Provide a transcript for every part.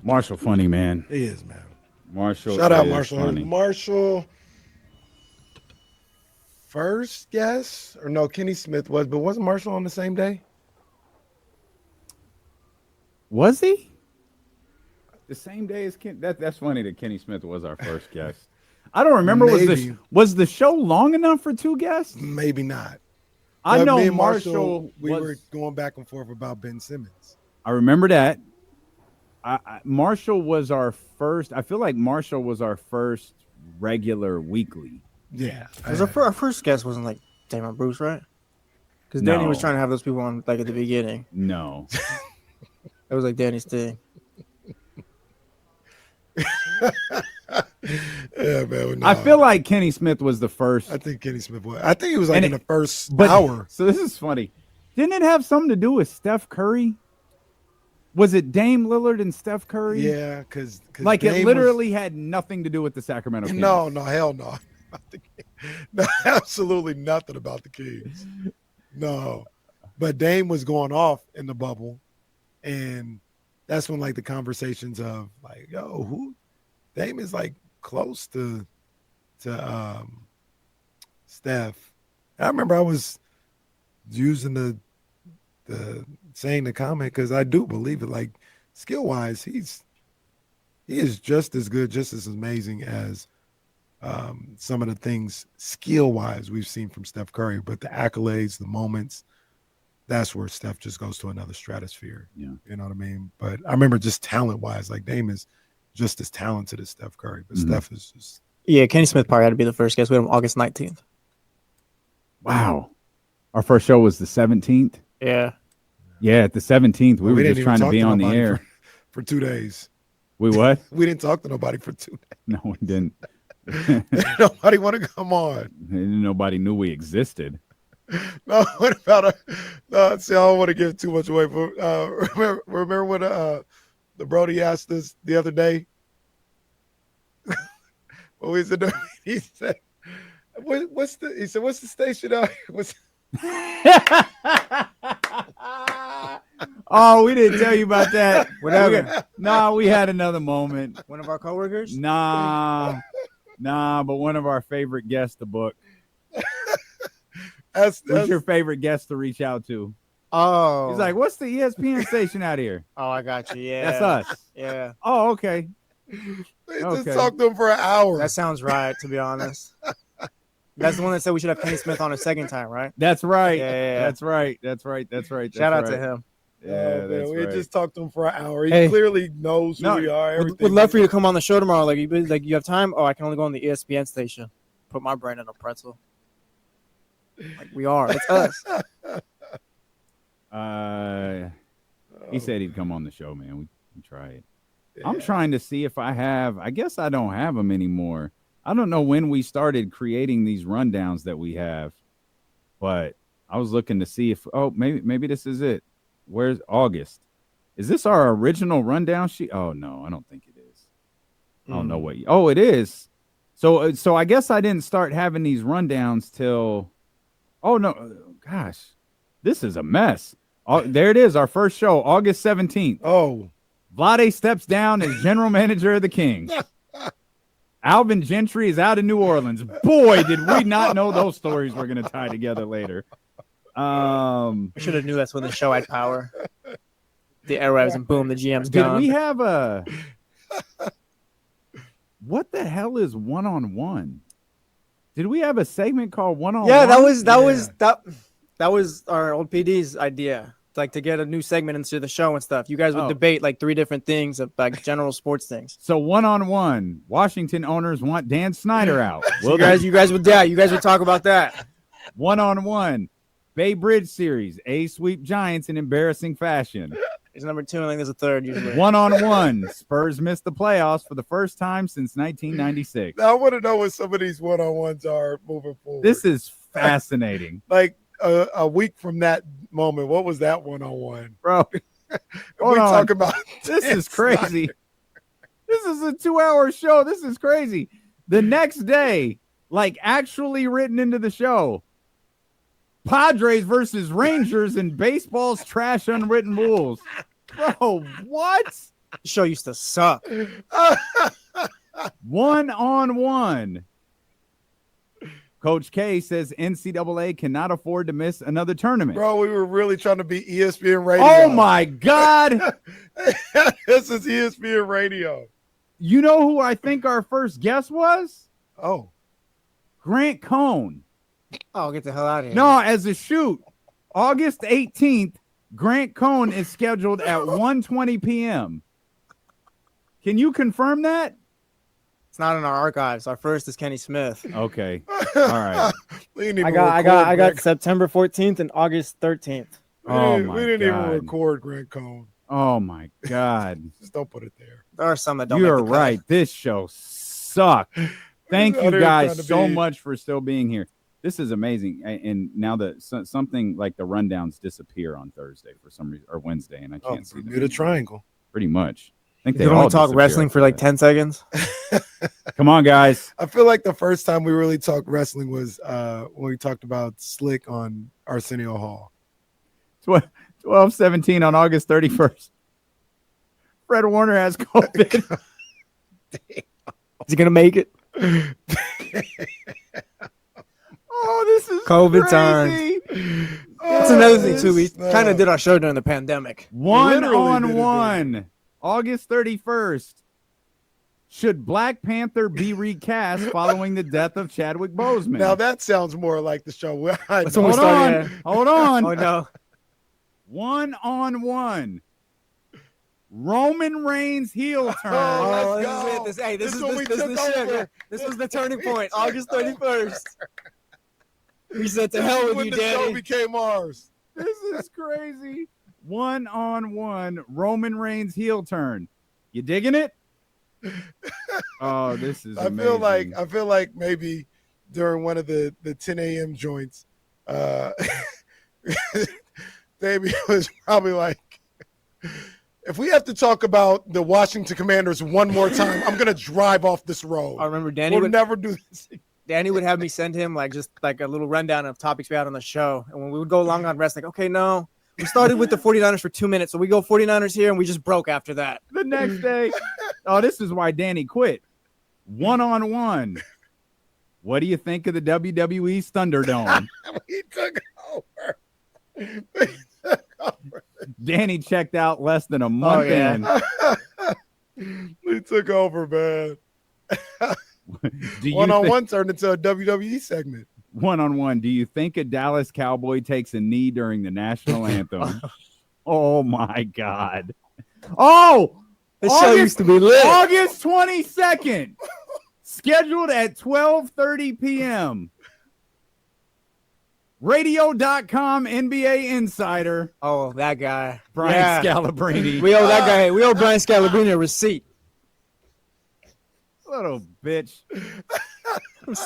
Marshall funny, man. He is, man. Marshall. Shout out is Marshall. Funny. Marshall. First guess or no? Kenny Smith was, but wasn't Marshall on the same day? Was he? The same day as Ken. That's funny that Kenny Smith was our first guest. I don't remember. Maybe. Was the show long enough for 2 guests? Maybe not. I But know me and Marshall. we were going back and forth about Ben Simmons. I remember that. Marshall was our first. I feel like Marshall was our first regular weekly. Yeah. Because our first guest wasn't like Damon Bruce, right? Because Danny was trying to have those people on like at the beginning. No. It was like Danny's thing. Yeah, man. No. I feel like Kenny Smith was the first. I think Kenny Smith was. I think he was like in the first but, hour. So this is funny. Didn't it have something to do with Steph Curry? Was it Dame Lillard and Steph Curry? Yeah, because like Dame it literally had nothing to do with the Sacramento Kings. No, hell no. No, absolutely nothing about the Kings. No, but Dame was going off in the bubble, and that's when like the conversations of like, yo, who Dame is like close to Steph. I remember I was using the saying the comment because I do believe it. Like skill wise, he is just as good, just as amazing as some of the things skill wise we've seen from Steph Curry. But the accolades, the moments, that's where Steph just goes to another stratosphere. Yeah, you know what I mean. But I remember just talent wise, like Dame is just as talented as Steph Curry, but Steph is just Kenny Smith probably had to be the first guest. We had him August 19th. Wow, our first show was the 17th. Yeah, at the 17th, we were just trying to be on the air for 2 days. We what? We didn't talk to nobody for 2 days. No, we didn't. Nobody want to come on. Nobody knew we existed. No, what about no? See, I don't want to give too much away. But remember when the Brody asked us the other day? What was it? He said, "What's the?" He said, "What's the station out here?" Oh, we didn't tell you about that. Whatever. Nah, we had another moment. One of our coworkers? Nah, but one of our favorite guests to book. Who's your favorite guest to reach out to? Oh. He's like, what's the ESPN station out here? Oh, I got you. Yeah. That's us. Yeah. Oh, okay. They just talked to him for an hour. That sounds right, to be honest. That's the one that said we should have Kenny Smith on a second time, right? That's right. Yeah. That's right. Shout out to him. Yeah, we just talked to him for an hour. He clearly knows who we are. Would love for you to come on the show tomorrow. Like you have time? Oh, I can only go on the ESPN station. Put my brain in a pretzel. Like we are. It's us. He said he'd come on the show, man. We try it. Yeah. I'm trying to see if I have. I guess I don't have them anymore. I don't know when we started creating these rundowns that we have, but I was looking to see if maybe this is it. Where's August? Is this our original rundown sheet? Oh no, I don't think it is. I don't know what. It is. So I guess I didn't start having these rundowns till. Oh no, gosh, this is a mess. There it is, our first show, August 17th. Oh, Vlade steps down as general manager of the Kings. Alvin Gentry is out in New Orleans. Boy, did we not know those stories were going to tie together later. We should have knew that's when the show had power. The airwaves and boom, the GM's gone. Did we have a... What the hell is one-on-one? Did we have a segment called one-on-one? Yeah, that was our old PD's idea. Like to get a new segment into the show and stuff. You guys would debate like 3 different things of like general sports things. So one-on-one, Washington owners want Dan Snyder out. Well, you guys would talk about that. One-on-one, Bay Bridge series, A sweep Giants in embarrassing fashion. There's number 2, I think there's a third usually. One-on-one, Spurs missed the playoffs for the first time since 1996. Now, I want to know what some of these one-on-ones are moving forward. This is fascinating. Like a week from that moment, what was that one-on-one? Bro, we talk about this is crazy. This is a 2-hour show. This is crazy. The next day, like actually written into the show, Padres versus Rangers in baseball's trash unwritten rules. Bro, what? The show used to suck. 1-on-1. Coach K says NCAA cannot afford to miss another tournament. Bro, we were really trying to be ESPN radio. Oh my God. This is ESPN radio. You know who I think our first guest was? Oh. Grant Cohn. Oh, get the hell out of here. No, as a shoot. August 18th, Grant Cohn is scheduled at 1:20 p.m. Can you confirm that? It's not in our archives. Our first is Kenny Smith. Okay. All right. I got September 14th and August 13th. We didn't even record Grant Cohn. Oh my God. Just don't put it there. There are some that don't. You're right. This show sucked. Thank you guys so much for still being here. This is amazing. And now that something like the rundowns disappear on Thursday for some reason, or Wednesday, and I can't see Bermuda Triangle. Pretty much. I think they only talk wrestling for like 10 seconds. Come on, guys. I feel like the first time we really talked wrestling was when we talked about Slick on Arsenio Hall. 12/17 on August 31st. Fred Warner has COVID. Is he gonna make it? Oh, this is COVID crazy. time. That's another thing too. We kind of did our show during the pandemic. 1-on-1, August 31st. Should Black Panther be recast following the death of Chadwick Boseman? Now that sounds more like the show. Hold on. Oh no. 1-on-1. Roman Reigns heel turn. Oh, this is it. This was the turning point. August 31st. We said to hell with you, Danny. The show became ours. This is crazy. 1-on-1 Roman Reigns heel turn. You digging it? Oh, this is amazing. I feel like maybe during one of the 10 a.m. joints, Baby was probably like, if we have to talk about the Washington Commanders one more time, I'm gonna drive off this road. I remember Danny would never do this. Danny would have me send him just a little rundown of topics we had on the show. And when we would go along on wrestling, okay, no, we started with the 49ers for 2 minutes. So we go 49ers here and we just broke after that. The next day. Oh, this is why Danny quit. 1-on-1. What do you think of the WWE's Thunderdome? We took over. Danny checked out less than a month in. We took over, man. 1-on-1 turned into a WWE segment. 1-on-1. Do you think a Dallas Cowboy takes a knee during the national anthem? Oh my God. Oh, this show used to be lit. August 22nd. Scheduled at 12:30 p.m. Radio.com NBA insider. Oh, that guy. Brian Scalabrine. We owe that guy. We owe Brian Scalabrine a receipt. Little bitch.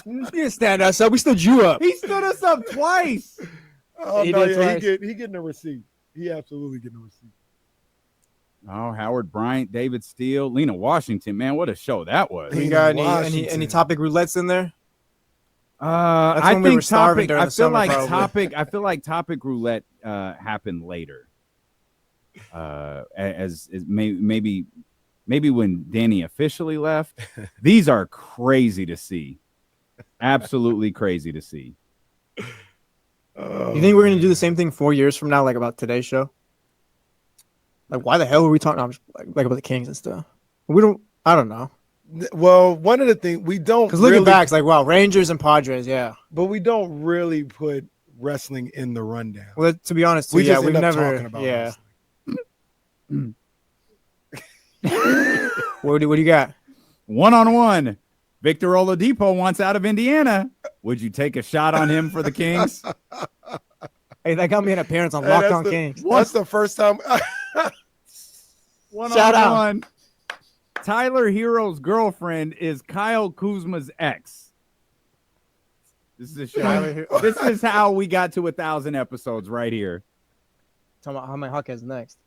You didn't stand us up. We stood you up. He stood us up twice. Oh, he getting a receipt. He absolutely getting a receipt. Oh, Howard Bryant, David Steele, Lena Washington. Man, what a show that was. We got any topic roulettes in there? I think topic. I feel like topic roulette happened later. As maybe when Danny officially left. These are crazy to see. Absolutely crazy to see. You think we're gonna do the same thing 4 years from now, like about today's show? Like, why the hell were we talking like about the Kings and stuff? I don't know. Well, one of the things we don't, because looking back, it's like, wow, Rangers and Padres, yeah. But we don't really put wrestling in the rundown. Well, to be honest, we've never talking about wrestling. What do you got? 1-on-1. Victor Oladipo wants out of Indiana. Would you take a shot on him for the Kings? Hey, that got me an appearance on Locked On Kings. That's the first time. 1-on-1. Shout out. Tyler Hero's girlfriend is Kyle Kuzma's ex. This is a show. This is how we got to 1,000 episodes right here. Talking about how many Hawk has next.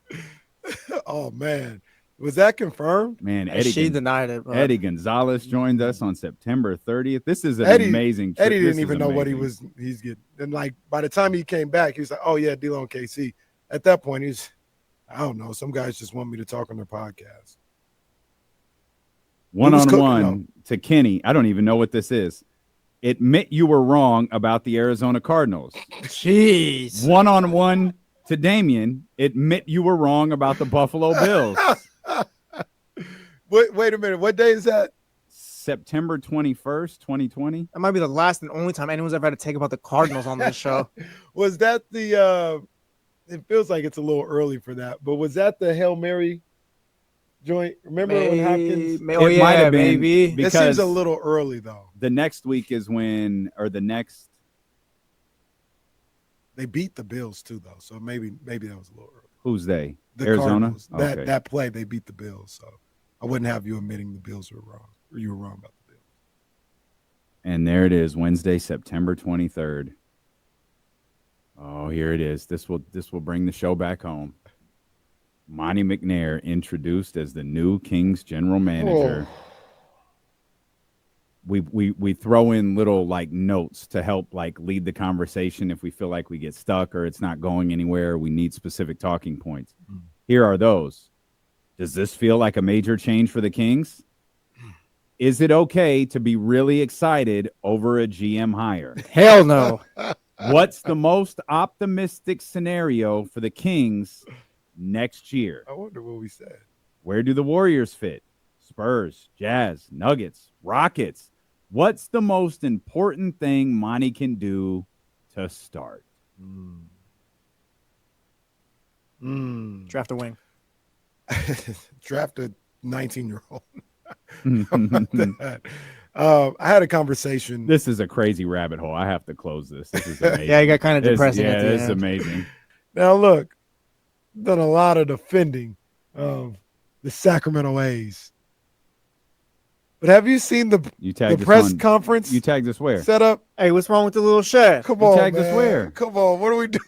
Oh man, was that confirmed? Man, she denied it. Bro. Eddie Gonzalez joined us on September 30th. This is an amazing trip. Eddie didn't even know what he's getting. And like by the time he came back, he was like, "Oh yeah, D-Lo and KC." At that point, I don't know. Some guys just want me to talk on their podcast. One-on-one to Kenny. I don't even know what this is. Admit you were wrong about the Arizona Cardinals. Jeez. One-on-one to Damian. Admit you were wrong about the Buffalo Bills. Wait a minute. What day is that? September 21st, 2020. That might be the last and only time anyone's ever had to take about the Cardinals on this show. Was that the it feels like it's a little early for that, but was that the Hail Mary joint? Remember when Hopkins? It might have been, maybe. It because seems a little early though. the next week is when, or the next. They beat the Bills too though, so maybe that was a little early. Who's they? The Arizona. Cardinals. Okay. That play they beat the Bills, so I wouldn't have you admitting the Bills were wrong, or you were wrong about the Bills. And there it is, Wednesday, September 23rd. Oh, here it is. This will bring the show back home. Monty McNair introduced as the new Kings general manager. Oh. We throw in little like notes to help like lead the conversation if we feel like we get stuck or it's not going anywhere. We need specific talking points. Here are those. Does this feel like a major change for the Kings? Is it okay to be really excited over a GM hire? Hell no. What's the most optimistic scenario for the Kings next year? I wonder what we said. Where do the Warriors fit? Spurs, Jazz, Nuggets, Rockets. What's the most important thing Monty can do to start? Draft a wing. Draft a 19-year-old. I had a conversation. This is a crazy rabbit hole. I have to close this. This is amazing. Yeah, you got kind of depressing. Yeah, at the this is end. amazing. Now look, done a lot of defending of the Sacramento A's. But have you seen the press conference? You tagged us where? Set up. Hey, what's wrong with the little shed? Come on, tagged us man. where? Come on, what do we do?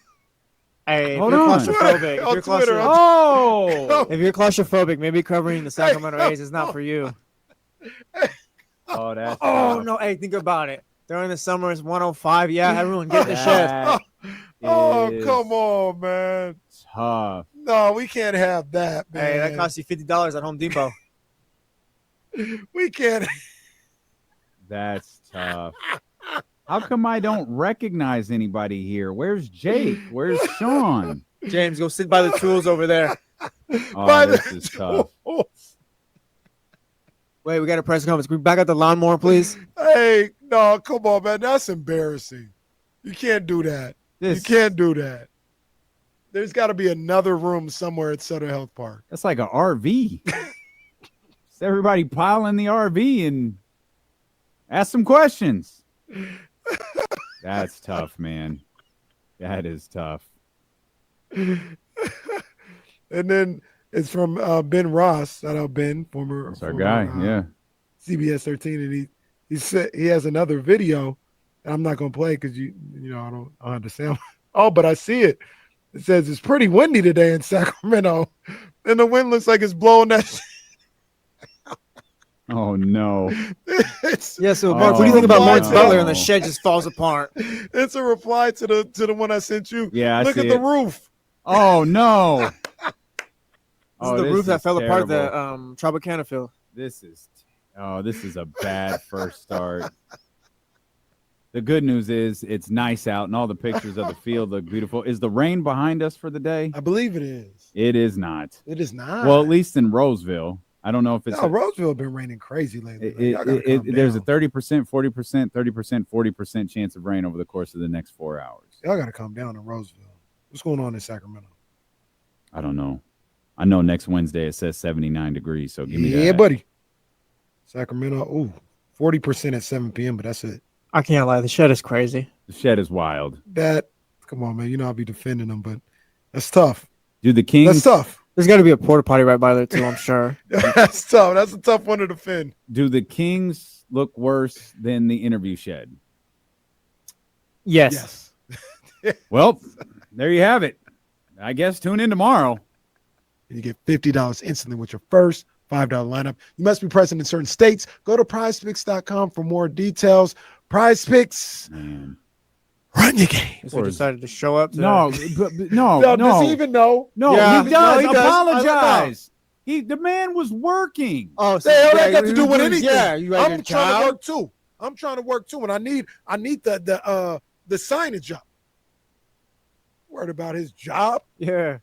Hey, Hold if you're on. claustrophobic, On if you're Twitter, Oh, if you're claustrophobic, maybe covering the Sacramento A's is not for you. oh, that's Oh no! Hey, think about it. During the summer, it's 105. Yeah, everyone get in the shed. That Oh, is come on, man. tough. No, we can't have that, man. Hey, that costs you $50 at Home Depot. We can't. That's tough. How come I don't recognize anybody here? Where's Jake? Where's Sean? James, go sit by the tools over there. Oh, this is tough. Wait, we got a press conference. Can we back up the lawnmower, please? Hey, no, come on, man. That's embarrassing. You can't do that. You can't do that. There's got to be another room somewhere at Sutter Health Park. That's like an RV. It's everybody pile in the RV and ask some questions. That's tough, man. That is tough. And then it's from Ben Ross. Shout out Ben, former. That's our guy. Yeah. CBS 13, and he said he has another video. And I'm not gonna play because you know I don't understand. Oh, but I see it. It says it's pretty windy today in Sacramento, and the wind looks like it's blowing that. Oh no. Yeah, so Mark, what do you think about Lawrence Butler and the shed just falls apart? It's a reply to the one I sent you. Yeah, look at the roof. Oh no. This is the roof that fell apart at the terrible. Tropicana field. This is a bad first start. The good news is it's nice out and all the pictures of the field look beautiful. Is the rain behind us for the day? I believe it is. It is not. It is not. Well, at least in Roseville. I don't know if it's Roseville been raining crazy lately. There's a 30%, 40%, 30%, 40% chance of rain over the course of the next 4 hours. Y'all got to calm down in Roseville. What's going on in Sacramento? I don't know. I know next Wednesday it says 79 degrees, so give me that. Yeah, buddy. Sacramento, 40% at 7 p.m., but that's it. I can't lie. The shed is crazy. The shed is wild. Come on, man. You know I'll be defending them, but that's tough. Do the Kings? That's tough. There's got to be a porta potty right by there too, I'm sure. That's tough. That's a tough one to defend. Do the Kings look worse than the interview shed? Yes. Well, there you have it. I guess tune in tomorrow. You get $50 instantly with your first $5 lineup. You must be present in certain states. Go to prizepicks.com for more details. Prize Picks. Man. Run your game. So he decided to show up. To No, no. Does he even know? No, Yeah. he does. No, he does. Apologize. The man was working. Oh, The hell that got to do with anything? Yeah, you had your I'm trying job. to work too. I'm trying to work too, and I need the signage up. Worried about his job? Yeah.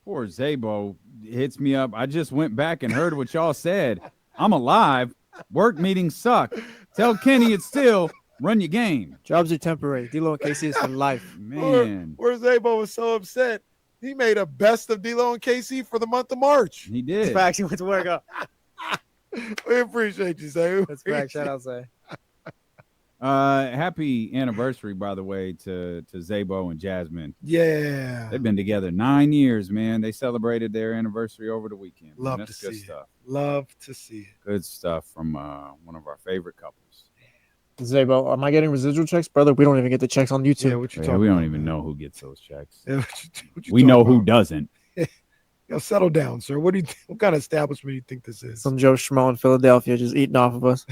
Poor Zaybo hits me up. I just went back and heard what y'all said. I'm alive. Work meetings suck. Tell Kenny it's still run your game. Jobs are temporary. D-Lo and KC is for life. Man, Where Zaybo was so upset. He made a best of D-Lo and KC for the month of March. he did. Facts. He went to work up. We appreciate you, Zay. That's facts. Shout out, Zay. Happy anniversary, by the way, to Zaybo and Jasmine. Yeah. They've been together 9 years, man. They celebrated their anniversary over the weekend. Man. Love That's to good see stuff. it. Love to see it. Good stuff from one of our favorite couples. Zaybo, am I getting residual checks, brother? We don't even get the checks on YouTube. Yeah, what you Yeah, talking we don't about, even man? know who gets those checks. Yeah, what you We talking know who about? doesn't. Yo, settle down, sir. What kind of establishment do you think this is? Some Joe Schmo in Philadelphia just eating off of us.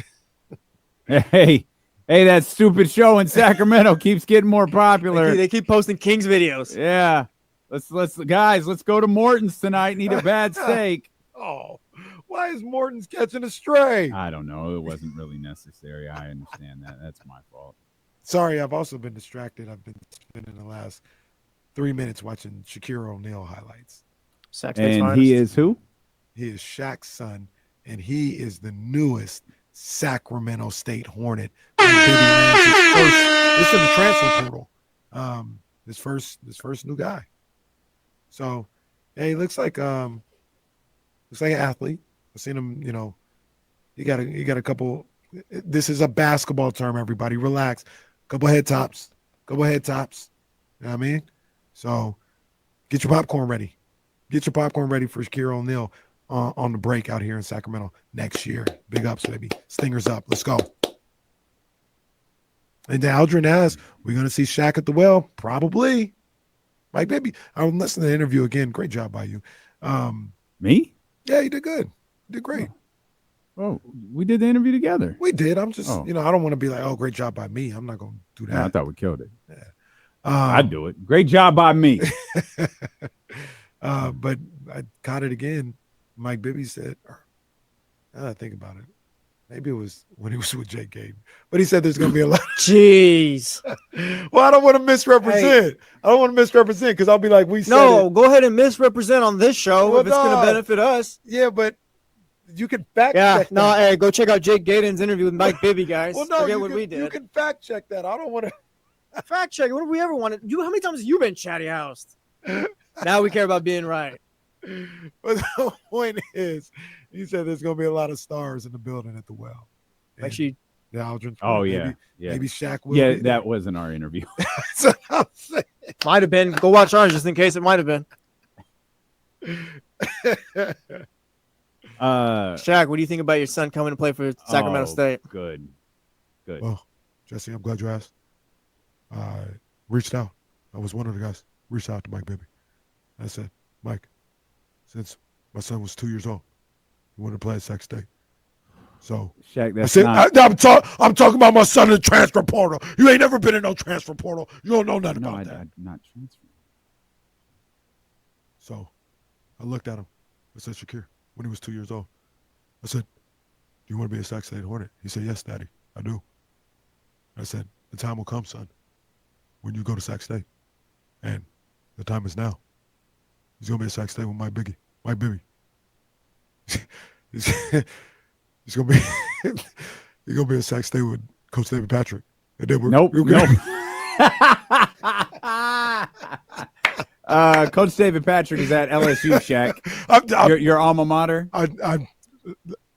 Hey, that stupid show in Sacramento keeps getting more popular. They keep posting Kings videos. Yeah. Let's guys, let's go to Morton's tonight. Need a bad steak. Oh, why is Morton's catching a stray? I don't know. It wasn't really necessary. I understand that. That's my fault. Sorry, I've also been distracted. I've been spending the last 3 minutes watching Shaquille O'Neal highlights. Shaq State's And finest. he is who? He is Shaq's son, and he is the newest Sacramento State Hornet. This is in the transfer portal. This first new guy. So, yeah, he looks like an athlete. I've seen him. You know, he got a couple. This is a basketball term. Everybody, relax. Couple head tops. You know what I mean? So, get your popcorn ready. Get your popcorn ready for Shaquille O'Neal on the break out here in Sacramento next year. Big ups, baby. Stingers up. Let's go. And then Aldrin asks, we're going to see Shaq at the well? Probably. Mike, baby, I'm listening to the interview again. Great job by you. Me? Yeah, you did good. You did great. Oh, we did the interview together. We did. I'm just, Oh. I don't want to be like, oh, great job by me. I'm not going to do No, I that. thought we killed it. I'd I'd do it. Great job by me. But I caught it again. Mike Bibby said, now that I think about it, maybe it was when he was with Jake Gayden. But he said there's going to be a lot. Jeez. Well, I don't want to misrepresent. I don't want to misrepresent because I'll be like, we said No, it. go ahead and misrepresent on this show Well, if it's going no. to benefit us. Yeah, but you can fact Yeah, check no, that. hey, go check out Jake Gayden's interview with Mike Bibby, guys. Well, no, Forget you what can, we you did. can fact check that. I don't want to. Fact check. What have we ever wanted? How many times have you been chatty housed? Now we care about being right. But the point is, he said there's going to be a lot of stars in the building at the well. And Actually, the Aldrin. Oh, maybe, yeah. Yeah. Maybe Shaq will. Yeah, be that wasn't our interview. there. So I'm saying. might have been. Go watch ours just in case it might have been. Shaq, what do you think about your son coming to play for Sacramento State? Good. Well, Jesse, I'm glad you asked. I reached out. I was one of the guys. Reached out to Mike Bibby. I said, Mike, since my son was 2 years old, he wanted to play at Sac State. So Shaq, I that's said, not. I'm talking about my son in the transfer portal. You ain't never been in no transfer portal. You don't know nothing No, about I that. not transferring. So I looked at him. I said, Shakir, when he was 2 years old, I said, do you want to be a Sac State Hornet? He said, yes, Daddy, I do. I said, the time will come, son, when you go to Sac State. And the time is now. He's going to be a Sac State with Mike Bibby. He's going to be he's going to be a Sac State with Coach David Patrick. And then Nope. Coach David Patrick is at LSU, Shaq. Your alma mater?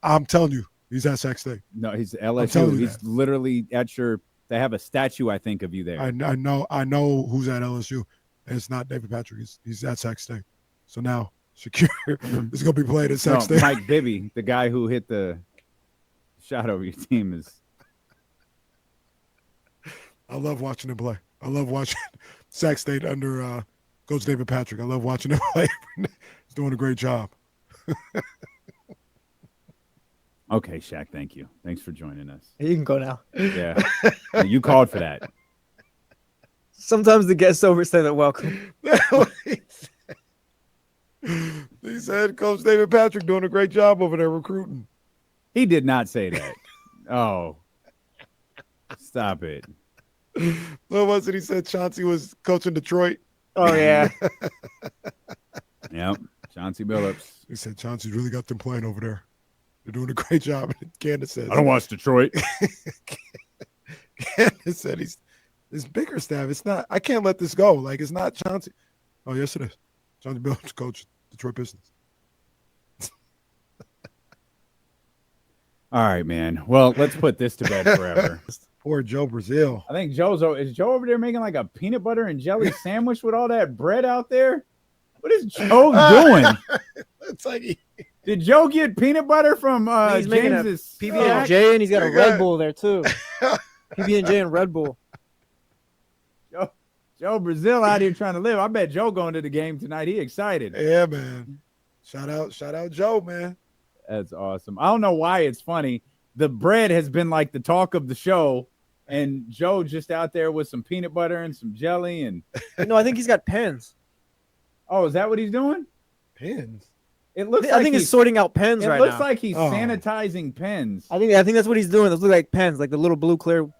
I'm telling you, he's at Sac State. No, he's telling LSU. you He's that. literally at your. They have a statue, I think, of you there. I know who's at LSU. And it's not David Patrick. He's at Sac State. So now Shakir is going to be played at Sac No, State. Mike Bibby, the guy who hit the shot over your team, is. I love watching him play. I love watching Sac State under Coach David Patrick. I love watching him play. He's doing a great job. Okay, Shaq, thank you. Thanks for joining us. You can go now. Yeah. You called for that. Sometimes the guests overstay their welcome. That's what he said. He said Coach David Patrick doing a great job over there recruiting. He did not say that. Oh, stop it. What was it? He said Chauncey was coaching Detroit. Oh yeah. Yep, Chauncey Billups. He said Chauncey's really got them playing over there. They're doing a great job. And Candace says, I don't watch Detroit. Candace said his bigger staff. It's not. I can't let this go. Like it's not Chauncey. Oh yes, it is. Chauncey Billups coach Detroit Pistons. All right, man. Well, let's put this to bed forever. Poor Joe Brazil. I think is Joe over there making like a peanut butter and jelly sandwich with all that bread out there? What is Joe doing? It's like Did Joe get peanut butter from He's making a James's PB&J, and he's got a Red Bull there too. PB&J and Red Bull. Joe Brazil out here trying to live. I bet Joe going to the game tonight. He excited. yeah, man. Shout out Joe, man. That's awesome. I don't know why it's funny. The bread has been like the talk of the show, and Joe just out there with some peanut butter and some jelly. And No, I think he's got pens. oh, is that what he's doing? Pins. It looks. I think he's sorting out pens It right looks now. like he's Oh. sanitizing pens. I think that's what he's doing. Those look like pens, like the little blue clear ones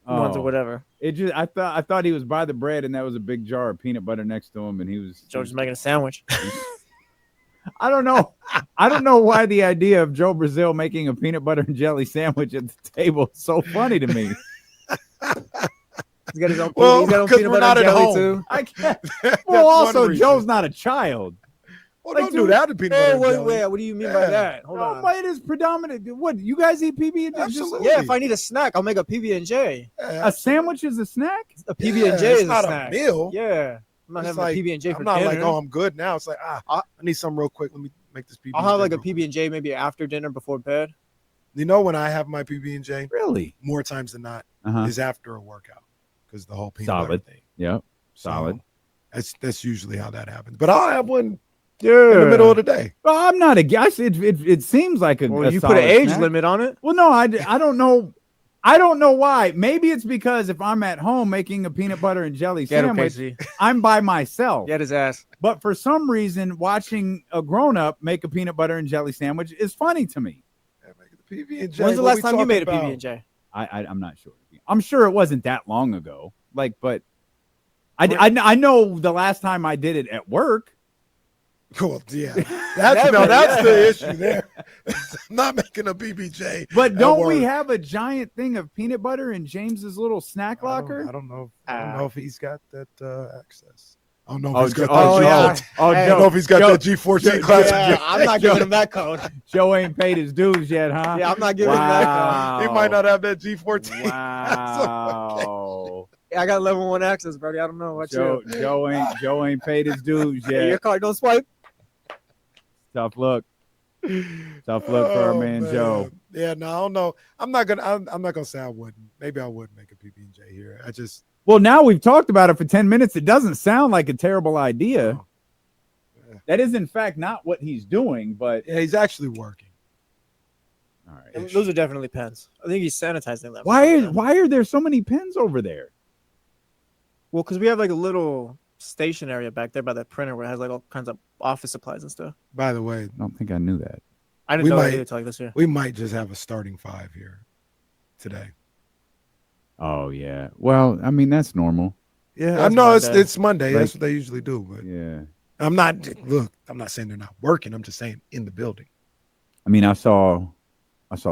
Oh. or whatever. It just I thought he was by the bread, and that was a big jar of peanut butter next to him, and he was Joe's just making a sandwich. I don't know. I don't know why the idea of Joe Brazil making a peanut butter and jelly sandwich at the table is so funny to me. He's got his own, Well, he's got his own 'cause peanut we're butter and not at jelly home. too. I can't. That's Well, one also reason. Joe's not a child. Well, like, don't do dude, that to peanut butter. Hey, and wait, jelly. wait, what do you mean by Yeah. that? Hold No, on. but it is predominant. What you guys eat PB&J? Absolutely. Yeah, if I need a snack, I'll make a PB&J. Yeah, A sandwich is a snack? A PB&J it's is not a snack. meal. Yeah. I'm not It's having like, a PB&J for I'm not dinner. like, oh, I'm good now. It's like, I need something real quick. Let me make this PB&J. I'll have like a real quick. PB&J maybe after dinner before bed. You know when I have my PB&J, Really? more times than not, is after a workout because the whole peanut butter Solid. thing. Yep. So, Solid. that's usually how that happens. But I'll have one Yeah. in the middle of the day. Well, I'm not a guess. It seems like a. Well, a you put an solid age snack. limit on it. Well, no, I don't know. I don't know why. Maybe it's because if I'm at home making a peanut butter and jelly Get sandwich, KC. I'm by myself. Get his ass. But for some reason, watching a grown-up make a peanut butter and jelly sandwich is funny to me. Yeah, make it the PB&J. When's the What last we time you talking made a about? PB&J? I'm not sure. I'm sure it wasn't that long ago. But I know the last time I did it at work. Cool. Yeah. That's the issue there. I'm not making a PB&J. But at don't we work. have a giant thing of peanut butter in James's little snack locker? I don't know. I don't know if he's got that access. I don't know if Oh, he's got oh, that. yeah. G4. Oh, I don't know if he's got that G14 classic. Yeah, I'm not giving him that code. Joe ain't paid his dues yet, huh? Yeah, I'm not giving him that Wow. He might not have that G14. Wow. code. I got level 1 access, buddy. I don't know what Joe ain't paid his dues your yet. card don't swipe. Tough look. Tough look for our man Joe. Yeah, no, I don't know. I'm not gonna say I wouldn't. Maybe I would make a PB&J here. I just Well, now we've talked about it for 10 minutes. It doesn't sound like a terrible idea. Oh. Yeah. That is, in fact, not what he's doing, but yeah, he's actually working. all right. Those are definitely pens. I think he's sanitizing them. Why are there so many pens over there? Well, because we have like a little station area back there by that printer where it has like all kinds of office supplies and stuff. By the way, I don't think I knew that. I didn't We know might- that until like this year. we might just have a starting 5 here today. Oh, yeah. Well, I mean, that's normal. Yeah, I That's know Monday. it's Monday. Like- That's what they usually do. But Yeah. I'm not saying they're not working. I'm just saying in the building. I mean, I saw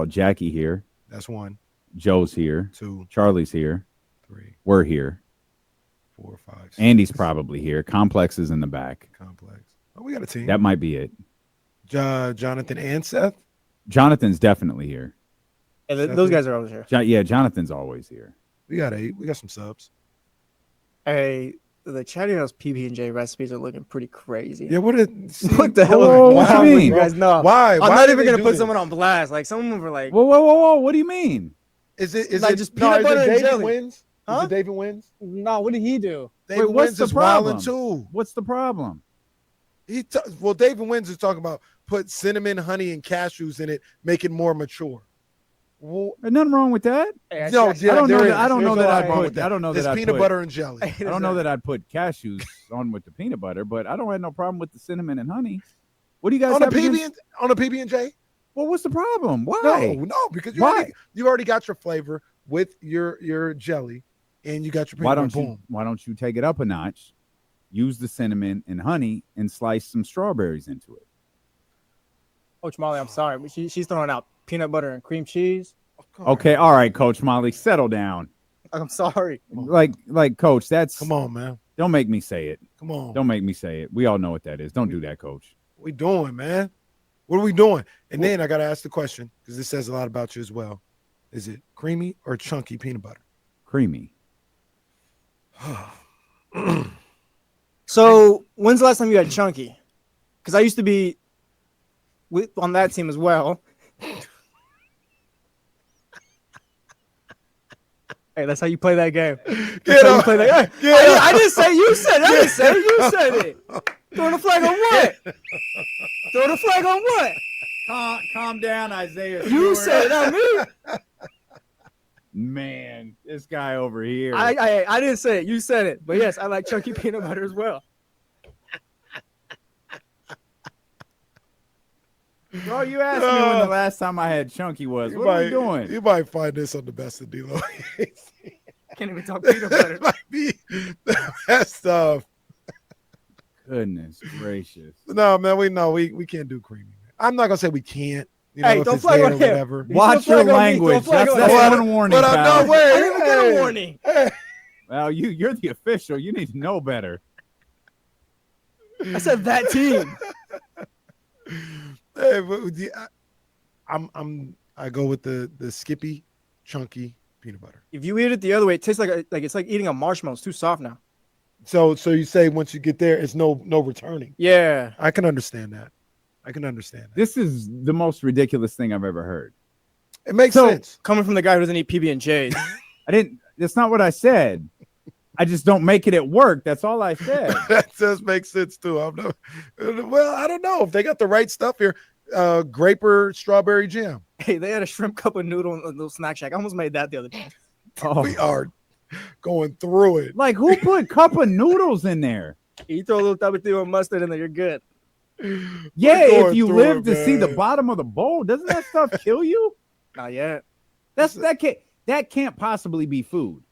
Jackie here. That's 1, Joe's here. 2, Charlie's here. 3, We're here. 4, 5, 6. Andy's probably here. Complex is in the back. Complex. Oh, we got a team. That might be it. Jonathan and Seth. Jonathan's definitely here. And those guys are always here. Yeah, Jonathan's always here. We got 8. We got some subs. Hey, the Chatty House PB&J recipes are looking pretty crazy. Yeah, what the What the hell? Whoa, are what you wrong with mean? You guys know. Why? I'm Why not did even they gonna do put this? someone on blast. Like some of them were like, Whoa. What do you mean? Is it like just peanut butter and David jelly. Wins? Huh? Is it David Wins? no, what did he do? David what's Wins the is problem? wilding too. What's the problem? David Wins is talking about put cinnamon, honey, and cashews in it, make it more mature. Well, There's nothing wrong with that. Hey, no, I yeah, there is. I don't There's know a that lot I'd wrong put. with that. I don't know There's that I'd peanut put, butter and jelly. I don't know that I'd put cashews on with the peanut butter, but I don't have no problem with the cinnamon and honey. What do you guys on a have against? PB&J? Well, what's the problem? Why? No, because Why? you already got your flavor with your jelly, and you got your peanut butter. Boom. Why don't you take it up a notch? Use the cinnamon and honey and slice some strawberries into it. Coach Molly, I'm sorry, but she's throwing out peanut butter and cream cheese. Okay, all right, Coach Molly, settle down. I'm sorry. Like, Coach, that's Come on, man. Don't make me say it. Come on. Don't make me say it. We all know what that is. Don't do that, Coach. What we doing, man? What are we doing? And then I got to ask the question, because this says a lot about you as well. Is it creamy or chunky peanut butter? Creamy. So, when's the last time you had chunky? Because I used to be on that team as well. Hey, that's how you play that game. That's how you play that game. I didn't say you said it. I didn't say you said it. Throwing the flag on what? Throwing the flag on what? Calm down, Isiah. You said it, not me. Man, this guy over here. I didn't say it. You said it. But yes, I like chunky peanut butter as well. Bro, you asked me when the last time I had chunky was. What are we doing? You might find this on the best of D-Lo. Can't even talk peanut butter. Might be the best stuff. Goodness gracious. No, man, we can't do creamy. I'm not gonna say we can't. You know, Hey, if don't it's flag there on or him. whatever. Watch your language. That's one warning, But pal. I'm no way. I didn't even get a warning. Well, you're the official. You need to know better. I said that team. Hey, but I go with the Skippy chunky peanut butter. If you eat it the other way, it tastes like it's like eating a marshmallow. It's too soft now. So you say once you get there, it's no returning. Yeah. I can understand that. This is the most ridiculous thing I've ever heard. It makes sense. Coming from the guy who doesn't eat PB&Js. That's not what I said. I just don't make it at work. That's all I said. That does make sense too. I don't know if they got the right stuff here. Draper strawberry jam. Hey, they had a shrimp cup of noodle in a little snack shack. I almost made that the other day. Oh. We are going through it. Like, who put cup of noodles in there? You throw a little tapia and mustard in there, you're good. Yeah, if you live it, to see the man. bottom of the bowl, doesn't that stuff kill you? Not yet. That can't possibly be food.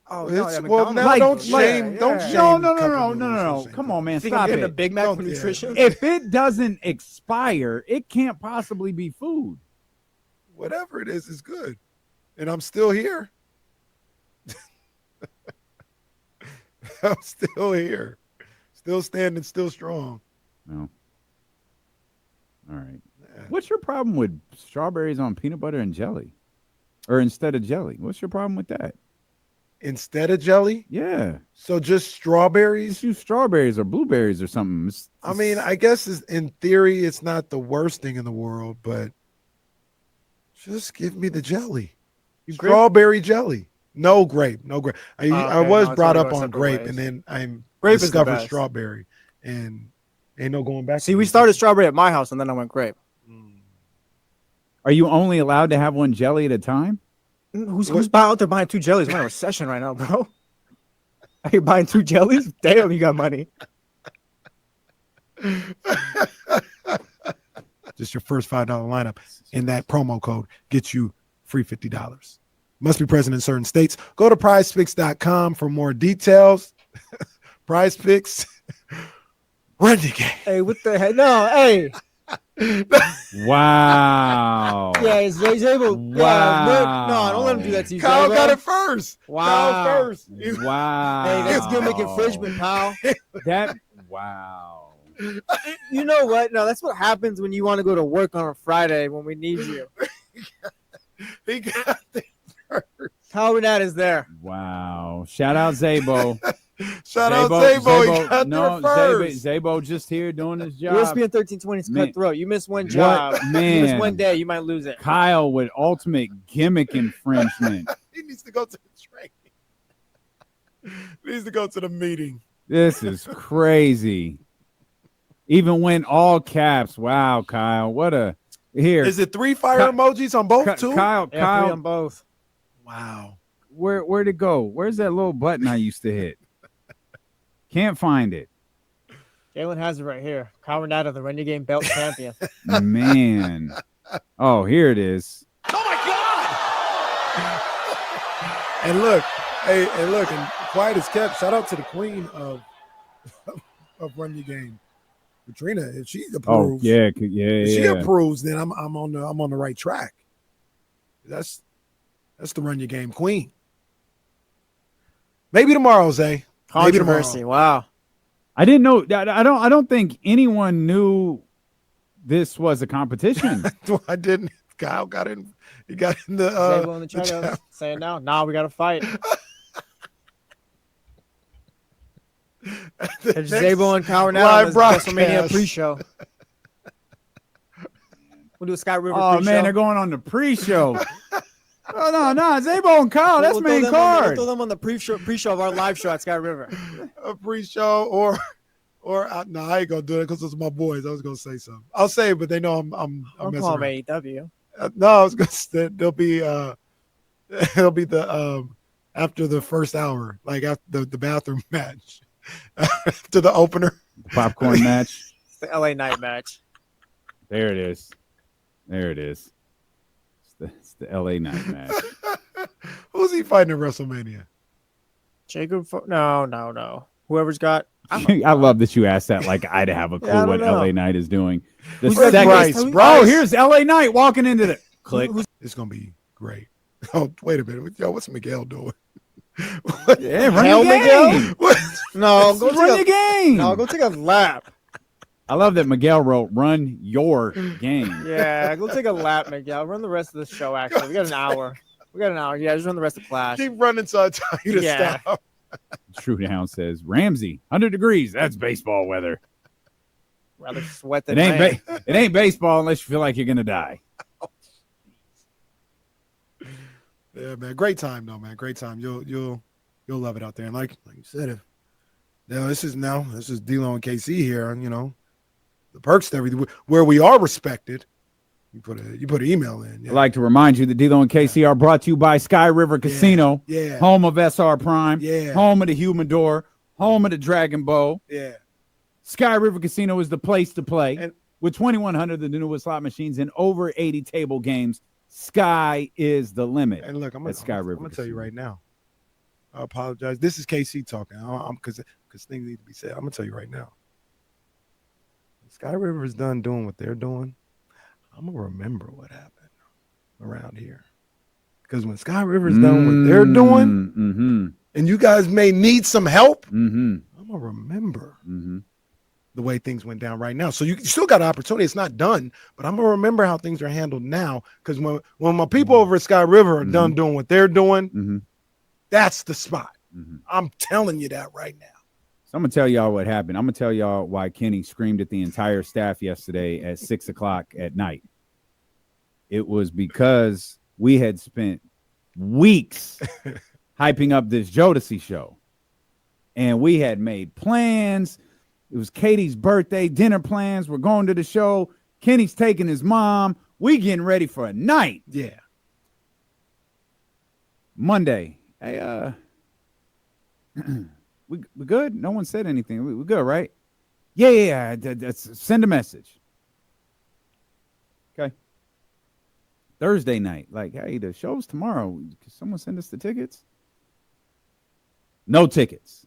Oh, Well, now Like- don't shame. yeah. Don't shame. No. Come on, man. Think I'm Stop getting a it. Big Mac Don't- for yeah. nutrition? If it doesn't expire, it can't possibly be food. Whatever it is good, and I'm still here. I'm still here, still standing, still strong. No. All right. Yeah. What's your problem with strawberries on peanut butter and jelly? Or instead of jelly? What's your problem with that? Instead of jelly, Yeah. so just strawberries. Just use strawberries or blueberries or something. I mean, I guess in theory, it's not the worst thing in the world, but just give me the jelly. Strawberry jelly. No grape. I was brought up on grape, and then I'm Grape is the discovered best. strawberry, and ain't no going back. See, we started strawberry at my house, and then I went grape. Are you only allowed to have one jelly at a time? Who's out there buying 2 jellies? We're in a recession right now, bro. Are you buying 2 jellies? Damn, you got money. Just your first $5 lineup, and that promo code gets you free $50. Must be present in certain states. Go to prizepicks.com for more details. Prize Picks. Run the game. Hey, what the heck? No, hey. Wow. Yeah, it's Zaybo. Wow. No, don't let him do that to you, Kyle Zaybo. got it first. Wow. Kyle first. Wow. Hey, that's gimmick infringement, pal. Wow. You know what? No, that's what happens when you want to go to work on a Friday when we need you. He got it first. Kyle Renat is there. Wow. Shout out Zaybo. Shout out Zaybo. He got no, there first. Zaybo just here doing his job. ESPN 1320 is Man. cutthroat. You miss one job. What? You Man. miss one day, you might lose it. Kyle with ultimate gimmick infringement. He needs to go to the training. He needs to go to the meeting. This is crazy. Even when all caps. Wow, Kyle. What a Here. Is it 3 fire emojis on both too? Kyle, Yeah, Kyle, 3 on both. Wow. where'd it go? Where's that little button I used to hit? Can't find it. Jalen has it right here. Kyle Renata, the Run Your Game belt champion. Man. Oh, here it is. Oh my God! And look, and quiet as kept. Shout out to the queen of Run Your Game, Katrina. If she approves, If she approves, then I'm on the right track. That's the Run Your Game queen. Maybe tomorrow, Zay. Maybe tomorrow. Controversy. Wow. I didn't know. I don't think anyone knew this was a competition. I didn't. Kyle got in. He got in the. Zaybo in the chat. Saying now. Nah, we got to fight. There's Zaybo and Kyle Renata on the Wrestlemania pre-show. We'll do a Sky River pre-show. Oh, man, they're going on the pre-show. Oh, no, Zaybo and Kyle, that's main card. We'll throw them on the pre-show of our live show at Sky River. A pre-show or no, I ain't gonna do it because it's my boys. I was gonna say something. I'll say it, but they know I'm Don't messing call them around. AEW. No, I was gonna say they'll be the after the first hour, like after the bathroom match, after the opener, The popcorn match. It's the LA Night match. There it is. It's the LA Night match. Who's he fighting in WrestleMania? Jacob? No. Whoever's got. I love that you asked that like I'd have a clue Yeah, I what don't know. LA Knight is doing. The Who's got second, Bryce? oh, here's LA Knight walking into the click. It's gonna be great. Oh, wait a minute. Yo, what's Miguel doing? Yeah, run Hell, your game. Miguel? What? No, go Run your take game. No, go take a lap. I love that Miguel wrote "Run your game." Yeah, go take a lap, Miguel. Run the rest of the show. Actually, we got an hour. Yeah, just run the rest of Clash. Keep running so I tell you to Yeah. stop. True Down says Ramsey, 100 degrees. That's baseball weather. Rather sweat It than ain't rain. it ain't baseball unless you feel like you're gonna die. Yeah, man. Great time though, man. Great time. You'll love it out there. And like you said, if this is D-Lo and KC here, and the perks to everything where we are respected. You put an email in. Yeah. I'd like to remind you that D-Lo and KC are brought to you by Sky River Casino, Yeah. home of SR Prime, Yeah. home of the Humidor, home of the Dragon Bow. Yeah. Sky River Casino is the place to play. And- With 2,100 of the newest slot machines and over 80 table games, sky is the limit. And look, I'm at Sky River gonna tell you Casino. right now. I apologize. This is KC talking. Because things need to be said. I'm gonna tell you right now. When Sky River is done doing what they're doing, I'm gonna remember what happened around here. Because when Sky River is done what they're doing, and you guys may need some help, I'm gonna remember the way things went down right now. So you still got an opportunity. It's not done, but I'm gonna remember how things are handled now. Because when my people over at Sky River are done doing what they're doing, that's the spot. I'm telling you that right now. So I'm going to tell y'all what happened. I'm going to tell y'all why Kenny screamed at the entire staff yesterday at 6 o'clock at night. It was because we had spent weeks hyping up this Jodeci show. And we had made plans. It was Katie's birthday, dinner plans. We're going to the show. Kenny's taking his mom. We getting ready for a night. Yeah. Monday. Hey, we good? No one said anything. We good, right? Yeah. Send a message. Okay. Thursday night. Like, hey, the show's tomorrow. Can someone send us the tickets? No tickets.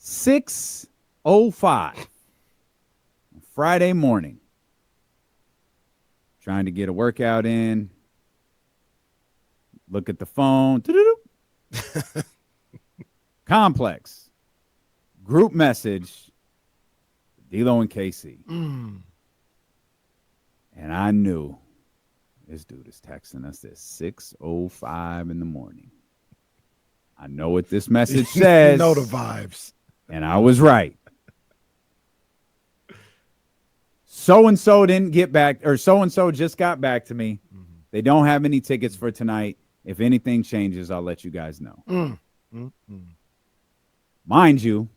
6:05 Friday morning. Trying to get a workout in. Look at the phone. Complex. Group message. D-Lo and KC. And I knew this dude is texting us at 6:05 in the morning. I know what this message says. You know the vibes. And I was right. So-and-so didn't get back, or so-and-so just got back to me. They don't have any tickets for tonight. If anything changes, I'll let you guys know. Mind you,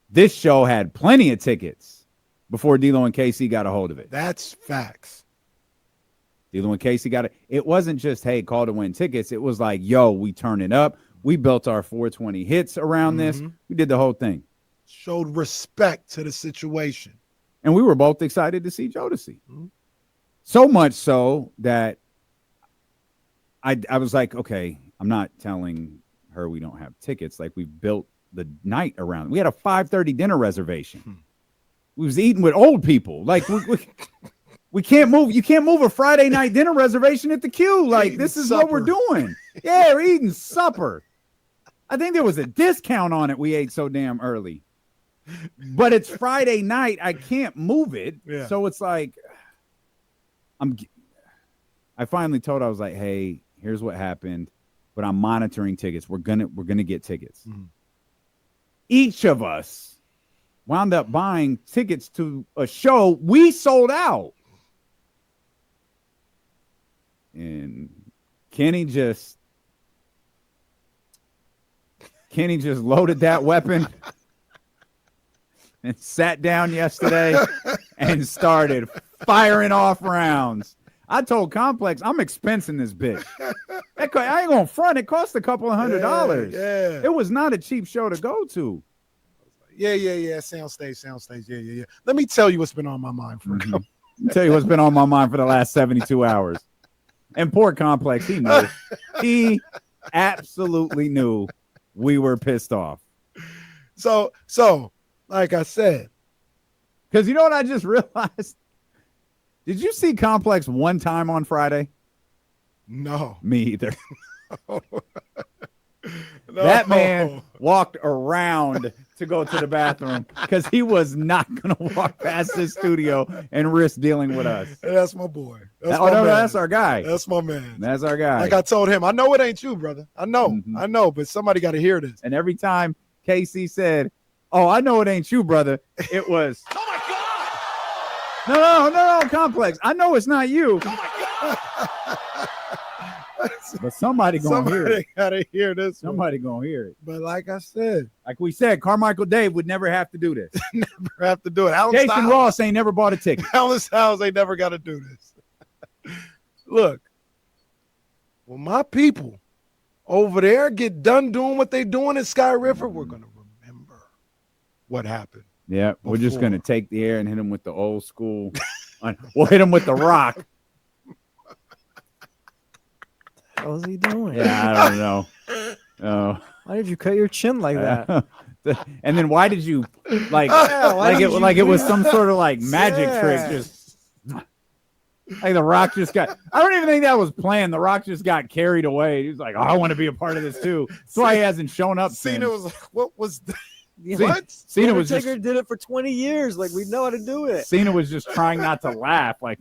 this show had plenty of tickets before D'Lo and KC got a hold of it. That's facts. D'Lo and KC got it. It wasn't just, hey, call to win tickets. It was like, yo, we turn it up. We built our 420 hits around this. We did the whole thing. Showed respect to the situation. And we were both excited to see Jodeci. So much so that I was like, okay, I'm not telling her we don't have tickets. Like, we built the night around. We had a 5:30 dinner reservation. We was eating with old people. Like, we can't move. You can't move a Friday night dinner reservation at the Q. Like, Eating this is supper. what we're doing. Yeah, we're eating supper. I think there was a discount on it. We ate so damn early. But it's Friday night. I can't move it. Yeah. So it's like, I finally told her, I was like, hey, here's what happened, but I'm monitoring tickets. We're gonna get tickets. Each of us wound up buying tickets to a show we sold out. And Kenny just loaded that weapon and sat down yesterday and started firing off rounds. I told Complex, I'm expensing this bitch. I ain't gonna front. It cost a couple of $100. Yeah. It was not a cheap show to go to. Yeah. Soundstage. Yeah. Let me tell you what's been on my mind for a couple. I'll tell you what's been on my mind for the last 72 hours. And poor Complex, he knew. He absolutely knew we were pissed off. So, like I said, because you know what I just realized? Did you see Complex one time on Friday? No. Me either. No. That man walked around to go to the bathroom because he was not going to walk past this studio and risk dealing with us. That's my boy. That's our guy. That's my man. That's our guy. Like I told him, I know it ain't you, brother. I know, but somebody got to hear this. And every time KC said, oh, I know it ain't you, brother, it was, oh my God. No, Complex. I know it's not you. Oh my God. But somebody gonna hear it. Gotta hear this. Somebody gonna hear it. But like I said, like we said, Carmichael Dave would never have to do this. Never have to do it. Jason Ross ain't never bought a ticket. Alan Styles ain't never got to do this. Look, when my people over there get done doing what they doing at Sky River, we're gonna remember what happened. Yeah, we're just gonna take the air and hit him with the old school. We'll hit him with the rock. What was he doing? Yeah, I don't know. Oh, why did you cut your chin like that? And then why did you like it was some sort of like magic trick? Just like the Rock just got. I don't even think that was planned. The Rock just got carried away. He was like, oh, I want to be a part of this too. That's why he hasn't shown up. Cena was like, what was that? What? Cena was just did it for 20 years. Like, we know how to do it. Cena was just trying not to laugh. Like,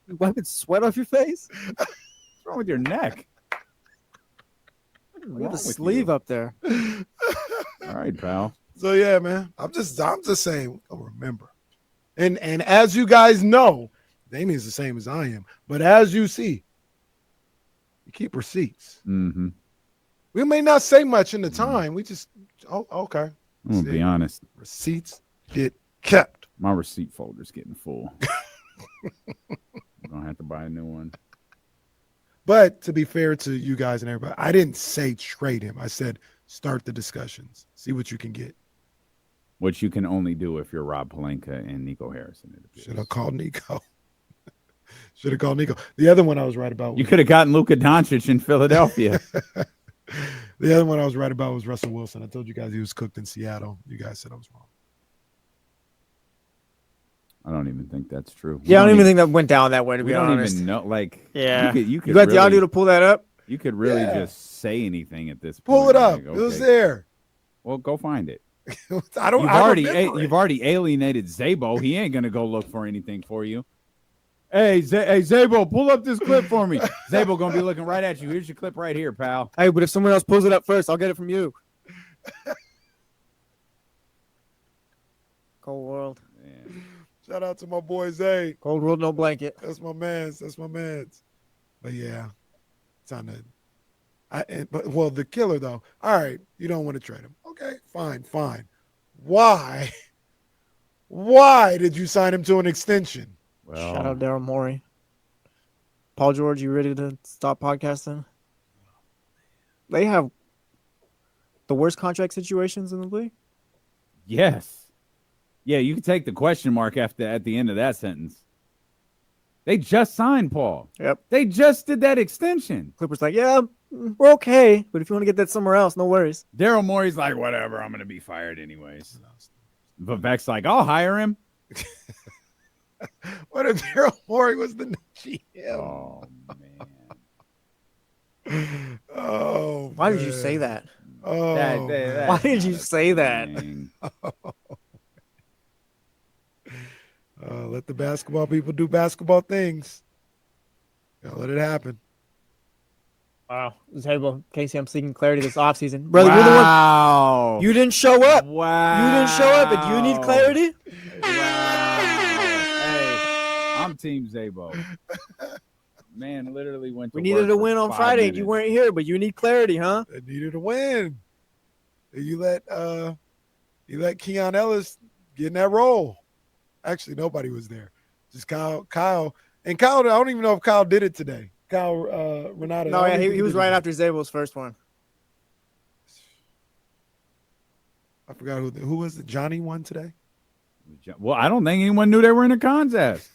you wiping sweat off your face? What's wrong with your neck? You have a sleeve up there. All right, pal. So yeah, man. I'm just saying, I'll remember. And as you guys know, Damien's the same as I am. But as you see, you keep receipts. Mm-hmm. We may not say much in the time. We just okay. I'm gonna be honest. Receipts get kept. My receipt folder's getting full. I'm gonna have to buy a new one. But to be fair to you guys and everybody, I didn't say trade him. I said start the discussions. See what you can get. Which you can only do if you're Rob Pelinka and Nico Harrison. Should have called Nico. Should have called Nico. The other one I was right about. You could have gotten Luka Doncic in Philadelphia. The other one I was right about was Russell Wilson. I told you guys he was cooked in Seattle. You guys said I was wrong. I don't even think that's true. Yeah, I don't even think that went down that way, to be honest. We don't even know. Like, yeah. You could got really, the audio to pull that up? You could really just say anything at this point. Pull it up. Like, okay. It was there. Well, go find it. You've already alienated Zaybo. He ain't gonna go look for anything for you. Hey, Zaybo, pull up this clip for me. Zaybo gonna be looking right at you. Here's your clip right here, pal. Hey, but if someone else pulls it up first, I'll get it from you. Cold world. Man. Shout out to my boy Zay. Cold world, no blanket. That's my man's. But yeah, time to. But the killer though. All right, you don't want to trade him. Okay, fine. Why Why did you sign him to an extension? Well, Shout out Daryl Morey. Paul George, you ready to stop podcasting? They have the worst contract situations in the league. yes. Yeah, you can take the question mark at the end of that sentence. They just signed Paul. Yep. They just did that extension. Clippers like, yeah, we're okay, but if you want to get that somewhere else, no worries. Daryl Morey's like, whatever, I'm going to be fired anyways. Vivek's like, I'll hire him. What if Daryl Morey was the new GM? Oh, man. Oh, Why did you say that? Oh, That- Why did you say that? Dang. Let the basketball people do basketball things. Let it happen. Wow. Zaybo, Casey, I'm seeking clarity this offseason. Brother, you're the one. You didn't show up. Wow. You didn't show up, and you need clarity? Wow. Hey, I'm Team Zaybo. Man, literally went to We needed work a for win on 5 Friday, and minutes. you weren't here, but you need clarity, huh? They needed a win. You let Keon Ellis get in that role. Actually, nobody was there. Just Kyle. And Kyle, I don't even know if Kyle did it today. Kyle Renata. No, yeah, he was right after Zabel's first one. I forgot who was it. Johnny won today? Well, I don't think anyone knew they were in a contest.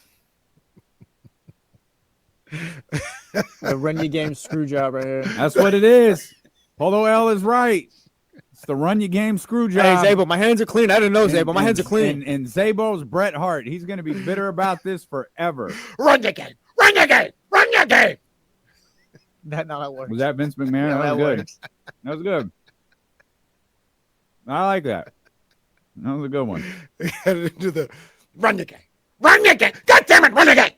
The run your game screw job right here. That's what it is. Polo L is right. It's the run your game screw job. Hey, Zaybo, my hands are clean. I didn't know, Zaybo. My hands are clean. And Zaybo's Bret Hart. He's going to be bitter about this forever. Run your game. Run your game. Run your game. That not how it works. Was that Vince McMahon? Yeah, That was good. works. That was good. I like that. That was a good one. Do the run your game. Run your game. God damn it, run your game.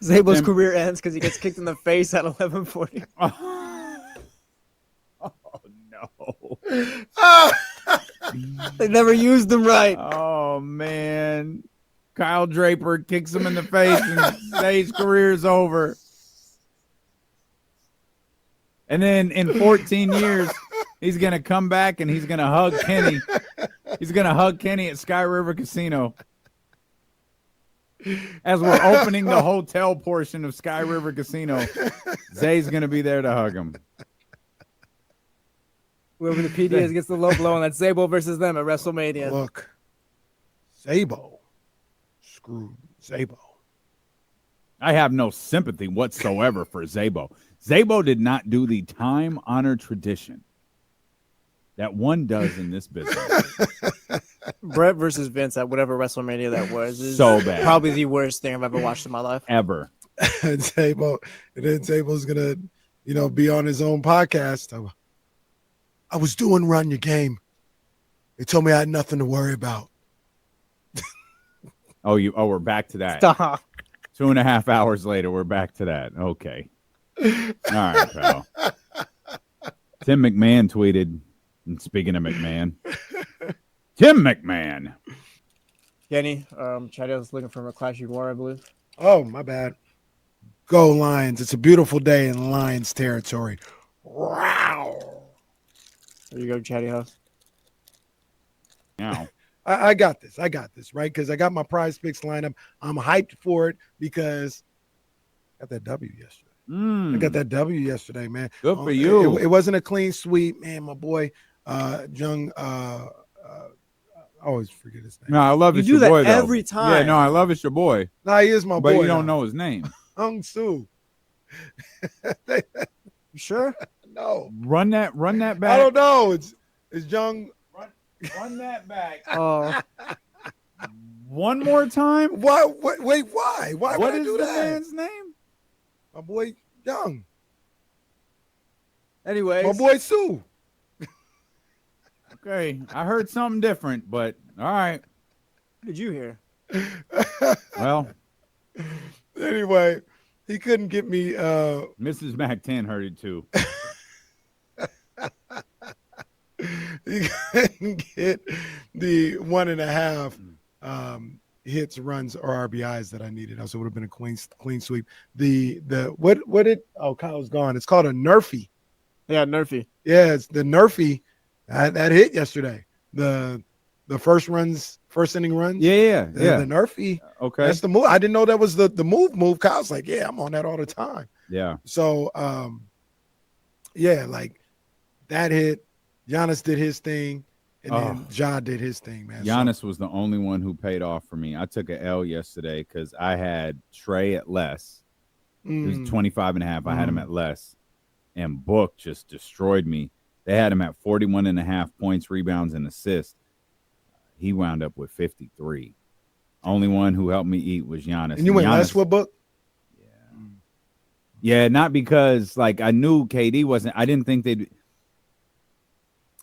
Zabel's career ends because he gets kicked in the face at 11:40. Oh, no. They never used him right. Oh, man. Kyle Draper kicks him in the face and says career's over. And then in 14 years, he's going to come back and he's going to hug Kenny. He's going to hug Kenny at Sky River Casino. As we're opening the hotel portion of Sky River Casino, Zay's going to be there to hug him. Whoever the PD is gets the low blow, and that's Zaybo versus them at WrestleMania. Look, Zaybo screwed Zaybo. I have no sympathy whatsoever for Zaybo. Zaybo did not do the time-honored tradition that one does in this business. Brett versus Vince at whatever WrestleMania that was is So bad. probably the worst thing I've ever watched in my life. Ever. And then Zaybo's gonna, be on his own podcast. I was doing run your game. They told me I had nothing to worry about. We're back to that. Stop. 2.5 hours later, we're back to that. Okay. All right, pal. Tim McMahon tweeted, and speaking of McMahon, Tim McMahon. Kenny, Chadell's looking for a Clash War, I believe. Oh, my bad. Go Lions. It's a beautiful day in Lions territory. Wow. There you go, Chatty House. Now, I got this. Right? Because I got my prize picks lineup. I'm hyped for it because I got that W yesterday. I got that W yesterday, man. Good for you. It wasn't a clean sweep, man. My boy, Jung. I always forget his name. no, I love You it's do your that boy, though. every time. Yeah, no, I love it's your boy. Nah, he is my But boy. you don't now. know his name. Hung Soo. You sure? No, Run that back. I don't know. It's Jung. Run that back. Oh, One more time. Why? Wait, why? Why What would I is do the that? man's name? My boy Young. anyways. My boy Sue. Okay, I heard something different, but all right. What did you hear? Well, Anyway, he couldn't get me. Mrs. Mac 10 heard it too. He couldn't get the 1.5 hits, runs, or RBIs that I needed. Also, would have been a clean sweep. Kyle's gone. It's called a Nerfy. Yeah, Nerfy. Yeah, it's the Nerfy that hit yesterday. The the first inning runs. Yeah. The Nerfy. Okay. That's the move. I didn't know that was the move. Kyle's like, yeah, I'm on that all the time. Yeah. So, like that hit. Giannis did his thing, and then Ja did his thing, man. Giannis was the only one who paid off for me. I took an L yesterday because I had Trey at less. It was 25.5. I had him at less. And Book just destroyed me. They had him at 41.5 points, rebounds, and assists. He wound up with 53. Only one who helped me eat was Giannis. And you went less with Book? Yeah, not because, like, I knew KD wasn't – I didn't think they'd –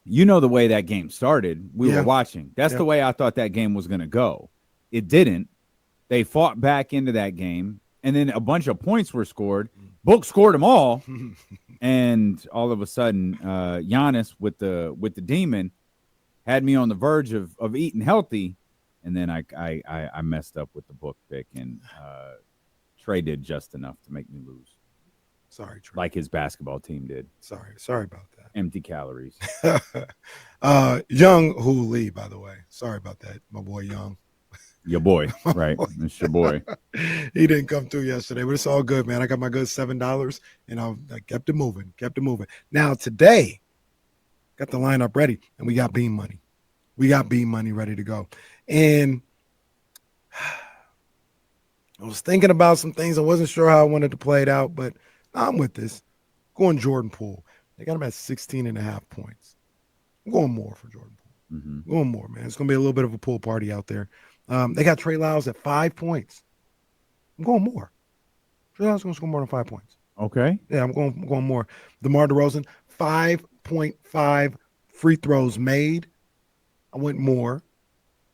you know the way that game started. We were watching. That's the way I thought that game was going to go. It didn't. They fought back into that game, and then a bunch of points were scored. Book scored them all, and all of a sudden, Giannis with the demon had me on the verge of eating healthy, and then I messed up with the Book pick, and Trey did just enough to make me lose. Sorry, Trey. Like his basketball team did. Sorry about that. Empty calories. Young Lee, by the way. Sorry about that, my boy Young. Your boy, right? It's your boy. He didn't come through yesterday, but it's all good, man. I got my good $7, and I kept it moving. Now today, got the lineup ready, and we got Beam Money. Ready to go. And I was thinking about some things. I wasn't sure how I wanted to play it out, but I'm with this. Going Jordan Poole. They got him at 16.5 points. I'm going more for Jordan Poole. Going more, man. It's going to be a little bit of a pool party out there. They got Trey Lyles at 5 points. I'm going more. Trey Lyles is going to score more than 5 points. Okay. Yeah, I'm going more. DeMar DeRozan, 5.5 free throws made. I went more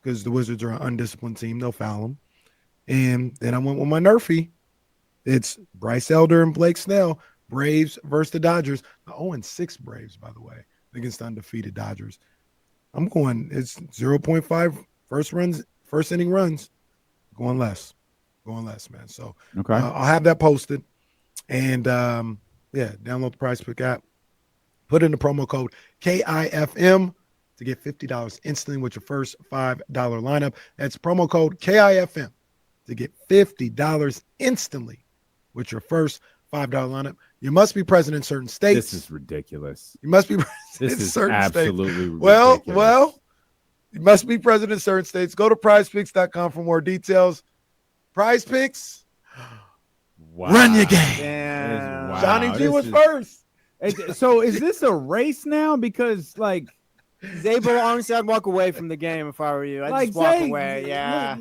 because the Wizards are an undisciplined team. They'll foul them. And then I went with my Nerfy. It's Bryce Elder and Blake Snell. Braves versus the Dodgers. 0-6 Braves, by the way, against the undefeated Dodgers. I'm going, it's 0.5 first inning runs. Going less, man. So okay. I'll have that posted. And, download the Prize Pick app. Put in the promo code KIFM to get $50 instantly with your first $5 lineup. That's promo code KIFM to get $50 instantly with your first $5 lineup. You must be present in certain states. This is ridiculous. You must be present this in is certain absolutely states. ridiculous. Well, you must be present in certain states. Go to prizepicks.com for more details. Prize Picks. Wow. Run your game. Damn. Wow. Jonny G was first. So is this a race now? Because, like, Zaybo, honestly, I'd walk away from the game if I were you. I'd just walk away. Yeah.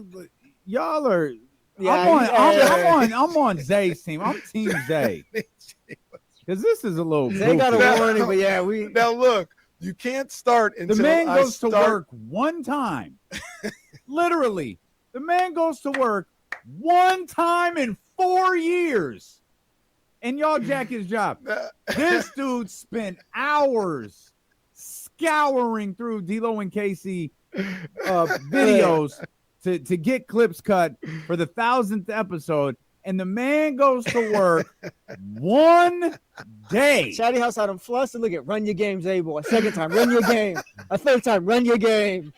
Y'all are. Yeah, I'm on Zay's team. I'm Team Zay. Because this is a little. Zay got a goofy. warning, but yeah, we. Now look, you can't start until The man I goes to start. work one time. Literally, the man goes to work one time in 4 years, and y'all jack his job. This dude spent hours scouring through D-Lo and KC videos to get clips cut for the 1,000th episode, and the man goes to work one day. Chatty House had him flustered. Look at run your game, Zaybo. A second time, run your game. A third time, run your game.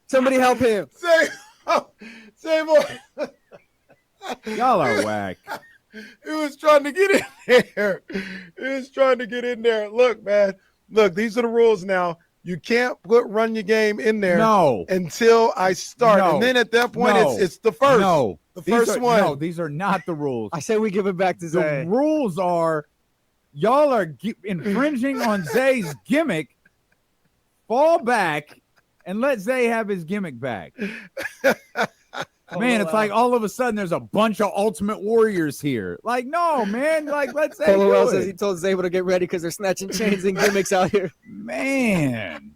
Somebody help him. Zaybo. Y'all are whack. He was trying to get in there. Look, man. Look, these are the rules now. You can't run your game in there until I start. No. And then at that point, it's the first. No. The first one. No, these are not the rules. I say we give it back to Zay. The rules are y'all are infringing on Zay's gimmick. Fall back and let Zay have his gimmick back. Man, it's like all of a sudden there's a bunch of Ultimate Warriors here. Like, no, man. Like, let's say Carlisle says he told Zaybo to get ready because they're snatching chains and gimmicks out here. Man.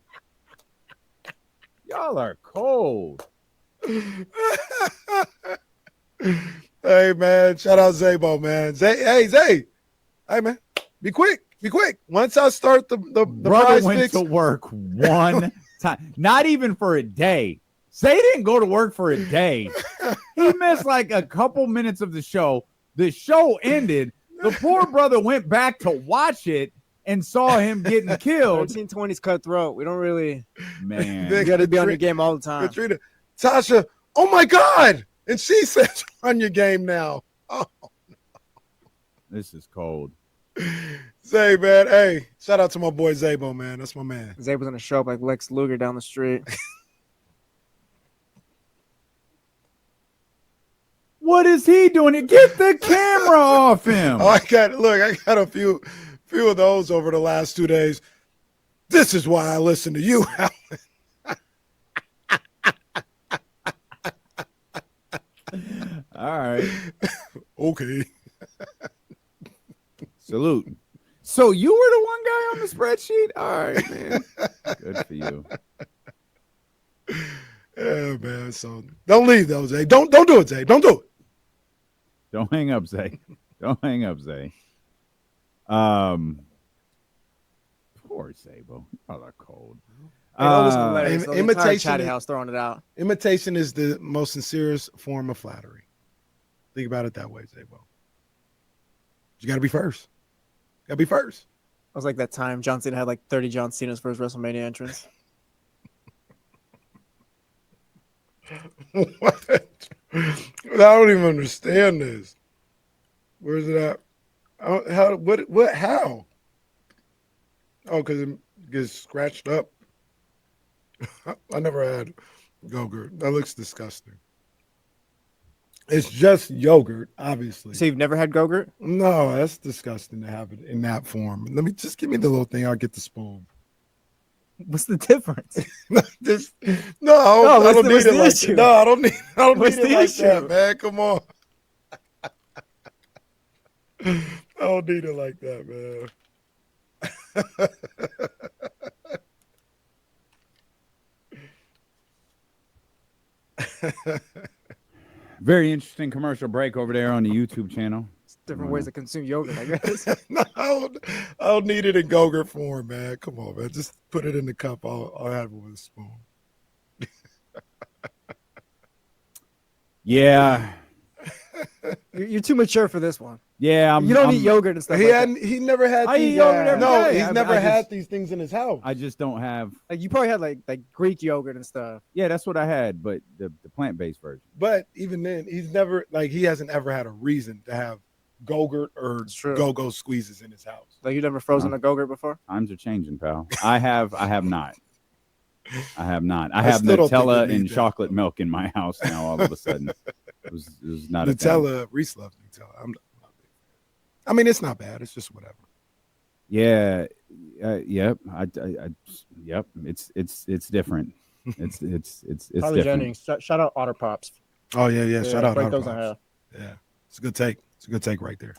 Y'all are cold. Hey, man. Shout out Zaybo, man. Zay. Hey, man. Be quick. Once I start the brother Prize went Picks, to work one time. Not even for a day. Zay didn't go to work for a day. He missed like a couple minutes of the show. The show ended. The poor brother went back to watch it and saw him getting killed. 1320's cutthroat. We don't really. Man, They You got to be on your game all the time. Katrina, Tasha, oh my God. And she says, on your game now. Oh, this is cold. Zay, man. Hey, shout out to my boy Zaybo, man. That's my man. Zaybo's gonna show up like Lex Luger down the street. What is he doing? Get the camera off him. Oh, I got a few of those over the last 2 days. This is why I listen to you, Alan. All right. Okay. Salute. So you were the one guy on the spreadsheet? All right, man. Good for you. Yeah, man. So don't leave those, Zay. Don't do it, Zay. Don't do it. Don't hang up, Zay. Don't hang up, Zay. Poor Zaybo. Oh, they're cold. Imitation Chatty House throwing it out. Imitation is the most sincerest form of flattery. Think about it that way, Zaybo. You got to be first. Got to be first. It was like that time John Cena had like 30 John Cena's for his WrestleMania entrance. What? I don't even understand this. Where's it at? How? What? How? Oh, because it gets scratched up. I never had Go-Gurt. That looks disgusting. It's just yogurt, obviously. So you've never had Go-Gurt? No, that's disgusting to have it in that form. Just give me the little thing. I'll get the spoon. What's the difference? I don't need it like that. No, I don't need What's it the like issue? that, man. Come on. I don't need it like that, man. Very interesting commercial break over there on the YouTube channel. Different ways to consume yogurt, I guess. No, I don't need it in Go-Gurt form, man. Come on, man. Just put it in the cup. I'll have it with a spoon. Yeah. You're too mature for this one. Yeah. You don't eat yogurt and stuff like that. He never had I these. eat yogurt every No, day. he's I never just- had these things in his house. I just don't have. Like you probably had like Greek yogurt and stuff. Yeah, that's what I had, but the plant-based version. But even then, he hasn't ever had a reason to have Go-Gurt or true. Go-Go squeezes in his house. Like you never frozen a Go-Gurt before? Times are changing, pal. I have not. I have not. I I have still don't think Nutella you need and that. chocolate milk in my house now. All of a sudden, it was not a thing. Nutella. Reese loves Nutella. I'm not a big fan. I mean, it's not bad. It's just whatever. Yeah. Yep. Yep. It's different. It's Tyler different. Jennings. Shout out Otter Pops. Oh yeah. Shout out break Otter those in Pops. half. Yeah, it's a good take. It's a good take right there.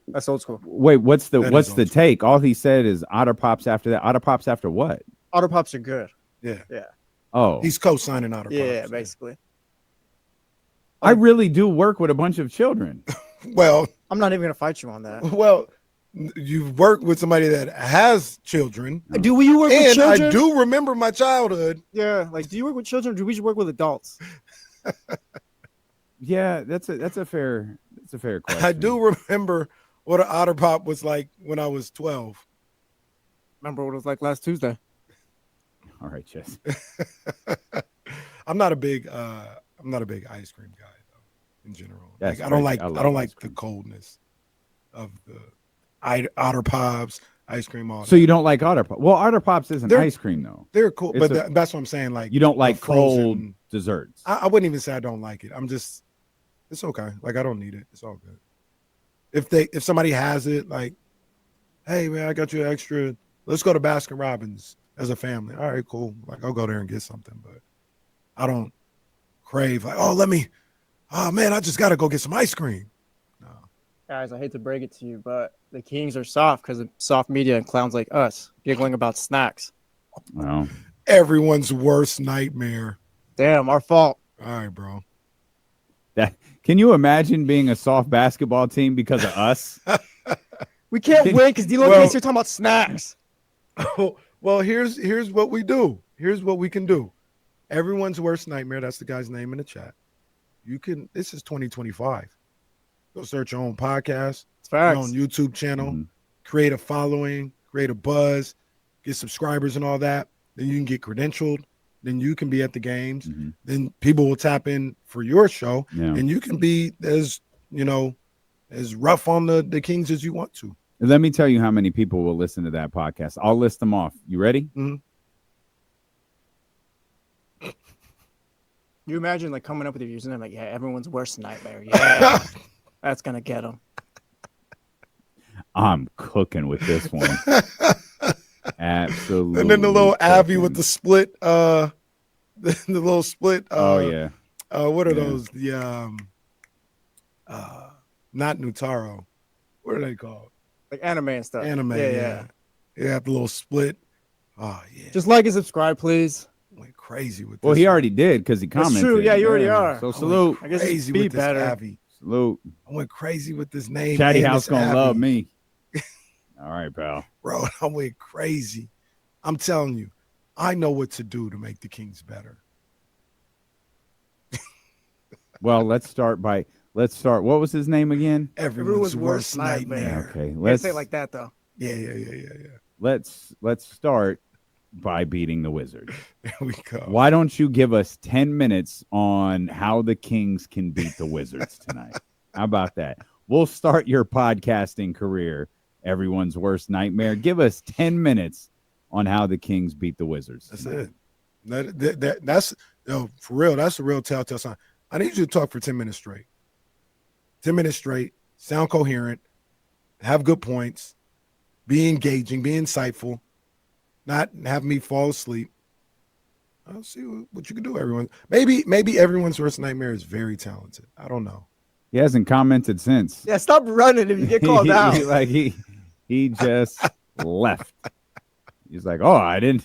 That's old school. Wait, what's That is the old school. take? All he said is Otter Pops after that. Otter Pops after what? Otter Pops are good. Yeah, Oh, he's co-signing Otter Pops. Yeah, basically. I really do work with a bunch of children. Well, I'm not even gonna fight you on that. you've worked with somebody that has children, Do you work with and children? I do remember my childhood. Yeah, like do you work with children or do we just work with adults? Yeah, that's a fair question. I do remember what an Otter Pop was like when I was 12. Remember what it was like last Tuesday? All right, Chess. I'm not a big ice cream guy though. In general, That's like, I don't crazy. like I love I don't ice like the cream. coldness of the Otter Pops, ice cream. All So that. you don't like Otter Pops? Well, Otter Pops isn't They're- ice cream though. They're cool, It's but that's what I'm saying. Like You don't like cold frozen. desserts. I wouldn't even say I don't like it. It's okay. Like I don't need it. It's all good. If somebody has it, like, hey man, I got you extra. Let's go to Baskin Robbins as a family. All right, cool. Like I'll go there and get something, but I don't crave like, oh man, I just gotta go get some ice cream. No. Guys, I hate to break it to you, but the Kings are soft because of soft media and clowns like us giggling about snacks. Well, Everyone's worst nightmare. Damn, our fault. All right, bro. can you imagine being a soft basketball team because of us? We can't win because D-Lo Well- thinks you're talking about snacks. Well, here's what we do. Here's what we can do. Everyone's worst nightmare. That's the guy's name in the chat. This is 2025. Go search your own podcast, It's your facts. own YouTube channel, Mhm. create a following, create a buzz, get subscribers and all that. Then you can get credentialed. Then you can be at the games. Mhm. Then people will tap in for your show, Yeah. and you can be as rough on the Kings as you want to. Let me tell you how many people will listen to that podcast. I'll list them off. You ready? Mhm. You imagine like coming up with your username, like, yeah, everyone's worst nightmare. Yeah, that's gonna get them. I'm cooking with this one. Absolutely. And then the little Abby cooking. with the split, the little split. Oh yeah. What are Yeah. those? The not Nutaro. What are they called? Like anime and stuff. Anime. Yeah. Yeah, the little split. Oh yeah. Just like and subscribe, please. Went crazy with this. Well, he one. already did because he That's commented. true. Yeah, you already are. So I went salute. I guess crazy be with this better. Abby. Salute. I went crazy with this name. Chatty and House this gonna Abby. love me. All right, pal. Bro, I went crazy. I'm telling you, I know what to do to make the Kings better. Well, let's start. What was his name again? Everyone's worst nightmare. Okay, Let's let's say it like that though. Yeah. let's start by beating the Wizards. There we go. Why don't you give us 10 minutes on how the Kings can beat the Wizards tonight? How about that? We'll start your podcasting career, everyone's worst nightmare. Give us 10 minutes on how the Kings beat the Wizards. That's tonight. it. That's for real. That's a real telltale sign. I need you to talk for 10 minutes straight. 10 minutes straight. Sound coherent. Have good points. Be engaging. Be insightful. Not have me fall asleep. I'll see what you can do, everyone. Maybe everyone's worst nightmare is very talented. I don't know. He hasn't commented since. Yeah, stop running if you get called out. He just left. He's like, oh, I didn't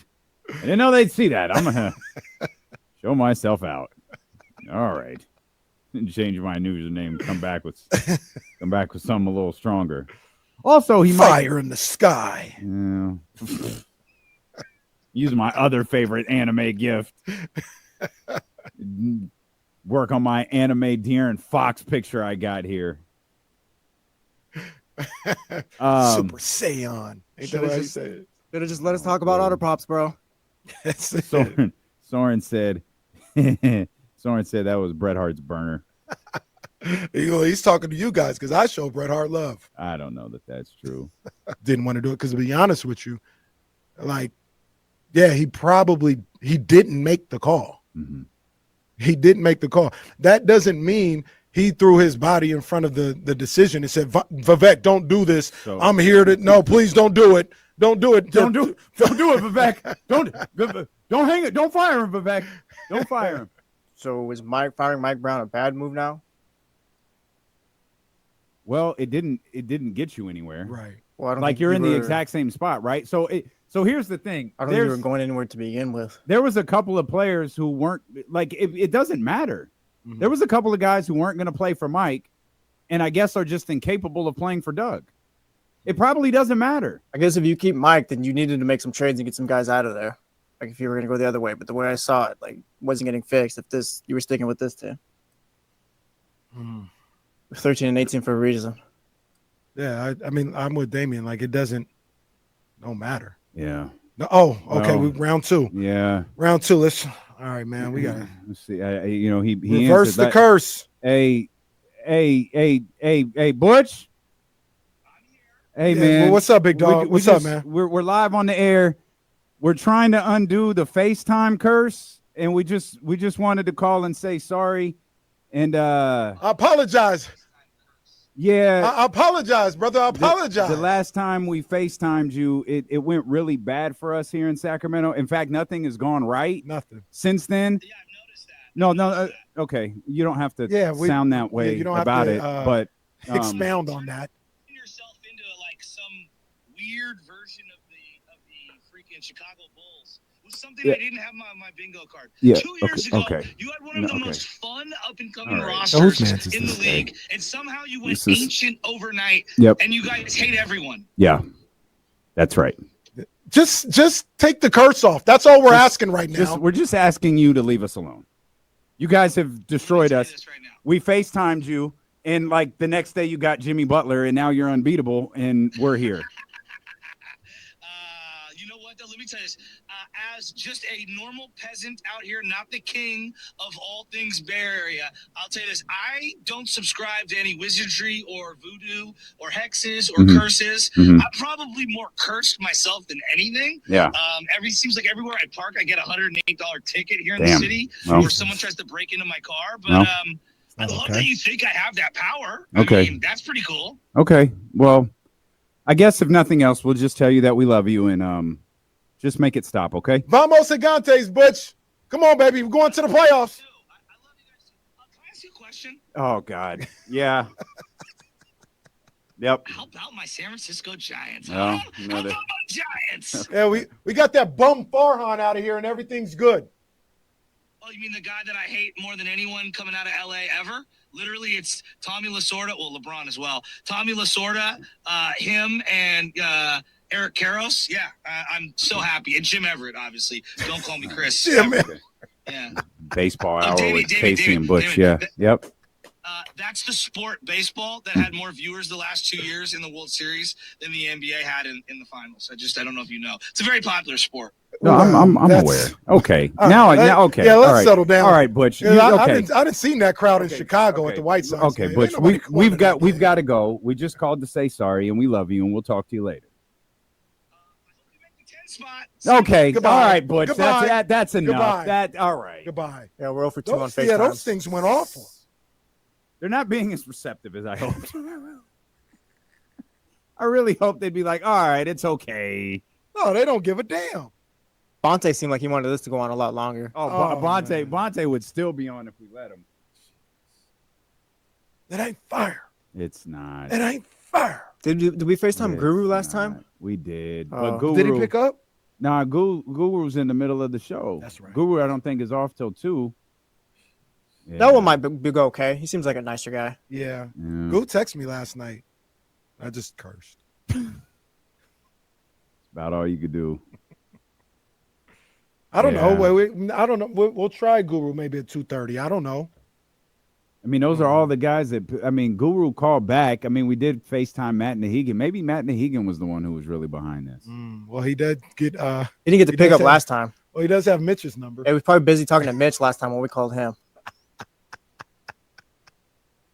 know they'd see that. I'm gonna show myself out. All right. Change my username. Come back with something a little stronger. Also, he Fire in the sky. might use my other favorite anime gift. Work on my anime De'Aaron Fox picture I got here. Super Saiyan. Ain't that what I just- said? Better just let us talk about auto props, bro. That's it. Soren said that was Bret Hart's burner. He's talking to you guys because I show Bret Hart love. I don't know that that's true. Didn't want to do it because, to be honest with you, like, yeah, he didn't make the call. Mhm. He didn't make the call. That doesn't mean he threw his body in front of the decision and said, Vivek, don't do this. So- I'm here to, no, please don't do it. Don't do it. Don't do it, Vivek. Don't hang it. Don't fire him, Vivek. Don't fire him. So is firing Mike Brown a bad move now? Well, it didn't get you anywhere. Right. Well, I don't Like think you're you in the were- exact same spot, right? So here's the thing. I don't think you were going anywhere to begin with. There was a couple of players who weren't like it doesn't matter. Mhm. There was a couple of guys who weren't going to play for Mike, and I guess are just incapable of playing for Doug. It probably doesn't matter. I guess if you keep Mike, then you needed to make some trades and get some guys out of there. Like if you were going to go the other way, but the way I saw it, like wasn't getting fixed. If you were sticking with this team, Mhm. 13 and 18 for a reason. Yeah, I mean, I'm with Damian. Like, it don't matter. Yeah. No, okay, Well, round two. Yeah. Round two. All right, man, we got to Let's see. He reverse answered the that. curse. Hey, Butch. Hey, Yeah, man. well, what's up, big dog? What's up, man? We're live on the air. We're trying to undo the FaceTime curse, and we just wanted to call and say sorry. And I apologize. yeah, I apologize, brother. I apologize. The last time we FaceTimed you, it went really bad for us here in Sacramento. In fact, nothing has gone right Nothing. since then. Yeah, I've noticed that. No, okay. You don't have to Yeah, sound that way you don't have about to, it, but Expound on that. Yourself into like some weird version of the freaking Chicago Bulls. It was something Yeah. I didn't have my bingo card. Yeah, 2 years ago, okay. you had one of the Okay. most fun up and coming All right. rosters Whose man's is in the this? league, and somehow you went This is- ancient overnight. Yep. And you guys hate everyone. yeah, that's right. Just take the curse off. That's all we're asking right now. We're just asking you to leave us alone. You guys have destroyed Let me tell you us. this right now. We FaceTimed you, and like the next day you got Jimmy Butler, and now you're unbeatable, and we're here. me tell you this. As just a normal peasant out here, not the king of all things Bay Area, I'll tell you this. I don't subscribe to any wizardry or voodoo or hexes or curses. I'm probably more cursed myself than anything. Yeah. Seems like everywhere I park, I get a $108 ticket here in the city, or someone tries to break into my car. But I love that you think I have that power. Okay. I mean, that's pretty cool. Okay. Well, I guess if nothing else, we'll just tell you that we love you and just make it stop, okay? Vamos Gigantes, Butch. Come on, baby. We're going to the playoffs. I love you guys. Can I ask you a question? Oh, God. Yeah. Yep. How about my San Francisco Giants? No, How no, about my Giants? Yeah, we got that bum Farhan out of here, and everything's good. Oh, you mean the guy that I hate more than anyone coming out of LA ever? Literally, it's Tommy Lasorda. Well, LeBron as well. Tommy Lasorda, him, and Eric Karros. Yeah, I'm so happy. And Jim Everett, obviously. Don't call me Chris. Jim Yeah. Baseball hour David, with David, Casey David, and Butch. David. Yeah. Yep. That's the sport, baseball, that had more viewers the last 2 years in the World Series than the NBA had in the finals. I don't know if you know. It's a very popular sport. No, I'm aware. Okay. Now, okay. Yeah, let's all right. settle down. All right, Butch. Yeah, okay. I didn't seen that crowd in Chicago at the White Sox. Okay, man. Butch. Ain't nobody We've going to that got game. to go. We just called to say sorry, and we love you, and we'll talk to you later. Okay. Goodbye. All right, Butch. Goodbye. That's enough. Goodbye. All right. Goodbye. Yeah, we're 0 for 2 on FaceTime. Yeah, those things went awful. They're not being as receptive as I hoped. I really hope they'd be like, all right, it's okay. No, they don't give a damn. Bonta seemed like he wanted this to go on a lot longer. Oh, Bonta would still be on if we let him. That ain't fire. It's not. That ain't fire. Did we FaceTime Guru last time? We did. Oh. But Guru, Did he pick up? Nah, Guru's in the middle of the show. That's right. Guru, I don't think, is off till 2. Yeah. That one might be okay. He seems like a nicer guy. Yeah. Yeah. Go text me last night. I just cursed. About all you could do. I don't know. Yeah. Wait, I don't know. We'll try Guru maybe at 2:30. I don't know. I mean, those are all the guys that, Guru called back. I mean, we did FaceTime Matt Nahegan. Maybe Matt Nahegan was the one who was really behind this. Well, he did get. He didn't get to pick up last time. Well, he does have Mitch's number. He was probably busy talking to Mitch last time when we called him.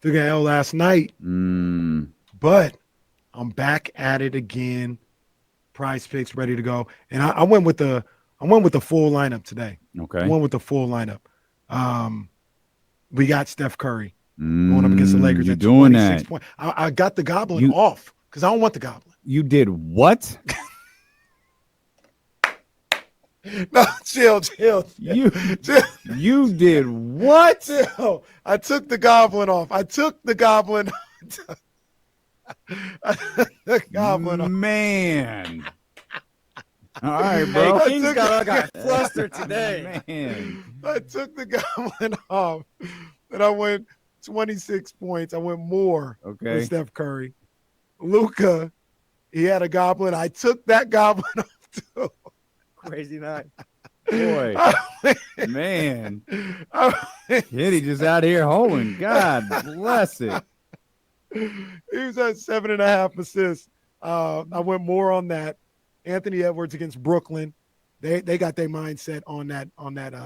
Took an L last night, Mm. but I'm back at it again. Prize picks ready to go, and I went with the full lineup today. Okay. I went with the full lineup. We got Steph Curry going up against the Lakers. You're at doing 26 that. points. I got the Goblin off because I don't want the Goblin. You did what? No, chill. You Chill. you did what? Chill. I took the Goblin off. I took the Goblin off. Man. All right, bro. Hey, Kings got flustered today. Man. I took the Goblin off, and I went 26 points. I went more Okay. with Steph Curry. Luka, he had a Goblin. I took that Goblin off too. Crazy night. Boy. Man. I Kitty just out here holding. God bless it. He was at 7.5 assists. I went more on that. Anthony Edwards against Brooklyn. They got their mindset on that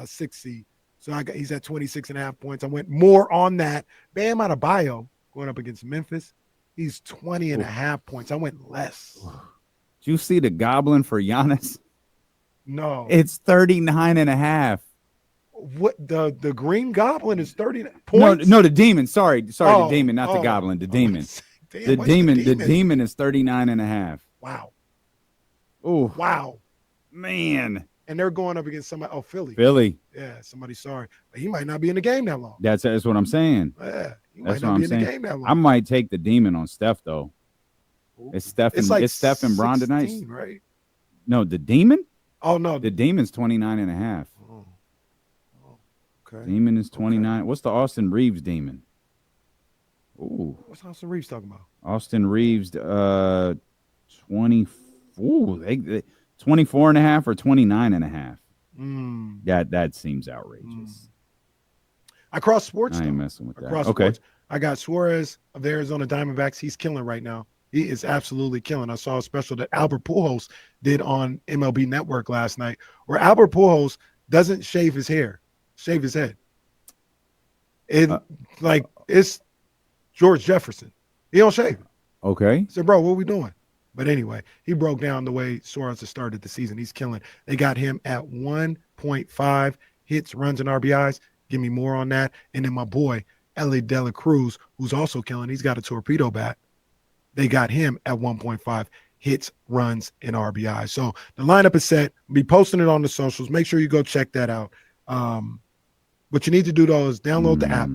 6th seed. So he's at 26.5 points. I went more on that. Bam Adebayo going up against Memphis. He's 20.5 points. I went less. Did you see the Goblin for Giannis? No. It's 39.5. What the Green Goblin is 30 points? No, the Demon. Sorry, Oh, the Demon, not the oh. Goblin. The Demon. Damn, The what's Demon is 39.5. Wow. Oh, Wow. man. And they're going up against somebody. Oh, Philly. Philly. Yeah, somebody sorry. But he might not be in the game that long. That's what I'm saying. Yeah, he That's might what not be I'm in saying. the game that long. I might take the Demon on Steph though. It's Steph and like it's Steph and Bron tonight. 16, right? No, the Demon? Oh no. The Demon's 29.5. Oh, okay. Demon is 29. What's the Austin Reeves Demon? Ooh. What's Austin Reeves talking about? Austin Reeves 20. Ooh, 24.5 or 29.5. That seems outrageous. I crossed sports. I ain't though. messing with that. Across Okay. sports. I got Suarez of the Arizona Diamondbacks. He's killing right now. He is absolutely killing. I saw a special that Albert Pujols did on MLB Network last night, where Albert Pujols doesn't shave his hair, shave his head. It's George Jefferson. He don't shave. Okay. I said, bro, what are we doing? But anyway, he broke down the way Soren has started the season. He's killing. They got him at 1.5 hits, runs, and RBIs. Give me more on that. And then my boy, Ellie De La Cruz, who's also killing. He's got a torpedo bat. They got him at 1.5 hits, runs, and RBIs. So the lineup is set. I'll be posting it on the socials. Make sure you go check that out. What you need to do, though, is download the app.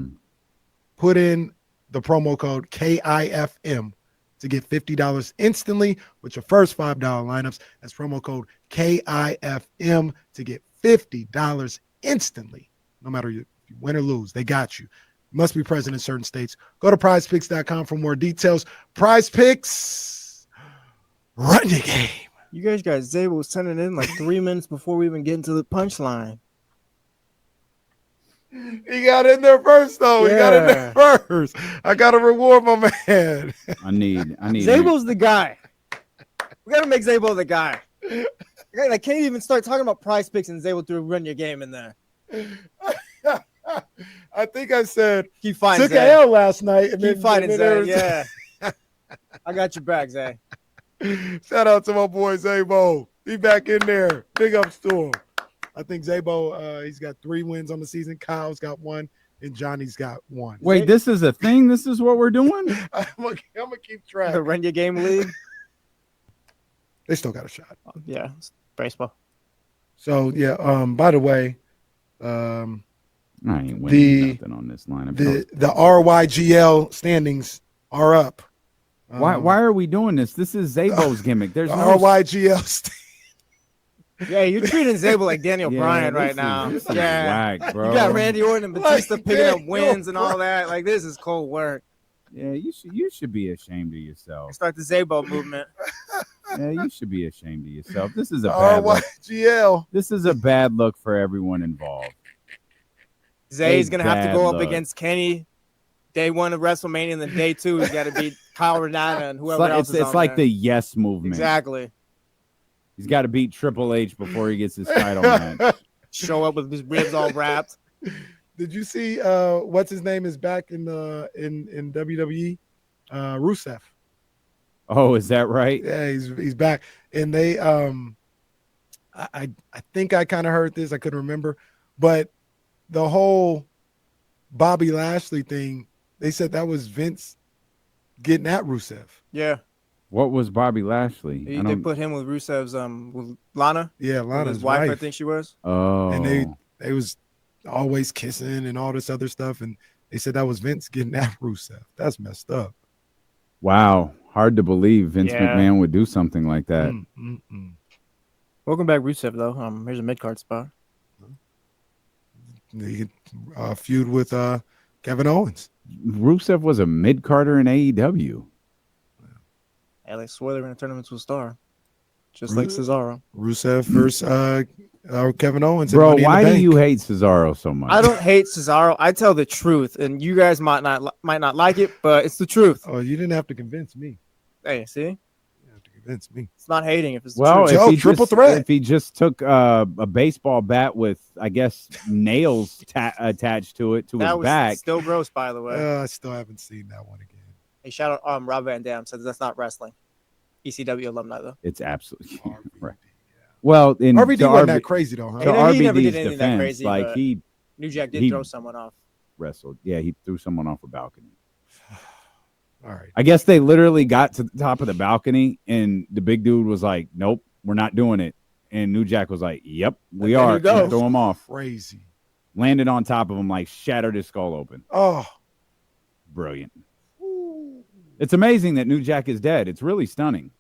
Put in the promo code KIFM to get $50 instantly with your first $5 lineups. That's promo code KIFM to get $50 instantly. No matter if you win or lose, they got you. You must be present in certain states. Go to prizepicks.com for more details. Prize Picks, run your game. You guys got Zaybo sending in like 3 minutes before we even get into the punchline. He got in there first, though. He got in there first. I got to reward my man. I need. Zaybo's the guy. We got to make Zaybo the guy. I can't even start talking about Prize Picks and Zaybo threw run your game in there. I think I said keep fighting. Took a L last night. And keep fighting, Zay. Yeah, I got your back, Zay. Shout out to my boy Zaybo. He back in there. Big ups to him. I think Zaybo, he's got 3 wins on the season. Kyle's got 1, and Johnny's got 1. Wait, this is a thing? This is what we're doing? I'm gonna keep track. The run your game league. They still got a shot. Yeah, baseball. So yeah. By the way, I ain't winning nothing on this lineup. The RYGL standings are up. Why are we doing this? This is Zaybo's gimmick. There's no RYGL. Yeah, you're treating Zaybo like Daniel Bryan right now. This is whack, bro. You got Randy Orton and Batista picking up wins and all that. Like, this is cold work. Yeah, you should be ashamed of yourself. Start the Zaybo movement. Yeah, you should be ashamed of yourself. This is a bad RYGL. Look. This is a bad look for everyone involved. Zay's going to have to go up against Kenny day 1 of WrestleMania, and then day 2 he's got to beat Kyle Renata and whoever else is It's like the yes movement. Exactly. He's got to beat Triple H before he gets his title match. Show up with his ribs all wrapped. Did you see what's his name is back in WWE? Rusev. Oh, is that right? Yeah, he's back. And they I think I kind of heard this, I couldn't remember, but the whole Bobby Lashley thing, they said that was Vince getting at Rusev. Yeah. What was Bobby Lashley? They put him with Rusev's with Lana. Yeah, Lana's his wife, I think she was. Oh. And they was always kissing and all this other stuff, and they said that was Vince getting at Rusev. That's messed up. Wow. Hard to believe Vince McMahon would do something like that. Welcome back, Rusev, though. Here's a mid-card spot. He could feud with Kevin Owens. Rusev was a mid-carder in AEW. Yeah, they swear they're going to turn him into a star. Just like Cesaro. Rusev versus Kevin Owens. Bro, why do you hate Cesaro so much? I don't hate Cesaro. I tell the truth, and you guys might not like it, but it's the truth. Oh, you didn't have to convince me. Hey, see? You have to convince me. It's not hating if it's the truth. truth. If he triple threat. If he just took a baseball bat with, I guess, nails attached to it to his back. Still gross, by the way. I still haven't seen that one again. Hey, shout out Rob Van Dam says that's not wrestling. ECW alumni, though. It's absolutely right. Well, in RVD wasn't that crazy, though, huh? To he never did RVD's anything that defense, crazy, like New Jack did throw someone off. Wrestled. Yeah, he threw someone off a balcony. All right. I guess they literally got to the top of the balcony, and the big dude was like, "Nope, we're not doing it." And New Jack was like, "Yep, we are." Throw him off. Crazy. Landed on top of him, like shattered his skull open. Oh, brilliant! It's amazing that New Jack is dead. It's really stunning.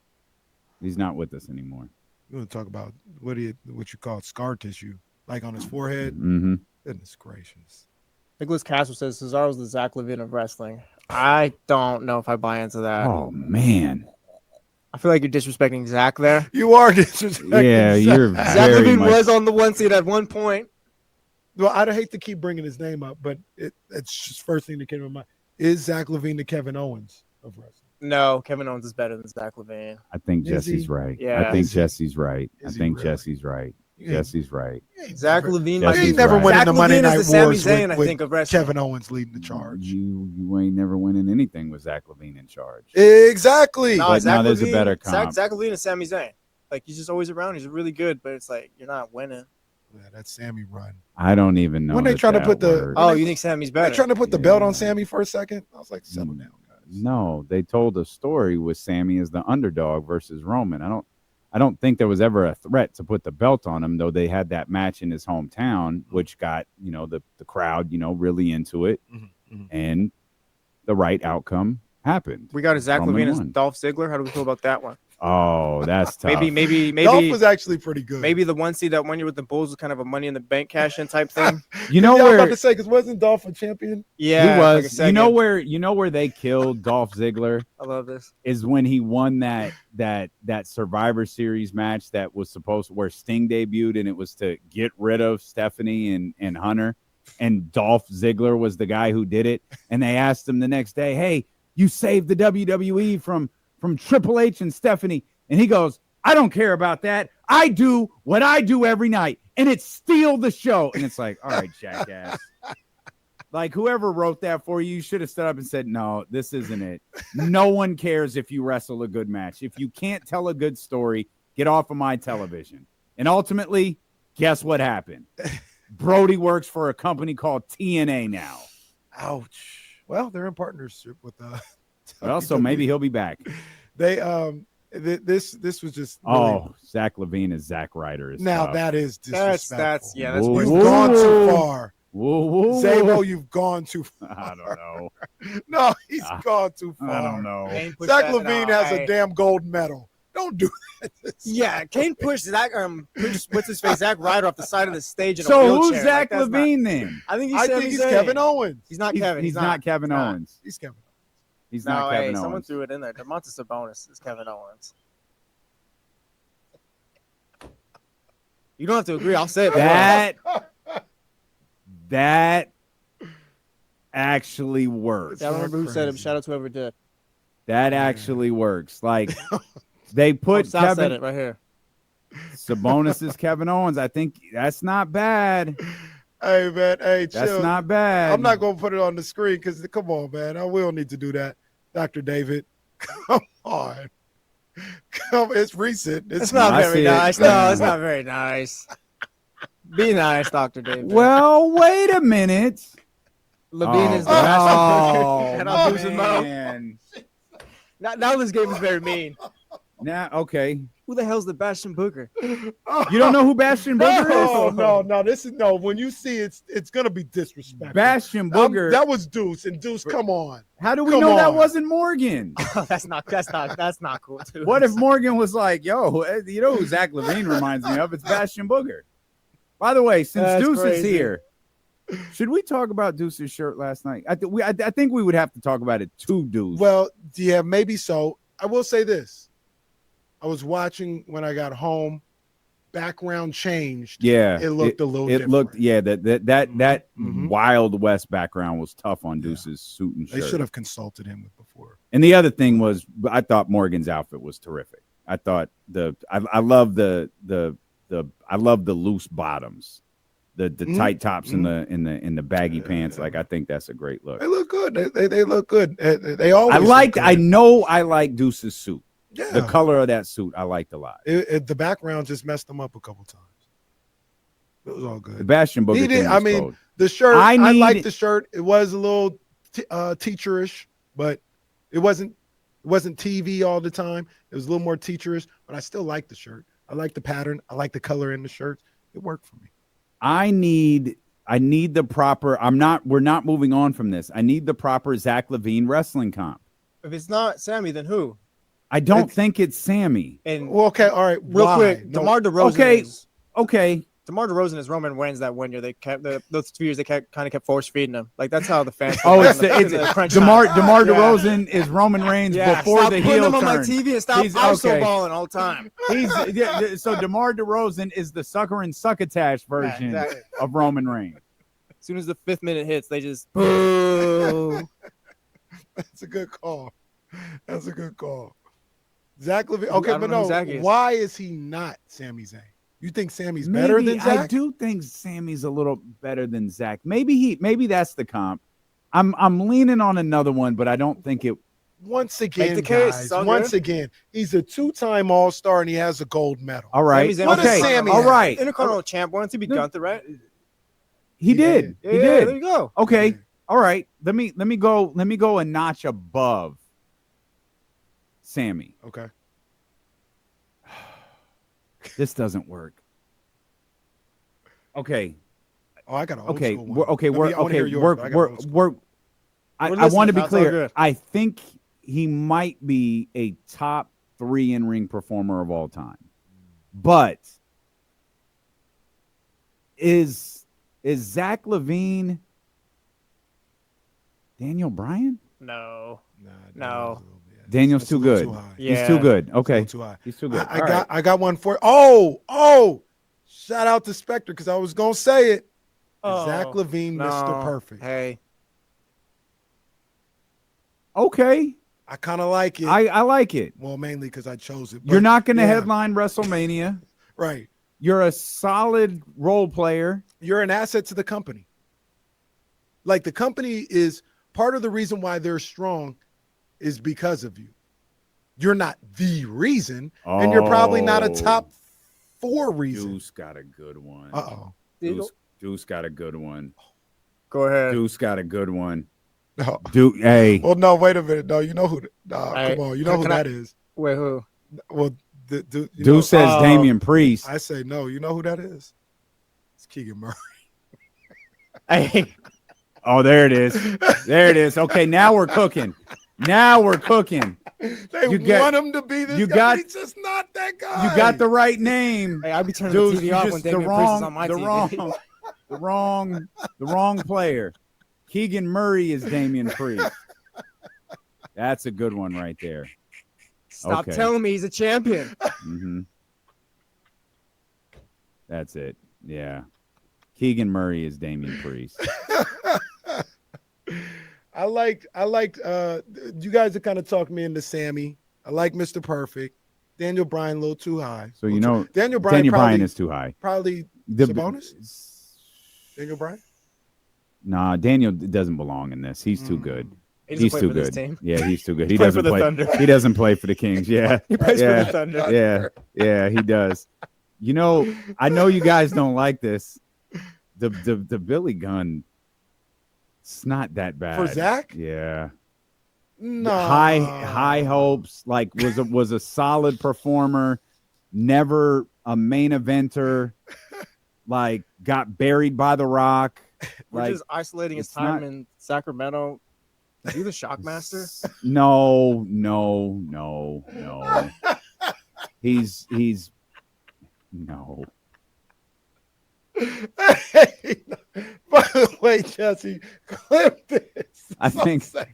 He's not with us anymore. You want to talk about what you call scar tissue, like on his forehead? Mm-hmm. Goodness gracious. Nicholas Castro says Cesaro's the Zach Levine of wrestling. I don't know if I buy into that. Oh, man. I feel like you're disrespecting Zach there. You are disrespecting you're Zach Levine was on the 1 seed at one point. Well, I'd hate to keep bringing his name up, but it's just first thing that came to my mind. Is Zach Levine the Kevin Owens of wrestling? No, Kevin Owens is better than Zach Levine. I think Is Jesse's he? right. Yeah. I think Is he? Jesse's right. I Is he think really? Jesse's right. Yeah. Jesse's right. Zach Levine. Jesse's He ain't never right. winning Zach the Monday Levine Night is the Sami Wars Zayn, I with think, of wrestling. Kevin Owens leading the charge. You ain't never winning anything with Zach Levine in charge. Exactly. No, But Zach now there's a Levine- better comp. Zach Levine is Sami Zayn. Like, he's just always around. He's really good, but it's like you're not winning. Yeah, that Sammy run. I don't even know. When they that trying to that put the- works. Oh, you think Sammy's They're better? trying to put the belt Yeah. on Sammy for a second. I was like, settle down, guys. No, they told a story with Sammy as the underdog versus Roman. I don't think there was ever a threat to put the belt on him, though they had that match in his hometown, which got, the crowd, really into it. And the right outcome happened. We got a Zach Roman Levine as won. Dolph Ziggler. How do we feel about that one? Oh, that's tough. Maybe Dolph was actually pretty good. maybe the one seed that 1 year with the Bulls was kind of a Money in the Bank cash in type thing. You know I was about where to say, because wasn't Dolph a champion? Yeah, he like a was. You second. know where they killed Dolph Ziggler I love this. is when he won that Survivor Series match that was supposed where Sting debuted, and it was to get rid of Stephanie and Hunter, and Dolph Ziggler was the guy who did it. And they asked him the next day, "Hey, you saved the WWE from Triple H and Stephanie," and he goes, "I don't care about that. I do what I do every night, and it's steal the show." And it's like, all right, jackass. Like, whoever wrote that for you, you should have stood up and said, "No, this isn't it. No one cares if you wrestle a good match. If you can't tell a good story, get off of my television." And ultimately, guess what happened? Brody works for a company called TNA now. Ouch. Well, they're in partnership with Well, so maybe he'll be back. they this was just really, Oh, Zach Levine is Zack Ryder. Is now tough. that is disrespectful. That's Whoa, worse. You've gone too far. Whoa, whoa, Zaybo, you've gone too far. I don't know. No, he's gone too far. I don't know. Kane pushed Zach that- Levine no, has a hey. damn gold medal. Don't do that. Yeah, Kane pushed Zach. What's his face? Zach Ryder off the side of the stage in a So wheelchair. who's Zach Like, that's not- Levine then? I think he's. I Sami think he's Zayn. Kevin Owens. He's not He's, Kevin. he's not Kevin not. Owens. He's Kevin Owens. He's No, not hey, Kevin someone Owens. threw it in there. DeMontis Sabonis is Kevin Owens. You don't have to agree. I'll say it. That actually works. I don't remember who said it. Crazy. Shout out to whoever did. That actually works. Like, they put Sal said Kevin it right here. Sabonis is Kevin Owens. I think that's not bad. Hey man, hey, chill. That's not bad. I'm not gonna put it on the screen because come on, man. I will need to do that, Dr. David. Come on. It's recent. It's not I very see it. nice. No, it's not very nice. Be nice, Dr. David. Well, wait a minute. Levine is the oh, And I'll do some more. man. Now this game is very mean. Now, okay. Who the hell's the Bastion Booker? You don't know who Bastion Booker is? No. This is no. When you see it's gonna be disrespectful. Bastion Booker. That was Deuce, and Deuce, come on. How do we Come know that on. wasn't Morgan? That's not cool too. What if Morgan was like, "Yo, you know who Zach Levine reminds me of? It's Bastion Booker." By the way, since That's Deuce is crazy. here, should we talk about Deuce's shirt last night? I think we would have to talk about it to Deuce. Well, yeah, maybe so. I will say this. I was watching when I got home. Background changed. yeah, It looked a little It different. looked, yeah. That Mhm. Wild West background was tough on Deuce's suit and They shirt. should have consulted him with before. And the other thing was, I thought Morgan's outfit was terrific. I thought I love the loose bottoms, the tight tops and the baggy pants. Like, I think that's a great look. They look good. They look good. They always. I look know good. I like Deuce's suit. Yeah. The color of that suit I liked a lot. The background just messed them up a couple times. It was all The good. Bastion Booker He did- thing I was mean, cold. The shirt, I I need- liked the shirt. It was a little teacherish, but it wasn't TV all the time. It was a little more teacherish, but I still like the shirt. I like the pattern. I like the color in the shirt. It worked for me. I need the proper. We're not moving on from this. I need the proper Zach Levine wrestling comp. If it's not Sammy, then who? I don't think it's Sammy. And Well, okay, all right. real why? quick, No, DeMar DeRozan. Okay. Is, Okay. DeMar DeRozan is Roman Reigns that 1 year. They kept those 2 years. They kind of kept force feeding him. Like, that's how the fans. Oh, it's in the crunch DeMar time. DeRozan is Roman Reigns before stop the putting heel him on my turn. TV and stop He's- also okay. balling all the time. So DeMar DeRozan is the sucker and succotash version exactly. of Roman Reigns. As soon as the 5th minute hits, they just boo. That's a good call. That's a good call. Zach Levine. I Okay, don't but know no. who Zach is. Why is he not Sami Zayn? You think Sammy's better than Zach? I do think Sammy's a little better than Zach. Maybe that's the comp. I'm leaning on another one, but I don't think it. Once again, the case, guys. so Once good. again, he's a 2-time All-Star and he has a gold medal. All right. Sami Zayn What was does the Sammy All have? right. Intercontinental champ. Why don't he be No. Gunther, right? He did. Yeah, He there did. you go. Okay. Yeah. All right. Let me go a notch above Sammy. Okay. This doesn't work. Okay. Oh, I got an old Okay. school one. We're okay. I wanna hear yours, but I got an old school. We're I listening, want to be pal. It's all clear. good. I think he might be a top 3 in-ring performer of all time. But is Zach Levine Daniel Bryan? No. Nah, No. Daniel's a little bit- Daniel's it's a too little good. Too high. Yeah. He's too good. It's a Okay. little too high. He's too good. I got one for oh, shout out to Spectre because I was gonna say it. Zach Levine, no. Mr. Perfect. Hey, Okay. I kind of like it. I like it. Well, mainly because I chose it. You're but not going to yeah, headline WrestleMania. right. You're a solid role player. You're an asset to the company. Like the company is part of the reason why they're strong is because of you. You're not the reason, and you're probably not a top 4 reason. Deuce got a good one. Uh-oh. Deuce got a good one. go ahead. Deuce got a good one. No. Dude, hey. Well, no, wait a minute. No, you know who Hey, come on. You know who can I- that is. Wait, who? Well, you know, Deuce says Damian Priest. I say no. You know who that is? It's Keegan Murray. Hey, Oh, there it is. There it is. Okay, now we're cooking. Now we're cooking. They You got- want him to be this you guy. got- He's just not that guy. You got the right name. hey, I'd be turning Deuce, the you TV off just when the Damian Priest is on my wrong, TV. the wrong player. Keegan Murray is Damian Priest. That's a good one right there. Stop Okay. telling me he's a champion. Mm-hmm. That's it. Yeah. Keegan Murray is Damian Priest. I like you guys are kind of talking me into Sammy. I like Mr. Perfect. Daniel Bryan a little too high. So you know Daniel Bryan Daniel probably, Bryan is too high. probably The- Sabonis? Daniel Bryan? Nah, Daniel doesn't belong in this. He's too good. He doesn't He's play too for this good. team. Yeah, he's too good. He plays for doesn't the play. Thunder. He doesn't play for the Kings. Yeah. He plays Yeah. for the Thunder. Yeah, he does. You know, I know you guys don't like this. The Billy Gunn, it's not that bad. For Zach? Yeah. No. High hopes, like was a solid performer, never a main eventer, like got buried by the Rock. We're Like just isolating his it's time not- in Sacramento. Is he the Shockmaster? No. He's no. By the way, Jesse, clip this. I think Zach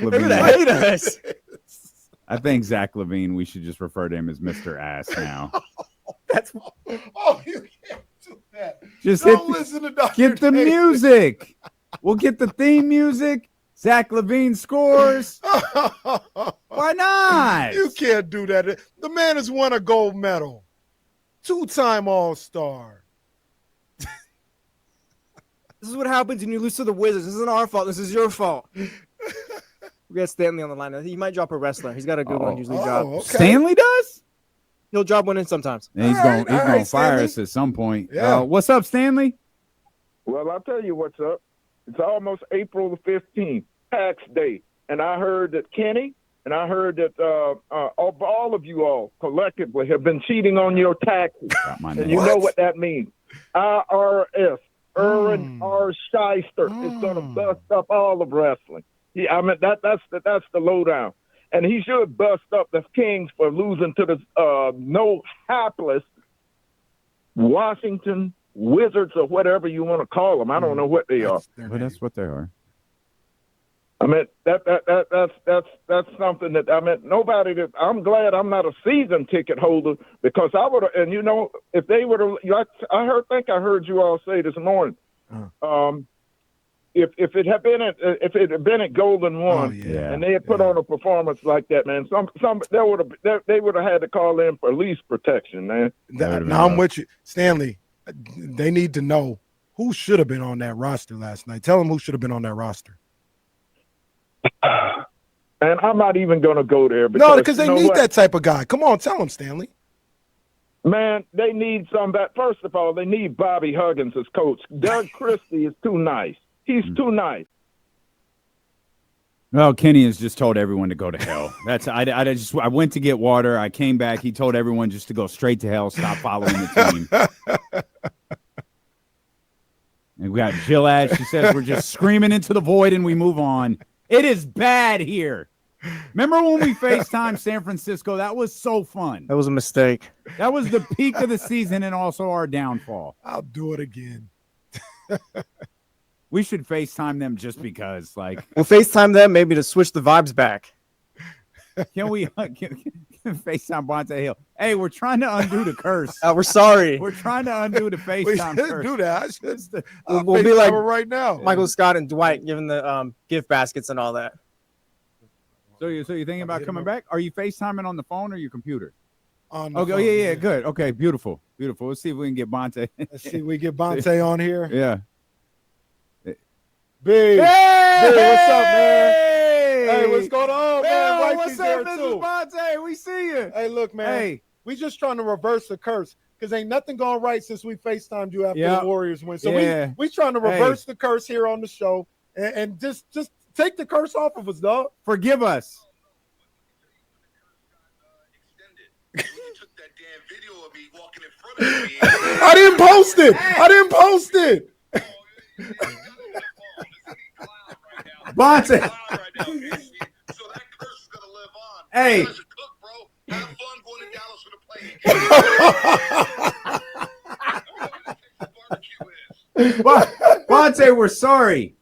They're gonna Levine. hate us. I think Zach Levine. We should just refer to him as Mr. Ass now. Oh, you can't do that. Just Don't hit, listen to Dr. get the Davis. music. We'll get the theme music. Zach Levine scores. Why not? You can't do that. The man has won a gold medal. 2-time All-Star. This is what happens when you lose to the Wizards. This isn't our fault. This is your fault. We got Stanley on the line. He might drop a wrestler. He's got a good one usually drop. okay. Stanley does? He'll drop one in sometimes. And he's All going right, he's all going right, to fire Stanley. us at some point. Yeah. What's up, Stanley? Well, I'll tell you what's up. It's almost April the 15th, tax day. And I heard that Kenny and I heard that all of you all collectively have been cheating on your taxes. Got my And name. you know What? what that means. IRS, Erwin R. Shyster, is going to bust up all of wrestling. I mean, that's the lowdown. And he should bust up the Kings for losing to the no hapless Washington Wizards or whatever you want to call them. I don't know what they are. Well, that's what they are. I mean, that's something that, I mean, nobody that, I'm glad I'm not a season ticket holder because I would have, and you know, if they would have, I heard you all say this morning, if it had been at Golden One, yeah. and they had put on a performance like that, man, they would have had to call in police protection, man. Now I'm with you, Stanley. They need to know who should have been on that roster last night. Tell them who should have been on that roster. And I'm not even going to go there. Because they need that type of guy. Come on, tell them, Stanley. Man, they need first of all, they need Bobby Huggins as coach. Doug Christie is too nice. He's too nice. Well, Kenny has just told everyone to go to hell. I went to get water. I came back. He told everyone just to go straight to hell. Stop following the team. And we got Gillette. She says we're just screaming into the void and we move on. It is bad here. Remember when we FaceTime San Francisco? That was so fun. That was a mistake. That was the peak of the season and also our downfall. I'll do it again. We should FaceTime them just because, like. We'll FaceTime them maybe to switch the vibes back. Can we FaceTime Bonta Hill? Hey, we're trying to undo the curse. We're sorry. We're trying to undo the FaceTime curse. Do that. I should. We'll be like right now. Michael Scott and Dwight giving the gift baskets and all that. So you're thinking about coming back? Are you FaceTiming on the phone or your computer? On the okay, phone, yeah, good. Okay, beautiful. Let's see if we can get Bonta. Let's see if we get Bonta on here. Yeah. Big. Hey! Big, what's up, man? Hey, what's going on, man? Yo, Wifey's what's up, there, Mrs. too. Bonta? We see you. Hey, look, man. Hey. We just trying to reverse the curse because ain't nothing going right since we FaceTimed you after the Warriors win. So we trying to reverse the curse here on the show and just take the curse off of us, dog. Forgive us. I didn't post it. Bonta. Hey. Have fun going to Dallas for the play. Bonta, we're sorry.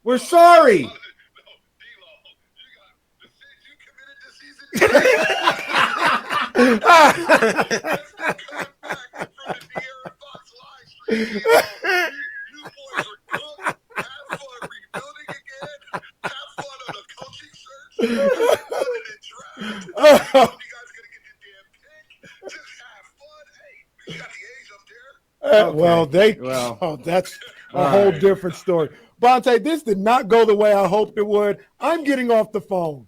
We're sorry. That's a whole different story. Bonta, this did not go the way I hoped it would. I'm getting off the phone.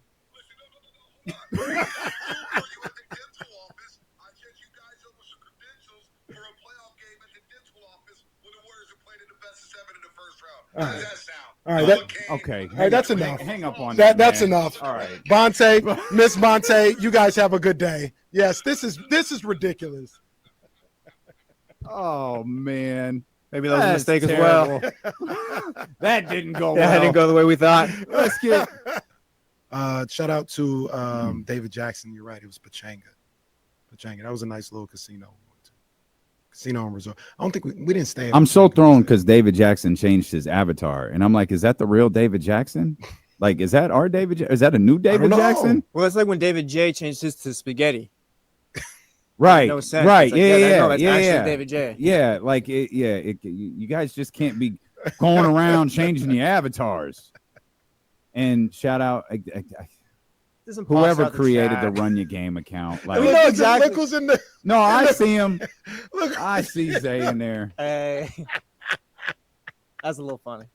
All right. Okay. Hey, that's enough. Hang up on that. that. That's enough. All right. Bonta, Miss Bonta, you guys have a good day. Yes, this is ridiculous. Oh man. Maybe that was a mistake terrible. As well. That didn't go well. That didn't go the way we thought. Let's get shout out to David Jackson. You're right. It was Pachanga. That was a nice little casino. Casino and resort. I don't think we didn't stay. I'm so thrown because David Jackson changed his avatar, and I'm like, is that the real David Jackson? Like, is that our David? Is that a new David Jackson? Well, it's like when David J changed his to spaghetti. Right. No sense. Right. Like, yeah. David J. Yeah. Like, you guys just can't be going around changing your avatars. And shout out. Whoever created the Run Your Game account. Like, we know exactly. Look who's in the, no, I see him. Look, I see Zay in there. Hey, that's a little funny.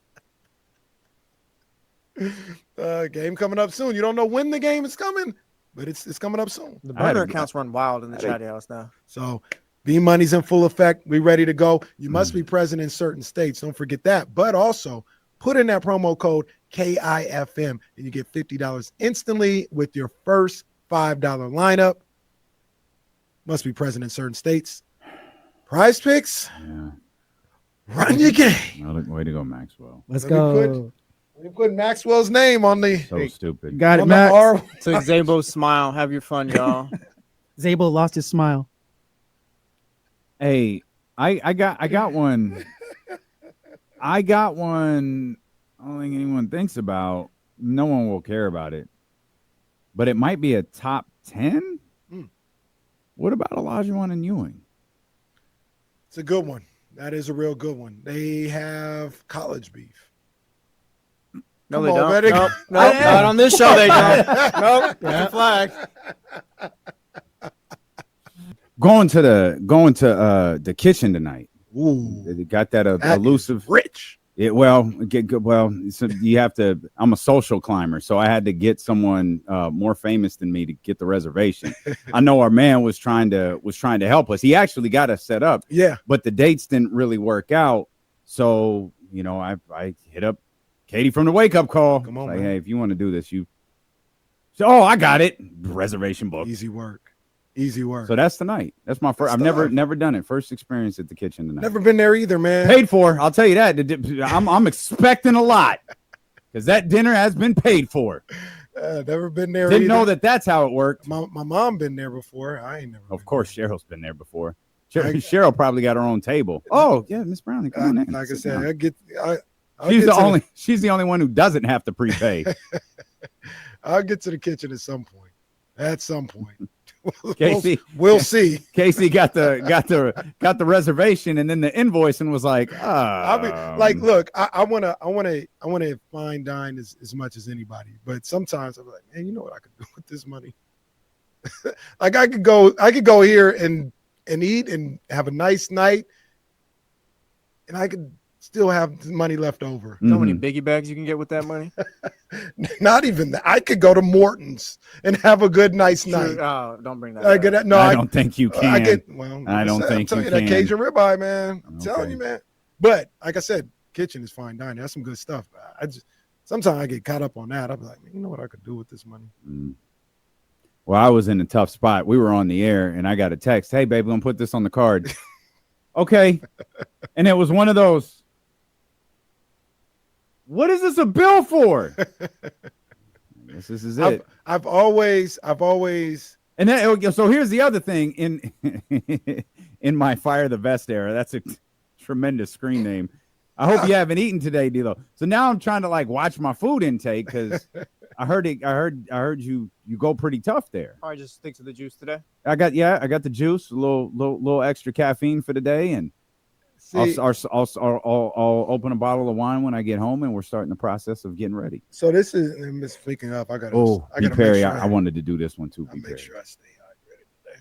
Game coming up soon. You don't know when the game is coming, but it's coming up soon. The burner accounts run wild in the chat house now. So B-Money's in full effect. We ready to go. You must be present in certain states. Don't forget that. But also put in that promo code KIFM and you get $50 instantly with your first $5 lineup. Must be present in certain states. Prize picks. Yeah. Run your game. Well, way to go, Maxwell. Let's go. We put Maxwell's name on the. So stupid. Got it, Max. Took Zaybo's smile. Have your fun, y'all. Zaybo lost his smile. Hey, I got one. I got one. I don't think anyone thinks about. No one will care about it. But it might be a top 10. What about Olajuwon and Ewing? It's a good one. That is a real good one. They have college beef. No, Come they on, don't. man. Nope, nope, not on this show. They don't. Nope. That's a flag. Going to the kitchen tonight. Ooh, They got that that is elusive. rich. Well, so you have to. I'm a social climber, so I had to get someone more famous than me to get the reservation. I know our man was trying to help us. He actually got us set up. Yeah. But the dates didn't really work out. So I hit up Katie from the Wake Up Call. Come on, like, man. hey, if you want to do this, so I got it. Reservation book. Easy work. Easy work. So that's tonight. That's my first. I've never done it. First experience at the kitchen tonight. Never been there either, man. Paid for. I'll tell you that. I'm expecting a lot because that dinner has been paid for. Never been there. Didn't either. know that's how it worked. My mom been there before. I ain't never. Of course, Cheryl's been there before. Cheryl probably got her own table. Oh yeah, Miss Browning, come on in. Like I Sit said, down. I'll She's get the to only. She's the only one who doesn't have to prepay. I'll get to the kitchen at some point. At some point. Casey, we'll see. Casey got the reservation and then the invoice and was like, I mean, like, look, I wanna fine dine as much as anybody, but sometimes I'm like, man, you know what I could do with this money? Like I could go here and eat and have a nice night, and I could still have money left over. You know how many biggie bags you can get with that money? Not even that. I could go to Morton's and have a good, nice night. Oh, don't bring that I up. get no. I don't think you can. I don't think I'm you telling that can. Cajun ribeye, man. I'm telling Okay. you, man. But like I said, kitchen is fine dining. That's some good stuff. Sometimes I get caught up on that. I'm like, man, you know what I could do with this money? Well, I was in a tough spot. We were on the air, and I got a text. Hey, babe, I'm gonna put this on the card. Okay, and it was one of those. What is this a bill for? I guess this is it. I've always. And then, so here's the other thing in my Fire the Vest era. That's a tremendous screen name. I hope you haven't eaten today, D'Lo. So now I'm trying to like watch my food intake because I heard you go pretty tough there. Probably just stick to the juice today. I got the juice, a little extra caffeine for the day, and I'll open a bottle of wine when I get home, and we're starting the process of getting ready. So this is speaking up. I gotta Perry, make sure I wanted to do this one too. I make sure I stay hydrated today.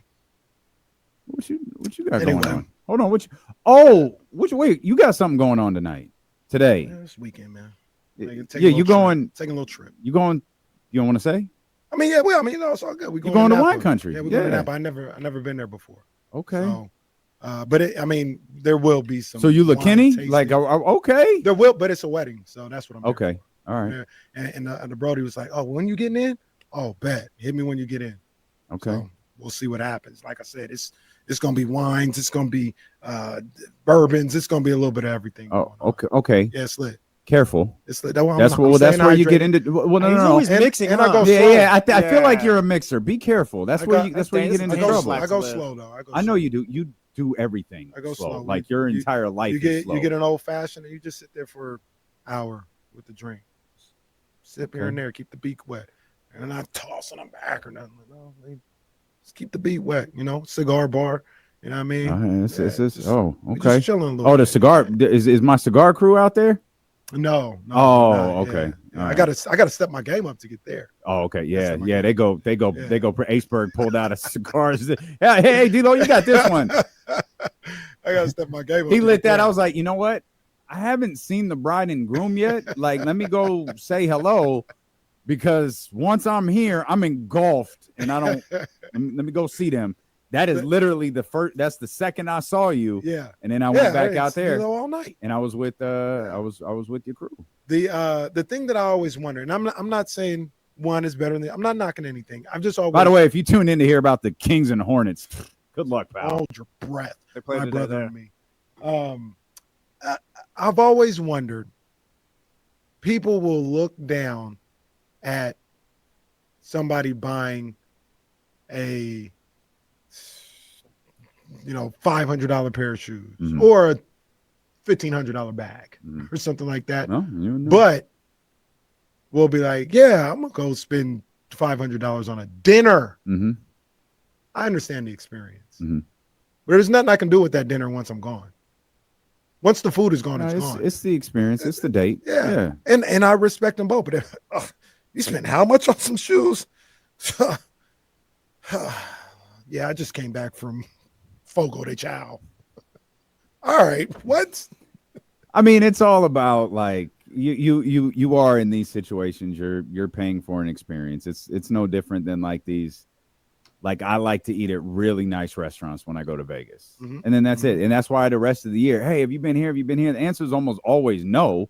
What you got Anyway. going on? Hold on. Wait, you got something going on today? Yeah, this weekend, man. You going? Taking a little trip. You going? You don't want to say? I mean, yeah, well, I mean, it's all good. We're going to Napa. wine country. Yeah, we're going to Napa. I never been there before. Okay. So, but there will be some. So you look Kenny? tasting. Like, okay. There will, but it's a wedding, so that's what I'm. Okay. All right. And the Brody was like, "Oh, when you getting in? Oh, bet. Hit me when you get in." Okay. So we'll see what happens. Like I said, it's gonna be wines. It's gonna be bourbons. It's gonna be a little bit of everything. Oh, okay. Okay. Yeah, it's lit. Careful. It's lit. That's where you get into. Well, no. He's always And- mixing. and I go Yeah. I slow. feel like you're a mixer. Be careful. That's where you get into I go trouble. slow. I go slow though. I know you do. You do everything. I go slow. Like your entire life is slow. You get an old fashioned and you just sit there for an hour with the drink. Sip here and there, keep the beak wet. And I'm not tossing them back or nothing. No, just keep the beat wet, cigar bar. You know what I mean? It's okay. Just chilling a little Oh, the bit. cigar is my cigar crew out there? No. Oh, not, okay. Yeah. All I right. gotta step my game up to get there. Oh, okay. Yeah. That's what Yeah. I'm They go. Aceberg pulled out a cigars. Hey, D'Lo, you got this one. I gotta step my game up. He to lit get that. there. I was like, you know what? I haven't seen the bride and groom yet. Like, let me go say hello, because once I'm here, I'm engulfed, and I don't. let me go see them. That is literally the first. That's the second I saw you. Yeah. And then I went back it's, out there, all night. and I was with I was with your crew. The thing that I always wonder, and I'm not saying one is better than the, I'm not knocking anything. I'm just always. By the way, if you tune in to hear about the Kings and Hornets, good luck, pal. hold your breath. They played My today brother there. and me. I've always wondered. People will look down at somebody buying a $500 pair of shoes or a $1,500 bag or something like that. No, you know. But we'll be like, yeah, I'm gonna go spend $500 on a dinner. Mm-hmm. I understand the experience, Mhm. but there's nothing I can do with that dinner once I'm gone. Once the food is gone, No, it's gone. it's the experience. It's the date. Yeah. And I respect them both. But you spent how much on some shoes? Yeah, I just came back from Fogo de Chao. All right, what? I mean, it's all about like you are in these situations. You're paying for an experience. It's no different than like these. Like I like to eat at really nice restaurants when I go to Vegas, and then that's it. And that's why the rest of the year, hey, have you been here? Have you been here? The answer is almost always no,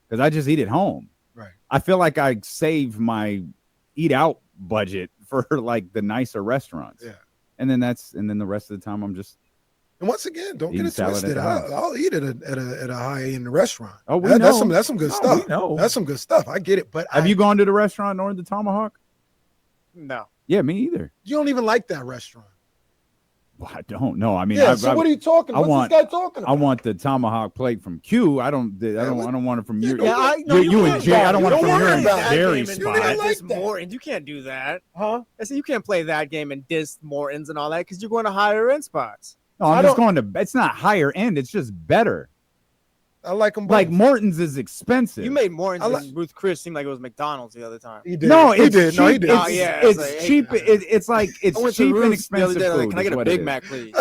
because I just eat at home. Right. I feel like I save my eat out budget for like the nicer restaurants. Yeah. And then the rest of the time I'm just. And once again, don't get Eating it salad twisted. at the house. I'll eat it at a high end restaurant. Oh, we That's know. some good stuff. We know. That's some good stuff. I get it. But Have you gone to the restaurant or the Tomahawk? No. Yeah, me either. You don't even like that restaurant. Well, I don't know. I mean, Yeah. So what are you talking? What's this guy talking about? I want the tomahawk plate from Q. I don't want it from you. You and Jay. I don't want it from your and Jerry You spot. don't like that. Morton's. You can't do that. Huh? I said you can't play that game and diss Morton's and all that because you're going to higher end spots. No, I'm just going to. It's not higher end. It's just better. I like them both. Like Morton's is expensive. You made Morton's I and Ruth Chris seem like it was McDonald's the other time. He did. No, he it's did. cheap. No, he did. Oh, yeah, It's it's like, cheap. It's like I it's went to cheap and Ruth's the other expensive day. Like, food. can I is get a what Big it is. Mac, please?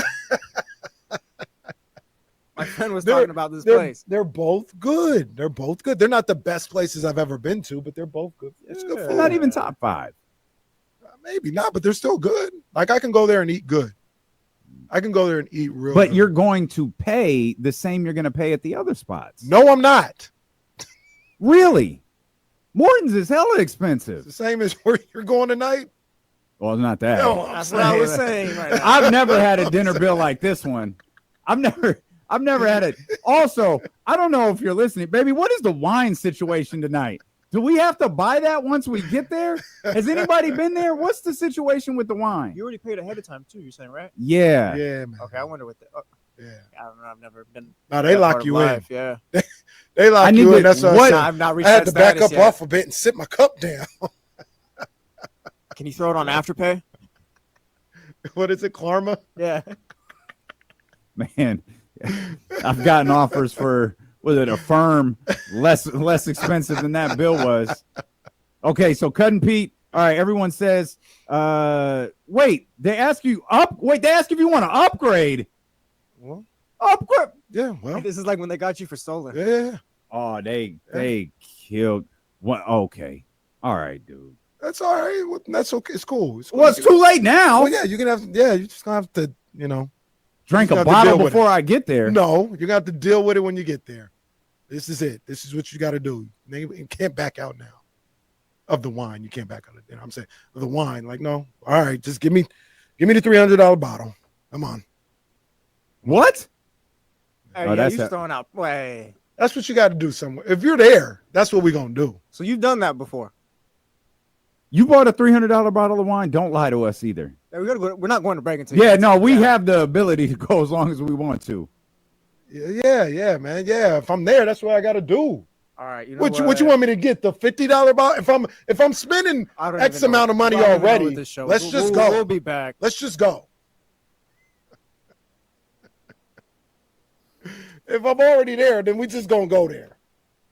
My friend was talking about this place. They're both good. They're both good. They're not the best places I've ever been to, but they're both good. It's good They're food. not even top 5. Maybe not, but they're still good. Like I can go there and eat good. I can go there and eat real But good. you're going to pay the same you're going to pay at the other spots. No, I'm not. Really? Morton's is hella It's expensive. the same as where you're going tonight. Well, not that. No, I'm That's what I was saying. Right now. I've never had a dinner bill like this one. I've never had it. Also, I don't know if you're listening, baby. What is the wine situation tonight? Do we have to buy that once we get there? Has anybody been there? What's the situation with the wine? You already paid ahead of time too. You're saying, right? Yeah. Yeah, man. Okay, I wonder what the. Yeah. I don't know. I've never been. No, they that lock part of you in. life, Yeah. They lock I need you to- in. That's what what- I've not reached I had that to back status up yet. off a bit and sit my cup down. Can you throw it on Afterpay? What is it, Klarma? Yeah. Man, I've gotten offers for a firm less expensive than that bill was. Okay, so Cut and Pete. All right, everyone says, wait, they ask you they ask if you want to upgrade. Well, Upgrade. yeah, well, This is like when they got you for stolen. yeah. Oh, they killed what? Okay. All right, dude. That's all right. Well, that's okay. It's cool. It's cool. Well, it's too late now. Well, yeah, you can have. Yeah, you just gonna have to. Drink you a have to bottle deal with before I get there. No, you're gonna have to deal with it when you get there. This is it. This is what you got to do. You can't back out now. Of the wine, you can't back out of dinner. I'm saying of the wine. Like, no. All right, just give me the $300 bottle. Come on. What? Hey, Oh, yeah, that's you a- throwing out. Way. That's what you got to do somewhere. If you're there, that's what we're gonna do. So you've done that before. You bought a $300 bottle of wine? Don't lie to us either. Yeah, we're not going to break into. Yeah, no, we have the ability to go as long as we want to. Yeah, man. Yeah, if I'm there, that's what I got to do. All right. You know What you want me to get? The $50 bottle? If I'm spending I don't X even know. amount of money I don't even know already, what this show is. let's just We'll go. be back. Let's just go. If I'm already there, then we just gonna go there.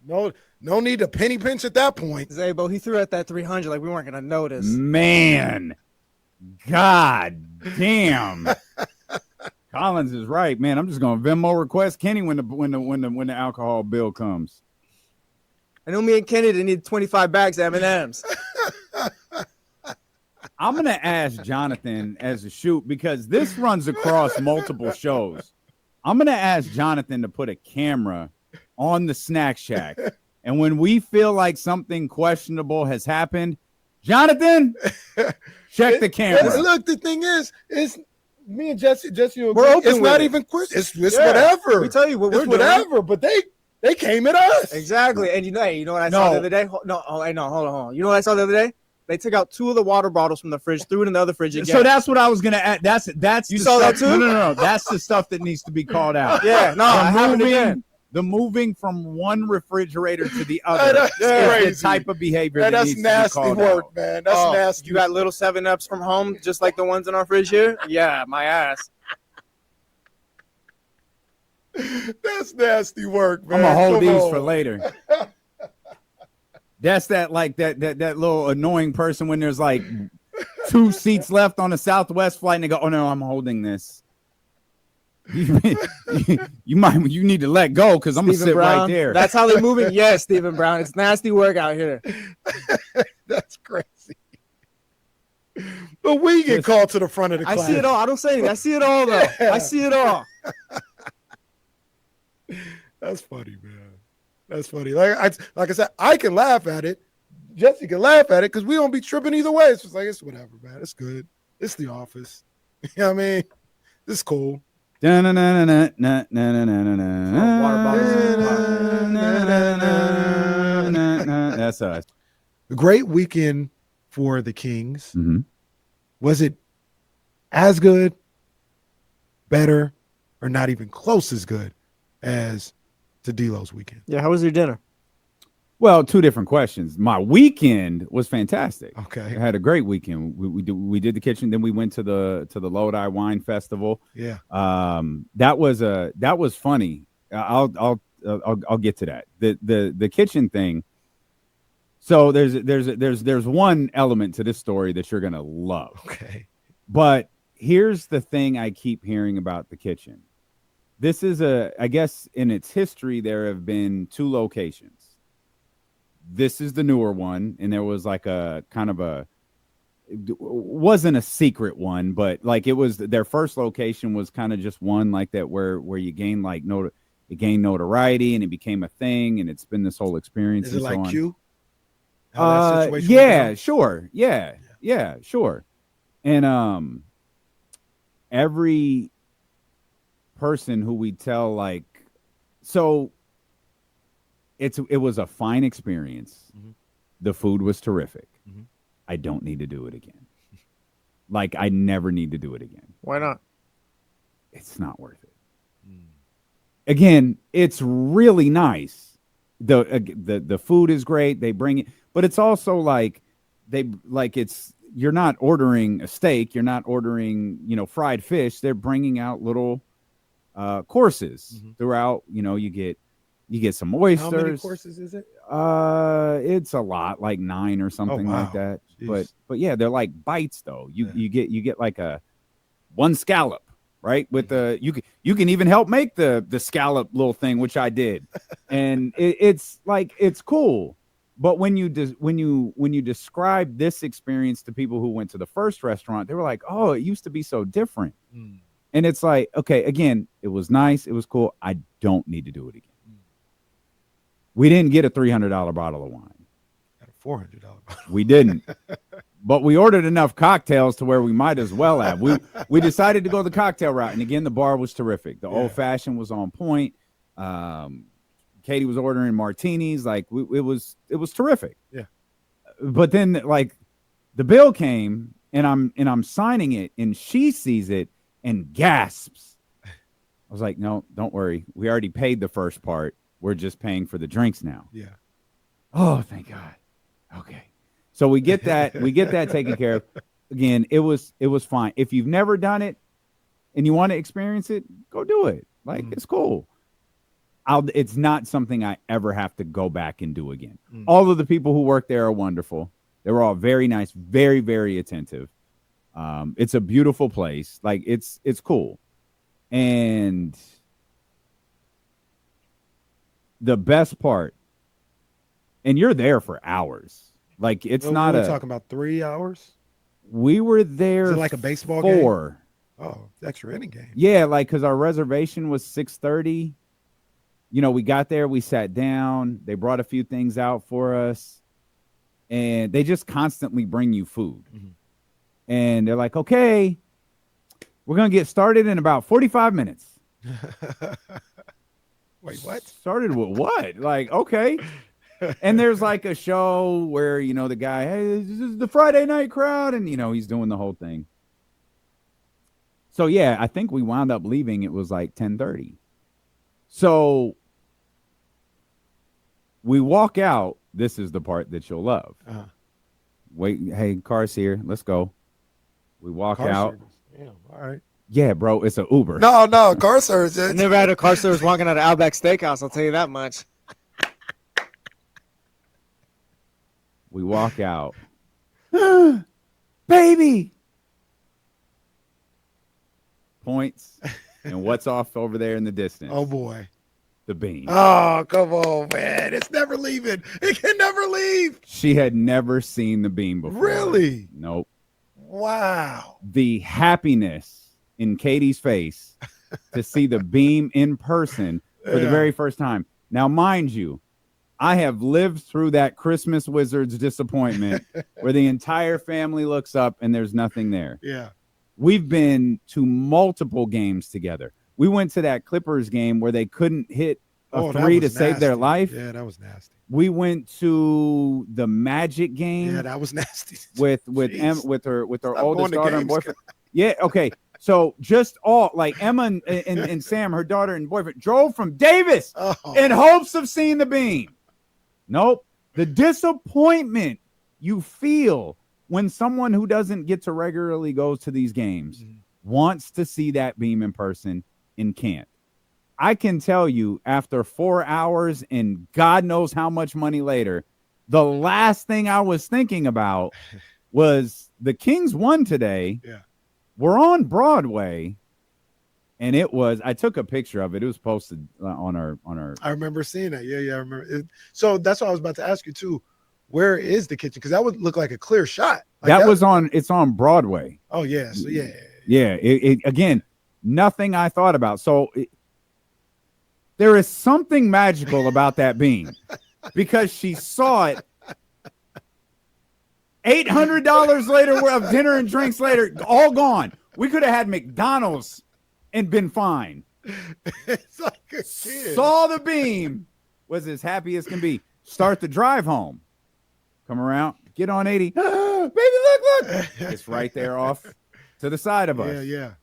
No need to penny pinch at that point. Zaybo, he threw out that 300 like we weren't going to notice. Man, God damn. Collins is right, man. I'm just gonna Venmo request Kenny when the alcohol bill comes. I know me and Kenny didn't need 25 bags of M&Ms. I'm gonna ask Jonathan as a shoot because this runs across multiple shows. I'm gonna ask Jonathan to put a camera on the Snack Shack, and when we feel like something questionable has happened, Jonathan, check the camera. Look, the thing is me and Jesse will We're open it's with not it. even it's Yeah. whatever. We tell you what It's we're doing. whatever, but they came at us. Exactly. And you know what I saw No. the other day? Hold on. You know what I saw the other day? They took out 2 of the water bottles from the fridge, threw it in the other fridge again. So that's what I was gonna add. That's You the saw that stuff- too? No. That's the stuff that needs to be called out. Yeah, no, I happened again. The moving from one refrigerator to the other That's is crazy. the type of behavior Man, that that's needs nasty to be called work, out. man. That's Oh, nasty. You got little 7-Ups from home, just like the ones in our fridge here? Yeah, my ass. That's nasty work, man. I'm gonna hold Come these on. for later. That's that like that little annoying person when there's like 2 seats left on a Southwest flight and they go, "Oh no, I'm holding this." You need to let go because I'm gonna Stephen sit Brown, right there. That's how they're moving. Yes, Stephen Brown. It's nasty work out here. That's crazy. But we get called to the front of the I class. see it all. I don't say anything. I see it all, though. I see it all. That's funny, man. That's funny. Like I said, I can laugh at it. Jesse can laugh at it because we don't be tripping either way. It's just like, it's whatever, man. It's good. It's the office. You know what I mean? It's cool. Water bottles. That's us. A great weekend for the Kings. Mhm. Was it as good, better, or not even close as good as Tadilo's weekend? Yeah, how was your dinner? Well, 2 different questions. My weekend was fantastic. I Okay. had a great weekend. We did the kitchen, then we went to the Lodi Wine Festival. Yeah. That was funny. I'll get to that. The kitchen thing. So there's one element to this story that you're gonna love. Okay. But here's the thing I keep hearing about the kitchen. This is I guess in its history there have been 2 locations. This is the newer one, and there was like a kind of wasn't a secret one, but like it was their first location was kind of just one like that where you gain like it gained notoriety and it became a thing, and it's been this whole experience. Is it and like so on. Q? How that situation went Yeah, down? sure. Yeah, sure. And every person who we tell, like, so it was a fine experience. Mhm. The food was terrific. Mhm. I don't need to do it again. Like, I never need to do it again. Why not? It's not worth it. Again, it's really nice. The food is great. They bring it, but it's also like you're not ordering a steak. You're not ordering, fried fish. They're bringing out little courses throughout. You get some oysters. How many courses is it? It's a lot, like 9 or something like wow. that. Jeez. But yeah, they're like bites though. You get like one scallop, right? With you can even help make the scallop little thing, which I did, and it's cool. But when you describe this experience to people who went to the first restaurant, they were like, "Oh, it used to be so different." And it's like, okay, again, it was nice, it was cool. I don't need to do it again. We didn't get a $300 bottle of wine. Got a $400 bottle. We didn't. But we ordered enough cocktails to where we might as well have. We decided to go the cocktail route. And again, the bar was terrific. The old fashioned was on point. Katie was ordering martinis. Like it was terrific. Yeah. But then like the bill came and I'm signing it and she sees it and gasps. I was like, no, don't worry. We already paid the first part. We're just paying for the drinks now. Yeah. Oh, thank God. Okay. So we get that taken care of. Again, it was fine. If you've never done it and you want to experience it, go do it. Like it's cool. It's not something I ever have to go back and do again. All of the people who work there are wonderful. They were all very nice, very, very attentive. It's a beautiful place. Like it's cool. And the best part, and you're there for hours. Like it's not we're talking about 3 hours. We were there. Is it like a baseball 4. game? Oh, extra inning game. Yeah, like because our reservation was 6:30. We got there, we sat down. They brought a few things out for us, and they just constantly bring you food. And they're like, "Okay, we're gonna get started in about 45 minutes." Wait, what? Started with what? Like, okay. And there's like a show where, the guy, hey, this is the Friday night crowd. And, he's doing the whole thing. So, yeah, I think we wound up leaving. It was like 10:30. So we walk out. This is the part that you'll love. Wait, hey, car's here. Let's go. We walk Car out. service. Damn, all right. Yeah, bro, it's an Uber. No, car service. I never had a car service walking out of Outback Steakhouse. I'll tell you that much. We walk out. Baby. Points. And what's off over there in the distance? Oh boy. The beam. Oh, come on, man. It's never leaving. It can never leave. She had never seen the beam before. Really? Nope. Wow. The happiness in Katie's face to see the beam in person for the very first time. Now, mind you, I have lived through that Christmas Wizards disappointment where the entire family looks up and there's nothing there. Yeah. We've been to multiple games together. We went to that Clippers game where they couldn't hit a three to save their life. Yeah, that was nasty. We went to the Magic game. Yeah, that was nasty. with her oldest daughter and boyfriend. Yeah, okay. So just all like Emma and Sam, her daughter and boyfriend, drove from Davis in hopes of seeing the beam. Nope. The disappointment you feel when someone who doesn't get to regularly go to these games wants to see that beam in person and can't. I can tell you after 4 hours and God knows how much money later, the last thing I was thinking about was the Kings won today. Yeah. We're on Broadway. And it was, I took a picture of it. It was posted on our. I remember seeing that. Yeah, I remember it. So that's what I was about to ask you too. Where is the kitchen? Because that would look like a clear shot. Like it's on Broadway. Oh, yeah. So, yeah. Yeah. It again, nothing I thought about. So there is something magical about that beam because she saw it $800 later of dinner and drinks later, all gone. We could have had McDonald's and been fine. It's like a kid. Saw the beam, was as happy as can be. Start the drive home. Come around, get on 80. Baby, look. It's right there off to the side of us. Yeah.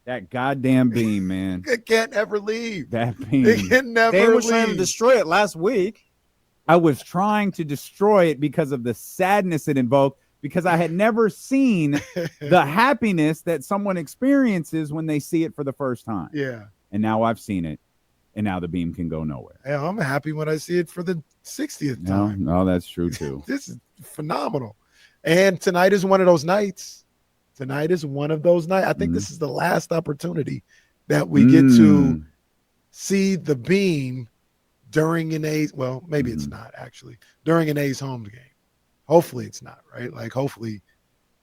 That goddamn beam, man. It can't ever leave. That beam. It can never They were leave. trying to destroy it last week. I was trying to destroy it because of the sadness it invoked, because I had never seen the happiness that someone experiences when they see it for the first time. Yeah. And now I've seen it, and now the beam can go nowhere. Hey, I'm happy when I see it for the 60th time. No, that's true too. This is phenomenal. And tonight is one of those nights. I think this is the last opportunity that we get to see the beam during an A's. Well, maybe it's not actually during an A's home game. Hopefully it's not, right? Like hopefully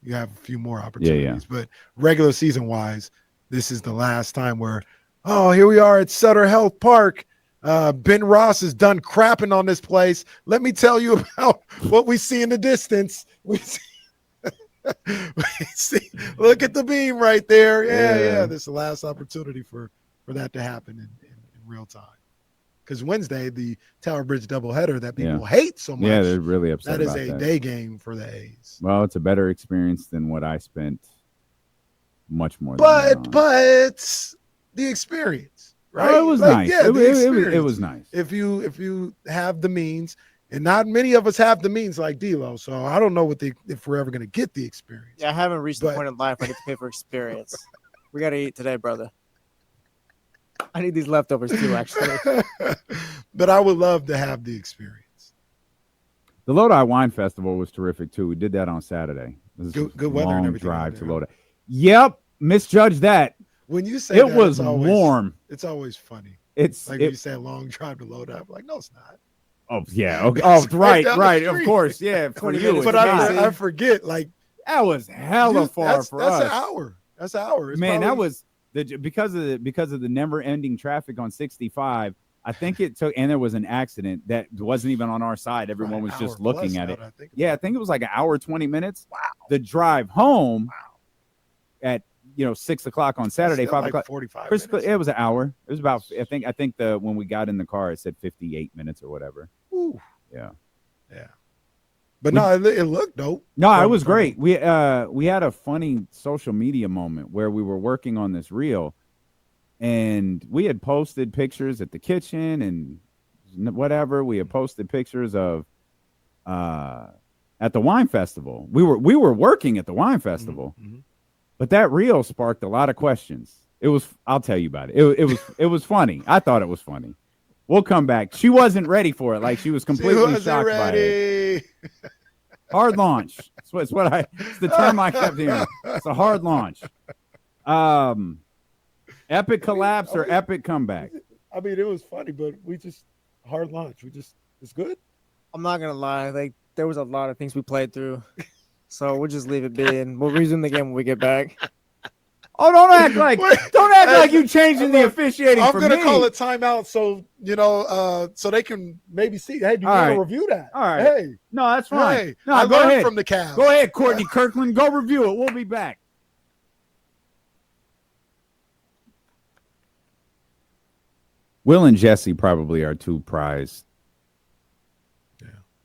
you have a few more opportunities. But regular season wise, this is the last time where, here we are at Sutter Health Park. Ben Ross is done crapping on this place. Let me tell you about what we see in the distance. We see, look at the beam right there. Yeah. This is the last opportunity for that to happen in real time. Because Wednesday, the Tower Bridge doubleheader that people hate so much. Yeah, they're really upset. That is a day game for the A's. Well, it's a better experience than what I spent. Much more. But the experience, right? Oh, it was nice. Yeah, it was nice. If you have the means, and not many of us have the means like D-Lo, so I don't know if we're ever going to get the experience. Yeah, I haven't reached the point in life where I get to pay for experience. We got to eat today, brother. I need these leftovers too, actually. But I would love to have the experience. The Lodi Wine Festival was terrific too. We did that on Saturday. Good weather and everything. Drive to Lodi. Yep, misjudged that. When you say it was warm, it's always funny. It's like when you say a long drive to Lodi. I'm like, no, it's not. Oh yeah. Okay. Oh right. Of course. Yeah. For you, but I forget. Like that was hella far for us. That's an hour. That's an hour. Man, that was because of the never-ending traffic on 65. I think it took, and there was an accident that wasn't even on our side. Everyone was just looking at it. I think it was like an hour 20 minutes. Wow. The drive home at 6 o'clock on Saturday, 5 o'clock. 45 minutes. It was an hour. It was about. I think when we got in the car, it said 58 minutes or whatever. Ooh. Yeah. But no, it looked dope. No, it was great. We had a funny social media moment where we were working on this reel, and we had posted pictures at the kitchen and whatever. We had posted pictures of at the wine festival. We were working at the wine festival, But that reel sparked a lot of questions. I'll tell you about it. It was funny. I thought it was funny. We'll come back. She wasn't ready for it. Like she was completely shocked by it. Hard launch. It's the term I kept hearing. It's a hard launch. Epic collapse or epic comeback? I mean, it was funny, but hard launch. It's good. I'm not gonna lie. Like there was a lot of things we played through, so we'll just leave it be, and we'll resume the game when we get back. Oh, don't act like you changing the officiating. I'm for gonna me. call it timeout, so so they can maybe see. Hey, do you All want to right. review that? All right. Hey, No, that's fine. hey, No, I go learned ahead. from the Cavs. Go ahead, Courtney Kirkland. Go review it. We'll be back. Will and Jesse probably are two prize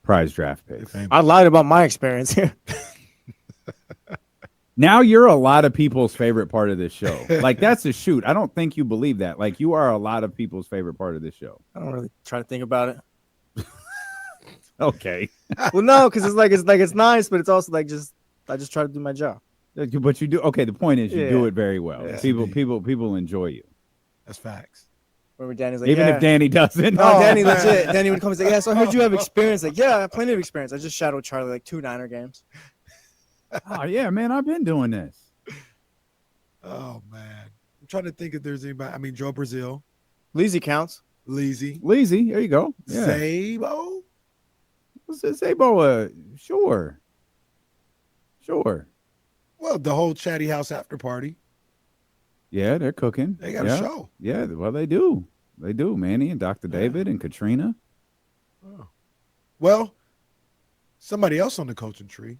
draft picks. I lied about my experience here. Now you're a lot of people's favorite part of this show. Like that's a shoot. I don't think you believe that. Like you are a lot of people's favorite part of this show. I don't really try to think about it. Okay. Well, no, because it's nice, but it's also like I just try to do my job. But you do. Okay. The point is you do it very well. Yes, people enjoy you. That's facts. Remember Danny's like, Even yeah. if Danny doesn't. No, Danny legit. Danny would come and say, yeah, so I heard you have experience. Like, yeah, I have plenty of experience. I just shadowed Charlie like 2 Niner games. Oh yeah, man. I've been doing this. Oh man, I'm trying to think if there's anybody. I mean, Joe Brazil, Leezy counts. Leezy, There you go. Yeah. Zaybo. Zaybo, sure. Well, the whole Chatty House after party. Yeah, they're cooking. They got a show. Yeah, well, they do. They do. Manny and Dr. David and Katrina. Oh. Well, somebody else on the coaching tree.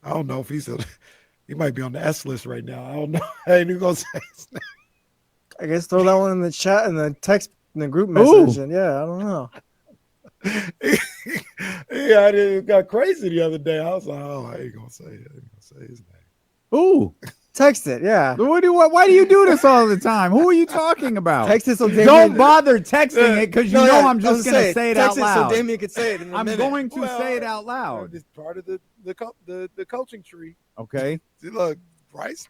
I don't know if he might be on the S list right now. I don't know. I ain't even gonna say his name. I guess throw that one in the chat, in the text, in the group message. And yeah, I don't know. Yeah, it got crazy the other day. I was like, oh, I ain't gonna say it. I ain't gonna say his name. Ooh. Text it, yeah. Why do you do this all the time? Who are you talking about? Text it so Damien... Don't bother texting it because I'm just going to say it out text loud. it so Damien could say it in a I'm minute. going to say it out loud. It's part of the coaching tree. Okay. See, look, Bryce.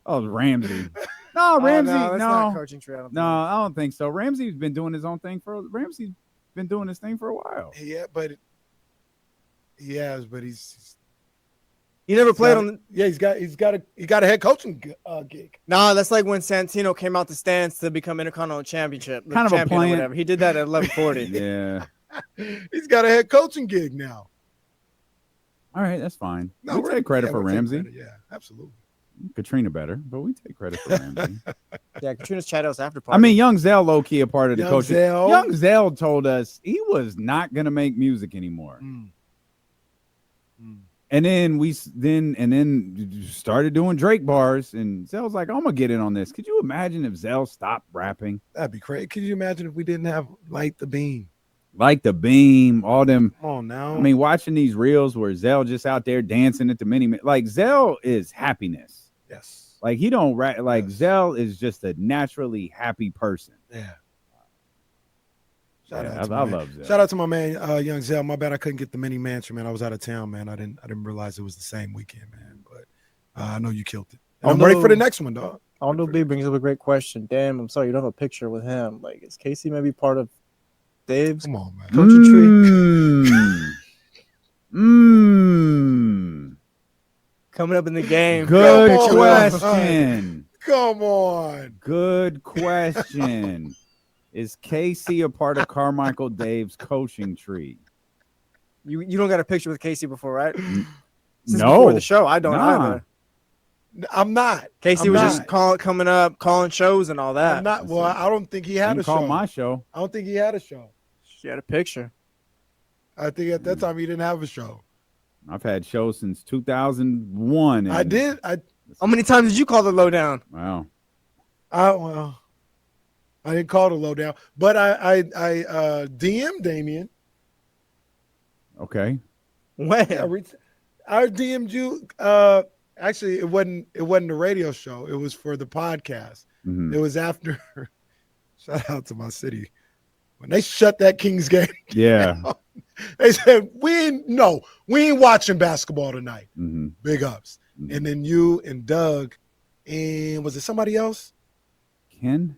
Oh, Ramsey. No, Ramsey. No, that's not no. coaching tree. I don't No, I don't think so. Ramsey's been doing his own thing Ramsey's been doing his thing for a while. Yeah, but he's You never played on. Yeah, he got a head coaching gig. No, that's like when Santino came out the stands to become Intercontinental Championship. Kind of a champion or plan. whatever. He did that at 1140. Yeah. He's got a head coaching gig now. All right, that's fine. No, we take credit for we'll take Ramsey. credit. Yeah, absolutely. Katrina better, but we take credit for Ramsey. Yeah, Katrina's chat house after party. I mean, Young Zell low key a part of the Young coaching. Zell. Young Zell told us he was not gonna make music anymore. And then we started doing Drake bars, and Zell's like, "I'm gonna get in on this." Could you imagine if Zell stopped rapping? That'd be crazy. Could you imagine if we didn't have Light the Beam? Like the Beam, all them. Come on now. I mean, watching these reels where Zell just out there dancing at the like Zell is happiness. Yes. Like he don't rap. Like Zell is just a naturally happy person. Yeah. I love Zell. Shout out to my man, Young Zell. My bad, I couldn't get the mini mansion, man. I was out of town, man. I didn't realize it was the same weekend, man. But I know you killed it. And I'm ready for the next one, dog. Aldo B brings up a great question. Damn, I'm sorry you don't have a picture with him. Like, is Casey maybe part of Dave's Come on, man. coaching tree? Coming up in the game. Good Come on. question. Come on. Good question. Is KC a part of Carmichael Dave's coaching tree? You don't got a picture with Casey before, right? Since No. before the show, I don't Nah. either. I'm not. Casey I'm was not. just calling up, calling shows and all that. I'm not. Well, I don't think he You had can a call show. my show. I don't think he had a show. She had a picture. I think at that time he didn't have a show. I've had shows since 2001. I did. How many times did you call the lowdown? Wow. Well, I didn't call the lowdown, but I DM'd Damien. When? Okay. Yeah, I DM'd you. Actually, it wasn't the radio show. It was for the podcast. Mhm. It was after. Shout out to my city when they shut that Kings game. Yeah. They said, we ain't watching basketball tonight. Mm-hmm. Big ups. Mm-hmm. And then you and Doug, and was it somebody else? Ken?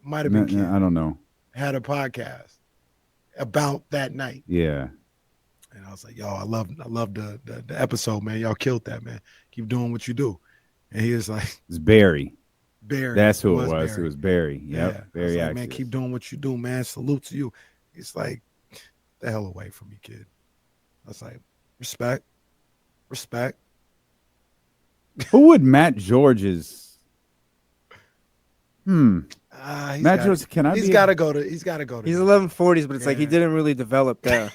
Might have been Ken. I don't know. Had a podcast about that night. Yeah. And I was like, yo, I love the episode, man. Y'all killed that, man. Keep doing what you do. And he was like, It's Barry. Barry. That's who it was. Barry. It was Barry. Yep. Yeah. Barry. I was like, Access. man, keep doing what you do, man. Salute to you. He's like, the hell away from me, kid. I was like, respect. Who would Matt George's? Matt George, can I? He's got to go to. He's 1140s, but it's like he didn't really develop there.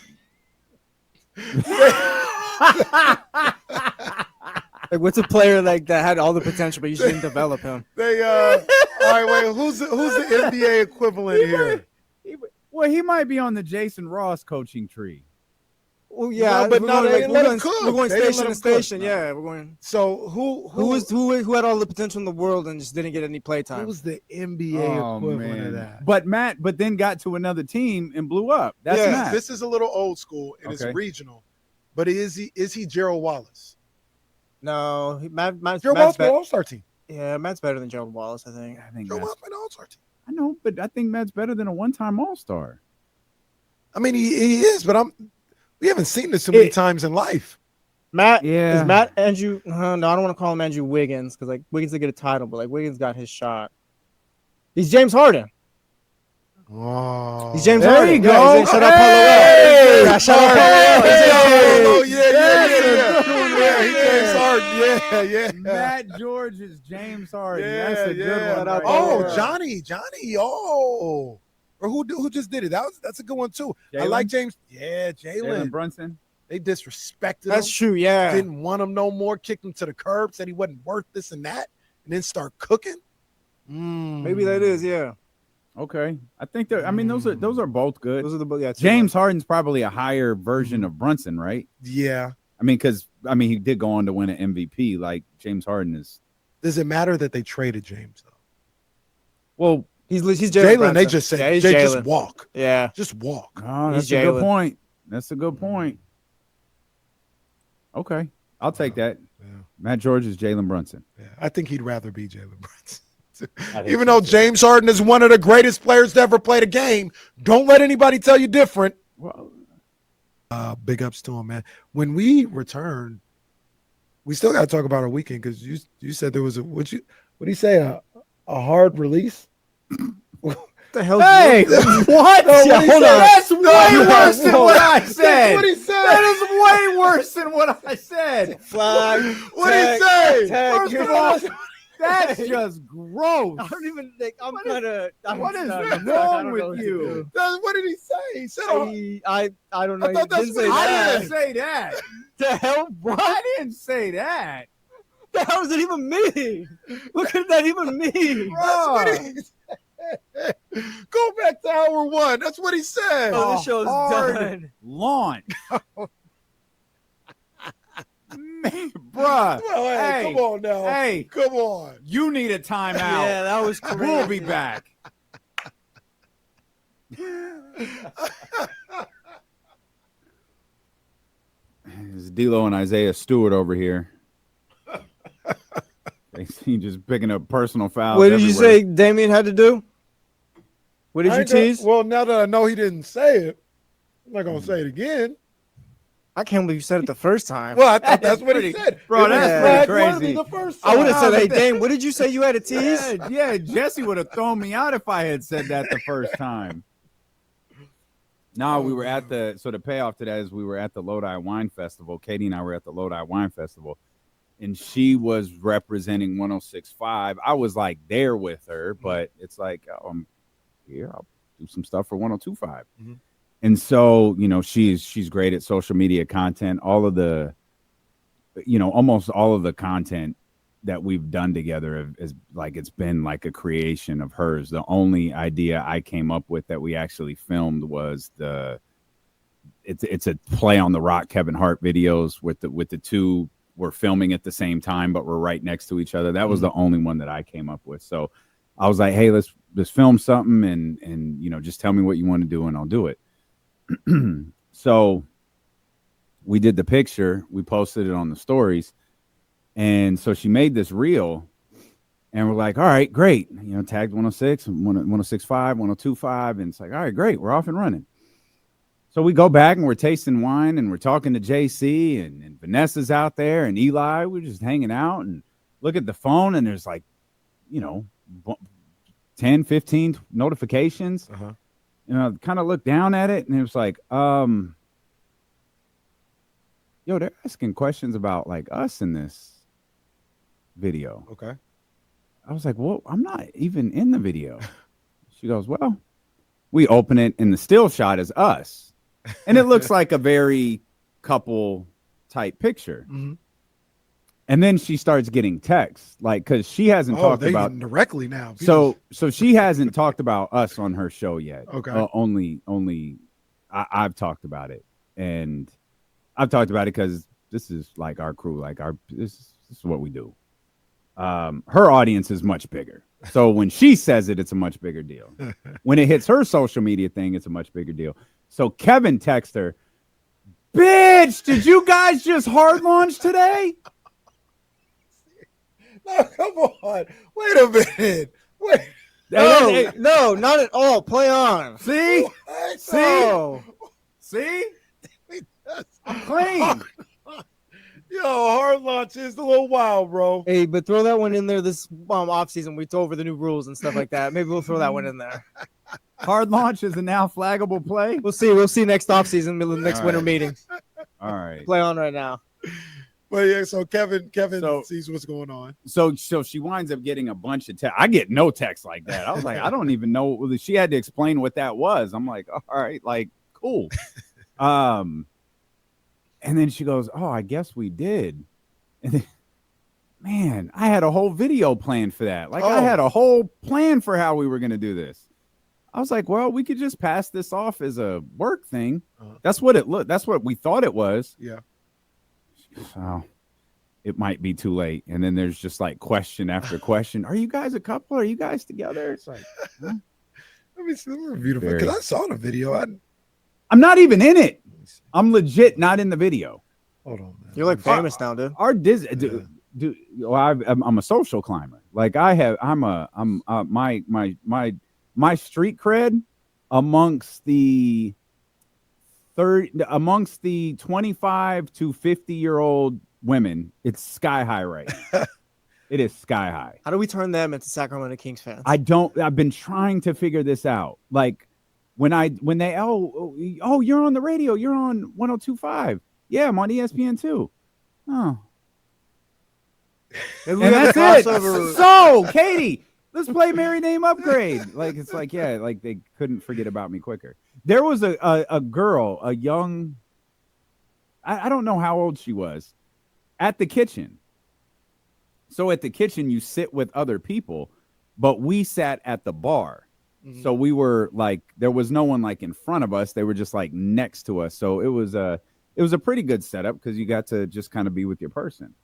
Like, what's a player like that had all the potential, but you didn't develop him? All right, wait. Who's the NBA equivalent here? He might be on the Jason Ross coaching tree. Well, yeah, but no, they didn't let him cook. We're going They didn't station let to him cook. station. Yeah, we're going. So who had all the potential in the world and just didn't get any play time? Who's the NBA equivalent of that? But then got to another team and blew up. That's Matt. This is a little old school and it's regional. But is he Gerald Wallace? No, Matt's Gerald Wallace made All-Star team. Yeah, Matt's better than Gerald Wallace, I think. Gerald Wallace made All-Star team. I know, but I think Matt's better than a one-time All-Star. I mean, he is, but we haven't seen this so many times in life. Matt, yeah. Is Matt Andrew? No, I don't want to call him Andrew Wiggins because like Wiggins did get a title, but like Wiggins got his shot. He's James Harden. Oh, he's James there Harden. You go. Yeah, shout out Paulo. Shout out Paulo. Yeah, he's James Harden. Yeah. Matt George is James Harden. Yeah, That's a good one. Right oh, there. Johnny. Oh, or who just did it? That's a good one too. Jaylen? I like James. Yeah, Jalen Brunson. They disrespected him. That's true. Yeah, didn't want him no more. Kicked him to the curb. Said he wasn't worth this and that, and then start cooking. Maybe that is. Yeah. Okay, I think that. I mean, those are both good. Those are the yeah. James Harden's probably a higher version of Brunson, right? Yeah. I mean, because he did go on to win an MVP. Like James Harden is. Does it matter that they traded James though? Well, he's Jalen. They just said, just walk. Yeah, just walk. Oh, that's a good point. That's a good point. Okay, I'll take that. Yeah. Matt George is Jalen Brunson. Yeah, I think he'd rather be Jalen Brunson. Even though James Harden is one of the greatest players to ever play the game, don't let anybody tell you different. Well, big ups to him, man. When we return, we still got to talk about our weekend because you said there was what do you say a hard release? What the hell? Hey, what? No, Hold on. That's way worse than what I said. That's what he said. That is way worse than what I said. Flag. What did he say? First of all, that's just gross. I don't even think I'm gonna. What is wrong with you? What did he say? He said, I don't know. I thought that's what I didn't say that. The hell? What? I didn't say that. The hell does that even mean? What could that even mean? Go back to hour one. That's what he said. Oh, this show's done. Launch. Man, bruh. Well, hey, come on now. Hey, come on. You need a timeout. Yeah, that was crazy. We'll be back. It's D'Lo and Isiah Stewart over here. He just picking up personal fouls. What did you say Damian had to do? What did you tease? Well, now that I know he didn't say it, I'm not going to say it again. I can't believe you said it the first time. Well, I thought that's what he said. Bro, that's pretty crazy. The first time. I would have said, hey, Dame, what did you say you had to tease? Yeah, Jesse would have thrown me out if I had said that the first time. No, we were at the payoff to that is we were at the Lodi Wine Festival. Katie and I were at the Lodi Wine Festival, and she was representing 106.5. I was like there with her, but it's like, I'm here. I'll do some stuff for 102.5. Mm-hmm. And so, she's great at social media content. All of the, almost all of the content that we've done together is like, it's been like a creation of hers. The only idea I came up with that we actually filmed was it's a play on the Rock Kevin Hart videos with the two we're filming at the same time, but we're right next to each other. That was the only one that I came up with. So I was like, hey, let's film something and just tell me what you want to do and I'll do it. So we did the picture, we posted it on the stories, and so she made this reel, and we're like, all right, great, tagged 106, 1065, 1025, and it's like, all right, great, we're off and running. So we go back and we're tasting wine and we're talking to JC and Vanessa's out there and Eli. We're just hanging out and look at the phone and there's like, 10, 15 notifications. Kind of look down at it and it was like, they're asking questions about like us in this video. Okay. I was like, well, I'm not even in the video. She goes, well, we open it and the still shot is us. And it looks like a very couple type picture. Mm-hmm. And then she starts getting texts, like, because she hasn't talked about directly now. So she hasn't talked about us on her show yet. Okay. Only I've talked about it, and I've talked about it because this is like our crew, like this is what we do. Her audience is much bigger, so when she says it, it's a much bigger deal. When it hits her social media thing, it's a much bigger deal. So Kevin texts her, "Bitch, did you guys just hard launch today?" No, come on. Wait a minute. Wait. No, not at all. Play on. See? What? See? Oh. See? I'm clean. Yo, hard launch is a little wild, bro. Hey, but throw that one in there this off season. We go over the new rules and stuff like that. Maybe we'll throw that one in there. Hard launch is a now flaggable play. We'll see. We'll see next off season, next winter meeting. All right. Play on right now. But yeah, so Kevin So- sees what's going on. So she winds up getting a bunch of text. I get no text like that. I was like, I don't even know. She had to explain what that was. I'm like, all right, like, cool. And then she goes, oh, I guess we did. And then, man, I had a whole video plan for that. Like, I had a whole plan for how we were going to do this. I was like, well, we could just pass this off as a work thing. That's what it looked. That's what we thought it was. Yeah. So it might be too late. And then there's just like question after question. Are you guys a couple? Are you guys together? It's like, huh? Let me see. Let me review the because I saw the video. I'm not even in it. I'm legit not in the video. Hold on, man. You're like famous now, dude. Our dude, well, I'm a social climber. Like my street cred amongst the 25 to 50-year-old women, it's sky high right now. It is sky high. How do we turn them into Sacramento Kings fans? I've been trying to figure this out. Like when they you're on the radio, you're on 102.5. Yeah, I'm on ESPN too. Oh. And that's it. So, Katie, let's play Married Name Upgrade. Like, it's like, yeah, like they couldn't forget about me quicker. There was a girl, a young, I don't know how old she was, at the kitchen. So at the kitchen, you sit with other people, but we sat at the bar. Mm-hmm. So we were like, there was no one like in front of us. They were just like next to us. So it was a pretty good setup because you got to just kind of be with your person.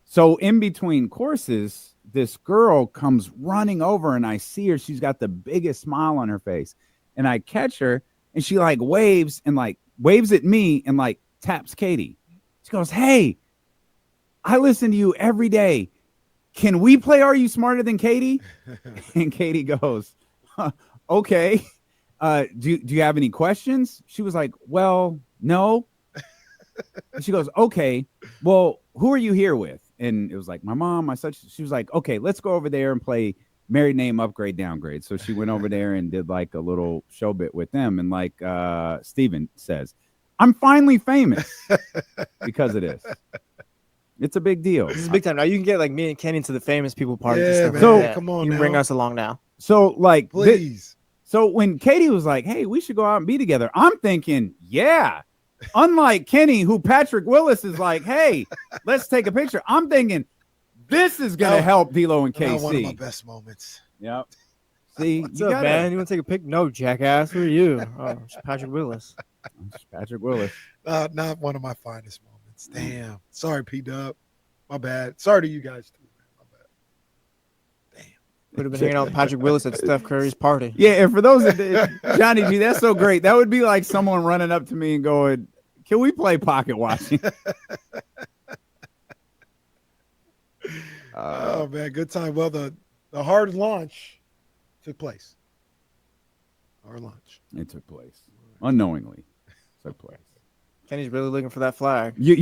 So in between courses, this girl comes running over and I see her. She's got the biggest smile on her face. And I catch her and she like waves at me and like taps Katie. She goes, "Hey, I listen to you every day. Can we play Are You Smarter Than Katie?" And Katie goes, "Okay. Do you have any questions?" She was like, "Well, no." And she goes, "Okay, well, who are you here with?" And it was like, my mom, my such. She was like, "Okay, let's go over there and play Married Name Upgrade Downgrade." So she went over there and did like a little show bit with them. And like Steven says, I'm finally famous because of this. It's a big deal. This is big time. Now you can get like me and Kenny to the famous people party. Yeah, and stuff man. like that. Come on You can now. bring us along now. So like, Please. so when Katie was like, "Hey, we should go out and be together," I'm thinking, yeah. Unlike Kenny, who Patrick Willis is like, "Hey, let's take a picture." I'm thinking, this is gonna help D'Lo and KC. One of my best moments. Yep. See, What's up, man? You want to take a pic? No, jackass. Who are you? Oh, it's Patrick Willis. Patrick Willis. Not one of my finest moments. Damn. Sorry, P-Dub. My bad. Sorry to you guys too, man. My bad. Would have been hanging out with Patrick Willis at Steph Curry's party. Yeah, and for those that Johnny G, that's so great. That would be like someone running up to me and going, "Can we play pocket watching?" Oh man, good time. Well, the hard launch took place. Hard launch. It took place unknowingly. Took place. Kenny's really looking for that flag. You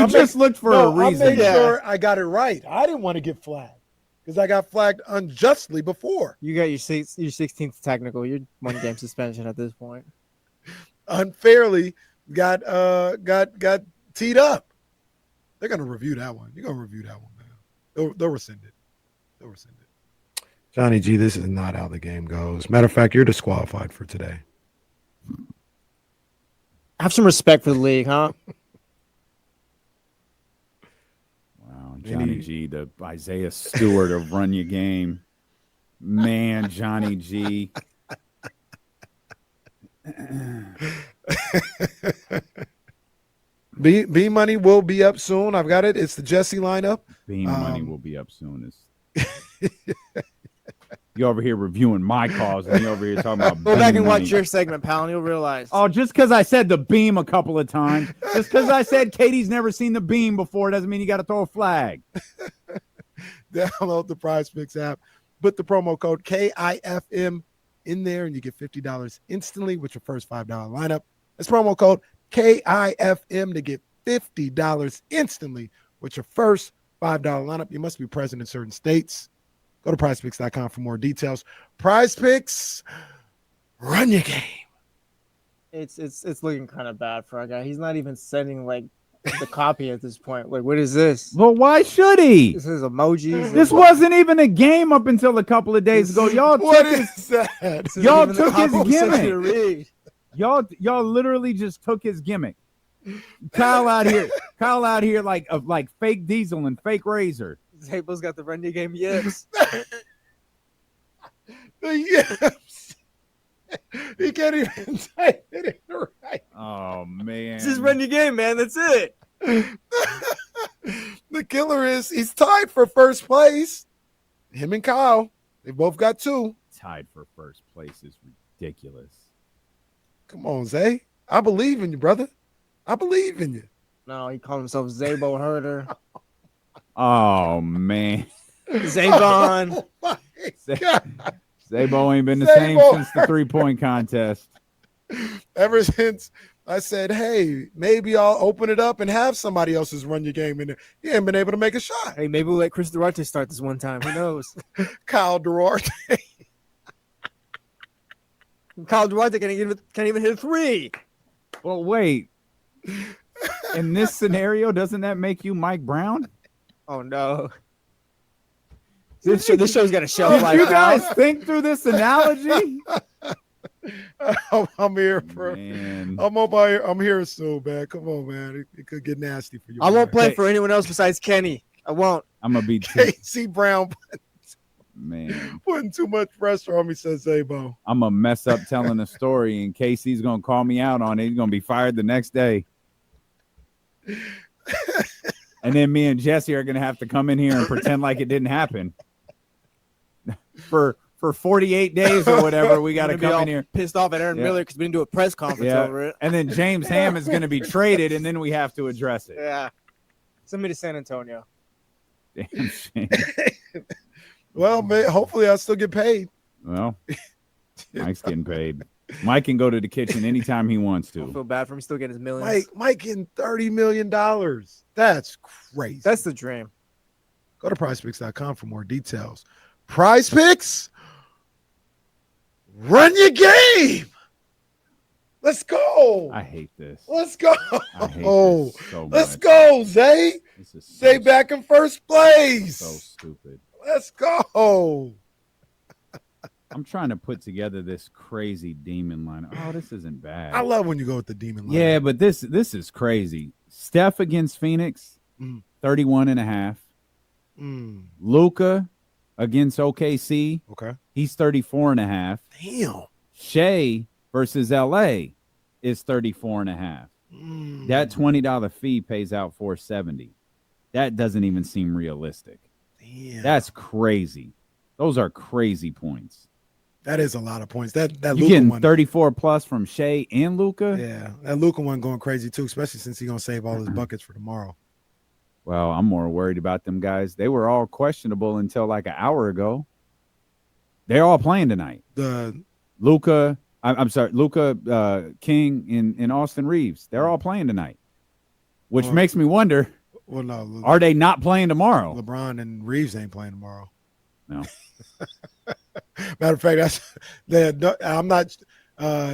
just looked for a reason. I made sure I got it right. I didn't want to get flagged because I got flagged unjustly before. You got your 16th technical. You're 1 game suspension at this point. Unfairly got teed up. They're gonna review that one. You're gonna review that one, man. They'll rescind it. They'll rescind it. Johnny G, this is not how the game goes. Matter of fact, you're disqualified for today. Have some respect for the league, huh? Wow, Johnny G, the Isiah Stewart of Run Your Game. Man, Johnny G. B Money will be up soon. I've got it. It's the Jesse lineup. Beam Money will be up soon. You over here reviewing my calls, and you over here talking about. Go back and money. watch your segment, pal, and you'll realize. Oh, just because I said the beam a couple of times, just because I said Katie's never seen the beam before, doesn't mean you got to throw a flag. Download the Prize Picks app. Put the promo code KIFM in there, and you get $50 instantly with your first $5 lineup. That's promo code KIFM to get $50 instantly with your first $5 lineup. You must be present in certain states. Go to prizepicks.com for more details. Prize Picks, run your game. It's looking kind of bad for our guy. He's not even sending like the copy at this point. Like, what is this? Well, why should he? This is emojis. This wasn't even a game up until a couple of days ago. Y'all What took is that? Y'all took his gimmick. gimmick. Y'all literally just took his gimmick. Kyle out here like fake Diesel and fake Razor. Zaybo's got the run your game yips. The yips. He can't even type it in right. Oh man. This is run your game, man. That's it. The killer is he's tied for first place. Him and Kyle, they both got 2. Tied for first place is ridiculous. Come on, Zay. I believe in you, brother. I believe in you. No, he called himself Zaybo Huerter. Oh man. Zaybon. Oh my God. Zaybo ain't been the Zaybo same since the 3-point contest. Ever since I said, hey, maybe I'll open it up and have somebody else's run your game in there. He ain't been able to make a shot. Hey, maybe we'll let Chris Duarte start this one time. Who knows? Kyle Duarte. Kyle Duarte can't even hit a 3. Well, wait. In this scenario, doesn't that make you Mike Brown? Oh no. This show's got a shelf Did life. you guys think through this analogy? I'm here for. Man. I'm here soon, man. Come on, man. It could get nasty for you. I won't man. play for anyone else besides Kenny. I won't. I'm gonna be KC Brown man. putting too much pressure on me, says Zaybo. I'm gonna mess up telling a story, and KC's gonna call me out on it. He's gonna be fired the next day. And then me and Jesse are gonna have to come in here and pretend like it didn't happen. For 48 days or whatever, we got to come in here pissed off at Aaron Miller because we didn't do a press conference over it. And then James Ham is going to be traded, and then we have to address it. Yeah. Send me to San Antonio. Damn shame. Well, man, hopefully I'll still get paid. Well, Mike's getting paid. Mike can go to the kitchen anytime he wants I to. feel bad for him. He's still getting his millions. Mike getting $30 million. That's crazy. That's the dream. Go to prizepicks.com for more details. Prize Picks, run your game. Let's go. I hate this. Let's go. I hate this so much. Let's go, Zay. This is so Zay back in first place. So stupid. Let's go. I'm trying to put together this crazy demon line. Oh, this isn't bad. I love when you go with the demon line. Yeah, but this is crazy. Steph against Phoenix, 31.5. Luka against OKC. Okay. He's 34.5. Damn. Shea versus LA is 34.5. That $20 fee pays out $470. That doesn't even seem realistic. Damn. Damn. That's crazy. Those are crazy points. That is a lot of points. That You Luka getting one, 34 plus from Shea and Luka? yeah, that Luka one going crazy too, especially since he's gonna save all his buckets for tomorrow. Well, I'm more worried about them guys. They were all questionable until like an hour ago. They're all playing tonight. Luka, I'm sorry, Luka, King, and Austin Reeves. They're all playing tonight, which makes me wonder. Well, no, Are they not playing tomorrow? LeBron and Reeves ain't playing tomorrow. No. Matter of fact, I'm not.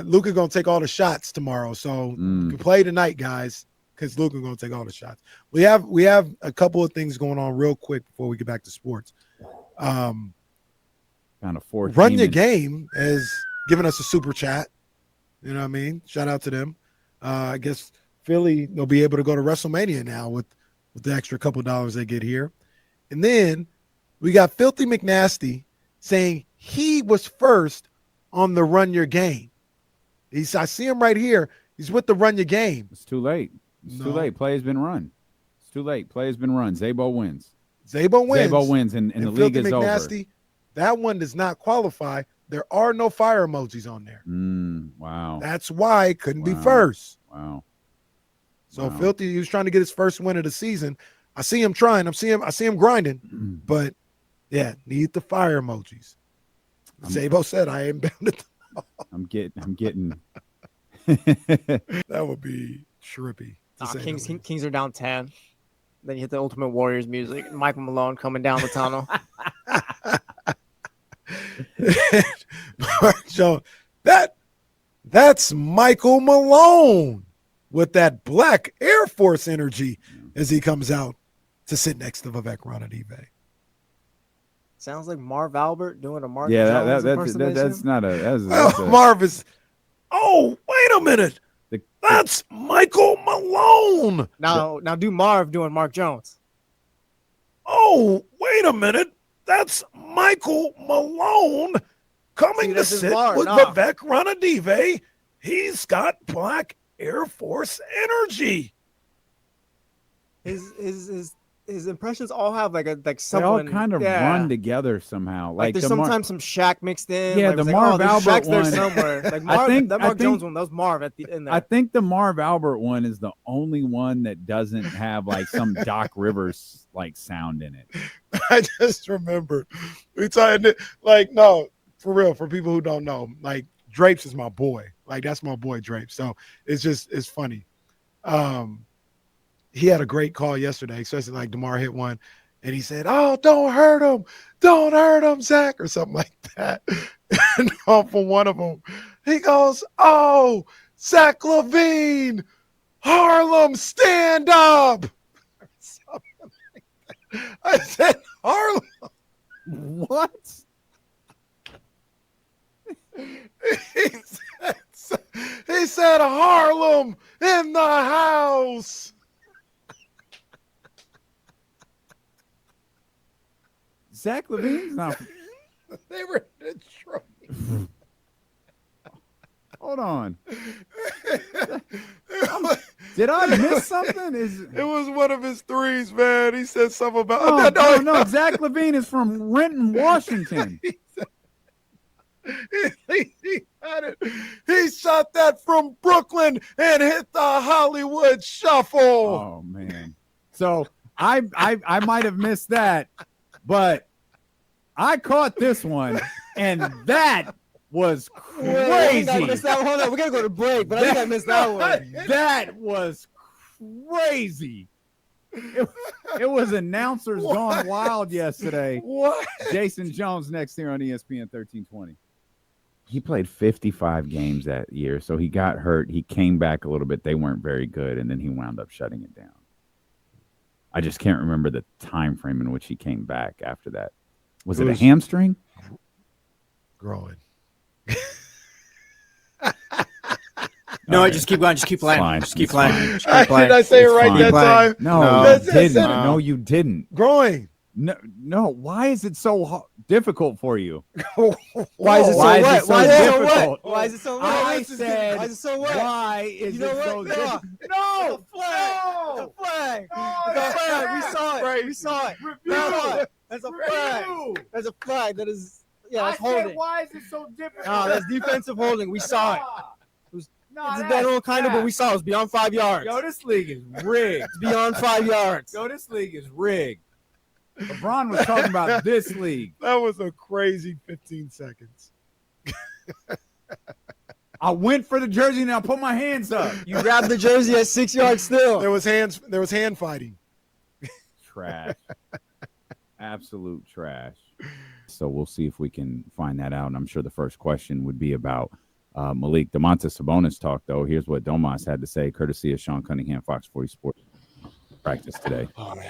Luka gonna take all the shots tomorrow, so you can play tonight, guys, because Luka gonna take all the shots. We have a couple of things going on real quick before we get back to sports. Kind of fourth. Run Your Game has given us a super chat. You know what I mean? Shout out to them. I guess Philly will be able to go to WrestleMania now with the extra couple dollars they get here. And then we got Filthy McNasty saying he was first on the Run Your Game. I see him right here. He's with the Run Your Game. It's too late. It's too late. Play has been run. It's too late. Play has been run. Zaybo wins. Zaybo wins, and the league is McNasty, over. That one does not qualify. There are no fire emojis on there. Wow. That's why it couldn't be first. Wow. So Filthy, he was trying to get his first win of the season. I see him trying. I see him grinding. But yeah, need the fire emojis. Zaybo said I ain't bound it. I'm getting That would be trippy. Kings are down 10. Then you hit the Ultimate Warriors music. Michael Malone coming down the tunnel. So that's Michael Malone with that black Air Force energy as he comes out to sit next to Vivek Ranadive. Sounds like Marv Albert doing a Mark Yeah, Jones that's not a. That's Marv is. Oh, wait a minute. That's Michael Malone. Now do Marv doing Mark Jones. Oh, wait a minute. That's Michael Malone coming to sit with Vivek Ranadive. He's got black Air Force energy. His impressions all have someone. They all kind of run together somehow. Like there's sometimes some Shaq mixed in. Yeah, the Marv Albert Shaq's one. there somewhere. Like Marv, that Mark Jones one, that was Marv at the end there. I think the Marv Albert one is the only one that doesn't have like some Doc Rivers like sound in it. I just remembered we talking no, for real, for people who don't know, like Drapes is my boy. Like that's my boy Drapes. So it's funny. He had a great call yesterday, especially like DeMar hit one, and he said, "Oh, don't hurt him, Zach," or something like that. And for one of them, he goes, "Oh, Zach LaVine, Harlem, stand up." Something like that. I said, "Harlem, what?" He said, "Harlem in the house." Zach LaVine's not. They were in Detroit. Hold on. Did I miss something? It was one of his threes, man. He said something about. No. Zach LaVine is from Renton, Washington. He shot that from Brooklyn and hit the Hollywood Shuffle. Oh man. So I might have missed that, but I caught this one, and that was crazy. Hold on, we gotta go to break, but I think I missed that one. That was crazy. It was announcers gone wild yesterday. What? Jason Jones next here on ESPN 1320. He played 55 games that year, so he got hurt. He came back a little bit. They weren't very good, and then he wound up shutting it down. I just can't remember the time frame in which he came back after that. Was it a hamstring? Growing. No, just keep going. Just keep playing. Just keep playing. Did I say it right that time? No, you didn't. No, you didn't. Growing. No. Why is it so difficult for you? Why is it so difficult? Why is it so wet? I said, why is it so wet? Why is it so difficult? No! The flag! We saw it. We saw it. That's a flag. That's a flag. That is, yeah, that's I said, holding. why is it so different? No, that's defensive holding. We saw it. It's that kind of, but we saw it was beyond 5 yards. Yo, this league is rigged. It's beyond 5 yards. Yo, this league is rigged. LeBron was talking about this league. That was a crazy 15 seconds. I went for the jersey and I put my hands up. You grabbed the jersey at 6 yards still. There was hand fighting. Trash. Absolute trash. So we'll see if we can find that out. And I'm sure the first question would be about Malik. Domantas Sabonis talk, though. Here's what Domas had to say, courtesy of Sean Cunningham, Fox 40 Sports practice today. Oh, man.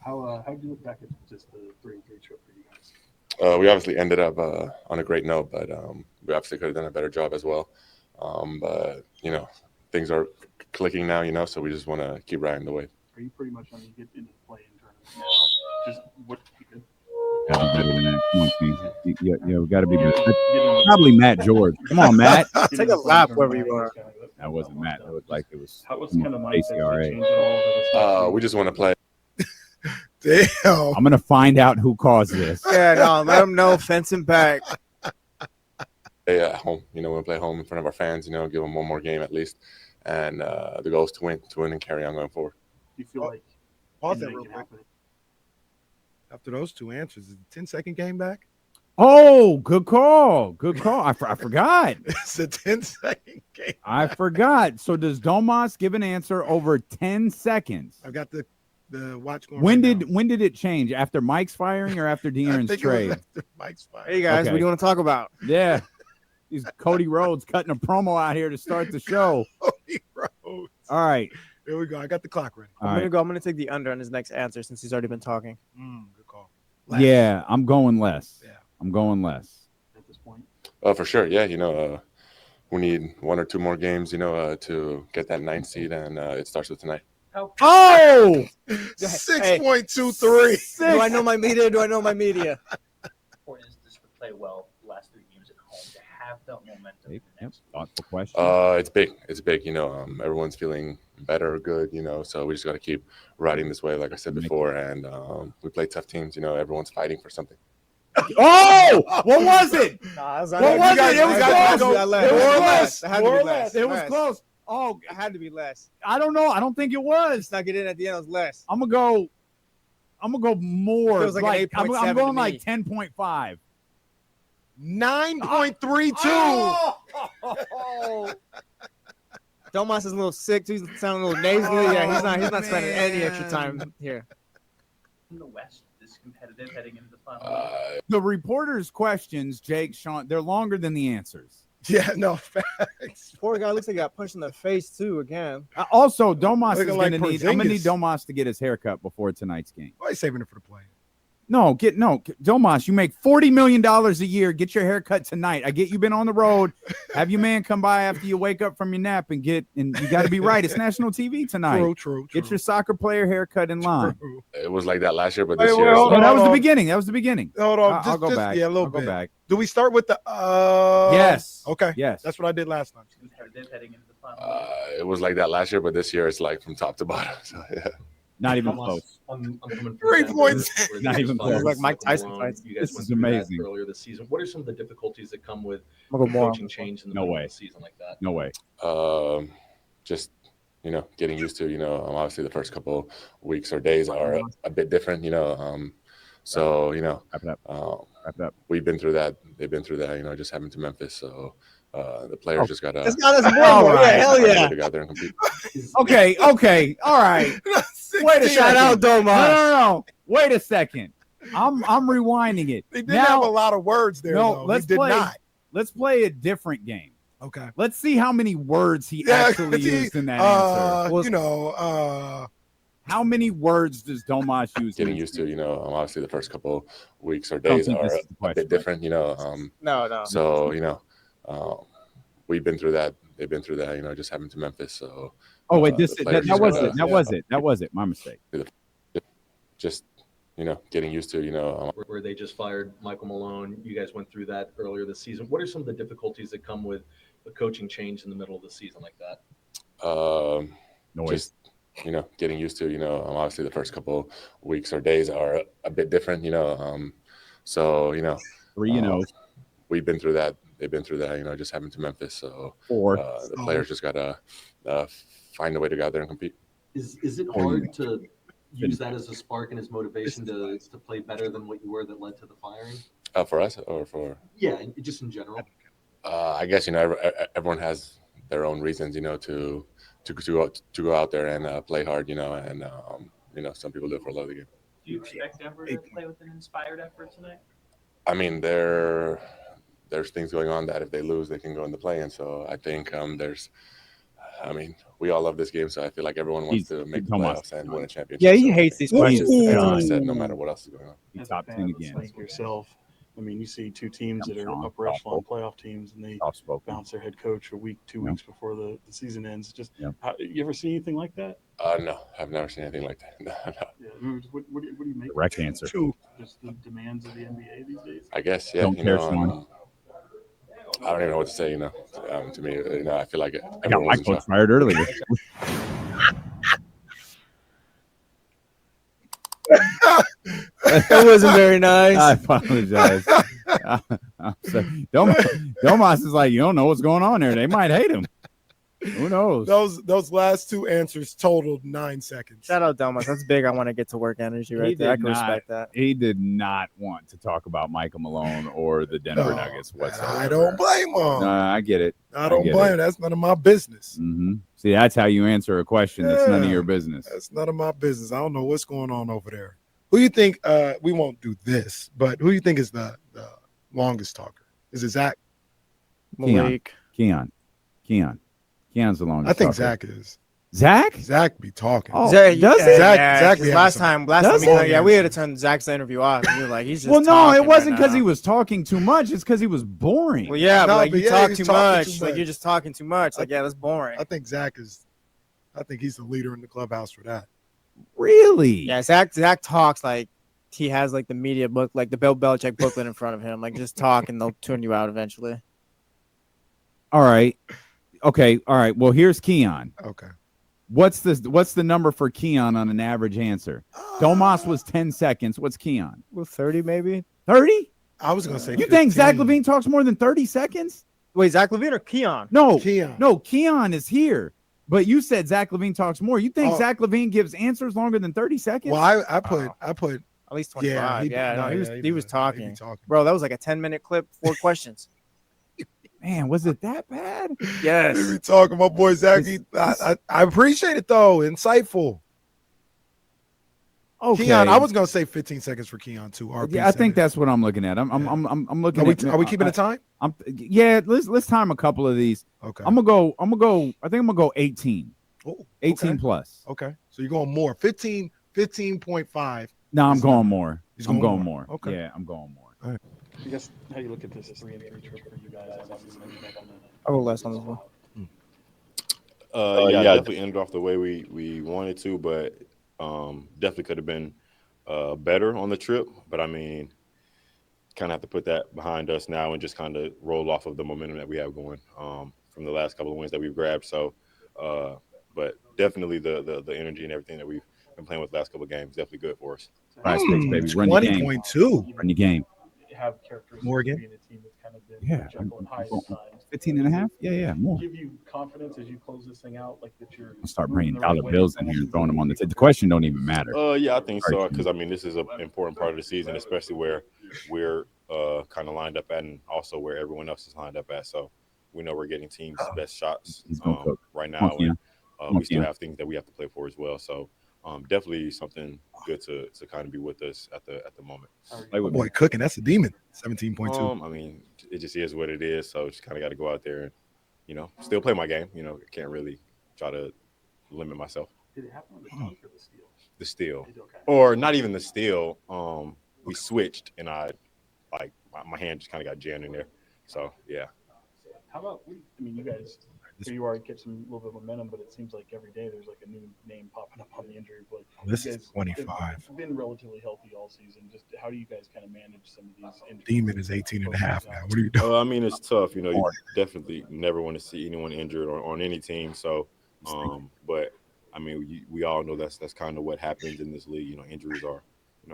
How do you look back at just the 3-3 trip for you guys? We obviously ended up on a great note, but we obviously could have done a better job as well. But, things are clicking now, so we just want to keep riding the wave. Are you pretty much on to get into the play-in tournament now? Just what you could. Gotta be better than that. Come on, King. Yeah, we got to be better. Probably Matt George. Come on, Matt. Take a lap wherever you are. That wasn't Matt. It looked like it was How was kind of mindset ACRA. changing all of We just want to play. Damn. I'm going to find out who caused this. Yeah, no, let him know. Fence him back. At home. We want to play home in front of our fans, give them one more game at least. And the goal is to win and carry on going forward. Do you feel like Pause you that make real it quick. happen? After those two answers, is the 10-second game back? Oh, good call. Good call. I forgot. It's a 10-second game. I forgot. So does Domas give an answer over 10 seconds? I've got the watch going. When right did now. when did it change? After Mike's firing or after I De'Aaron's think it was trade? after Mike's fire. Hey, guys, Okay. what do you want to talk about? Yeah. He's Cody Rhodes cutting a promo out here to start the show. Cody Rhodes. All right. Here we go. I got the clock ready. All I'm right. gonna take the under on his next answer since he's already been talking. Good call. Last. Yeah, I'm going less. Yeah. I'm going less. At this point, For sure. Yeah. We need one or two more games, to get that 9th seed. And it starts with tonight. Oh! 6.23. Do I know my media? Do I know my media? Important is just to play well the last 3 games at home to have that momentum. Yep. Thoughtful question. It's big. It's big. Everyone's feeling better, good, so we just got to keep riding this way, like I said before. And we play tough teams. Everyone's fighting for something. Oh! What was it? Nah, What was it? It was close. It was It was close. It was close. Oh, It had to be less. I don't know. I don't think it was. Let's not get in at the end. It was less. I'm gonna go more. Feels like an I'm 8.7 going to like me. 10.5. 9.32. Domas is a little sick too. He's sounding a little nasally. Yeah, he's not spending any extra time here. In the West, this competitive heading into the final. The reporters' questions, Jake, Sean, they're longer than the answers. Yeah, no facts. Poor guy looks like he got punched in the face too again. Also, Domas is Looking going like to need. I'm going to need Porzingis. Domas to get his haircut before tonight's game. Why are you saving it for the play? Domas, you make $40 million a year. Get your haircut tonight. I get you've been on the road. Have your man come by after you wake up from your nap and you got to be right. It's national TV tonight. True. Get your soccer player haircut in line. True. It was like that last year, but Wait, this wait, year. hold No, on, that was hold the on. beginning. That was the beginning. Hold on. I'll go back. Yeah, a little I'll go bit. back. Do we start with the Yes. Okay. Yes. That's what I did last time. Competitive heading into the final. It was like that last year, but this year it's like from top to bottom. So, yeah. Not even Thomas, close. I'm coming from 3 Denver, points. where Not they even just close. fired Like Mike Michael Tyson Malone. fights. You guys This went is through that amazing. earlier this season. What are some of the difficulties that come with I'll go the more. coaching change in the No middle way. of the season like that? No way. Just getting used to obviously the first couple weeks or days are a bit different. So Wrap it up. Wrap it up. we've been through that. They've been through that. Just having to Memphis. So the players just gotta. This guy does All more. right. Yeah, hell yeah. Go out there and compete. Okay. All right. Wait a Shout second. out Domas. No. Wait a second. I'm rewinding it. They did have a Now, lot of words there, no, though. let's He did play. not. Let's play a different game. Okay. Let's see how many words he Yeah, actually he- used in that answer. How many words does Domas use? Getting in used his to obviously the first couple weeks or I don't days think are this is the a question. bit different. No. So we've been through that. They've been through that. Just having to Memphis. So Oh wait, the that players was just it. gotta- That was it. My mistake. just getting used to Where they just fired Michael Malone. You guys went through that earlier this season. What are some of the difficulties that come with a coaching change in the middle of the season like that? Noise. just getting used to. Obviously the first couple weeks or days are a bit different. So 3-0. We've been through that. They've been through that. Just having to Memphis. So 4. the players just gotta find a way to go out there and compete. Is it hard to use that as a spark and as motivation to play better than what you were that led to the firing? For us or for? Yeah, just in general. I guess everyone has their own reasons, to go out there and play hard, and some people do it for love of the game. Do you expect Denver to play with an inspired effort tonight? I mean, there's things going on that if they lose, they can go in the play-in. So I think we all love this game, so I feel like everyone wants to make the playoffs and win a championship. Yeah, he hates these questions. That's what I said, no matter what else is going on. He's top 10 again. Like yourself, you see two teams that are upper echelon playoff teams, and they bounce their head coach a week, 2 weeks before the season ends. Just, you ever see anything like that? No, I've never seen anything like that. No. Yeah, what do you make? Correct answer. Just the demands of the NBA these days. I guess, yeah. Don't care, Sean. I don't even know what to say. To me, I feel like I got my coach fired earlier. That wasn't very nice. I apologize. I'm sorry. Domas is like, you don't know what's going on there. They might hate him. Who knows? Those last two answers totaled 9 seconds. Shout out Domas. That's big. I want to get to work energy right there. I can respect that. He did not want to talk about Michael Malone or the Denver Nuggets whatsoever. I don't blame him. I get it. I don't blame him. That's none of my business. Mm-hmm. See, that's how you answer a question that's none of your business. That's none of my business. I don't know what's going on over there. Who you think? We won't do this, but who you think is the longest talker? Is it Zach? Malik. Keon. Keon's the longest. I think talker. Zach is. Zach be talking. Oh, Zach, does it? Zach be last time, we had to turn Zach's interview off. And we were like, he's just. Well, no, it wasn't because right he was talking too much. It's because he was boring. Well, yeah, but you talk too much. Like you're just talking too much. Like, yeah, that's boring. I think Zach is. I think he's the leader in the clubhouse for that. Really? Yeah, Zach talks like he has like the media book, like the Bill Belichick booklet in front of him. Like, just talk and they'll tune you out eventually. All right. Okay. All right. Well, here's Keon. Okay. What's the number for Keon on an average answer? Domas was 10 seconds. What's Keon? Well, 30 maybe. 30? I was gonna say. You 15. think Zach LaVine talks more than 30 seconds? Wait, Zach LaVine or Keon? No, Keon. No, Keon is here. But you said Zach LaVine talks more. You think Zach LaVine gives answers longer than 30 seconds? Well, I put at least 25. He was talking. talking. Bro, that was like a 10-minute clip, 4 questions. Man, was it that bad? Yes. We talking, my boy Zach. I appreciate it though. Insightful. Okay. Keon, I was gonna say 15 seconds for Keon too. Yeah, I think that's what I'm looking at. I'm looking at. Are we keeping the time? Let's time a couple of these. Okay. I'm gonna go. I think I'm gonna go 18. Oh, 18 plus. Okay. So you're going more. 15.5. No, I'm going more. I'm going more. Okay. Yeah, I'm going more. All right. I guess how you look at this 3-3 trip for you guys. I'll go less on this one. Definitely ended off the way we wanted to, but definitely could have been better on the trip. But I mean, kind of have to put that behind us now and just kind of roll off of the momentum that we have going from the last couple of wins that we've grabbed. So, but definitely the energy and everything that we've been playing with the last couple of games definitely good for us. Prize picks, baby. Run your game. 20.2. Run your game. Have characteristics Morgan? of being a team that's kind of been Yeah. Jekyll and Hyde at times. 15 and a half? Yeah, more. Give you confidence as you close this thing out, like that you're. I'll start moving bringing the right dollar way. bills in here and throwing them on the table. The question don't even matter. Yeah, I think so, because I mean this is an important part of the season, especially where we're kind of lined up at, and also where everyone else is lined up at. So we know we're getting teams' best shots right now, and we still have things that we have to play for as well. So definitely something good to kind of be with us at the moment. Oh, boy, cooking. That's a demon. 17.2. I mean, it just is what it is. So just kind of got to go out there and still play my game. Can't really try to limit myself. Did it happen on the dunk or the steal? The steal, Okay. or not even the steal. We switched, and I my hand just kind of got jammed in there. So yeah. How about you guys? Here you are, get some little bit of momentum, but it seems like every day there's like a new name popping up on the injury report. This You is guys 25. have been relatively healthy all season. Just how do you guys kind of manage some of these injuries? Demon is 18 and a half now. What are you doing? I mean, it's tough. You definitely never want to see anyone injured on any team. So, but I mean, we all know that's kind of what happens in this league. You know, injuries are,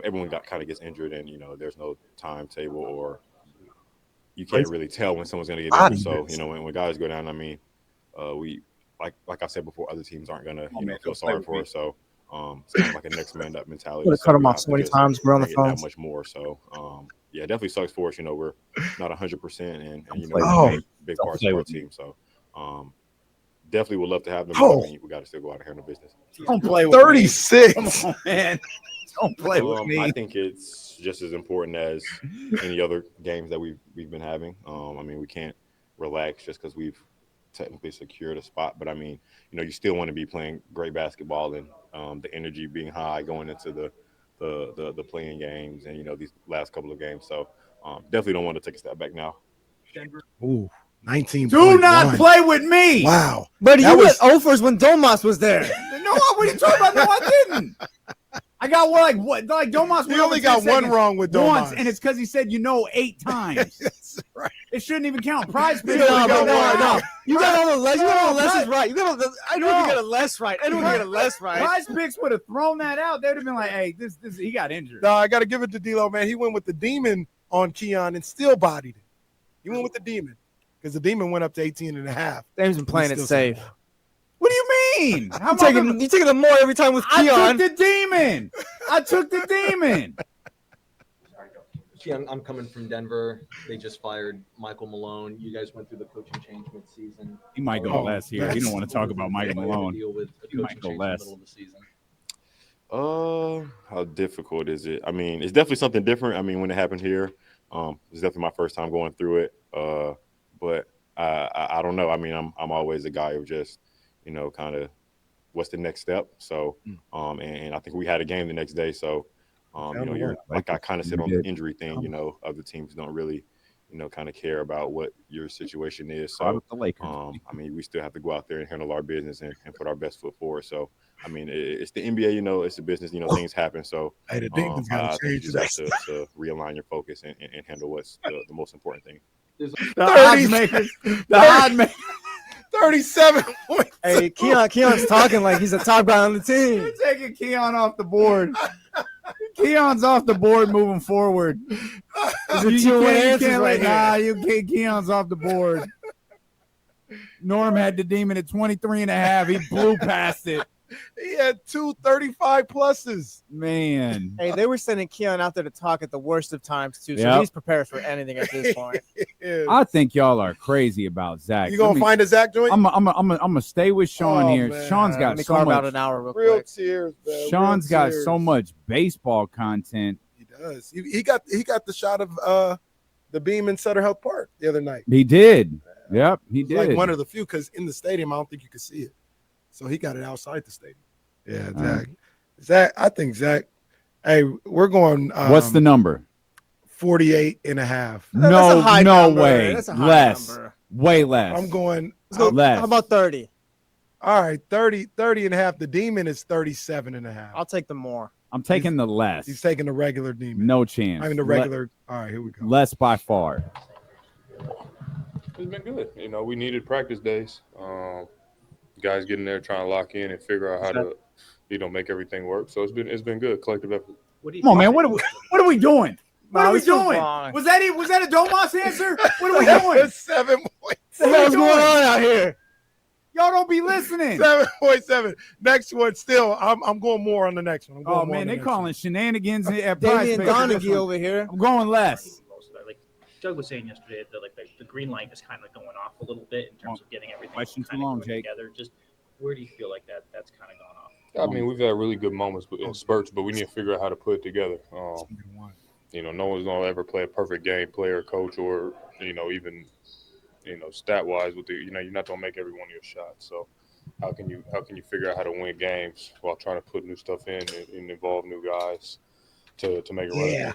everyone kind of gets injured, and there's no timetable, or you can't really tell when someone's going to get injured. So when guys go down, I mean, we like I said before, other teams aren't going to feel sorry for us. So it's kind of like a next man up mentality. Would have cut him off so many times. We're on the phone. That much more. So yeah, it definitely sucks for us. We're not 100%, and big parts of our team. So definitely would love to have them. I mean, we got to still go out and handle business. Don't play with 36. Me. Come on, man. Don't play with me. I think it's just as important as any other games that we've been having. I mean, we can't relax just because we've technically secured a spot, but I mean, you still want to be playing great basketball, and the energy being high going into the playing games, and these last couple of games. So definitely don't want to take a step back now. Ooh, 19. Do not play with me. Wow, but you went offers when Domas was there. No, what are you talking about? No, I didn't. I got like Domas. He only got one wrong with Domas once, and it's because he said 8 times. That's right. It shouldn't even count. Prize picks. No. You got all the less. You got all the lessons right. You got all the. I know you got a less right. I know you got a less right. Prize picks would have thrown that out. They'd have been like, "Hey, this he got injured." No, I got to give it to D'Lo, man. He went with the demon on Keon and still bodied it. He went with the demon because the demon went up to 18.5. They've been playing it safe. What do you mean? You taking the more every time with Keon. I took the demon. Keon, I'm coming from Denver. They just fired Michael Malone. You guys went through the coaching change mid-season. He might go less here. We don't want to talk about Michael Malone. Deal with He might go less. In the middle of the season. How difficult is it? I mean, it's definitely something different. I mean, when it happened here, it's definitely my first time going through it. But I don't know. I mean, I'm always a guy who just kind of what's the next step. So, and I think we had a game the next day. So, you're like I kind of said on the injury thing, other teams don't really, kind of care about what your situation is. So, I mean, we still have to go out there and handle our business and put our best foot forward. So, I mean, it's the NBA, it's a business, things happen. So, I think you just have to realign your focus and handle what's the most important thing. The odds makers. 37 points. Hey, Keon's talking like he's a top guy on the team. You're taking Keon off the board. Keon's off the board moving forward. You can't Keon's off the board. Norm had the demon at 23.5. He blew past it. He had 2 35 pluses. Man. Hey, they were sending Keon out there to talk at the worst of times, too. So he's prepared for anything at this point. I think y'all are crazy about Zach. You going to find a Zach joint? I'm going to stay with Sean here. Man. Sean's got so much. About an hour real quick. Tears, man. Sean's got so much baseball content. He does. He got the shot of the beam in Sutter Health Park the other night. He did. Yep, he did. Like one of the few, because in the stadium, I don't think you could see it. So he got it outside the stadium. Yeah, Zach. Zach, I think Zach. Hey, we're going. What's the number? 48.5. No way. That's a high less. Number. Way less. I'm going less. How about 30? All right, 30.5. The demon is 37.5. I'll take the more. I'm taking the less. He's taking the regular demon. No chance. I mean the regular. All right, here we go. Less by far. It's been good. We needed practice days. Guys getting there trying to lock in and figure out how to, make everything work. So it's been good. Collective effort. Come on, man. What are we doing? What are we doing? Was that a Domas answer? What are we doing? 7 points. What's going on out here? Y'all don't be listening. 7.7. Next one, still. I'm going more on the next one. Oh man, they calling shenanigans at Prize Picks. Donaghy over here. I'm going less. Like Doug was saying yesterday, the green light is kind of going off a little bit in terms of getting everything together. Just where do you feel like that's kind of gone off? I mean, we've had really good moments in spurts, but we need to figure out how to put it together. No one's gonna ever play a perfect game, player, coach, or even stat wise with you're not gonna make every one of your shots. So how can you figure out how to win games while trying to put new stuff in and involve new guys to make it right?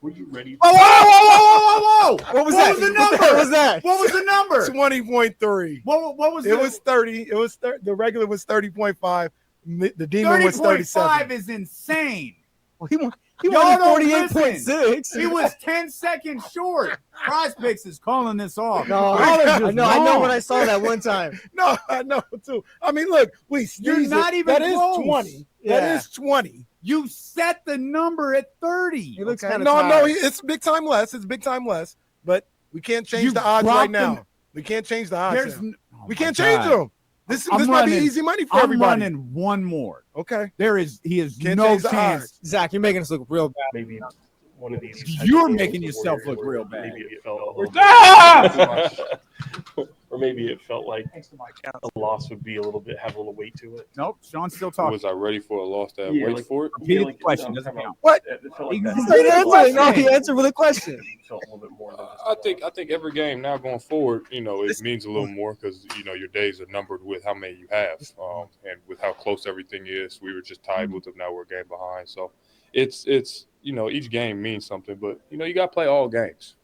Were you ready? Whoa! What was that? The number? What was that? What was the number? 20.3. What was it? Was 30. It was the regular was 30.5. The demon was 37. 30.5 is insane. Well, He Y'all won don't 48.6. He was 10 seconds short. Prize Picks is calling this off. No, Y'all are I just know. I know wrong. when I saw that one time. No, I know too. I mean, look, You're not even that close. is 20. Yeah. That is 20. You set the number at 30. He looks Okay. kind of No, tired. it's big time less. It's big time less. But we can't change You the odds dropped right now. them. We can't change the odds. There's now. oh We my can't change God. them. This I'm might be running- easy money for I'm everybody. running one more. Okay. He has Can't no change the chance. odds. Zach, you're making us look real bad. Maybe one of these. You're making yourself look real bad. Maybe it felt a little Ah! or maybe it felt like a loss would be have a little weight to it. Nope, Sean's still talking. Was I ready for a loss to have Yeah, wait like- for it? Repeat like the question. it's, Doesn't count. What? It felt He- like he that. started answering. No, question. he answered with a question. Felt a little bit more than just I think every game now going forward, it means a little more because your days are numbered with how many you have, and with how close everything is. We were just tied with them. Now we're a game behind, so it's each game means something. But you got to play all games.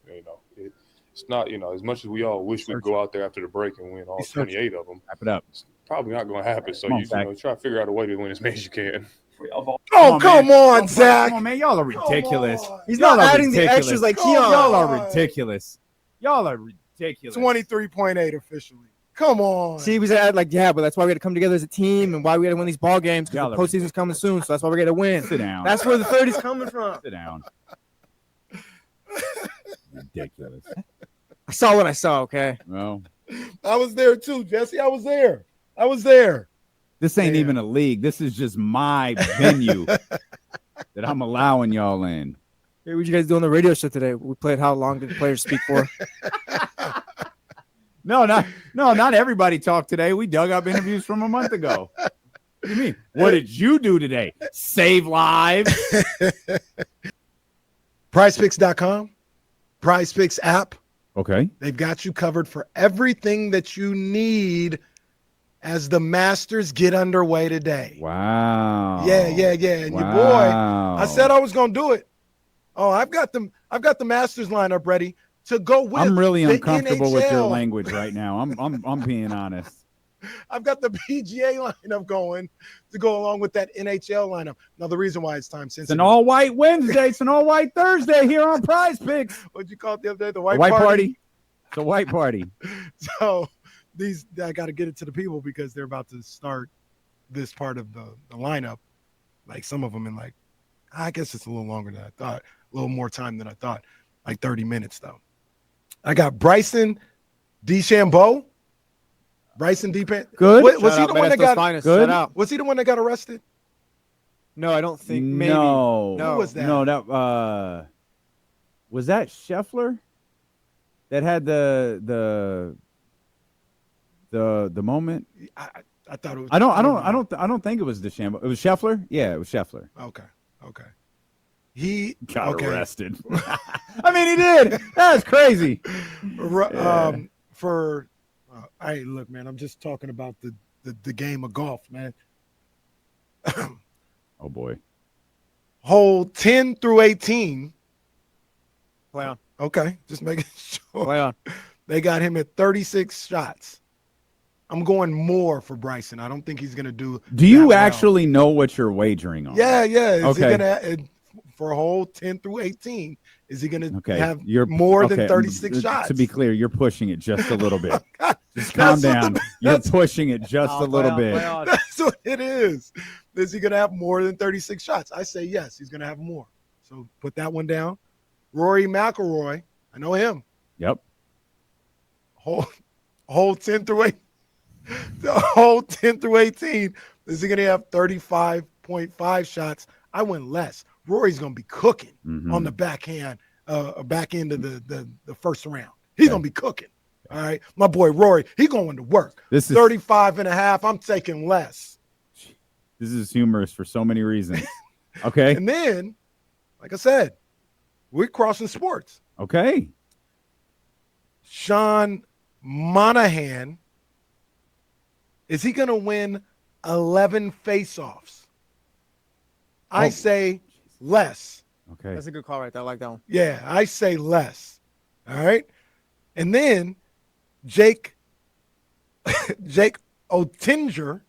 It's not as much as we all wish we'd go out there after the break and win all 28 of them. Wrap it up. It's probably not going to happen. So Come on, you Zach. try to figure out a way to win as many as you can. Oh, come on, Zach. Come on, man. Y'all are ridiculous. He's Y'all not are adding the ridiculous. extras like Come Keon. Y'all are ridiculous. Y'all are ridiculous. 23.8 officially. Come on. See, we said but that's why we got to come together as a team and why we got to win these ball games because Y'all the are postseason's coming soon. So that's why we got to win. Sit down. That's where the 30's coming from. Sit down. Ridiculous. I saw what I saw. Okay. Well, I was there too, Jesse. I was there. this ain't Yeah. even a league. This is just my venue that I'm allowing y'all in. Hey, what you guys do on the radio show today? We played How Long Did the Players Speak For? No, not everybody talked today. We dug up interviews from a month ago. What do you mean? What did you do today? Save lives. PrizePicks.com, PrizePicks app. Okay. They've got you covered for everything that you need as the Masters get underway today. Wow. Yeah. And your boy, I said I was gonna do it. Oh, I've got the Masters lineup ready to go with. I'm really the uncomfortable with your NHL. language right now. I'm being honest. I've got the PGA lineup going to go along with that NHL lineup. Now, the reason why it's time It's an sensitive. all-white Wednesday. It's an all-white Thursday here on Prize Picks. What'd you call it the other day? The A white, white party. party. It's a white party. So I got to get it to the people because they're about to start this part of the lineup. Like some of them in I guess it's a little longer than I thought, a little more time than I thought, like 30 minutes though. I got Bryson DeChambeau. Bryson DeChambeau. Good. Was he the one that got good? Was he the one that got arrested? No, I don't think. Maybe. No. Who was that? No, that was that Scheffler that had the moment. I thought it was. I don't think it was DeChambeau. It was Scheffler. Yeah, it was Scheffler. Okay. He Got arrested. I mean, he did. That's crazy. Hey, look, man, I'm just talking about the game of golf, man. Oh boy. Hole 10 through 18. Play on. Okay, just making sure. Play on. They got him at 36 shots. I'm going more for Bryson. I don't think he's going to do. Do you that well. actually know what you're wagering on? Yeah. Is Okay. he gonna for a hole 10 through 18? Is he going to have You're more than 36 shots? To be clear, you're pushing it just a little bit. Just That's calm what down. You're pushing it just a little bit. That's what it is. Is he going to have more than 36 shots? I say yes. He's going to have more. So put that one down. Rory McIlroy. I know him. Yep. Hole 10 through 8. The hole 10 through 18. Is he going to have 35.5 shots? I went less. Rory's going to be cooking on the back end of the first round. He's going to be cooking. All right. My boy Rory, he's going to work. This is 35 and a half. I'm taking less. This is humorous for so many reasons. Okay. And then, like I said, we're crossing sports. Okay. Sean Monahan, is he going to win 11 face-offs? I say less. Okay. That's a good call right there. I like that one. Yeah, I say less. All right. And then Jake Oettinger.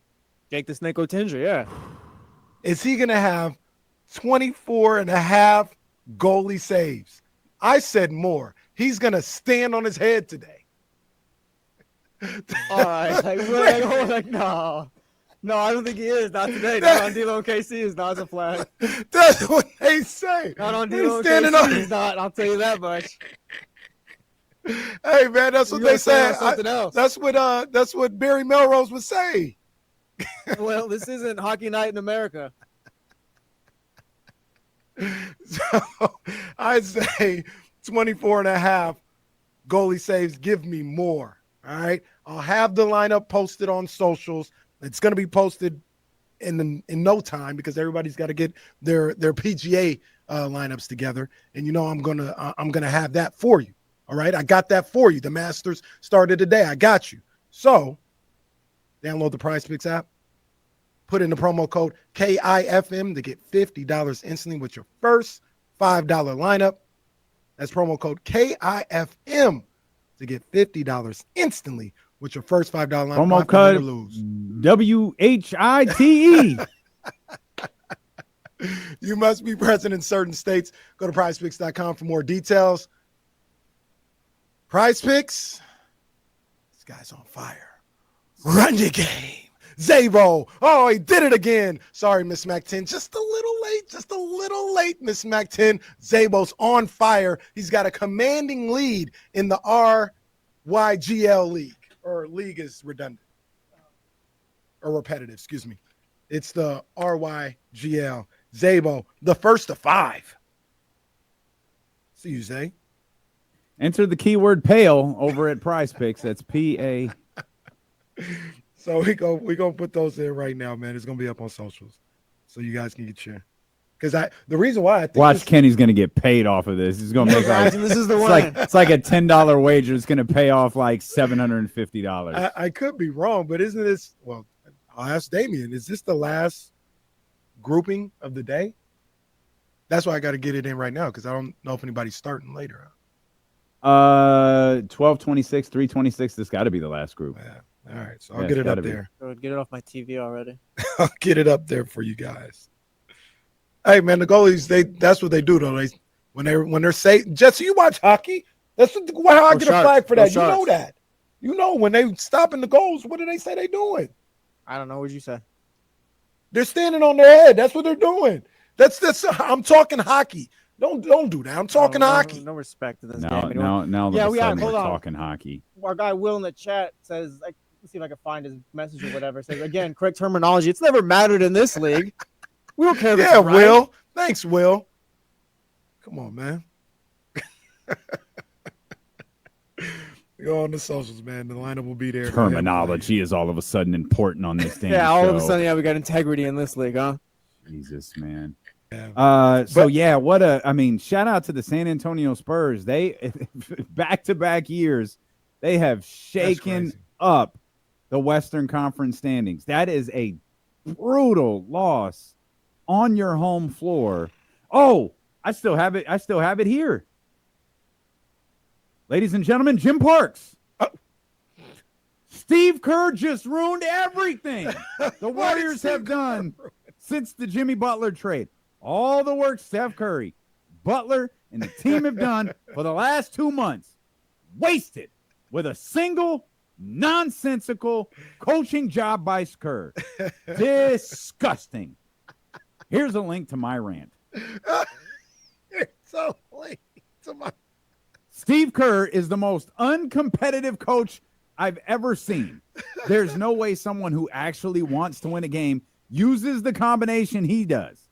Jake the Snake Oettinger, yeah. Is he going to have 24.5 goalie saves. I said more. He's going to stand on his head today. All right. No. No, I don't think he is. Not today. Not on D-Lo and KC is not as a flag. That's what they say. Not on He's D-Lo and standing KC on- is not. I'll tell you that much. Hey, man, that's what they say. Something else. That's what Barry Melrose would say. Well, this isn't hockey night in America. So I'd say 24.5 goalie saves. Give me more. All right. I'll have the lineup posted on socials. It's going to be posted in no time because everybody's got to get their PGA lineups together. And I'm gonna have that for you. All right. I got that for you. The Masters started today. I got you. So download the PrizePicks app. Put in the promo code KIFM to get $50 instantly with your first $5 lineup. That's promo code KIFM to get $50 instantly with your first $5 lineup. Promo code WHITE. You must be present in certain states. Go to prizepicks.com for more details. PrizePicks. This guy's on fire. Run your game. Zaybo. Oh, he did it again. Sorry, Miss Mac 10. Just a little late, Miss Mac 10. Zaybo's on fire. He's got a commanding lead in the RYGL league. Or league is redundant. Or repetitive, excuse me. It's the RYGL. Zaybo, the first of 5. See you, Zay. Enter the keyword pale over at PrizePicks. That's PA. So we gonna put those in right now, man. It's gonna be up on socials, so you guys can get your. Because the reason why I think Watch Kenny's gonna get paid off of this. He's gonna make like This is the it's one. it's like a $10 wager. It's gonna pay off like $750. I could be wrong, but isn't this? Well, I'll ask Damien. Is this the last grouping of the day? That's why I got to get it in right now because I don't know if anybody's starting later. 12:26, 3:26. This got to be the last group. Yeah. All right, so I'll get it up there. Get it off my TV already. I'll get it up there for you guys. Hey, man, the goalies, that's what they do, though. When they're saying, Jesse, you watch hockey? That's how I get a flag for that. You know that. You know, when they stopping the goals, what do they say they doing? I don't know. What'd you say? They're standing on their head. That's what they're doing. That's I'm talking hockey. Don't do that. I'm talking hockey. No respect to this Now, game. now, Yeah, we're hold on. talking hockey. Our guy Will in the chat says, let's see if I can find his message or whatever. Says again, correct terminology. It's never mattered in this league. We don't care. Yeah, Will. Thanks, Will. Come on, man. Go on the socials, man. The lineup will be there. Terminology is all of a sudden important on this damn all show. of a sudden, we got integrity in this league, huh? Jesus, man. Yeah. Shout out to the San Antonio Spurs. They back-to-back years, they have shaken up the Western Conference standings. That is a brutal loss on your home floor. Oh, I still have it here. Ladies and gentlemen, Jim Parks. Steve Kerr just ruined everything the Warriors have done since the Jimmy Butler trade. All the work Steph Curry, Butler, and the team have done for the last 2 months, wasted with a single nonsensical coaching job by Kerr. Disgusting. Here's a link to my rant. It's a link to my. Steve Kerr is the most uncompetitive coach I've ever seen. There's no way someone who actually wants to win a game uses the combination he does.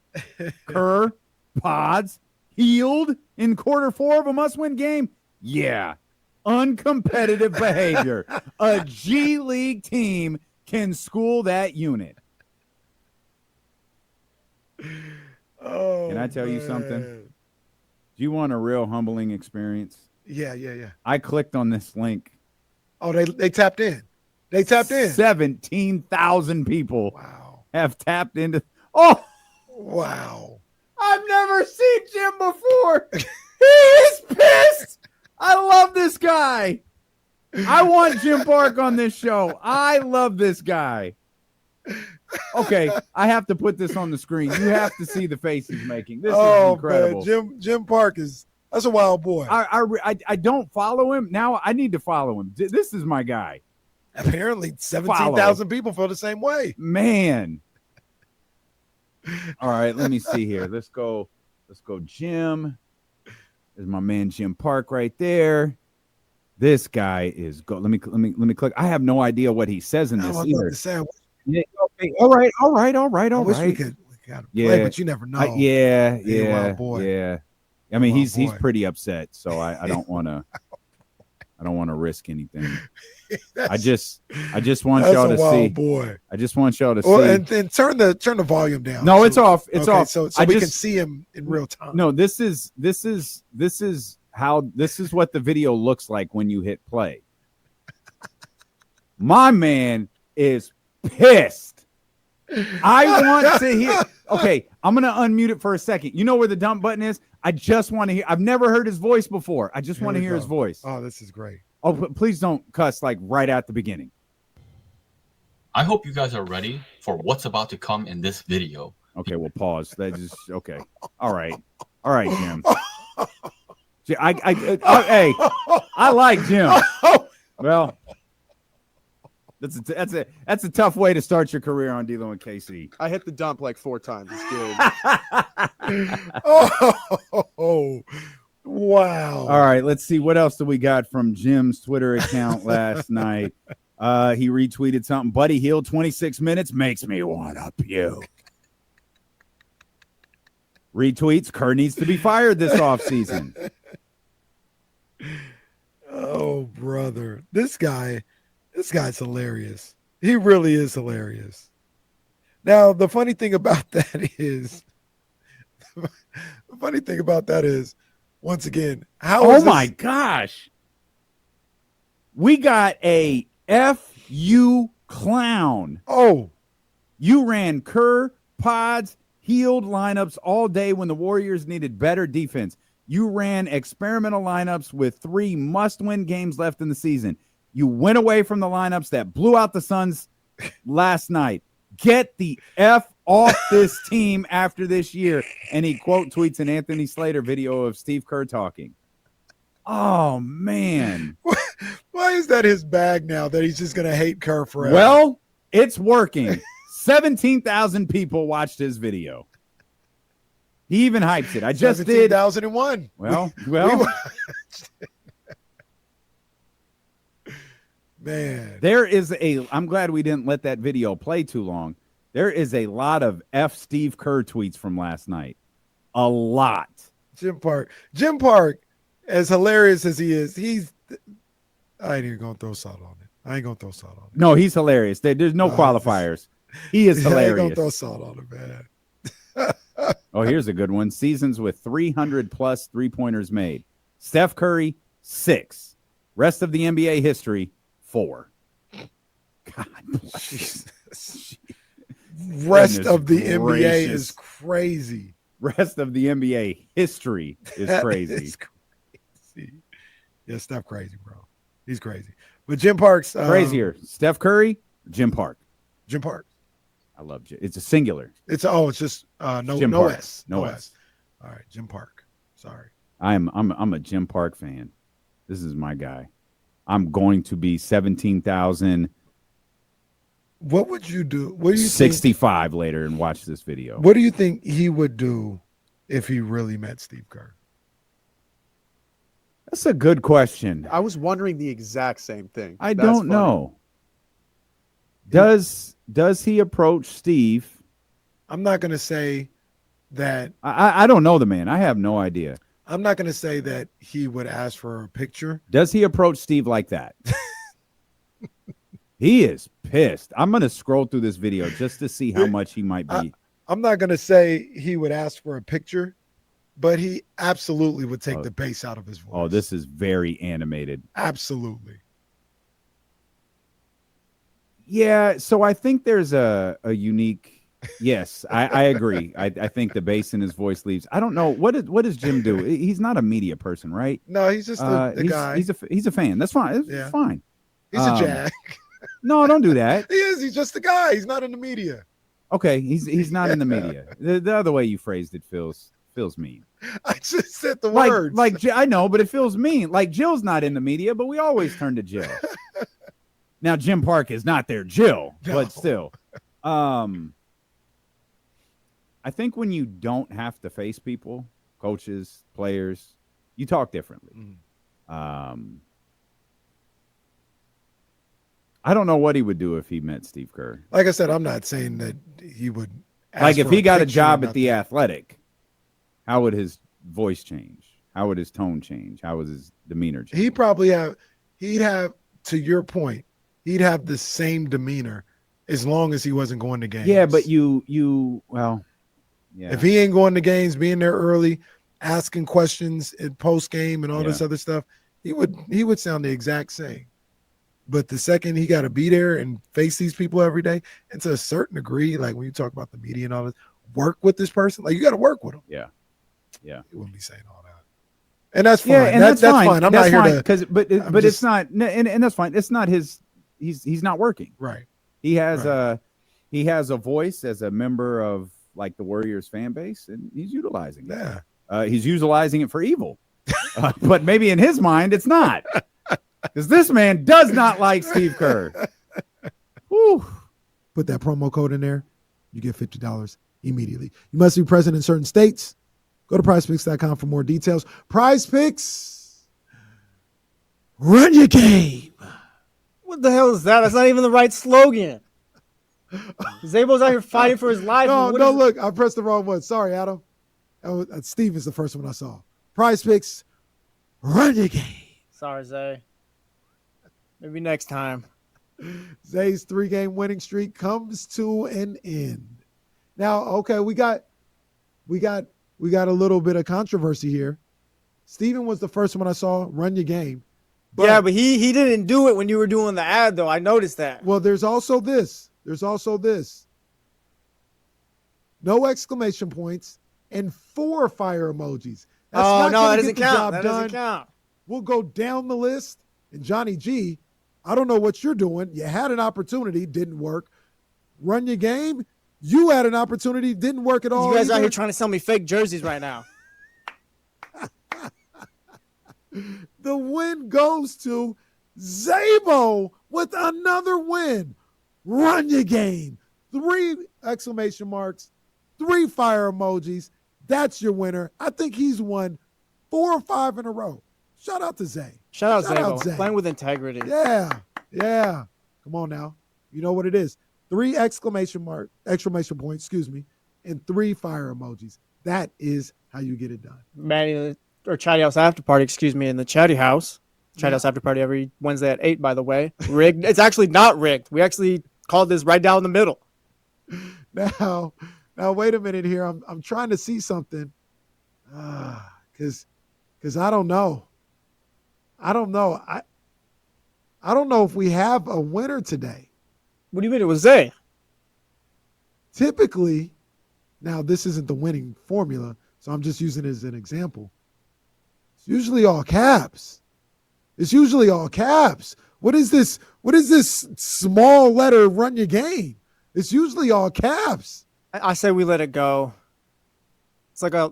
Kerr, Pods, Healed in quarter 4 of a must-win game? Yeah. Uncompetitive behavior. A G League team can school that unit. Oh, can I tell you something? Do you want a real humbling experience? Yeah. I clicked on this link. Oh, they tapped in. They tapped in. 17,000 people have tapped into. Oh, wow. I've never seen Jim before. He is pissed. I love this guy. I want Jim Park on this show. I love this guy. Okay, I have to put this on the screen. You have to see the face he's making. This is incredible. Man, Jim Park that's a wild boy. I don't follow him. Now I need to follow him. This is my guy. Apparently 17,000 people feel the same way. Man. All right, let me see here. Let's go Jim. There's my man Jim Park right there. This guy is go. Let me click. I have no idea what he says in this either. Yeah, okay. All right. I wish we could play, but you never know. Yeah. Boy. Yeah. I mean, he's pretty upset, so I don't want to. I don't want to risk anything. I just want y'all to see. Boy. I just want y'all to see. And turn the volume down. No, it's off. It's off. So we can see him in real time. No, this is what the video looks like when you hit play. My man is pissed. I want to hear. Okay, I'm gonna unmute it for a second. You know where the dump button is? I just want to hear. I've never heard his voice before. I just want to hear his voice. Oh, this is great. Oh, please don't cuss like right at the beginning. I hope you guys are ready for what's about to come in this video. Okay, we'll pause. That is okay. All right, Jim. Hey, I like Jim. Well, that's a tough way to start your career on D-Lo and KC. I hit the dump like 4 times. It's good. Oh, wow. All right, let's see. What else do we got from Jim's Twitter account last night? He retweeted something. Buddy Hield, 26 minutes makes me want to puke. Retweets, Kerr needs to be fired this offseason. Oh, brother. This guy's hilarious. He really is hilarious. Now, the funny thing about that is, once again, my gosh. We got a FU clown. Oh. You ran Kerr, Pods, Hield lineups all day when the Warriors needed better defense. You ran experimental lineups with 3 must-win games left in the season. You went away from the lineups that blew out the Suns last night. Get the F off this team after this year. And he quote tweets an Anthony Slater video of Steve Kerr talking. Oh, man. Why is that his bag now that he's just going to hate Kerr forever? Well, it's working. 17,000 people watched his video. He even hypes it. I just did. 17,001. Well. Man. I'm glad we didn't let that video play too long. There is a lot of F Steve Kerr tweets from last night. A lot. Jim Park, as hilarious as he is, I ain't even going to throw salt on it. No, he's hilarious. There's no qualifiers. He is hilarious. I ain't going to throw salt on it, man. Oh, here's a good one. Seasons with 300-plus three-pointers made. Steph Curry, 6. Rest of the NBA history, 4. God bless. Rest of the NBA is crazy. Rest of the NBA history is crazy. Is crazy. Yeah, Steph crazy, bro. He's crazy. But Jim Park's crazier. Steph Curry, Jim Park. Jim Park. I love Jim. It's a singular. It's just no S. No S. All right, Jim Park. Sorry. I'm a Jim Park fan. This is my guy. I'm going to be 17,000. What would you do? What do you 65 later and watch this video? What do you think he would do if he really met Steve Kerr? That's a good question. I was wondering the exact same thing. I don't know. Does he approach Steve? I'm not going to say that. I don't know the man. I have no idea. I'm not going to say that he would ask for a picture. Does he approach Steve like that? He is pissed. I'm going to scroll through this video just to see how much he might be. I'm not going to say he would ask for a picture, but he absolutely would take the bass out of his voice. Oh, this is very animated. Absolutely. Yeah, so I think there's a unique. Yes, I agree. I think the bass in his voice leaves. I don't know what does Jim do. He's not a media person, right? No, he's just a guy. He's a fan. That's fine. It's fine. He's a jack. No, don't do that. He is. He's just a guy. He's not in the media. Okay, he's not in the media. The other way you phrased it feels mean. I just said the Like, words. like I know, but it feels mean. Like Jill's not in the media, but we always turn to Jill. Now Jim Park is not their Jill, but still. I think when you don't have to face people, coaches, players, you talk differently. I don't know what he would do if he met Steve Kerr. Like I said, I'm not saying that he would. Like if he got a job at The Athletic, how would his voice change? How would his tone change? How would his demeanor change? He'd have, to your point, he'd have the same demeanor as long as he wasn't going to games. Yeah, but well, yeah. If he ain't going to games, being there early, asking questions at post game and all this other stuff, he would sound the exact same. But the second he got to be there and face these people every day, and to a certain degree, like when you talk about the media and all this, work with this person, like you got to work with him. Yeah. He wouldn't be saying all that, and that's fine. Yeah, and that's fine. I'm that's not fine, here to. but it's not, and that's fine. It's not his. He's not working. Right. He has a voice as a member of like the Warriors fan base, and he's utilizing it. Yeah. He's utilizing it for evil, but maybe in his mind it's not, because this man does not like Steve Kerr. Whew. Put that promo code in there, you get $50 immediately. You must be present in certain states. Go to prizepicks.com for more details. Prize Picks, run your game. What the hell is that? That's not even the right slogan. Zaybo's out here fighting for his life. No, look, I pressed the wrong one. Sorry, Adam. Steve is the first one I saw. Prize Picks, run your game. Sorry, Zay. Maybe next time. Zay's 3-game winning streak comes to an end. Now, okay, we got a little bit of controversy here. Steven was the first one I saw run your game. But he didn't do it when you were doing the ad, though. I noticed that. Well, there's also this. No exclamation points and 4 fire emojis. That's that doesn't count. That doesn't count. We'll go down the list. And Jonny G, I don't know what you're doing. You had an opportunity, didn't work. Run your game. You had an opportunity, didn't work at all. You guys out here trying to sell me fake jerseys right now. The win goes to Zaybo with another win. Run your game. 3 exclamation marks, 3 fire emojis. That's your winner. I think he's won 4 or 5 in a row. Shout out to Zay. Shout out Zaybo. Playing with integrity. Yeah. Come on now. You know what it is. 3 exclamation points, and 3 fire emojis. That is how you get it done. Manny, or Chatty House After Party, in the Chatty House. Chatty House After Party every Wednesday at 8, by the way. Rigged. It's actually not rigged. We actually called this right down the middle. Now wait a minute here. I'm trying to see something. Because I don't know. I don't know if we have a winner today. What do you mean it was Zay? Typically, now this isn't the winning formula, so I'm just using it as an example. It's usually all caps. What is this small letter run your game? It's usually all caps. I say we let it go. It's like a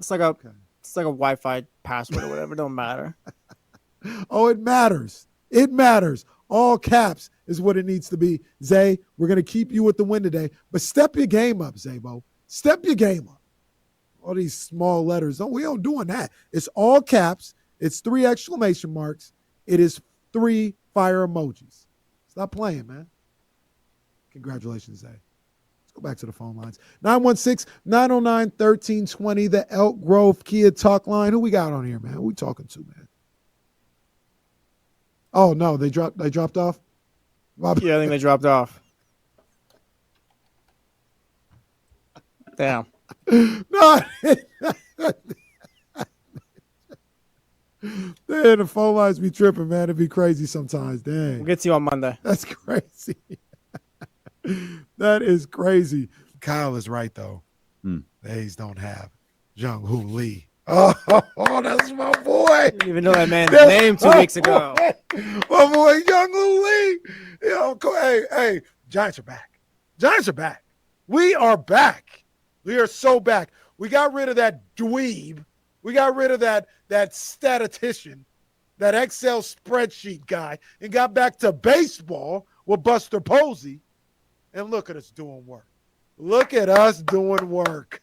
Wi-Fi password or whatever. It don't matter. Oh, it matters. All caps is what it needs to be. Zay, we're going to keep you with the win today, but step your game up, Zaybo. Step your game up. All these small letters. We don't doing that. It's all caps. It's 3 exclamation marks. It is 3 fire emojis. Stop playing, man. Congratulations, Zay. Let's go back to the phone lines. 916-909-1320, the Elk Grove Kia talk line. Who we got on here, man? Who we talking to, man? Oh, no, they dropped off? Yeah, I think they dropped off. Damn. No. Man, the phone lines be tripping, man. It'd be crazy sometimes. Dang. We'll get to you on Monday. That's crazy. That is crazy. Kyle is right, though. The A's don't have Jung-Hoo Lee. Oh, that's my boy. I didn't even know that man's name 2 weeks ago. My boy, Jung-Hoo Lee. Hey, Giants are back. We are back. We are so back. We got rid of that dweeb. We got rid of that statistician, that Excel spreadsheet guy, and got back to baseball with Buster Posey. And look at us doing work. Look at us doing work.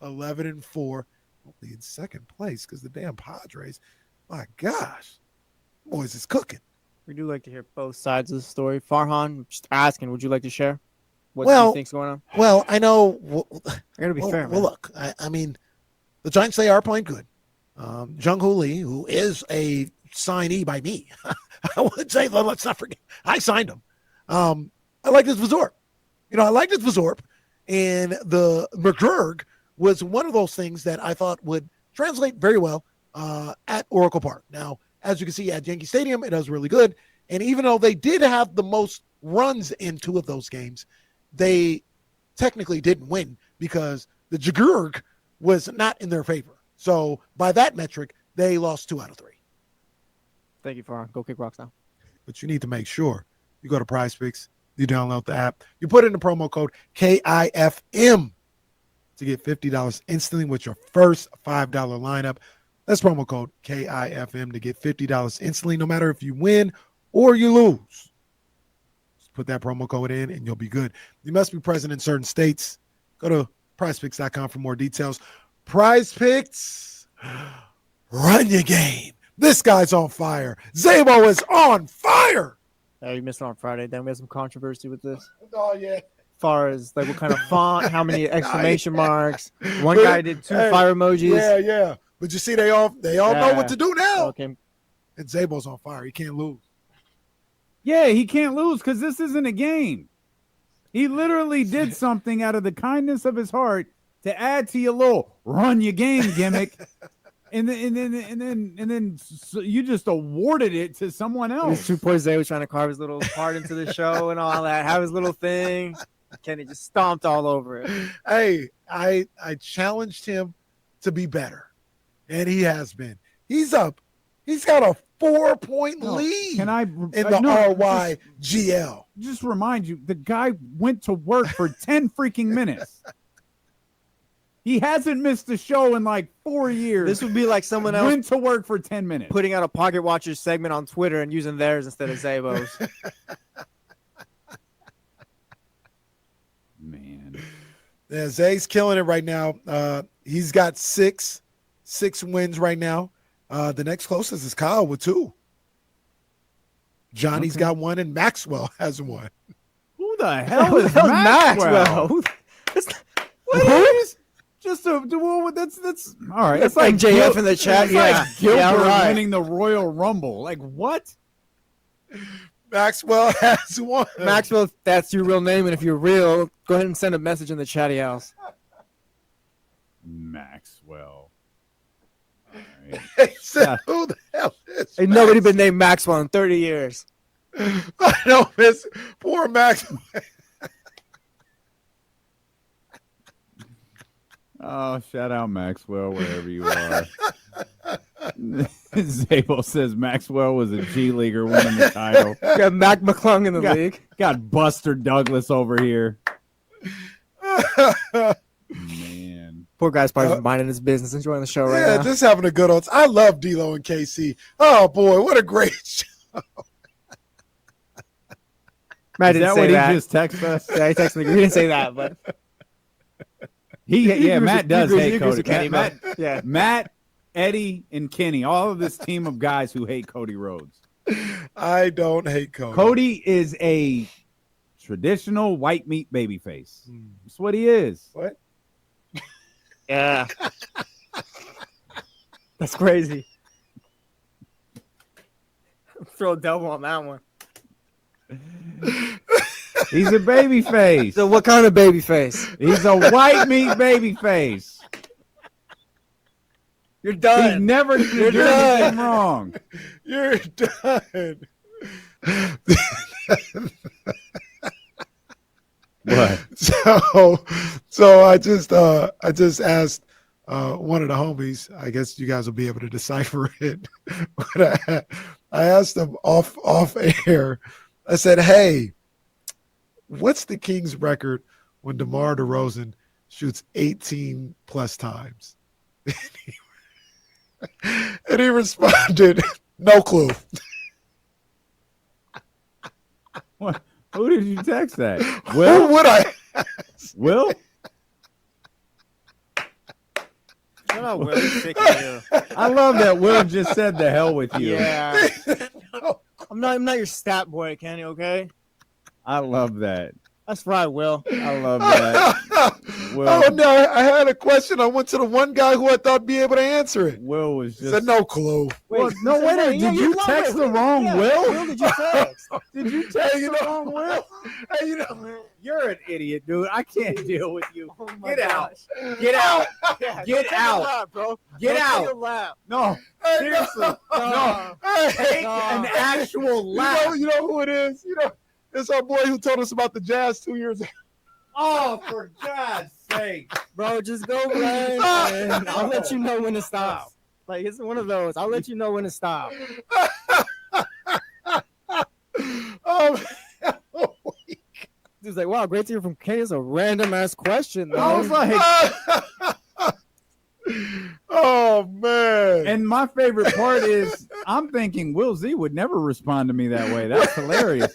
11-4, only in second place because the damn Padres. My gosh, boys is cooking. We do like to hear both sides of the story. Farhan, just asking, would you like to share what Well, you think's going on? Well, I know. I gotta be fair. Well, look, I mean, the Giants, they are playing good. Jung-Hoo Lee, who is a signee by me, I would say, let's not forget, I signed him. I like this Vazorp. I like this Vazorp, and the McGurk was one of those things that I thought would translate very well at Oracle Park. Now, as you can see at Yankee Stadium, it does really good. And even though they did have the most runs in 2 of those games, they technically didn't win because the Jagurk was not in their favor. So by that metric, they lost 2 out of 3. Thank you, Farhan. Go kick rocks now. But you need to make sure you go to PrizePicks, you download the app, you put in the promo code KIFM to get $50 instantly with your first $5 lineup. That's promo code KIFM to get $50 instantly, no matter if you win or you lose. Just put that promo code in and you'll be good. You must be present in certain states. Go to prizepicks.com for more details. PrizePicks, run your game. This guy's on fire. Zaybo is on fire. You missed it on Friday. Then we had some controversy with this. Oh, yeah. As far as like what kind of font, how many exclamation marks. One guy did 2 fire emojis. Yeah. But you see, they all know what to do now. Okay. And Zaybo's on fire. He can't lose. Yeah, he can't lose because this isn't a game. He literally did something out of the kindness of his heart to add to your little run your game gimmick. And then so you just awarded it to someone else. 2 points. Zay was trying to carve his little part into the show and all that. Have his little thing. Kenny just stomped all over it. Hey, I challenged him to be better, and he has been. He's up. He's got a 4-point lead. Can I in the RYGL? Just remind you, the guy went to work for 10 freaking minutes. He hasn't missed a show in like 4 years. This would be like someone else went to work for 10 minutes, putting out a Pocket Watchers segment on Twitter and using theirs instead of Zaybo's. Man. Yeah, Zay's killing it right now. He's got six wins right now. The next closest is Kyle with 2. Johnny's got 1, and Maxwell has 1. Who the hell is Maxwell? What? Just that's all right. It's like JF in the chat. It's like Gilbert winning the Royal Rumble. Like what? Maxwell has 1. Maxwell, if that's your real name, and if you're real, go ahead and send a message in the chatty house. Maxwell. All right. Who the hell is? Ain't nobody been named Maxwell in 30 years. I know, miss. Poor Maxwell. Oh, shout out Maxwell wherever you are. Zaybo says Maxwell was a G leaguer winning the title. Got Mac McClung in the league. Got Buster Douglas over here. Man, poor guy's probably minding his business, enjoying the show right now. Yeah, just having a good old. I love D-Lo and KC. Oh boy, what a great show! Matt didn't say that. He just texted us? Yeah, he texted me. He didn't say that, but Matt does hate Cody. Matt, Eddie, and Kenny, all of this team of guys who hate Cody Rhodes. I don't hate Cody. Cody is a traditional white meat babyface. That's what he is. What? Yeah. That's crazy. Throw a double on that one. He's a baby face. So what kind of baby face? He's a white meat baby face. You're done. He's never You're done anything wrong. You're done. What? So I just asked one of the homies. I guess you guys will be able to decipher it. But I asked him off air. I said, "Hey, what's the Kings' record when DeMar DeRozan shoots 18 plus times? And he responded, no clue. What? Who did you text that? Will? Who would I ask? Will? Shut up, Will. He's sick of you. I love that Will just said the hell with you. Yeah. I'm not your stat boy, Kenny, okay? I love that. That's right, Will. I love that. Will, Oh, no, I had a question. I went to the one guy who I thought be able to answer it. Will was He just said no clue. Well, no, wait a minute. Did you text the wrong Will? Will, did you text? Did you text Hey, you the know- wrong Will? Hey, you know, You're an idiot, dude. I can't deal with you. Oh my Get out. gosh. Get out. Yeah, Get go take a out. lap, bro. Get Go out. take a lap. No, Hey, seriously. No. Hey, Take an actual lap. you know who it is? You know, it's our boy who told us about the Jazz 2 years ago. Oh, for God's sake. Bro, just go run, and I'll let you know when to stop. Like, it's one of those. I'll let you know when to stop. Oh, He's like, wow, great to hear from Kenny. It's a random-ass question, though. I was like, oh, man. and my favorite part is I'm thinking Will Z would never respond to me that way. That's hilarious.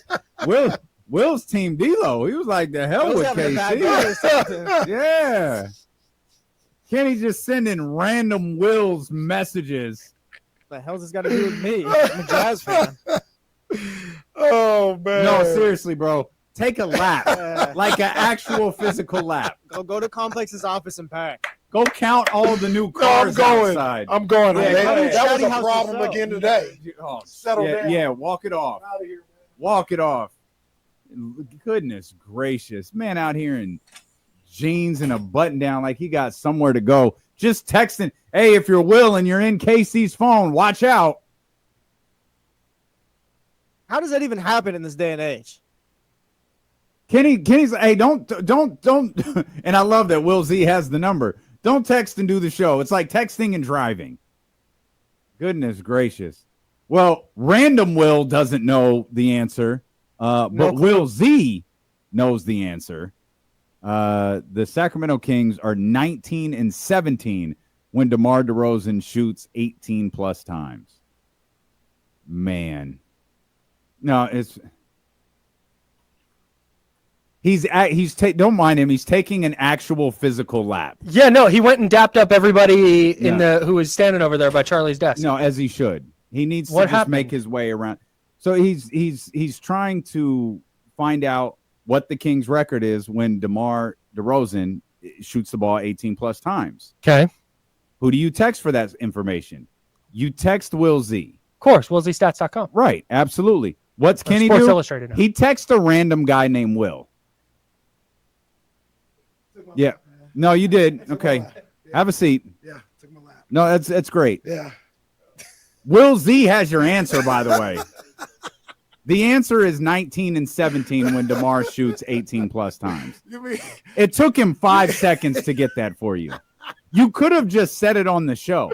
Will's team D-Lo. He was like, the hell Will's with having a bad day or KC. something. Yeah. Kenny's just sending random Will's messages. What the hell's this got to do with me? I'm a Jazz fan. Oh, man. No, seriously, bro. Take a lap. Like an actual physical lap. Go to Complex's office and pack. Go count all the new No, I'm cars going. outside. I'm going. Yeah, That come was shouty a house problem yourself. again today. Oh, Settle yeah, down. yeah, walk it off. Out of here, man. Walk it off. Goodness gracious. Man out here in jeans and a button down like he got somewhere to go. Just texting, hey, if you're Will and you're in KC's phone, watch out. How does that even happen in this day and age? Kenny's, hey, don't. And I love that Will Z has the number. Don't text and do the show. It's like texting and driving. Goodness gracious. Well, random Will doesn't know the answer, but Will Z knows the answer. The Sacramento Kings are 19-17 when DeMar DeRozan shoots 18 plus times. Man. No, don't mind him. He's taking an actual physical lap. Yeah, no, he went and dapped up everybody who was standing over there by Charlie's desk. No, as he should. He needs to just make his way around. So he's trying to find out what the Kings' record is when DeMar DeRozan shoots the ball 18 plus times. Okay. Who do you text for that information? You text Will Z. Of course, WillZstats.com. Right, absolutely. What's Or Kenny Sports do? Illustrated now. He texts a random guy named Will. Yeah. No, you did. Okay. Have a seat. Yeah, took my lap. No, that's great. Yeah. Will Z has your answer, by the way. The answer is 19-17 when DeMar shoots 18 plus times. You mean It took him 5 seconds to get that for you. You could have just said it on the show.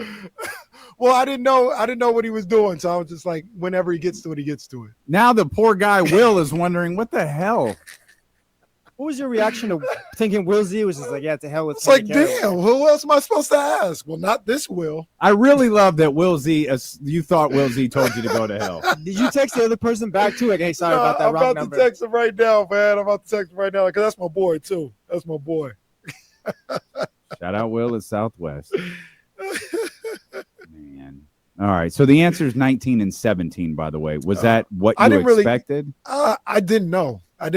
Well, I didn't know what he was doing, so I was just like, whenever he gets to it, he gets to it. Now the poor guy Will is wondering, what the hell? What was your reaction to thinking Will Z was just like, yeah, to hell with It's like, Kenny damn, who else am I supposed to ask? Well, not this Will. I really love that Will Z, you thought Will Z told you to go to hell. Did you text the other person back too? Like, hey, sorry about that I'm wrong about number. to text him right now, man. I'm about to text him right now because that's my boy too. That's my boy. Shout out Will at Southwest. Man. All right. So the answer is 19-17, by the way. Was that what I you didn't really- expected? I didn't know. I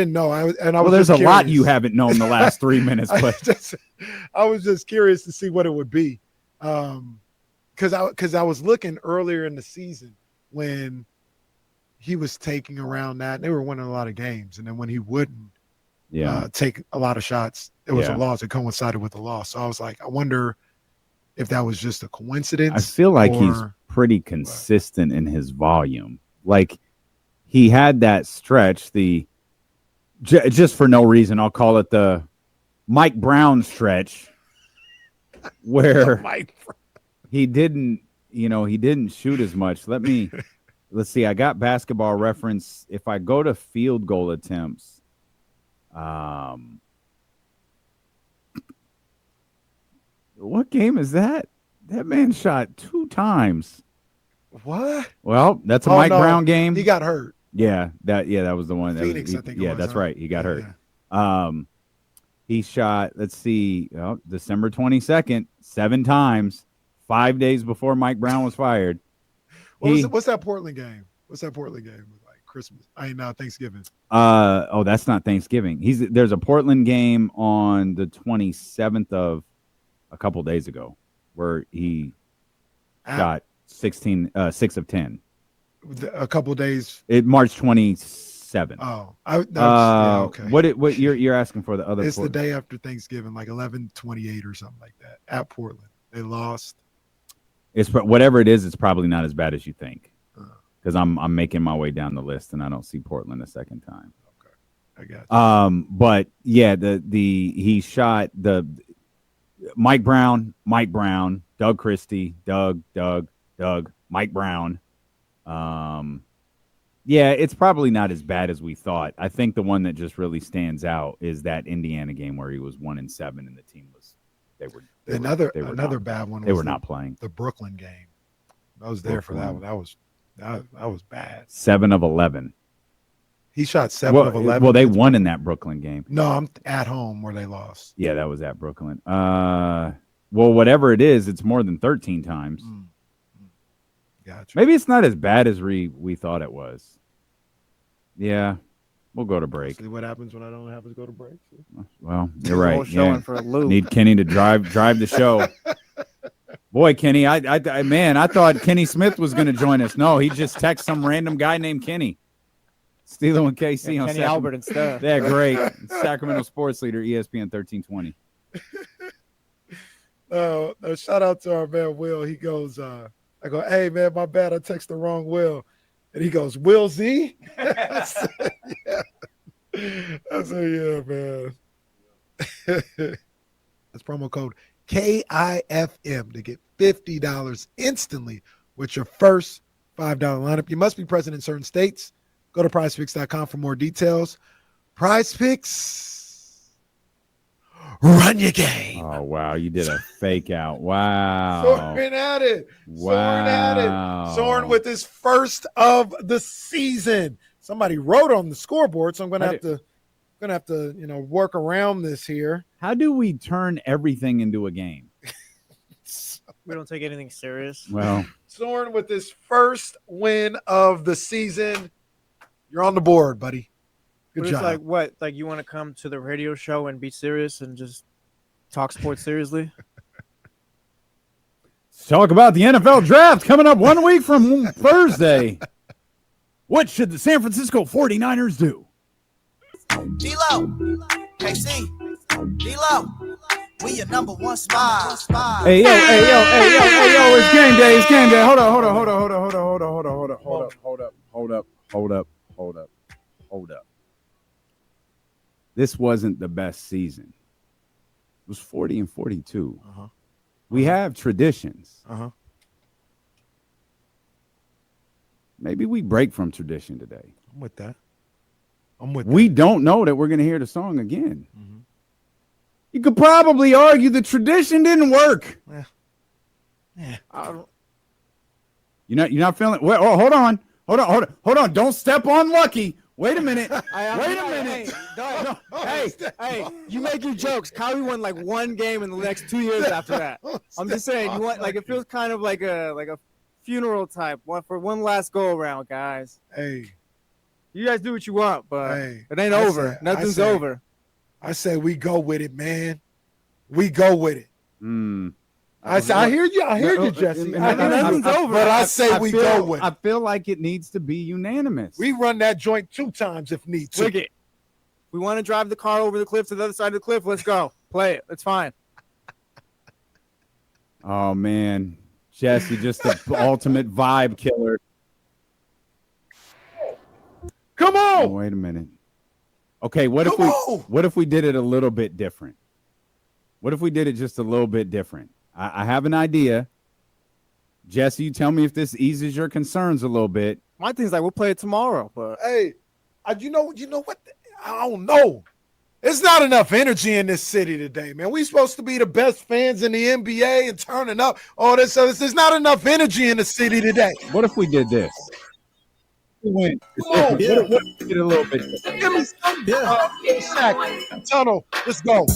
was Well, there's just a lot curious. you haven't known the last 3 minutes, but I was just curious to see what it would be. Because I was looking earlier in the season when he was taking around that. They were winning a lot of games. And then when he wouldn't take a lot of shots, it was a loss. It coincided with the loss. So I was like, I wonder if that was just a coincidence. I feel like he's or- pretty consistent in his volume. Like he had that stretch, just for no reason, I'll call it the Mike Brown stretch, where he didn't shoot as much. Let's see. I got Basketball Reference. If I go to field goal attempts, game is that? That man shot 2 times. What? Well, that's a Mike Brown game. He got hurt. Yeah, that was the one. Phoenix, I think. Yeah, that's right. He got hurt. He shot. Let's see, December 22nd, 7 times, 5 days before Mike Brown was fired. What's that Portland game? What's that Portland game? Like Christmas? Thanksgiving. That's not Thanksgiving. There's a Portland game on the 27th of a couple days ago where he got 6 of 10. A couple days. March 27th. Oh, okay. What you're asking for the other? It's the day after Thanksgiving, like 11/28 or something like that. At Portland, they lost. It's whatever it is. It's probably not as bad as you think, because I'm making my way down the list and I don't see Portland a second time. Okay, I got you. But yeah, he shot the Mike Brown, Doug Christie, Doug, Mike Brown. Yeah, it's probably not as bad as we thought. I think the one that just really stands out is that Indiana game where he was 1-7 and the team was another not, bad one. They were not playing the Brooklyn game. I was there for that one. That was bad. 7 of 11. He shot 7 of 11. Well, they won in that Brooklyn game. No, I'm at home where they lost. Yeah, that was at Brooklyn. Well, whatever it is, it's more than 13 times. Gotcha. Maybe it's not as bad as we thought it was. Yeah, we'll go to break. See what happens when I don't have to go to break. Well, you're right. Showing for a loop. Need Kenny to drive the show. Boy, Kenny, I thought Kenny Smith was going to join us. No, he just texted some random guy named Kenny. Steeler and KC on Kenny Albert instead. Yeah, great. Sacramento sports leader, ESPN 1320. Shout out to our man Will. He goes, I go, hey man, my bad. I text the wrong Will, and he goes, Will Z. I said, yeah, man. That's promo code KIFM to get $50 instantly with your first $5 lineup. You must be present in certain states. Go to PrizePicks.com for more details. PrizePicks, run your game. Oh, wow. You did a fake out. Wow. Soren at it. Wow. Soren with his first of the season. Somebody wrote on the scoreboard, so I'm gonna have to work around this here. How do we turn everything into a game? We don't take anything serious. Well, Soren with his first win of the season. You're on the board, buddy. Good job. It's like what? Like you want to come to the radio show and be serious and just talk sports seriously? Let's talk about the NFL draft coming up 1 week from Thursday. What should the San Francisco 49ers do? D-Lo, KC, D-Lo, we your number one spy. Hey, yo, it's game day. It's game day. Hold up. This wasn't the best season. It was 40-42. We have traditions. Maybe we break from tradition today. I'm with that. We don't know that we're going to hear the song again. You could probably argue the tradition didn't work. Yeah. You're not feeling. Wait, hold on. Don't step on Lucky. Wait a minute. Hey, you make your jokes. Kyrie won like one game in the next 2 years after that. I'm just saying, you want like it feels kind of like a funeral type one for one last go around, guys. Hey, you guys do what you want, but it ain't over. Nothing's over. I say we go with it, man. We go with it. I hear you. I hear you, Jesse. Nothing's over. But I say we go with it. I feel like it needs to be unanimous. We run that joint 2 times if need to. Look it. We want to drive the car over the cliff to the other side of the cliff. Let's go. Play it. It's fine. Oh, man. Jesse, just the ultimate vibe killer. Come on. Oh, wait a minute. Okay, what if we did it a little bit different? What if we did it just a little bit different? I have an idea. Jesse, you tell me if this eases your concerns a little bit. My thing's like we'll play it tomorrow, but hey, you know what? I don't know. It's not enough energy in this city today, man. We supposed to be the best fans in the NBA and turning up all this other. There's not enough energy in the city today. What if we did this? We went. Come on. What if we did a little bit? Give me some. Shaq, tunnel. Let's go.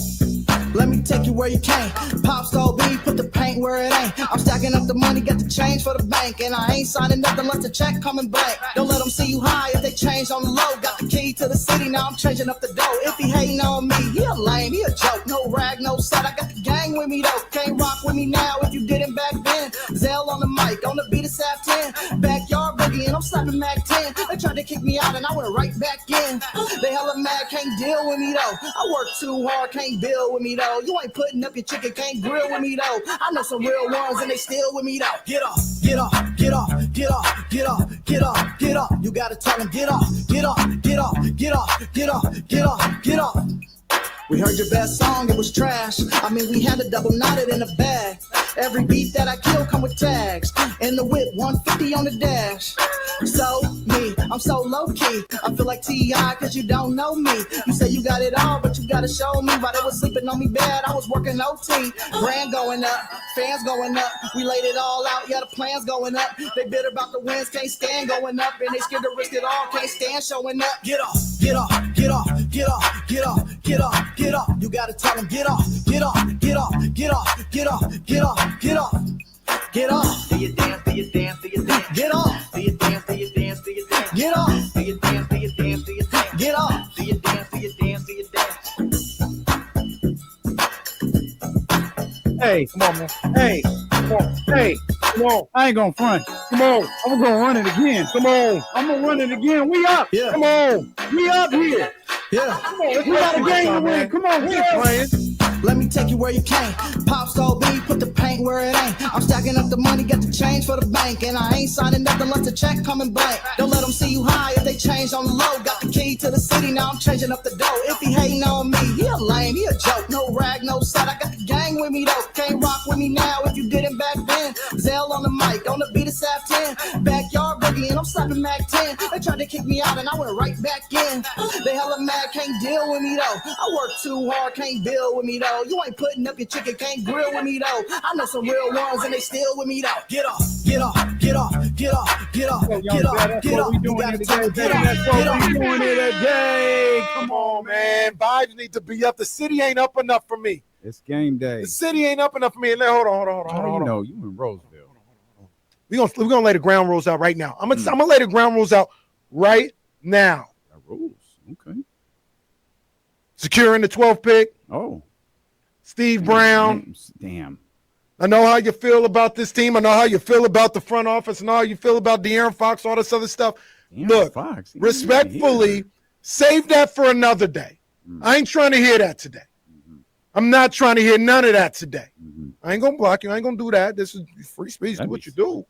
Let me take you where you came. Pop Skull B, put the paint where it ain't. I'm stacking up the money, got the change for the bank. And I ain't signing nothing unless the check coming blank. Don't let them see you high if they change on the low. Got the key to the city, now I'm changing up the dough. If he hating on me, he a lame, he a joke. No rag, no set, I got the gang with me though. Can't rock with me now if you didn't back then. Zell on the mic, on the beat of Saf 10. Backyard boogie and I'm slapping Mac 10. They tried to kick me out and I went right back in. They hella mad, can't deal with me though. I work too hard, can't build with me though. You ain't putting up your chicken, can't grill with me though. I know some real ones and they still with me though. Get off, get off, get off, get off, get off, get off, get off. You gotta tell them get off, get off, get off, get off, get off, get off, get off. We heard your best song, it was trash. I mean, we had a double knotted in the bag. Every beat that I kill come with tags. In the whip, 150 on the dash. So me, I'm so low key. I feel like T.I. cause you don't know me. You say you got it all, but you gotta show me. While they was sleeping on me bad, I was working OT. Brand going up, fans going up. We laid it all out, yeah, the plans going up. They bitter about the wins, can't stand going up. And they scared to risk it all, can't stand showing up. Get off, get off, get off, get off, get off, get off, get off. You gotta tell them get off, get off, get off, get off, get off, get off, get off. Get off. Do you dance, do you dance, do you dance? Get off. Do you dance, do you dance, do you dance? Get off. Do you dance, do you dance, do you dance? Get off. Do you dance, do you dance, do you dance? Hey, come on, man. Hey, come on. Hey, come on. I ain't gonna front. Come on. I'm gonna run it again. Come on. I'm gonna run it again. We up. Yeah. Come on. We up here. Yeah. Come on. We got a game to win. Come on, we ain't playing. Let me take you where you came. Pop Skull B, put the paint where it ain't. I'm stacking up the money, got the change for the bank. And I ain't signing nothing unless the check coming blank. Don't let them see you high if they change on the low. Got the key to the city, now I'm changing up the dough. If he hating on me, he a lame, he a joke. No rag, no set, I got the gang with me though. Can't rock with me now if you didn't back then. Zell on the mic, on the beat of Saf 10. Backyard boogie and I'm slapping Mac 10. They tried to kick me out and I went right back in. They hella mad, can't deal with me though. I work too hard, can't build with me though. You ain't putting up your chicken, can't grill with me though. I know some real ones and they still with me though. Get off, get off, get off, get off, get off, get off, get off. You gotta tell me get off, get off. We doing it today. Come on, man. Vibes need to be up. The city ain't up enough for me. It's game day. The city ain't up enough for me. Hold on. How do you know? You in Roseville. We're gonna lay the ground rules out right now. I'm gonna lay the ground rules out right now. Rules. Okay. Securing the 12th pick. Oh. Steve Brown. Damn. I know how you feel about this team. I know how you feel about the front office. I know how you feel about De'Aaron Fox, all this other stuff. Look, respectfully, save that for another day. I ain't trying to hear that today. I'm not trying to hear none of that today. I ain't going to block you. I ain't going to do that. This is free speech. Do what you do.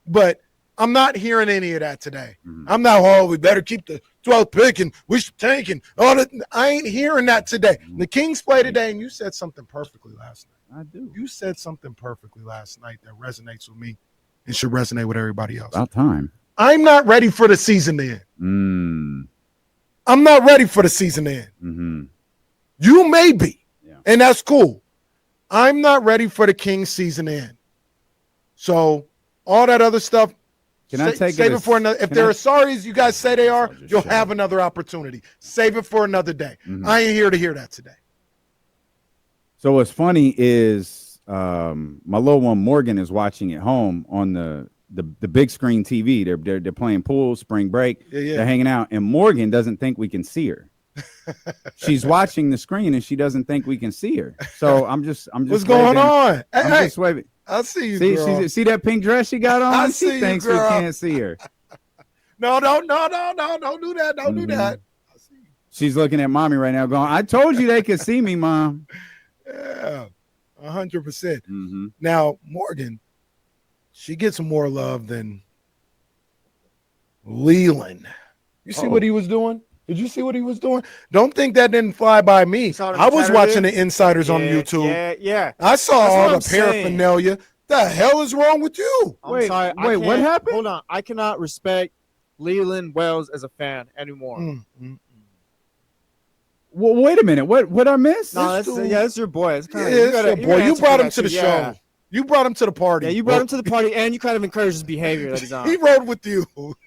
But I'm not hearing any of that today. I'm not, we better keep the 12th pick and we should tank and all that. I ain't hearing that today. The Kings play today, and you said something perfectly last night. I do. You said something perfectly last night that resonates with me and should resonate with everybody else. About time. I'm not ready for the season to end. I'm not ready for the season to end. You may be, and that's cool. I'm not ready for the Kings season to end. So all that other stuff, save it for another. If they're as sorry as you guys say they are, you'll have another opportunity. Save it for another day. I ain't here to hear that today. So what's funny is my little one Morgan is watching at home on the big screen TV. They're playing pool, spring break. They're hanging out, and Morgan doesn't think we can see her. She's watching the screen and she doesn't think we can see her. So I'm just what's going on? I'm just waving. I see you, girl. See that pink dress she got on? I She thinks we can't see her. No, don't do that. Don't do that. She's looking at mommy right now going, I told you they could see me, Mom. Yeah, 100%. Now, Morgan, she gets more love than Leland. You see what he was doing? Did you see what he was doing? Don't think that didn't fly by me. I was watching the insiders on YouTube. Yeah. I saw all the paraphernalia. The hell is wrong with you? I'm sorry. Wait, what happened? Hold on. I cannot respect Leland Wells as a fan anymore. Well, wait a minute. What I miss? No, that's your boy. It's kind of your boy. You brought him to the show. You brought him to the party. Yeah, you brought him to the party, and you kind of encouraged his behavior that he's on. He rode with you.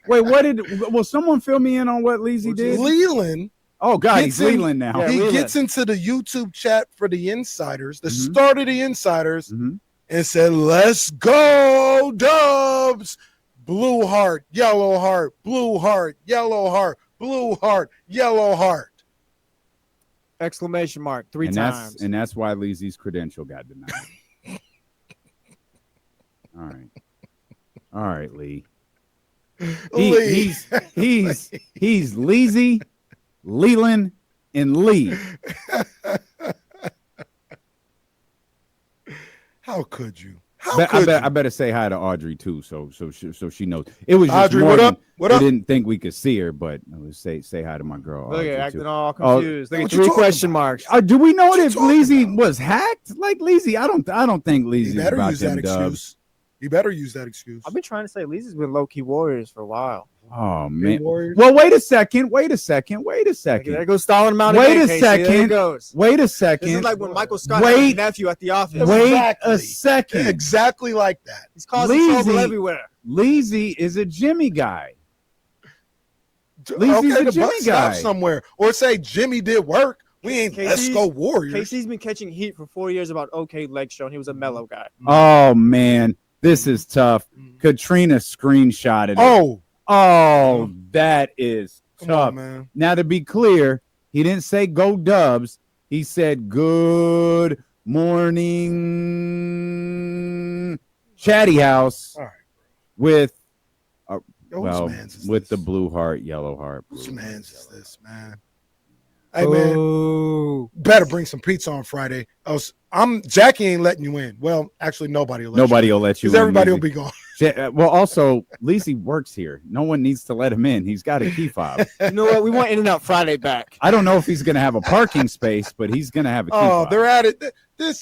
Wait, will someone fill me in on what Leezy did? Leland. Oh God, he's Leland now. Yeah, he gets into the YouTube chat for the insiders, the start of the insiders, and said, "Let's go, Dubs! Blue heart, yellow heart, blue heart, yellow heart, blue heart, yellow heart." Exclamation mark 3 times. And that's why Leezy's credential got denied. All right, Lee. He's Leezy, Leland, and Lee. How could you? I better say hi to Audrey too, so she knows. It was just Audrey, Morgan. What up? We didn't think we could see her, but say hi to my girl. Look Audrey, at acting too. all confused. Look at what you 3 talking question marks. Do we know if Leezy was hacked? Like Leezy, I don't think Leezy's He better about use that them excuse. dubs. He better use that excuse. I've been trying to say Leezy's been low-key Warriors for a while. Oh man. Warriors. Well, wait a second. There goes Stalin Mountain. Wait a There it second. goes. Wait a This second. is like when Michael Scott had his nephew at the office. Wait a second. Exactly like that. He's causing trouble everywhere. Leezy is a Jimmy guy. Okay, Leezy's a the Jimmy buck stop guy. somewhere, or say Jimmy did work. We ain't let's go Warriors. KC's been catching heat for 4 years about OK leg show, and he was a mellow guy. Oh man, this is tough. Katrina screenshotted it. Oh, that is Come tough. on, man. Now, to be clear, he didn't say go Dubs. He said good morning, Chatty House, All right, with man's is with the blue heart, yellow heart. Whose man's is this, man? Hey, man, better bring some pizza on Friday. Jackie ain't letting you in. Well, actually, nobody will let you in. Because everybody will be gone. Well, also, Leezy works here. No one needs to let him in. He's got a key fob. You know what? We want In-N-Out Friday back. I don't know if he's going to have a parking space, but he's going to have a key fob. They're at it.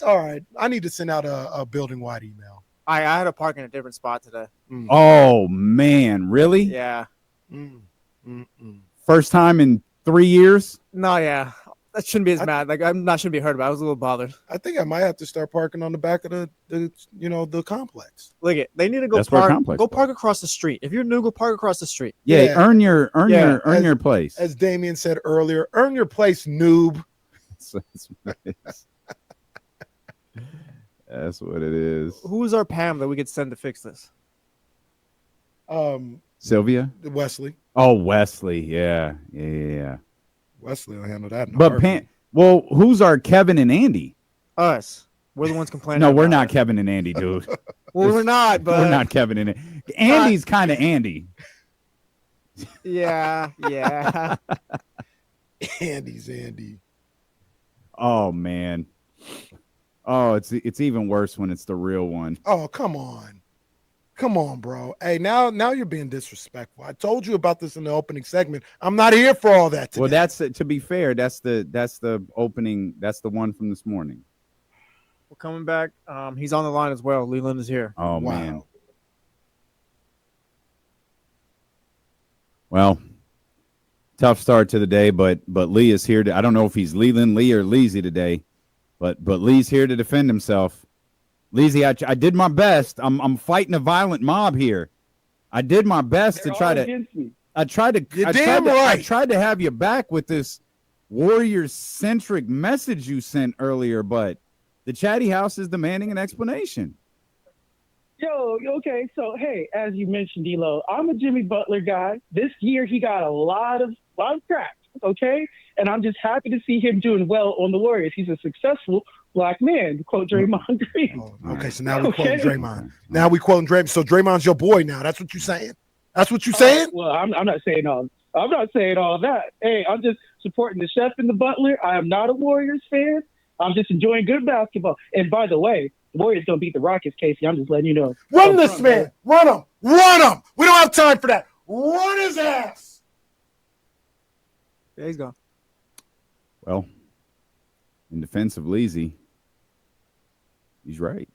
All right. I need to send out a building-wide email. I had to park in a different spot today. Oh, man. Really? Yeah. First time in 3 years? No, yeah. That shouldn't be as mad. Like, shouldn't be hurt about it. I was a little bothered. I think I might have to start parking on the back of the complex. Look it. They need to go park across the street. If you're new, go park across the street. Yeah, earn your place. As Damien said earlier, earn your place, noob. That's what it is. Who's our Pam that we could send to fix this? Sylvia? Wesley. Oh, Wesley. Yeah. Wesley will handle that. Well, who's our Kevin and Andy? Us. We're the ones complaining. No, we're not Kevin and Andy, dude. Well, we're not, but we're not Kevin and Andy. Andy's kind of Andy. Yeah. Andy's Andy. Oh man. Oh, it's even worse when it's the real one. Oh, come on, bro. Hey, now you're being disrespectful. I told you about this in the opening segment. I'm not here for all that today. Well, that's to be fair. That's the opening. That's the one from this morning. We're coming back. He's on the line as well. Leland is here. Oh man. Well, tough start to the day, but Lee is here. I don't know if he's Leland, Lee, or Leezy today, but Lee's here to defend himself. Leezy, I did my best. I'm fighting a violent mob here. I did my best to try to. I tried to have you back with this Warriors-centric message you sent earlier, but the Chatty House is demanding an explanation. Yo, okay, so hey, as you mentioned, D-Lo, I'm a Jimmy Butler guy. This year he got a lot of cracks, okay? And I'm just happy to see him doing well on the Warriors. He's a successful black man, to quote Draymond Green. Okay, so now we're quoting Draymond. Now we quoting Draymond. So Draymond's your boy now. That's what you're saying? That's what you're saying? Well, I'm not saying all that. Hey, I'm just supporting the chef and the Butler. I am not a Warriors fan. I'm just enjoying good basketball. And by the way, the Warriors don't beat the Rockets, Casey. I'm just letting you know. Run this man. Run him. Run him. We don't have time for that. Run his ass. There he's gone. Well, in defense of Leezy, he's right.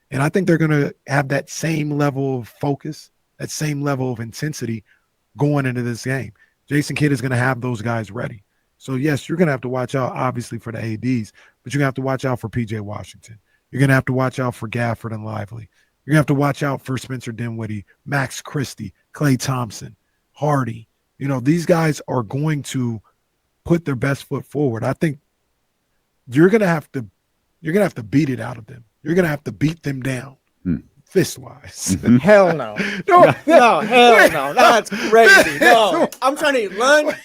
And I think they're going to have that same level of focus, that same level of intensity going into this game. Jason Kidd is going to have those guys ready. So, yes, you're going to have to watch out, obviously, for the ADs, but you're going to have to watch out for P.J. Washington. You're going to have to watch out for Gafford and Lively. You're going to have to watch out for Spencer Dinwiddie, Max Christie, Klay Thompson, Hardy. You know, these guys are going to put their best foot forward. I think you're going to have to beat it out of them. You're going to have to beat them down. Fist-wise. Hell no. No, hell no. That's crazy. No, I'm trying to eat lunch.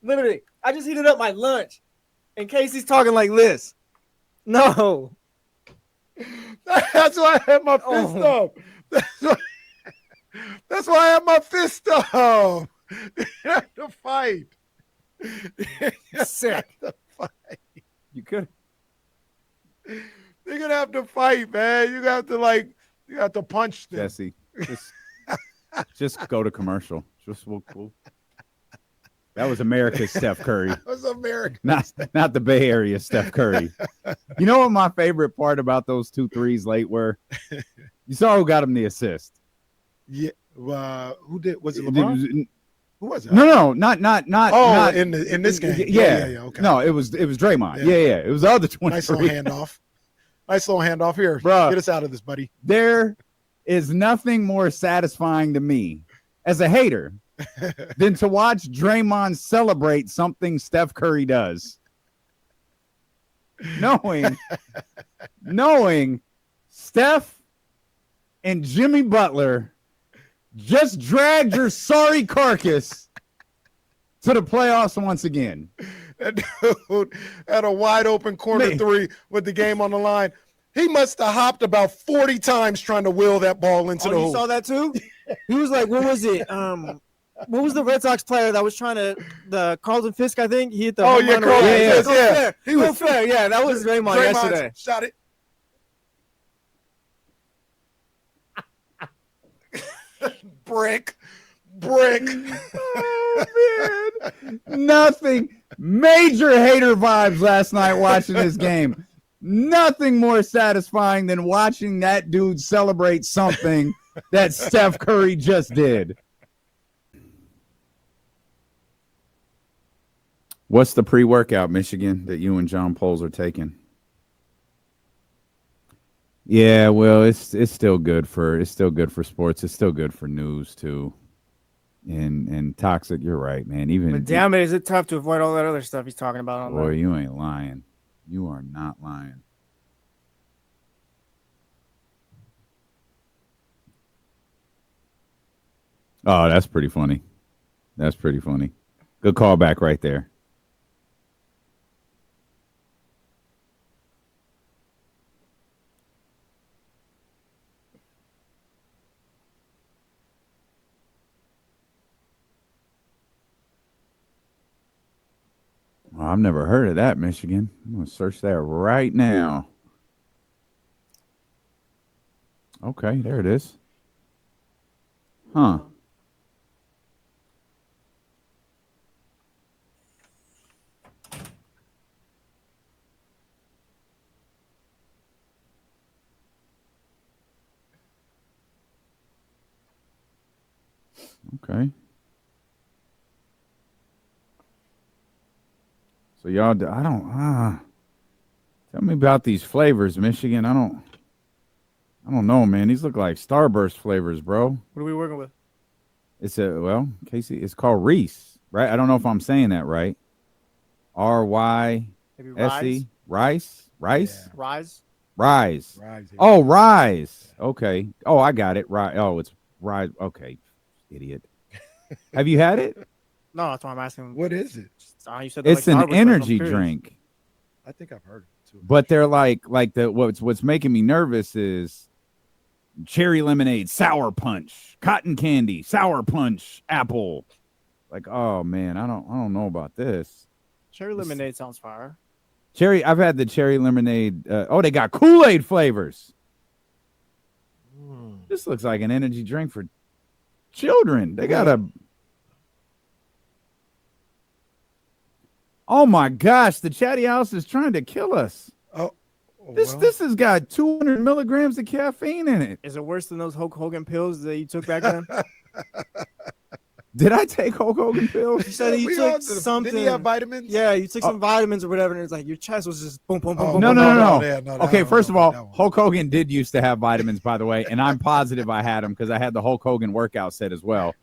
Literally, I just heated up my lunch, and Casey's talking like this. No. That's why I had my fist up. That's why I have my fist up. You have to fight. Sick. You could. You're gonna have to fight, man. You have to punch them. Jesse, just go to commercial. We'll that was America's Steph Curry. That was America. Not the Bay Area Steph Curry. You know what my favorite part about those 2 threes late were? You saw who got him the assist. Yeah. Who did? Was it LeBron? Who was it? No, not. Oh, in this game. Yeah. Okay. No, it was Draymond. Yeah. It was the other 23. Nice little handoff. Nice little handoff here. Bruh, get us out of this, buddy. There is nothing more satisfying to me as a hater than to watch Draymond celebrate something Steph Curry does. Knowing Steph and Jimmy Butler just dragged your sorry carcass to the playoffs once again. That dude had a wide open corner three with the game on the line. He must have hopped about 40 times trying to wheel that ball into the hoop. You saw that too? He was like, what was it? What was the Red Sox player that was trying to the Carlton Fisk? I think he hit the. Oh yeah, Carlton Fisk. Yeah, he was fair. Yeah, that was Draymond yesterday. Shot it. Brick. Oh, man. Nothing. Major hater vibes last night watching this game. Nothing more satisfying than watching that dude celebrate something that Steph Curry just did. What's the pre-workout, Michigan, that you and John Poles are taking? Yeah, well, it's still good for sports. It's still good for news too. And toxic, you're right, man. Even but damn it, is it tough to avoid all that other stuff he's talking about? Boy, you ain't lying. You are not lying. Oh, that's pretty funny. That's pretty funny. Good callback right there. Well, I've never heard of that, Michigan. I'm going to search that right now. Okay, there it is. Huh. Okay. So y'all, tell me about these flavors, Michigan. I don't know, man. These look like Starburst flavors, bro. What are we working with? Casey, it's called Reese, right? I don't know if I'm saying that right. R-Y-S-E. Rice? Yeah. Rise. Oh, Rise. Okay. Oh, I got it. Right. Oh, it's Rise. Okay. Idiot. Have you had it? No, that's why I'm asking. What is it? You said it's an energy drink. I think I've heard it too. But they're like what's making me nervous is cherry lemonade, sour punch, cotton candy, sour punch, apple. Like, oh man, I don't know about this. Cherry lemonade sounds fire. I've had the cherry lemonade. They got Kool-Aid flavors. This looks like an energy drink for children. They got a. Oh my gosh, the chatty house is trying to kill us. This has got 200 milligrams of caffeine in it. Is it worse than those Hulk Hogan pills that you took back then? Did I take Hulk Hogan pills? You said you took something. Did he have vitamins? Yeah, you took some vitamins or whatever, and it's like your chest was just boom, boom, boom, boom. No, boom, no, boom. no, yeah, no. no, Okay, that first of one, all, that one. Hulk Hogan did used to have vitamins, by the way, and I'm positive I had them because I had the Hulk Hogan workout set as well.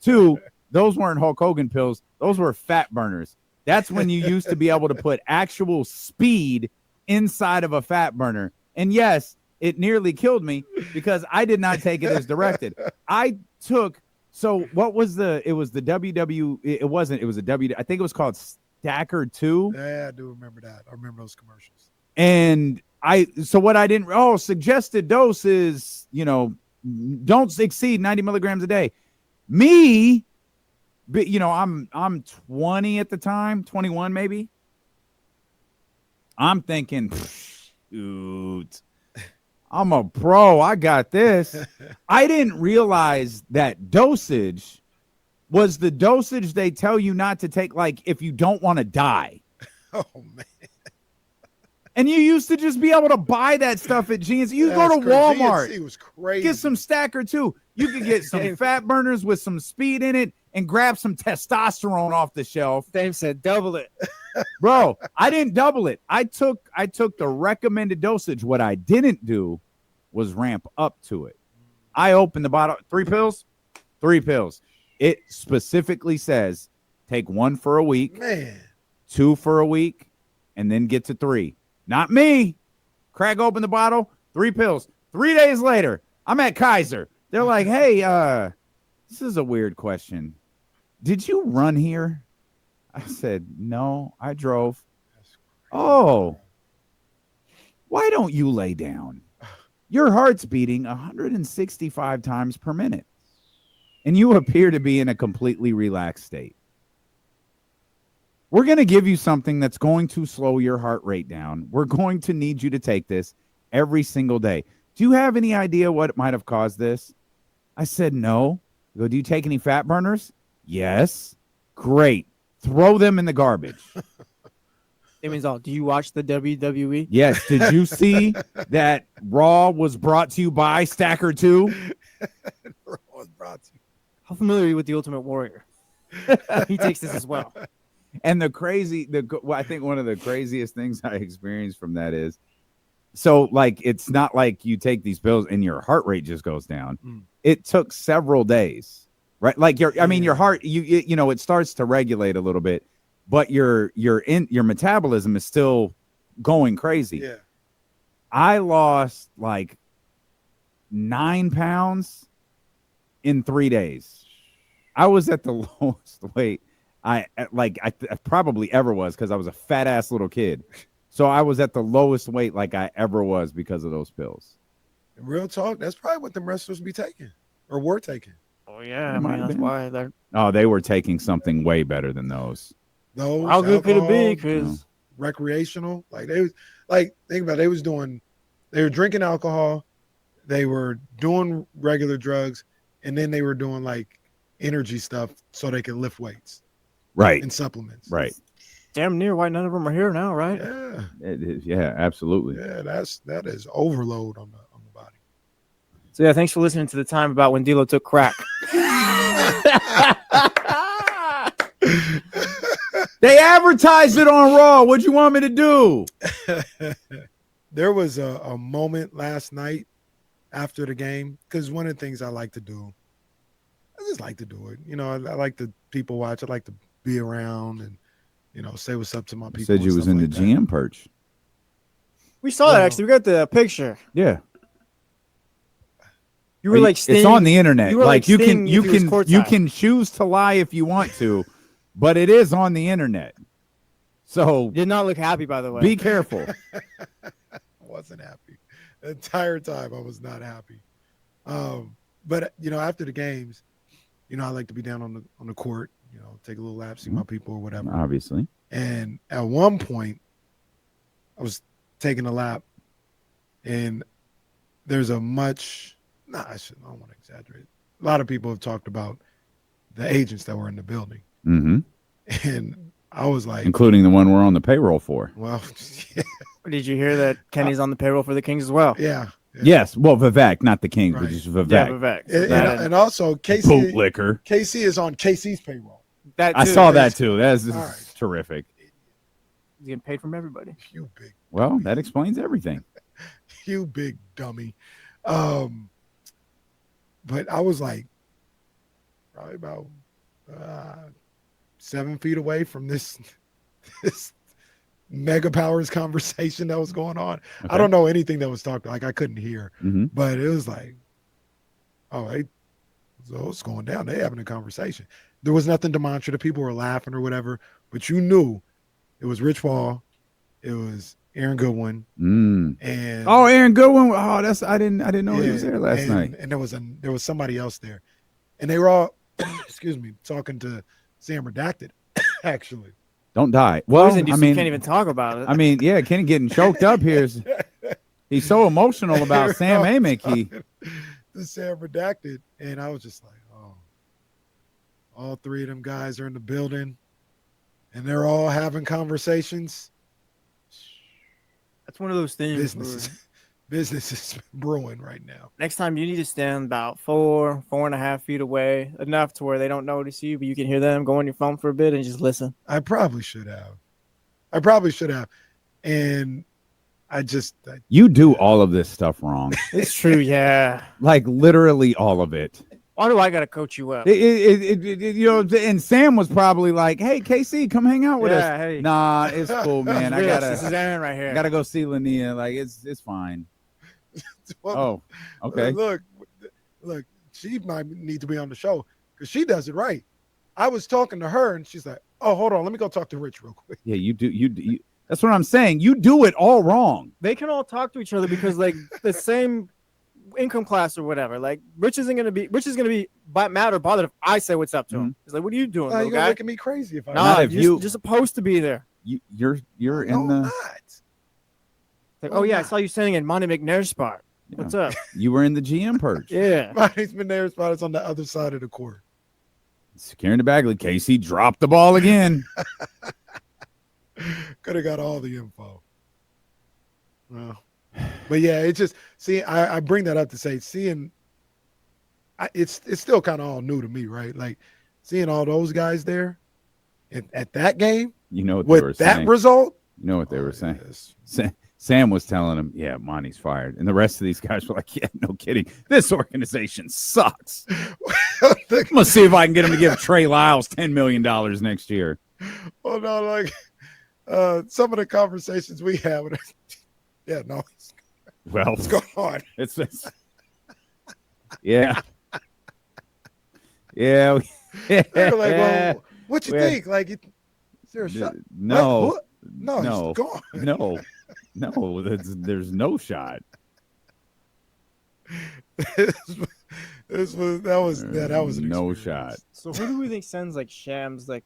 2, those weren't Hulk Hogan pills. Those were fat burners. That's when you used to be able to put actual speed inside of a fat burner. And yes, it nearly killed me because I did not take it as directed. I took, so what was it was the WW, it wasn't, it was a W, I think it was called Stacker 2. Yeah, I do remember that. I remember those commercials. And so what I didn't, suggested dose is, don't exceed 90 milligrams a day. Me, but I'm 20 at the time, 21 maybe. I'm thinking, shoot, I'm a pro. I got this. I didn't realize that dosage was the dosage they tell you not to take, like if you don't want to die. Oh man. And you used to just be able to buy that stuff at GNC. You go to Walmart. It was crazy. Get some Stacker 2. You could get some fat burners with some speed in it and grab some testosterone off the shelf. Dave said double it. Bro, I didn't double it. I took the recommended dosage. What I didn't do was ramp up to it. I opened the bottle. 3 pills? 3 pills. It specifically says take 1 for a week, Man. 2 for a week, and then get to 3. Not me. Crack open the bottle, 3 pills. 3 days later, I'm at Kaiser. They're like, hey, this is a weird question. Did you run here? I said, no, I drove. Oh, why don't you lay down? Your heart's beating 165 times per minute, and you appear to be in a completely relaxed state. We're going to give you something that's going to slow your heart rate down. We're going to need you to take this every single day. Do you have any idea what might have caused this? I said, no. I go, do you take any fat burners? Yes. Great. Throw them in the garbage. It means all. Do you watch the WWE? Yes. Did you see that Rawr was brought to you by Stacker 2? Raw was brought to you. How familiar are you with the Ultimate Warrior? He takes this as well. And I think one of the craziest things I experienced from that is, so like, it's not like you take these pills and your heart rate just goes down. It took several days, right? Like your heart, it starts to regulate a little bit, but your metabolism is still going crazy. Yeah. I lost like 9 pounds in 3 days. I was at the lowest weight I probably ever was because I was a fat ass little kid. So I was at the lowest weight like I ever was because of those pills. Real talk, that's probably what them wrestlers be taking or were taking. Oh yeah, I mean, that's why they're. Oh, they were taking something way better than those. Those how good could it be? alcohol, Because recreational, think about it, they were drinking alcohol, they were doing regular drugs, and then they were doing like energy stuff so they could lift weights. Right. And supplements. Right. damn near why none of them are here now, right? Yeah. It is, yeah, absolutely. Yeah, that is overload on the body. So yeah, thanks for listening to the time about when D'Lo took crack. They advertised it on Rawr. What'd you want me to do? There was a moment last night after the game, because one of the things I like to do, I just like to do it. I like to people watch. I like to be around and, say what's up to my people. Said you was in the GM perch. We saw that actually. We got the picture. Yeah. You were like Sting. It's on the internet. You were Like you can Sting you can choose to lie if you want to, but it is on the internet. So did not look happy, by the way. Be careful. I wasn't happy. The entire time I was not happy. But after the games, I like to be down on the court, take a little lap, see my people or whatever. Obviously. And at one point, I was taking a lap, and there's I don't want to exaggerate. A lot of people have talked about the agents that were in the building. Mm-hmm. And I was like, including the one we're on the payroll for. Well, yeah. Did you hear that Kenny's on the payroll for the Kings as well? Yeah. Yes, well, Vivek, not the Kings, but Right. just Vivek. Yeah, Vivek. And also KC Bootlicker. KC is on KC's payroll. That I too. saw that too. That's All right. terrific. He's getting paid from everybody. You big, Well, that explains everything. you big dummy. But I was like probably about 7 feet away from this mega powers conversation that was going on. Okay. I don't know anything that was talked, like I couldn't hear, Mhm. but it was like, oh, so it's going down. They having a conversation. There was nothing demonstrative. People were laughing or whatever, but you knew it was Rich Paul, it was Aaron Goodwin, and Aaron Goodwin. Oh, that's I didn't know he was there last night. And there was somebody else there, and they were all excuse me, talking to Sam Redacted actually. Don't die. Well, You I mean, can't even talk about it. I mean, yeah, Kenny getting choked up here. He's so emotional about Sam Amick. The Sam Redacted, and I was just like, oh, all three of them guys are in the building, and they're all having conversations. That's one of those things. Business is brewing right now. Next time you need to stand about 4.5 feet away, enough to where they don't notice you, but you can hear them. Go on your phone for a bit and just listen. I probably should have. And You do all of this stuff wrong. It's true, yeah. Like literally all of it. Why do I gotta coach you up? You know, and Sam was probably like, "Hey, KC, come hang out with us." Hey. Nah, it's cool, man. This is Aaron right here. I gotta go see Linnea. Like it's fine. Oh, okay. Look, she might need to be on the show because she does it right. I was talking to her and she's like, "Oh, hold on, let me go talk to Rich real quick." Yeah, you do. That's what I'm saying. You do it all wrong. They can all talk to each other because like the same income class or whatever. Like Rich is gonna be mad or bothered if I say what's up to him. He's like, "What are you doing, You're little gonna guy?" look at me crazy if I. Nah, you're supposed to be there. You're in the. Like, oh yeah, I saw you standing in Monty McNair's spot. What's up? You were in the GM perch. Yeah. Monty's McNair's spot is on the other side of the court. Securing the Bagley. KC dropped the ball again. Could have got all the info. Well, but yeah, it's just I bring that up to say it's still kind of all new to me, right? Like seeing all those guys there at that game. You know what they were with that saying. result. You know what they were saying. Sam was telling him, "Yeah, Monty's fired," and the rest of these guys were like, "Yeah, no kidding. This organization sucks. I'm gonna see if I can get him to give Trey Lyles $10 million next year." Well, no, like some of the conversations we have. Yeah, no. Well, what's going on? It's yeah. Yeah. They're like, well, what you think? Like, is there a shot? No. What? No, he's gone. No, there's no shot. That was no shot. So who do we think sends like Shams? Like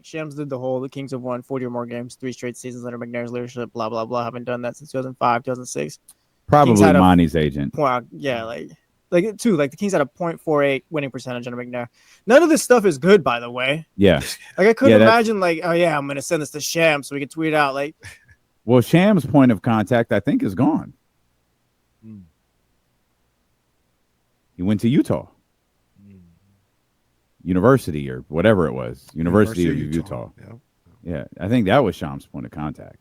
Shams did the Kings have won 40 or more games, 3 straight seasons under McNair's leadership. Blah blah blah. Haven't done that since 2005, 2006. Probably Monty's agent. Yeah, like the Kings had a .48 winning percentage under McNair. None of this stuff is good, by the way. Yeah. Like I couldn't imagine like, oh yeah, I'm gonna send this to Shams so we can tweet it out. Like, well, Shams' point of contact, I think, is gone. He went to Utah University or whatever it was. University of Utah. Yeah, I think that was Shams' point of contact.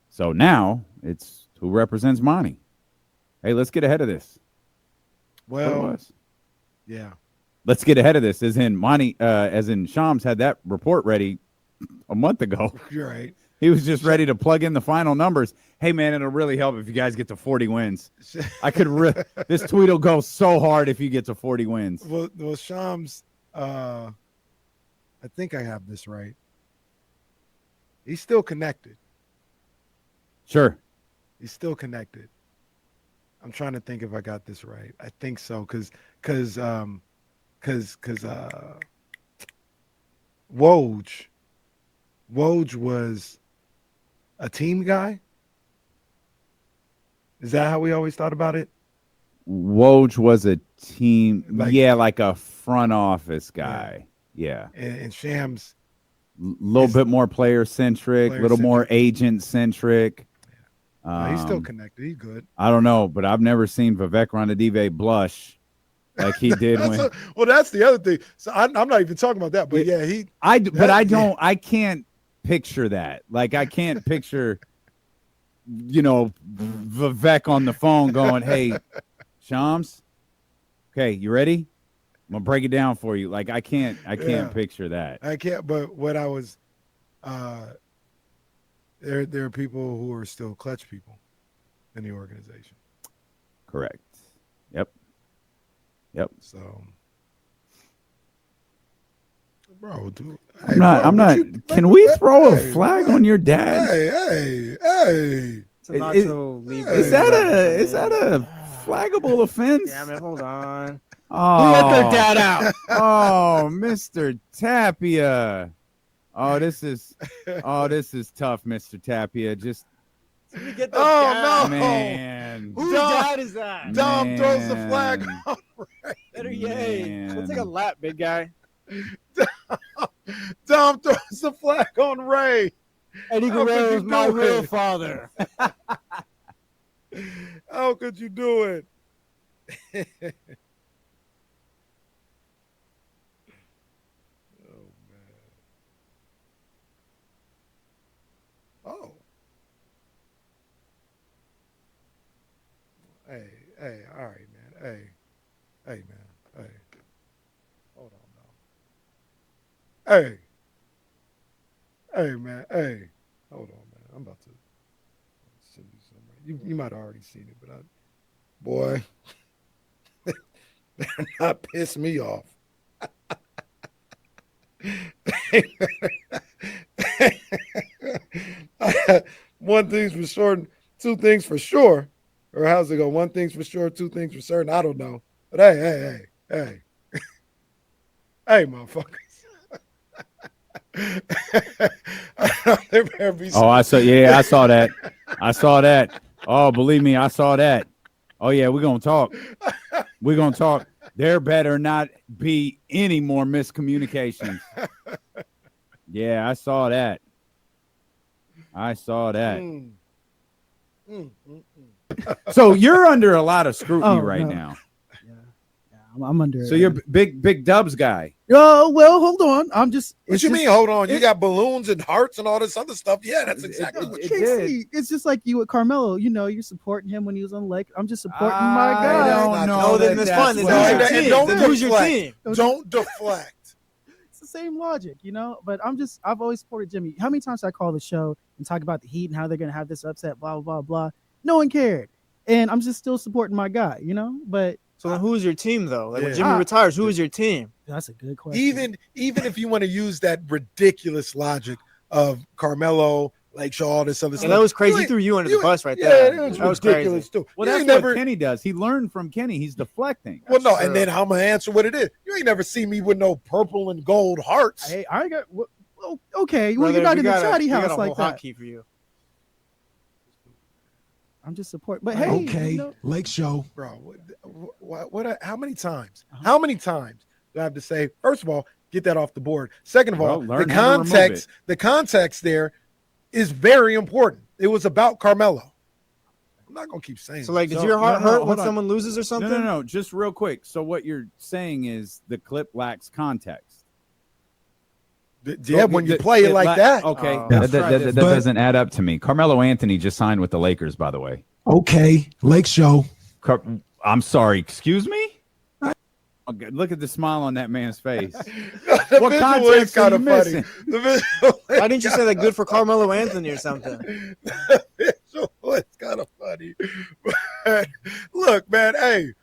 So now it's who represents Monty. Hey, let's get ahead of this. Well, yeah. Let's get ahead of this. As in Monty, as in Shams had that report ready a month ago. You're right. He was just ready to plug in the final numbers. Hey, man, it'll really help if you guys get to 40 wins. I could this tweet will go so hard if you get to 40 wins. Well, Shams, I think I have this right. He's still connected. Sure. He's still connected. I'm trying to think if I got this right. I think so, because Woj was a team guy. Is that how we always thought about it? Woj was a team, like a front office guy. Yeah. And Shams, a little bit more player centric, a little more agent centric. He's still connected. He's good. I don't know, but I've never seen Vivek Ranadive blush like he did when. Well, that's the other thing. So I'm not even talking about that, but yeah, I can't picture that. Like I can't picture, Vivek on the phone going, "Hey, Shams, okay, you ready? I'm gonna break it down for you." Like I can't picture that. I can't. But what I was, there are people who are still clutch people in the organization. Correct. Yep. So, bro, dude, I'm not. Can we throw a flag on your dad? Hey. Is that a flaggable offense? Damn it! Hold on. Oh, let their dad out. Oh, Mr. Tapia. Oh, this is tough, Mr. Tapia. Just Get the no, man. Whose dad is that? Dom throws the flag on Ray. Better yay. We'll take a lap, big guy. Dom throws the flag on Ray. Eddie Guerrero is my real father. How could you do it? Oh. Hey, all right, man. Hey, man. Hey. Hold on now. Hey, man. Hey. Hold on, man. I'm about to send you something. You might have already seen it, but boy, they're not piss me off. One thing's for sure, two things for sure. Or how's it go? One thing's for sure, two things for certain. I don't know. But hey. Hey, motherfuckers. I saw that. I saw that. Oh, believe me, I saw that. Oh, yeah, we're going to talk. There better not be any more miscommunications. Yeah, I saw that. So you're under a lot of scrutiny right now. Yeah, I'm under. So you're big Dubs guy. Oh well, hold on. I'm just. What you mean? Hold on. You got balloons and hearts and all this other stuff. Yeah, that's exactly what you did. It's just like you with Carmelo. You're supporting him when he was on Lake. I'm just supporting my guy. I don't know. Then it's fine. Who's your team? Don't deflect. It's the same logic, But I've always supported Jimmy. How many times did I call the show and talk about the Heat and how they're gonna have this upset? Blah blah blah blah. No one cared, and I'm just still supporting my guy. But. So then who is your team, though? Like when Jimmy retires, who is your team? That's a good question. Even if you want to use that ridiculous logic of Carmelo, like all this other stuff. That was crazy. He threw you under the bus right there. Yeah, that was ridiculous too. Well, that's what Kenny does. He learned from Kenny. He's deflecting. Well, no, and then I'm gonna answer what it is. You ain't never seen me with no purple and gold hearts. Hey, I got okay. Well, you're not in the chatty house like that. Hotkey for you. I'm just supporting. But hey, okay, Lake Show, bro. What? How many times? How many times do I have to say? First of all, get that off the board. Second of all, the context there is very important. It was about Carmelo. I'm not gonna keep saying. So, like, did your heart hurt when someone loses or something? No. Just real quick. So, what you're saying is the clip lacks context. Yeah, when you play it like that. Okay. That doesn't add up to me. Carmelo Anthony just signed with the Lakers, by the way. Okay, Lake Show. I'm sorry. Excuse me? Okay, look at the smile on that man's face. What context are you missing? Why didn't you say that good for Carmelo Anthony or something? It's kind of funny. Look, man, hey.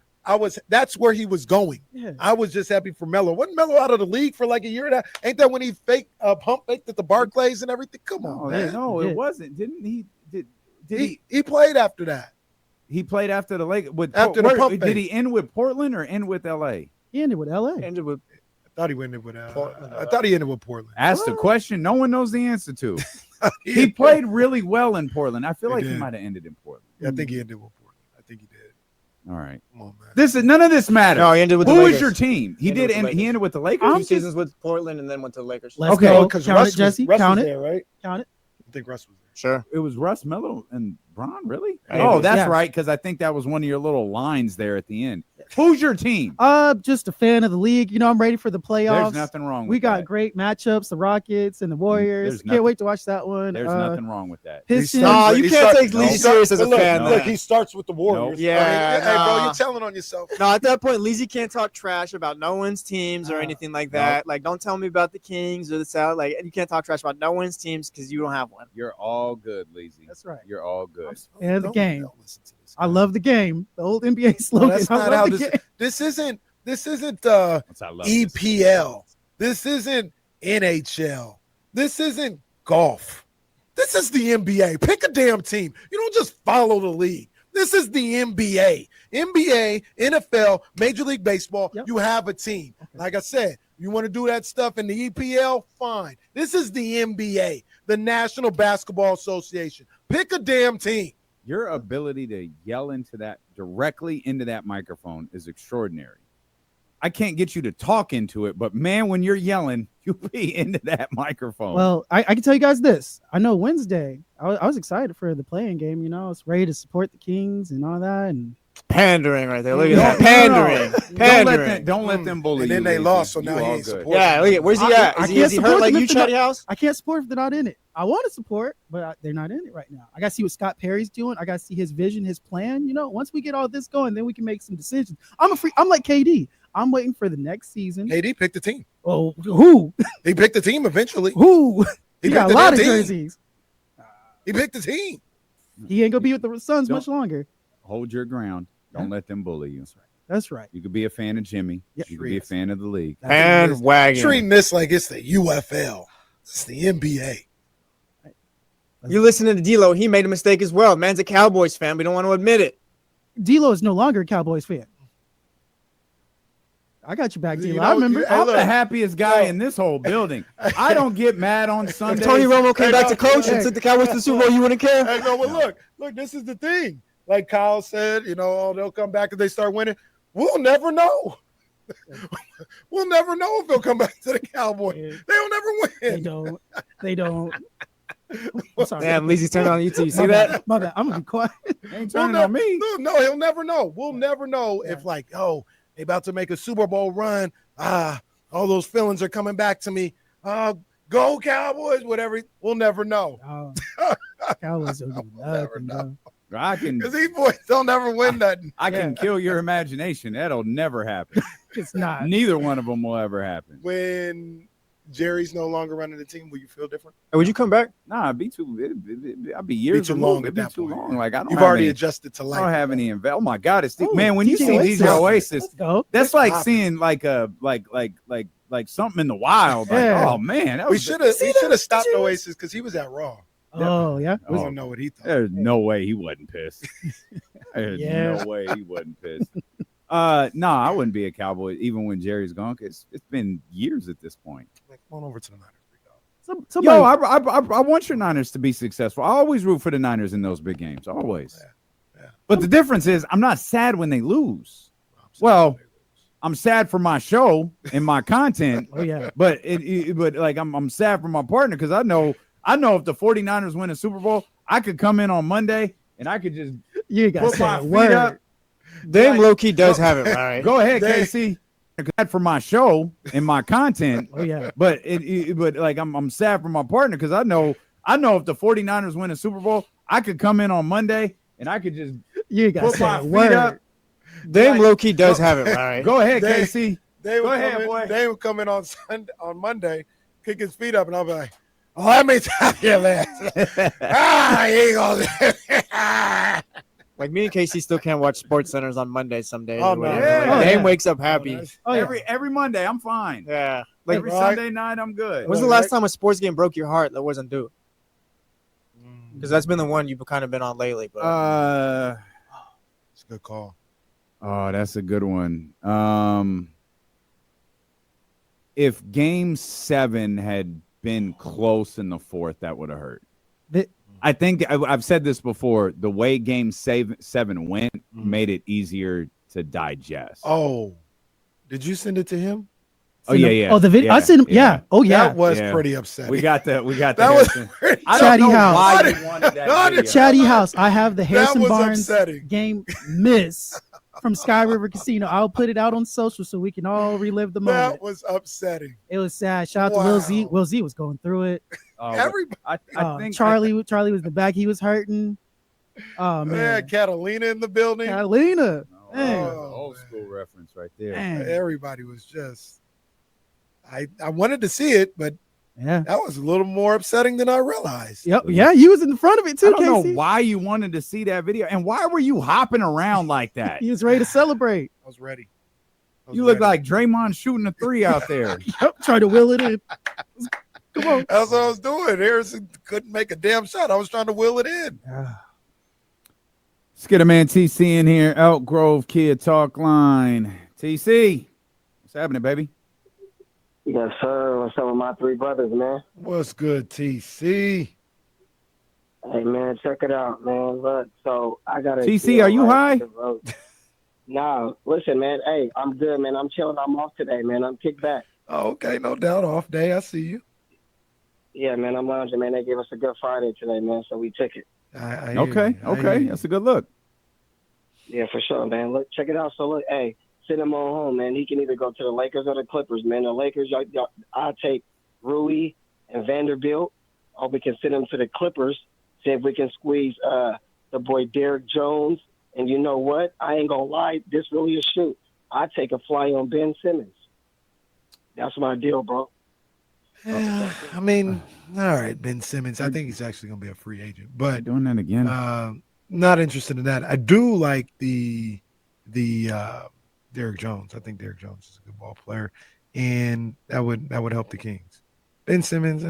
That's where he was going. Yeah. I was just happy for Melo. Wasn't Melo out of the league for like a year now? Ain't that when he pump faked at the Barclays and everything? Come on, man. No, it wasn't. Didn't he? Did he played after that? He played after the Lake after the pump. Did he end with Portland or end with LA? He ended with LA. I thought he ended with Portland. I thought he ended with Portland. Asked a question no one knows the answer to. He played really well in Portland. I feel like he might have ended in Portland. Yeah, I think he ended with Portland. I think he did. All right. Come on, man. None of this matters. No, he ended with the Who Lakers. was your team? He ended with the Lakers. 2 seasons with Portland and then went to the Lakers. Let's go. Count it, Jesse. Russ Count was it. there, right? Count it. I think Russ was there. Sure. It was Russ, Melo, and Bron, really? Hey, Oh, that's yeah. right, because I think that was one of your little lines there at the end. Who's your team? Just a fan of the league. You know, I'm ready for the playoffs. There's nothing wrong with We got that. great matchups, the Rockets and the Warriors. There's Can't wait to watch that one. There's nothing wrong with that. Pistons. No, you can't take Leezy serious as a look, fan. Look, man. he starts with the Warriors. Yeah, Hey, bro, nah. you're telling on yourself. No, at that point, Leezy can't talk trash about no one's teams or anything like that. Like, don't tell me about the Kings or the South. Like, you can't talk trash about no one's teams because you don't have one. You're all good, Leezy. That's right. You're all good. And the game. I love the game. The old NBA slogan. No, that's I not love how the this. game. This isn't I love EPL. This isn't NHL. This isn't golf. This is the NBA. Pick a damn team. You don't just follow the league. This is the NBA. NBA, NFL, Major League Baseball. You have a team. Like I said, you want to do that stuff in the EPL? Fine. This is the NBA, the National Basketball Association. Pick a damn team. Your ability to yell into that directly into that microphone is extraordinary. I can't get you to talk into it, but man, when you're yelling, you'll be into that microphone. Well, I can tell you guys this. I know Wednesday, I was excited for the playing game. You know, I was ready to support the Kings and all that. And Pandering right there. Look at that. Pandering. Pandering. Don't let them bully you. And then they Leezy. lost, so You now he all ain't good. supporting. Yeah, look at where's he at? Is he hurt like you, Chatty House? I can't support if they're not in it. I want to support, but they're not in it right now. I got to see what Scott Perry's doing. I got to see his vision, his plan. You know, once we get all this going, then we can make some decisions. I'm like KD. I'm waiting for the next season. KD picked the team. Oh, who? He picked the team eventually. Who? He got a picked lot of team. jerseys. He picked the team. He ain't gonna be with the Suns much longer. Hold your ground. Don't let them bully you. That's right. You could be a fan of Jimmy. You could be a fan of the league. Treating this like it's the UFL. It's the NBA. You listening to D-Lo, he made a mistake as well. Man's a Cowboys fan. We don't want to admit it. D-Lo is no longer a Cowboys fan. I got you back, D-Lo. I remember. I'm the happiest guy in this whole building. I don't get mad on Sundays. If Tony Romo came back to coach and took the Cowboys to the Super Bowl, you wouldn't care? Hey, no, but look, this is the thing. Like Kyle said, you know, they'll come back if they start winning. We'll never know. We'll never know if they'll come back to the Cowboys. They'll never win. They don't. I'm sorry. Damn, Leezy's turning on YouTube. You see My that? bad. My bad. I'm gonna be quiet. Ain't turning on me. No, he'll never know. We'll never know if they about to make a Super Bowl run. All those feelings are coming back to me. Go Cowboys, whatever. We'll never know. Cowboys don't do nothing, bro. I can, because these boys don't ever win nothing. I can kill your imagination. That'll never happen. It's not. Neither one of them will ever happen. When Jerry's no longer running the team, will you feel different? Would you come back? Nah, it'd be too. I'd be years too removed. long It'd at be that too point. long. Like I don't. You've have already any, adjusted to life. I don't have any invest. Oh my God, it's Oh, man. When you see DJ DJ Oasis, Let's go. that's Let's like pop it. seeing like something in the wild. Like, Yeah. oh man, that We was should have stopped Oasis because he was at Raw. Oh yeah. We don't know what he thought. There's no way he wasn't pissed. There's Yeah. no way he wasn't pissed. No, I wouldn't be a Cowboy even when Jerry's gone. Cause it's been years at this point. Come on over to the Niners. Somebody, Yo, I want your Niners to be successful. I always root for the Niners in those big games. Always. But the difference is I'm not sad when they lose. Well, I'm sad for my show and my content. Oh yeah. But but like I'm sad for my partner because I know if the 49ers win a Super Bowl, I could come in on Monday and I could just You got put my to feet word. up. Dame Like, low-key does have it right. Go ahead, KC. Glad for my show and my content. Oh yeah. But but like I'm sad for my partner because I know if the 49ers win a Super Bowl, I could come in on Monday and I could just You got put my to feet word. up. Dame Like, low-key does have it right. Go ahead, Dave. KC. They Go would ahead, come in, boy. They would come in on Monday, kick his feet up, and I'll be like, "Oh, let me tell you, man. He ain't gonna." Like me and Casey still can't watch Sports Centers on Monday some days. Oh, or no. whatever. Yeah. Like, Oh, Dame yeah. wakes up happy. Oh yeah. Every Monday, I'm fine. Yeah. Like, Every right. Sunday night, I'm good. when's the last time a sports game broke your heart that wasn't due? Because that's been the one you've kind of been on lately. But It's a good call. Oh, that's a good one. If Game 7 had been close in the fourth, that would have hurt. I think I've said this before. The way Game 7 went made it easier to digest. Oh, did you send it to him? Oh yeah. Oh, the video. I seen him. Yeah. Oh yeah. That was pretty upsetting. We got the. That was I don't Chatty know House. why you wanted that video. Chatty House. I have the Harrison was Barnes upsetting. game miss from Sky River Casino. I'll put it out on social so we can all relive the moment. That was upsetting. It was sad. Shout out to Will Z. Will Z was going through it. Everybody. I think Charlie was in the back. He was hurting. Oh man. Man, Catalina in the building. Catalina. Old school reference right there. Everybody was just. I wanted to see it, but that was a little more upsetting than I realized. Yep. Yeah, you was in front of it too. I don't know KC. why you wanted to see that video, and why were you hopping around like that? He was ready to celebrate. I was ready. You look like Draymond shooting a 3 out there. Yep, try to will it in. Come on. That's what I was doing. Harrison couldn't make a damn shot. I was trying to will it in. Let's get a man TC in here. Elk Grove Kid Talk Line. TC, what's happening, baby? Yes, sir. What's up with my 3 brothers, man? What's good, TC? Hey, man, check it out, man. Look, so I got to. TC, are you high? Nah, listen, man. Hey, I'm good, man. I'm chilling. I'm off today, man. I'm kicked back. Oh, okay, no doubt. Off day. I see you. Yeah, man. I'm lounging, man. They gave us a good Friday today, man. So we took it. Okay. That's a good look. Yeah, for sure, man. Look, check it out. So look, hey, send him on home, man. He can either go to the Lakers or the Clippers, man. The Lakers, I'll take Rui and Vanderbilt, or we can send him to the Clippers, see if we can squeeze the boy Derrick Jones. And you know what? I ain't going to lie. This really a shoot. I take a fly on Ben Simmons. That's my deal, bro. I mean, all right, Ben Simmons. I think he's actually going to be a free agent. But doing that again. Not interested in that. I do like the Derrick Jones. I think Derrick Jones is a good ball player, and that would help the Kings. Ben Simmons,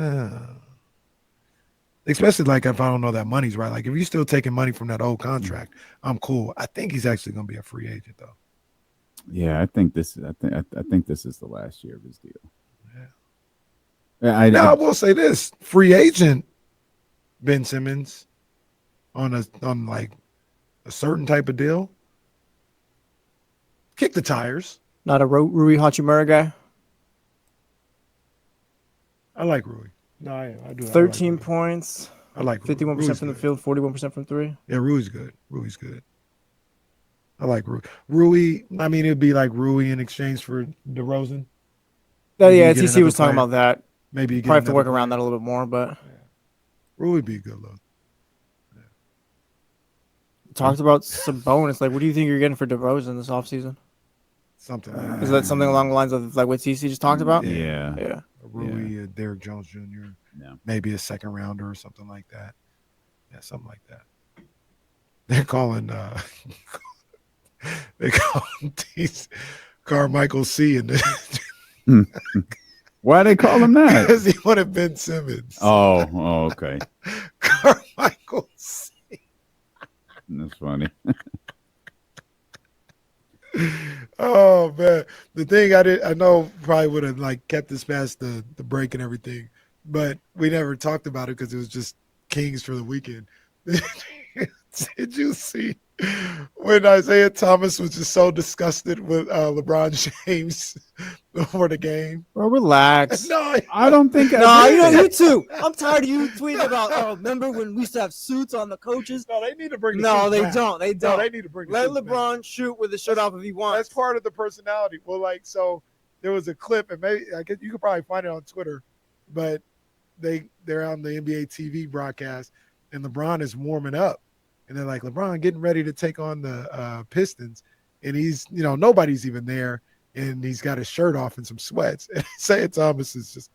especially like if I don't know that money's right. Like if you're still taking money from that old contract, I'm cool. I think he's actually going to be a free agent though. Yeah, I think this is the last year of his deal. Yeah. I will say this: free agent Ben Simmons on like a certain type of deal. Kick the tires. Not a Rui Hachimura guy. I like Rui. No, I do. 13 points. I like 51% from the field, 41% from 3. Yeah, Rui's good. Rui's good. I like Rui. Rui, I mean, it'd be like Rui in exchange for DeRozan. Oh, yeah, TC was talking about that. Maybe you probably have to work around that a little bit more, but Rui would be a good look. Talked about Sabonis. Like, what do you think you're getting for DeRozan this offseason? Something. Is that something along the lines of like what TC just talked about? Yeah. Rui, Derrick Jones Jr. Yeah. Maybe a second rounder or something like that. Yeah, something like that. They're calling Carmichael C. in the Why they call him that? Because he wanted Ben Simmons. Oh, okay. Carmichael C. That's funny. Oh man, the thing I know probably would have like kept this past the break and everything, but we never talked about it because it was just Kings for the weekend. Did you see when Isiah Thomas was just so disgusted with LeBron James before the game? Bro, relax. No, I don't think. You too. I'm tired of you tweeting about. Oh, remember when we used to have suits on the coaches? No, they need to bring. No, suits they back. don't. They don't. No, they need to bring. Let suits LeBron back. shoot with the shirt off if he wants. That's part of the personality. Well, like so, there was a clip, and maybe I guess you could probably find it on Twitter, but they're on the NBA TV broadcast, and LeBron is warming up. And they're like, LeBron getting ready to take on the Pistons. And he's, nobody's even there. And he's got his shirt off and some sweats. And Isiah Thomas is just,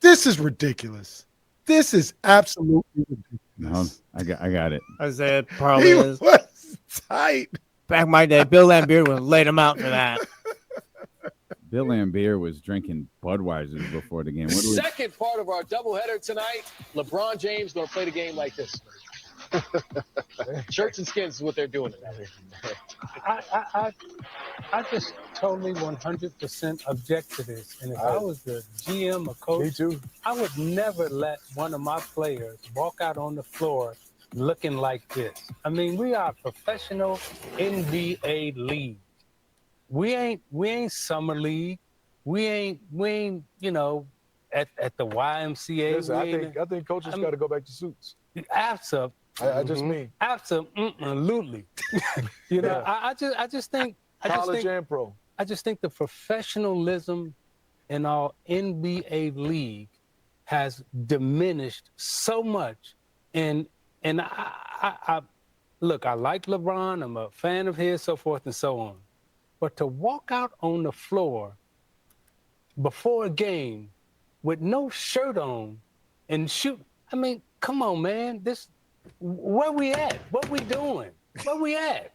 this is ridiculous. This is absolutely ridiculous. No, I got it. Isaiah probably is. Was tight. Back in my day, Bill Laimbeer would have laid him out for that. Bill Laimbeer was drinking Budweiser before the game. Second part of our doubleheader tonight, LeBron James going to play the game like this. Shirts and skins is what they're doing tonight. I just totally 100% object to this. And if I was the GM or coach, Me too. I would never let one of my players walk out on the floor looking like this. I mean, we are a professional NBA league. we ain't summer league. We ain't you know at the YMCA. Listen, I think coaches got to go back to suits. Absolutely. I just mean absolutely. You know, I just think college and pro. I just think the professionalism in our NBA league has diminished so much, and I look, I like LeBron, I'm a fan of his, so forth and so on, but to walk out on the floor before a game with no shirt on and shoot, I mean, come on, man, where we at? What we doing? Where we at?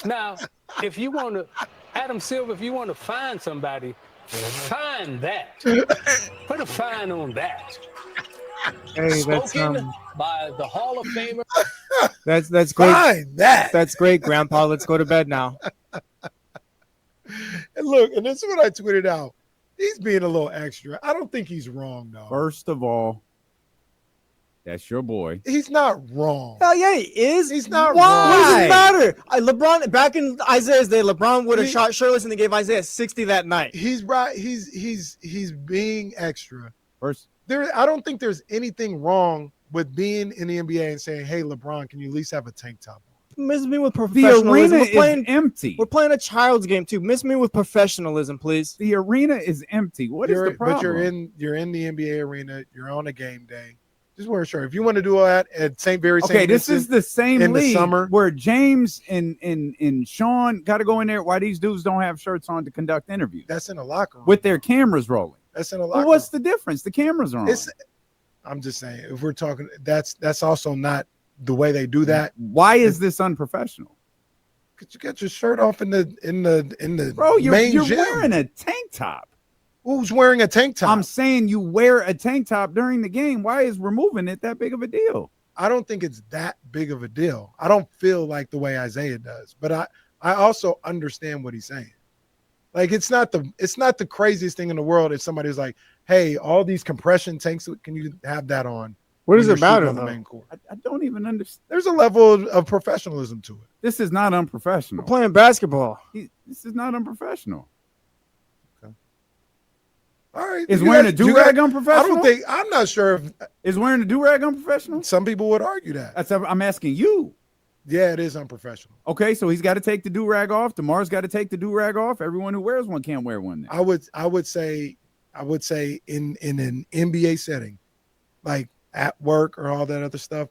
Now, if you want to, Adam Silver, if you want to find somebody, find that. Put a fine on that. Hey, Spoken by the Hall of Famer. That's great. Find that. That's great, Grandpa. Let's go to bed now. And look, and this is what I tweeted out. He's being a little extra. I don't think he's wrong, though. First of all, that's your boy. He's not wrong. Hell yeah, he is. He's not Why? wrong. What does it matter? LeBron, back in Isaiah's day, LeBron would have shot shirtless and they gave Isaiah 60 that night. He's right. He's being extra. First, I don't think there's anything wrong with being in the NBA and saying, "Hey, LeBron, can you at least have a tank top on?" Miss me with the professionalism. arena We're playing, is empty. We're playing a child's game too. Miss me with professionalism, please. The arena is empty. What is the problem? But you're in the NBA arena. You're on a game day. Just wear a shirt. If you want to do all that at St. This is the same in league the summer where James and Sean got to go in there. Why these dudes don't have shirts on to conduct interviews? That's in a locker room with their cameras rolling. That's in a locker room. What's the difference? The cameras are on. I'm just saying, if we're talking, that's also not the way they do that. Why is this unprofessional? Because you got your shirt off in the Bro, you're gym. wearing a tank top. Who's wearing a tank top? I'm saying you wear a tank top during the game. Why is removing it that big of a deal? I don't think it's that big of a deal. I don't feel like the way Isiah does, but I also understand what he's saying. Like it's not the craziest thing in the world if somebody's like, "Hey, all these compression tanks, can you have that on?" What does it matter on the though? main court? I don't even understand. There's a level of professionalism to it. This is not unprofessional. We're playing basketball. This is not unprofessional. All right. Is wearing a do-rag unprofessional? I'm not sure if is wearing a do-rag unprofessional? Some people would argue that. I'm asking you. Yeah, it is unprofessional. Okay, so he's got to take the do-rag off. Damar's got to take the do-rag off. Everyone who wears one can't wear one then. I would say in an NBA setting, like at work or all that other stuff,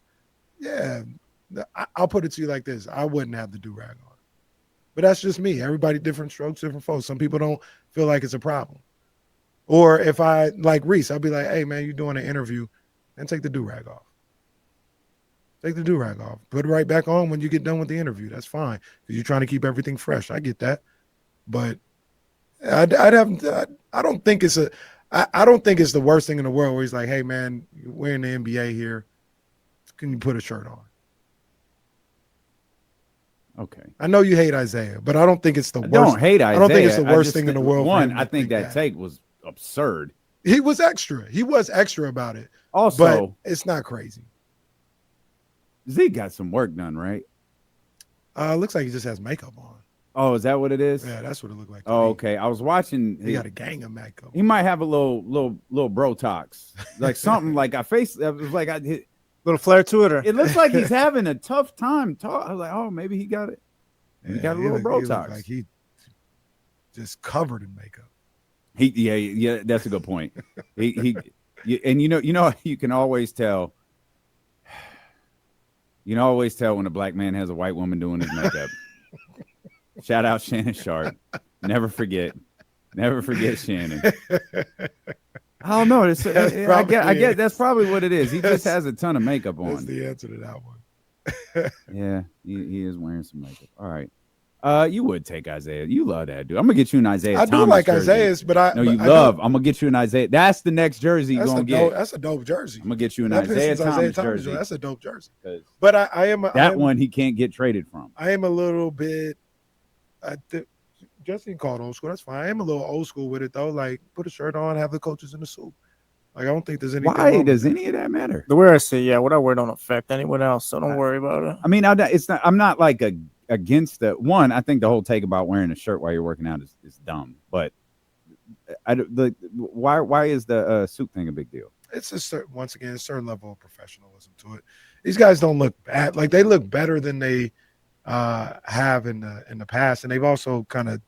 yeah, I'll put it to you like this. I wouldn't have the do-rag on. But that's just me. Everybody different strokes, different folks. Some people don't feel like it's a problem. Or if I like Reese, I'll be like, "Hey man, you're doing an interview, and take the do-rag off. Take the do-rag off. Put it right back on when you get done with the interview. That's fine because you're trying to keep everything fresh. I get that, but I don't think it's the worst thing in the world where he's like, "Hey man, we're in the NBA here. Can you put a shirt on?" Okay. I know you hate Isiah, but I don't think it's the worst. I don't hate Isiah. I don't think it's the worst thing in the world. One, I think that take was absurd. He was extra. He was extra about it. Also, but it's not crazy. Z got some work done, right? Looks like he just has makeup on. Oh, is that what it is? Yeah, that's what it looked like. Oh, okay. I was watching. He got a gang of makeup. He might have a little Brotox, like something like I was like little flare to it. It looks like he's having a tough time. I was like, oh, maybe he got it. He got a little Brotox. Like he just covered in makeup. Yeah, that's a good point. And you can always tell. You can always tell when a black man has a white woman doing his makeup. Shout out Shannon Sharp. Never forget Shannon. I don't know. I get that's probably what it is. He just has a ton of makeup on. That's the answer to that one. Yeah, he is wearing some makeup. All right. You would take Isiah. You love that dude. I'm gonna get you an Isiah Thomas. I do like jersey. Isiah's, but I'm gonna get you an Isiah. That's the next jersey you're gonna get. That's a dope jersey. I'm gonna get you an Isiah Thomas jersey. That's a dope jersey. But I am one he can't get traded from. I am a little bit. Justin called old school. That's fine. I am a little old school with it though. Like put a shirt on, have the coaches in the suit. Like I don't think there's anything. Why does any of that matter? The way I say, yeah, what I wear don't affect anyone else, so don't worry about it. I mean, I'm not like a against the one. I think the whole take about wearing a shirt while you're working out is dumb. But why is the suit thing a big deal? It's a certain level of professionalism to it. These guys don't look bad. Like, they look better than they have in the past, and they've also kind of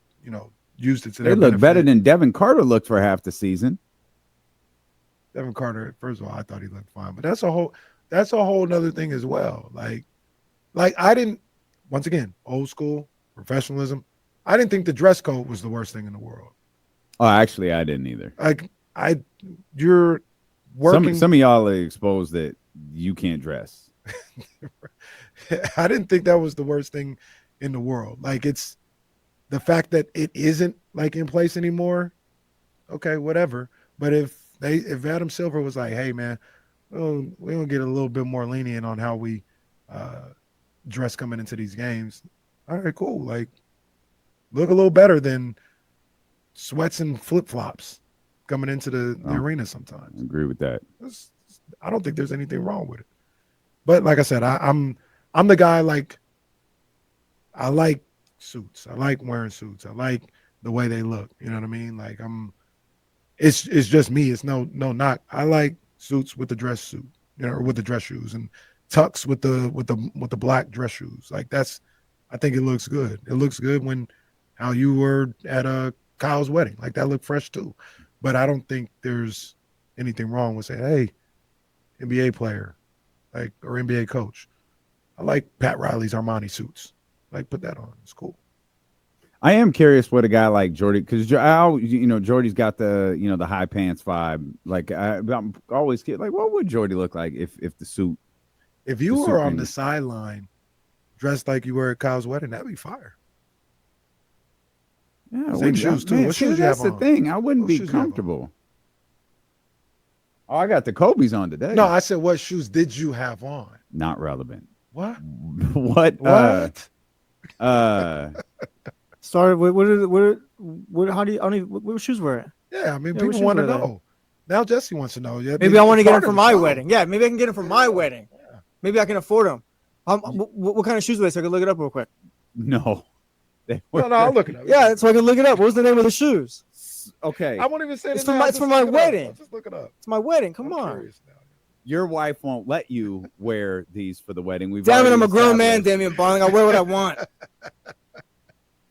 used it to their They look benefit. better than Devin Carter looked for half the season. Devin Carter, first of all, I thought he looked fine, but that's a whole nother thing as well. Like I didn't, once again, old school professionalism. I didn't think the dress code was the worst thing in the world. Oh, actually, I didn't either. You're working. Some of y'all are exposed that you can't dress. I didn't think that was the worst thing in the world. Like, it's the fact that it isn't like in place anymore. Okay, whatever. But if Adam Silver was like, hey man, we're gonna get a little bit more lenient on how we dress coming into these games. All right, cool. Like, look a little better than sweats and flip flops coming into the arena sometimes. I agree with that. I don't think there's anything wrong with it. But like I said, I'm the guy, like, I like suits. I like wearing suits. I like the way they look. You know what I mean? Like, it's just me. It's no knock. I like suits with the dress suit, or with the dress shoes, and tux with the black dress shoes. Like, I think it looks good. It looks good when how you were at Kyle's wedding. Like, that looked fresh too. But I don't think there's anything wrong with saying, hey, NBA player, like, or NBA coach, I like Pat Riley's Armani suits. Like, put that on. It's cool. I am curious what a guy like Jordy, because Jordy's got the the high pants vibe. Like, I'm always kidding. Like, what would Jordy look like if the suit? If you were on the sideline, dressed like you were at Kyle's wedding, that'd be fire. Yeah, same shoes too. Man, what shoes you have that's on? the thing. I wouldn't be comfortable. Oh, I got the Kobe's on today. No, I said, what shoes did you have on? Not relevant. What? What? Sorry, what? How do you? I don't even, what shoes were it? Yeah, I mean, people want to know. Now Jesse wants to know. Yeah, maybe I want to get them for my wedding. Yeah, maybe I can get them for my wedding. Maybe I can afford them. What kind of shoes were they? So I can look it up real quick. No. No, I'll look it up. Yeah, so I can look it up. What was the name of the shoes? Okay. I won't even say it's for my wedding. Just look it up. It's my wedding. Come on. Your wife won't let you wear these for the wedding. Damn it, I'm a grown man, Damian Barling. I wear what I want.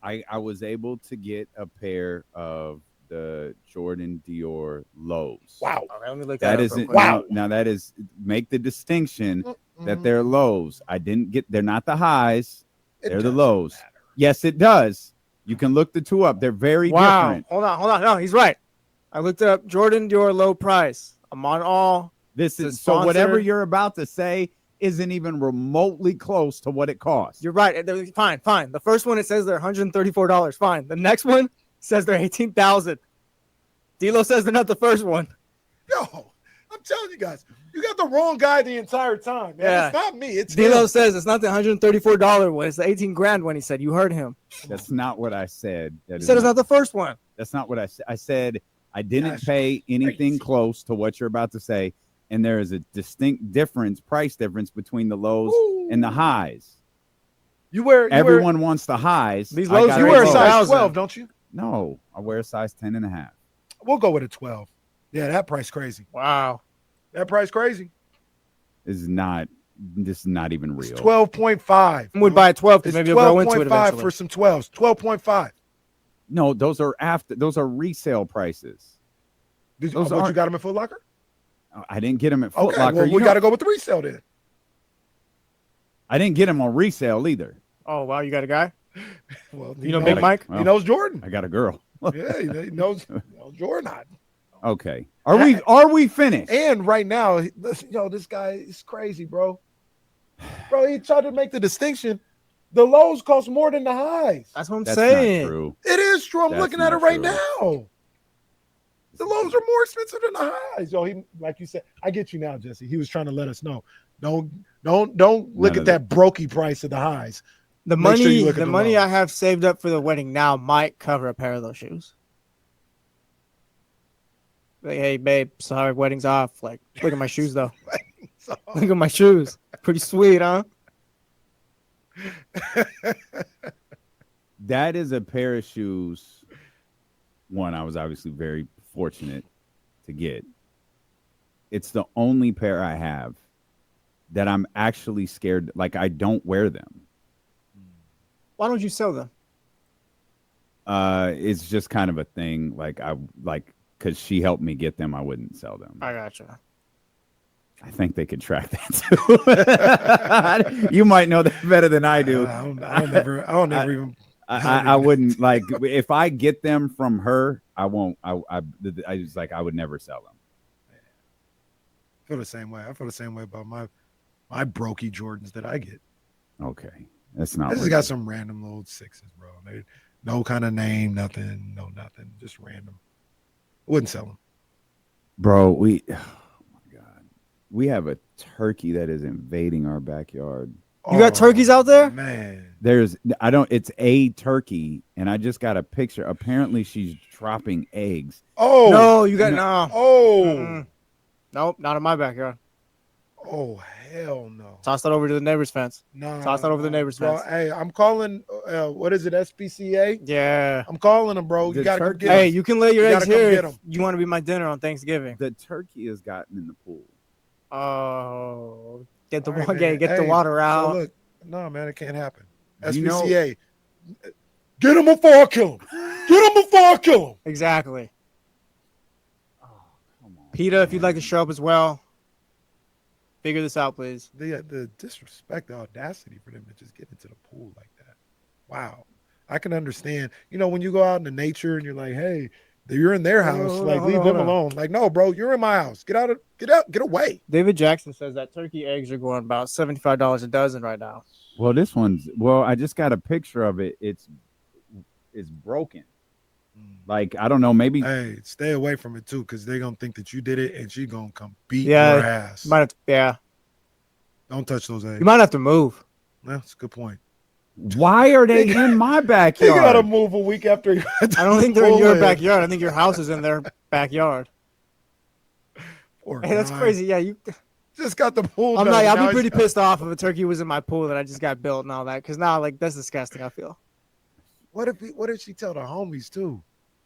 I was able to get a pair of the Jordan Dior lows. Wow. Okay, let me look that up isn't real quick. now that is make the distinction that they're lows. They're not the highs. They're the lows. Matter. Yes, it does. You can look the two up. They're very different. Hold on. No, he's right. I looked it up. Jordan Dior low price. I'm on all. This is so whatever you're about to say isn't even remotely close to what it costs. You're right. Fine. The first one, it says they're $134. Fine. The next one says they're $18,000. D'Lo says they're not the first one. Yo, I'm telling you guys, you got the wrong guy the entire time, man. Yeah. It's not me. It's D'Lo him. says it's not the $134 one. It's the 18 grand one. He said. You heard him. That's not what I said. He said it's not the first one. That's not what I said. I said I didn't pay anything close to what you're about to say, and there is a distinct price difference between the lows and the highs. Everyone wants the highs. These lows, you wear a size 12, don't you? No, I wear a size 10 and a half. We'll go with a 12. Yeah, that price crazy. Wow. That price crazy. This is not even real. It's 12.5. I would buy a 12 because maybe you'll grow into it 12.5 eventually. for some 12s. 12.5. No, those are resale prices. You got them at Foot Locker? I didn't get them at Foot Okay, Locker. well, we got to go with the resale then. I didn't get them on resale either. Oh, wow. You got a guy? Well, you know Big Mike? He knows Jordan. I got a girl. Yeah, he knows Jordan. Okay. Are we finished? And right now, this guy is crazy, bro. Bro, he tried to make the distinction. The lows cost more than the highs. That's what I'm saying. Not true. It is true. I'm That's looking at it not right true. now. The lows are more expensive than the highs. Yo, like you said, I get you now, Jesse. He was trying to let us know. Don't look at that brokey price of the highs. The Make sure you money, look at the the money lows. I have saved up for the wedding now might cover a pair of those shoes. Like, hey, babe, sorry, wedding's off. Like, look at my shoes, though. Look at my shoes. Pretty sweet, huh? That is a pair of shoes. One, I was obviously very fortunate to get. It's the only pair I have that I'm actually scared. Like, I don't wear them. Why don't you sell them? It's just kind of a thing. Like, because she helped me get them, I wouldn't sell them. I gotcha. I think they could track that too. You might know that better than I do. I don't never even. I wouldn't, like, if I get them from her, I won't. I just, like, I would never sell them. I feel the same way. I feel the same way about my brokey Jordans that I get. Okay, that's not. I just got some random little sixes, bro. No kind of name, nothing, nothing, just random. I wouldn't sell them, bro. Oh my God, we have a turkey that is invading our backyard. You got turkeys out there? Man. It's a turkey, and I just got a picture. Apparently she's dropping eggs. Oh. No, you got no. Oh. Nope, not in my backyard. Oh, hell no. Toss that over to the neighbor's fence. No. Toss that over the neighbor's fence. Hey, I'm calling, what is it, SPCA? Yeah. I'm calling them, bro. You got to get Hey, them. you can lay your eggs here get if 'em. you want to be my dinner on Thanksgiving. The turkey has gotten in the pool. Oh. Get the All right, get man. the Hey, water so out. look, no, man, it can't happen. You know- SPCA, get him before I kill him. Get him before I kill him. Exactly. PETA, if you'd like to show up as well, figure this out, please. The disrespect, the audacity for them to just get into the pool like that. Wow. I can understand. You know, when you go out into nature and you're like, hey, you're in their house, leave them alone. Like, no, bro, you're in my house. Get away. David Jackson says that turkey eggs are going about $75 a dozen right now. Well, this one's, I just got a picture of it. It's broken. Like, I don't know, maybe. Hey, stay away from it too, because they're gonna think that you did it and she's gonna come beat your ass. Might have to, Don't touch those eggs. you might have to move. That's a good point. Why are they in my You backyard? gotta move a week after. I don't think they're in your backyard. I think your house is in their backyard. Hey, that's crazy. Yeah, you just got the pool. I'm done, like, now I'd be pretty he's- pissed off if a turkey was in my pool that I just got built and all that. Because now, like, that's disgusting. I feel. What if she tell the homies too?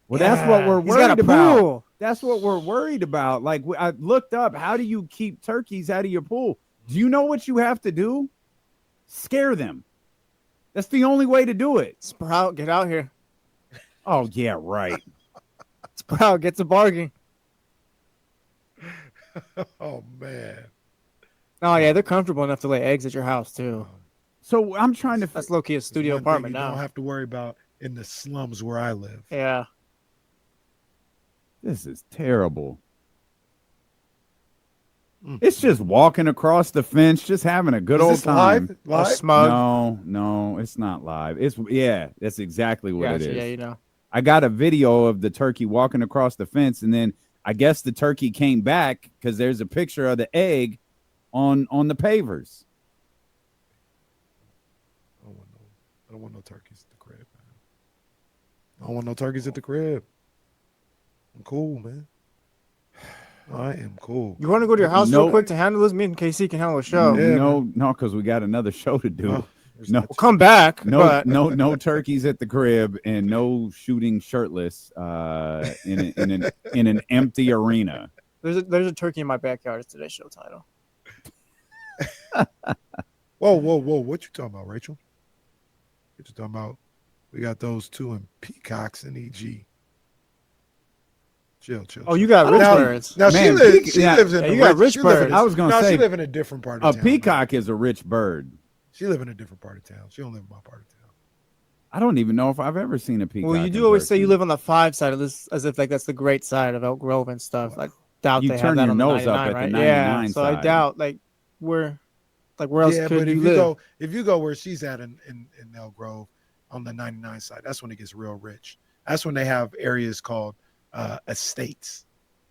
Well, that's what we're He's got worried a about. pool. That's what we're worried about. Like, I looked up, how do you keep turkeys out of your pool? Do you know what you have to do? Scare them. That's the only way to do it. Sprout, get out here. Oh, yeah, right. Sprout, get to bargain. Oh man. Oh yeah, they're comfortable enough to lay eggs at your house too. So I'm trying to. That's low key a studio One thing apartment you now. don't have to worry about in the slums where I live. Yeah. This is terrible. It's just walking across the fence, just having a good Is old this time. live? Live? Smug. No, it's not live. That's exactly what it Gotcha, is. yeah, you know. I got a video of the turkey walking across the fence, and then I guess the turkey came back because there's a picture of the egg on the pavers. I don't want no turkeys at the crib, man. I don't want no turkeys at the crib. I'm cool, man. I am cool. You want to go to your house real quick to handle this? Me and KC can handle a show. No, because we got another show to do. No, We'll come back. No, but... no turkeys at the crib, and no shooting shirtless in an empty arena. There's a turkey in my backyard. It's today's show title. Whoa. What you talking about, Rachel? What you talking about? We got those two in Peacocks and EG. Chill. Oh, you got rich birds. Now she lives in. You got rich birds. I was gonna say she live in a different part of town. A peacock is a rich bird. She live in a different part of town. She don't live in my part of town. I don't even know if I've ever seen a peacock. Well, you do always say you live on the 5 side of this, as if like that's the great side of Elk Grove and stuff. I doubt You they turn have that your on the nose up 99, at the right? 99 Yeah, so I side. doubt where else Yeah, could but you live? if you go where she's at in Elk Grove on the 99 side, that's when it gets real rich. That's when they have areas called estates.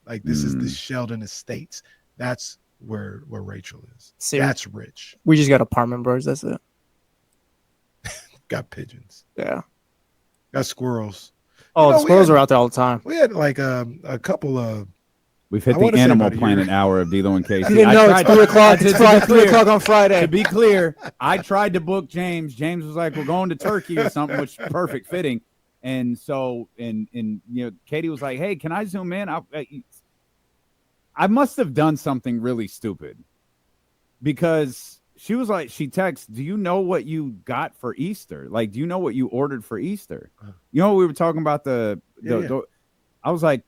Like this is the Sheldon Estates. That's where Rachel is. See, that's rich. We just got apartment birds. That's it. Got pigeons. Yeah. Got squirrels. Oh, the squirrels are out there all the time. We had like a couple of We've hit I the wanna say Animal about a Planet year. hour of D'Lo and Casey. You didn't know it's 3 o'clock. It's 3 o'clock on Friday. To be clear, I tried to book James. James was like, "We're going to Turkey or something," which perfect fitting. And so, and you know, Katie was like, "Hey, can I zoom in?" I must have done something really stupid because she was like, she texts, "Do you know what you got for Easter? Like, do you know what you ordered for Easter?" You know, we were talking about the I was like,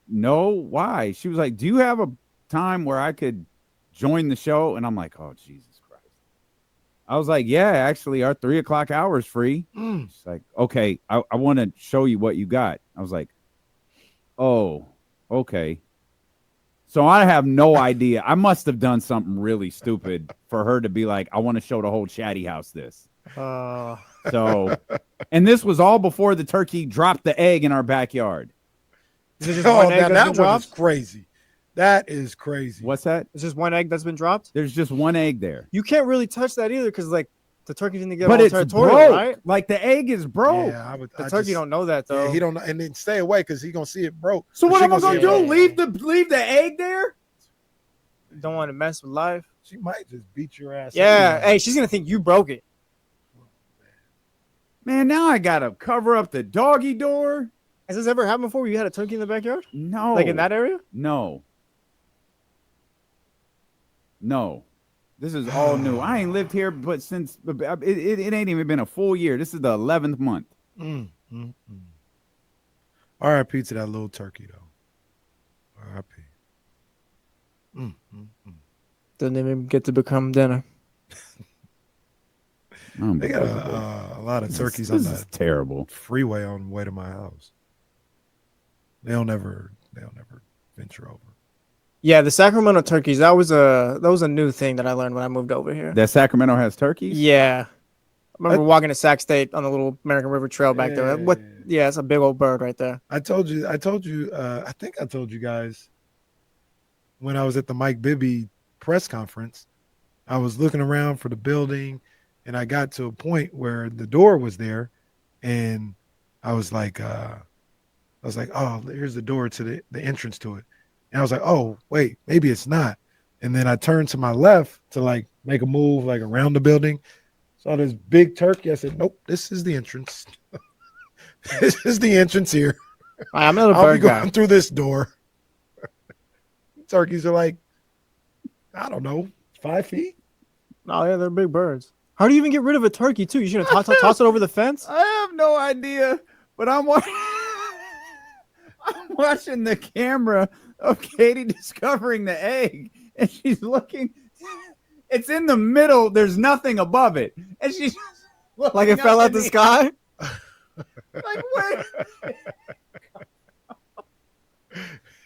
no, why? She was like, "Do you have a time where I could join the show?" And I'm like, "Oh, Jesus Christ." I was like, "Yeah, actually, our 3 o'clock hour is free." She's like, "Okay, I want to show you what you got." I was like, "Oh, okay." So I have no idea. I must have done something really stupid for her to be like, "I want to show the whole chatty house this." So, and this was all before the turkey dropped the egg in our backyard. Is it just one egg now that's been that one is dropped? crazy. That is crazy. What's that? It's just one egg that's been dropped? There's just one egg there. You can't really touch that either because, like, the turkey didn't get But all it's territorial, broke. right? Like the egg is broke. Yeah, The turkey don't know that, though. Yeah, he don't know, and then stay away because he gonna see it broke. So Or what she am I gonna see it do? broke. Leave the egg there? Don't want to mess with life. She might just beat your ass. Yeah. anyway. Hey, she's gonna think you broke it. Man, now I gotta cover up the doggy door. Has this ever happened before where you had a turkey in the backyard? No. Like in that area? No. This is all new. I ain't lived here but since it ain't even been a full year. This is the 11th month. R.I.P. to that little turkey though. R.I.P. Doesn't even get to become dinner. They got a lot of turkeys on This is that terrible freeway on the way to my house. They'll never venture over. Yeah, the Sacramento turkeys. That was a new thing that I learned when I moved over here. That Sacramento has turkeys? Yeah. I remember walking to Shaq State on the little American River Trail back there. What? Yeah, it's a big old bird right there. I told you. I think I told you guys when I was at the Mike Bibby press conference. I was looking around for the building, and I got to a point where the door was there, and I was like, "Oh, here's the door to the entrance to it." And I was like, "Oh, wait, maybe it's not." And then I turned to my left to like make a move like around the building. Saw this big turkey. I said, "Nope, this is the entrance. This is the entrance here. I'm not a I'll bird be guy. going through this door." Turkeys are like, I don't know, 5 feet. Oh yeah, they're big birds. How do you even get rid of a turkey too? You should have toss it over the fence. I have no idea, but I'm watching the camera of Katie discovering the egg, and she's looking. It's in the middle. There's nothing above it, and she's just Like it fell out the sky. Like what?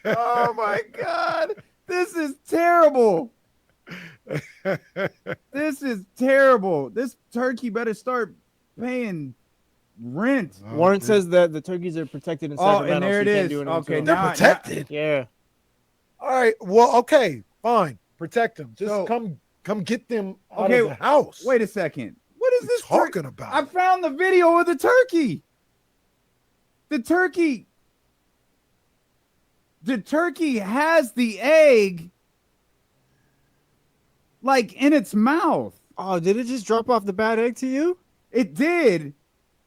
Oh my God! This is terrible. This is terrible. This turkey better start paying rent. Warren says that the turkeys are protected in Sacramento. and there so it you can't is. do anything to Okay, them. They're protected. Yeah. All right. Well, okay, fine. Protect them. Just come get them out of the house. Wait a second. What is this talking about? I found the video of the turkey. The turkey has the egg like in its mouth. Oh, did it just drop off the bad egg to you? It did.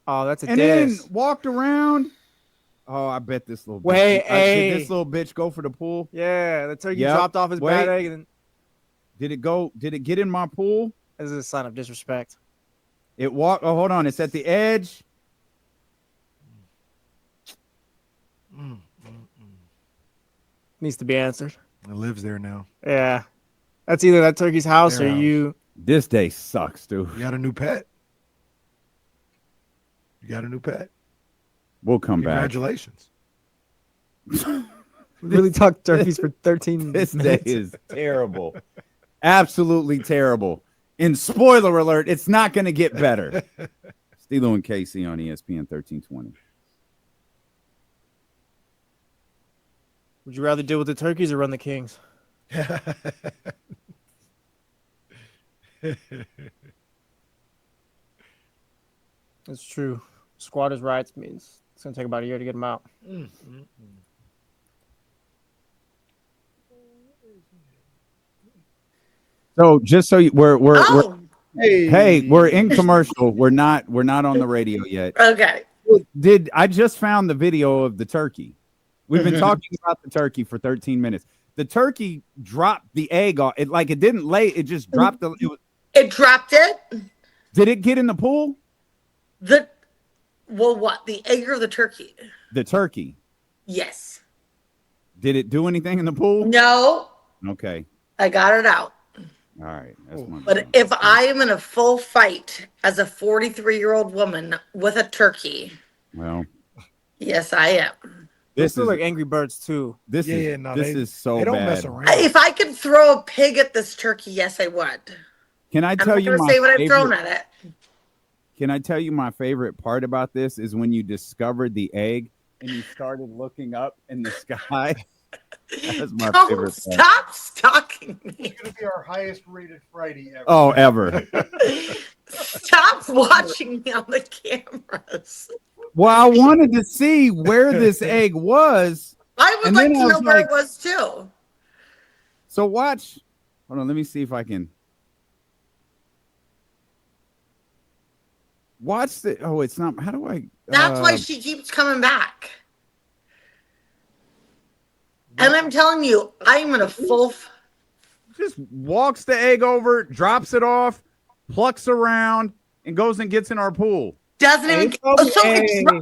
Oh, that's a and diss. then walked around. Oh, I bet this little Wait, bitch. hey. Did this little bitch go for the pool? Yeah, the turkey Yep. dropped off his bad egg. And then... Did it get in my pool? This is a sign of disrespect. It walked. Oh, hold on. It's at the edge. Needs to be answered. It lives there now. Yeah. That's either that turkey's house Their or house. you. This day sucks, dude. You got a new pet. We'll come back. Congratulations. Really talked turkeys for 13 This minutes. day is terrible. Absolutely terrible. And spoiler alert, it's not going to get better. D'Lo and KC on ESPN 1320. Would you rather deal with the turkeys or run the Kings? It's true. Squatters' rights means it's going to take about a year to get them out. So just so we're Oh. hey, we're in commercial. We're not on the radio yet. Okay. I just found the video of the turkey. We've been talking about the turkey for 13 minutes. The turkey dropped the egg off. It didn't lay. It just dropped It dropped it. Did it get in the pool? What? The egg or the turkey? The turkey. Yes. Did it do anything in the pool? No. Okay. I got it out. All right. That's my But if I am in a full fight as a 43-year-old woman with a turkey, well, yes, I am. This is is like Angry Birds too. This is so they don't bad. mess around. If I could throw a pig at this turkey, yes, I would. Can I tell I'm you not my gonna say what I've favorite- thrown at it. Can I tell you my favorite part about this is when you discovered the egg and you started looking up in the sky. That's my Don't favorite part. stop stalking me. It's gonna be our highest rated Friday ever. Oh, ever. Stop watching me on the cameras. Well, I wanted to see where this egg was. I would and like then to I know was where like- it was too. So watch. Hold on, let me see if I can. Watch the. Oh, it's not. How do I? That's why she keeps coming back. And I'm telling you, I'm in a full. Just walks the egg over, drops it off, plucks around, and goes and gets in our pool. Doesn't even.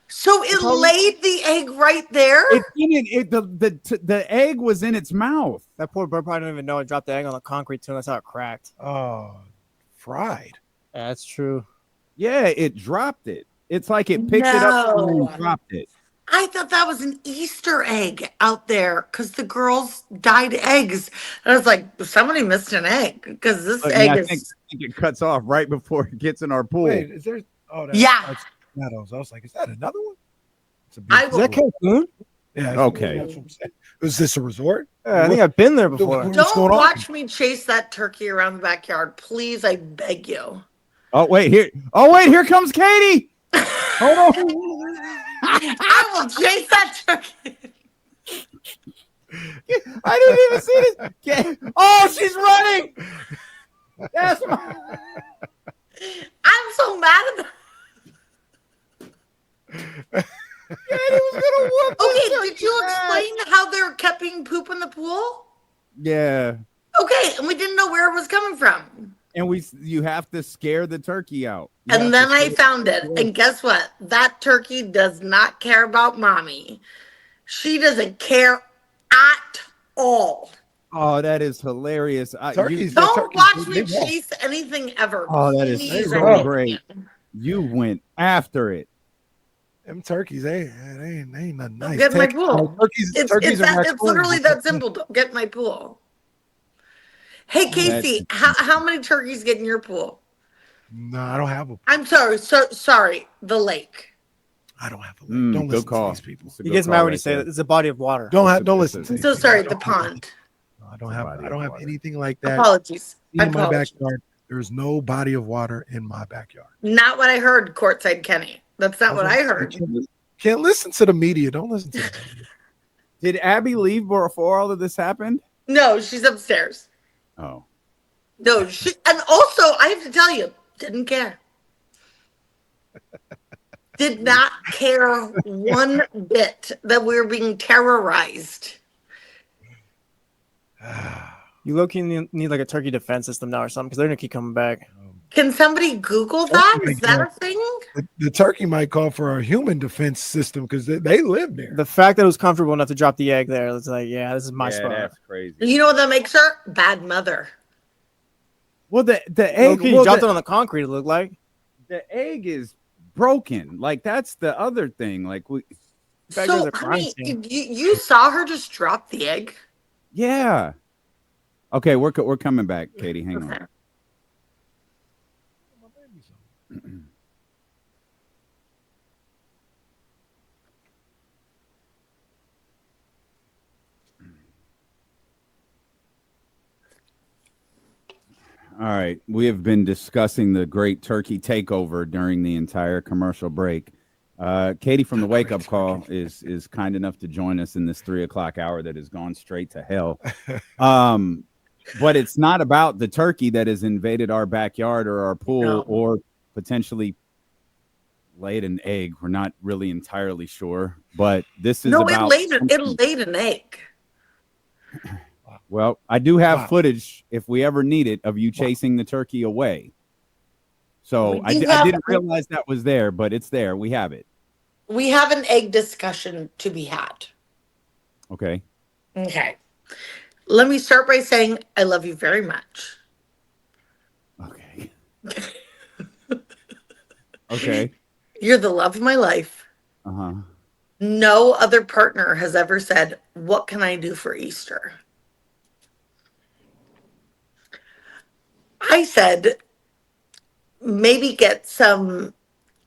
So it laid the egg right there. The egg was in its mouth. That poor bird probably didn't even know it dropped the egg on the concrete too. That's how it cracked. Oh, fried. Yeah, that's true. Yeah, it dropped it. It's like it picked it up No. and dropped it. I thought that was an Easter egg out there because the girls dyed eggs. And I was like, somebody missed an egg because this But, egg yeah, I is. think it cuts off right before it gets in our pool. Wait, is there? Oh, that's, Yeah. That's Meadows. I was like, is that another one? It's a I big will- Is that Cancun? Yeah. Okay. That's what I'm saying. Was this a resort? Yeah, I think I've been there before. What's Don't going on? watch me chase that turkey around the backyard. Please, I beg you. Oh wait, here comes Katie. Hold on. I will chase that turkey. I didn't even see this. Oh, she's running. That's my... I'm so mad at Okay, did you explain how they're keeping poop in the pool? Yeah. Okay, and we didn't know where it was coming from. And you have to scare the turkey out. And then I found it. And guess what? That turkey does not care about mommy. She doesn't care at all. Oh, that is hilarious. Don't watch me chase anything ever. Oh, that is Please, so I beg great. you. You went after it. Them turkeys, they ain't nothing nice. Get my Turkey- pool. Turkeys, It's turkeys and it's raccoons. literally that simple. Don't get my pool. Hey, Casey, how many turkeys get in your pool? No, I don't have a. I'm sorry. So sorry. The lake. I don't have a lake. Don't listen to these people. He gets mad when you say that. It's a body of water. Don't listen to I'm these so people. sorry. The pond. I don't have anything like that. Apologies. In my Apologies. backyard, there's no body of water in my backyard. Not what I heard, Courtside Kenny. That's not what I heard. Can't listen to the media. Don't listen to the media. Did Abby leave before all of this happened? No, she's upstairs. Oh. No, and also I have to tell you, didn't care. Did not care one bit that we were being terrorized. You low-key need like a turkey defense system now or something because they're gonna keep coming back. Can somebody Google that? Is that a thing? The turkey might call for a human defense system because they live there. The fact that it was comfortable enough to drop the egg there, it's like, yeah, this is my spot. That's crazy. You know what that makes her? Bad mother. Well, the egg Low-key dropped it on the concrete. It looked like the egg is broken. Like that's the other thing. Like we. So, honey, you saw her just drop the egg? Yeah. Okay, we're coming back, Katie. Hang on. All right, we have been discussing the great turkey takeover during the entire commercial break. Katie from the Wake Up Call is kind enough to join us in this 3 o'clock hour that has gone straight to hell. But it's not about the turkey that has invaded our backyard or our pool or potentially laid an egg. We're not really entirely sure, but this is about it laid an egg. Well, I do have footage if we ever need it of you chasing the turkey away. So I didn't realize that was there, but it's there. We have it. We have an egg discussion to be had. Okay. Okay. Let me start by saying I love you very much. Okay. Okay. You're the love of my life. Uh-huh. No other partner has ever said, "What can I do for Easter?" I said, maybe get some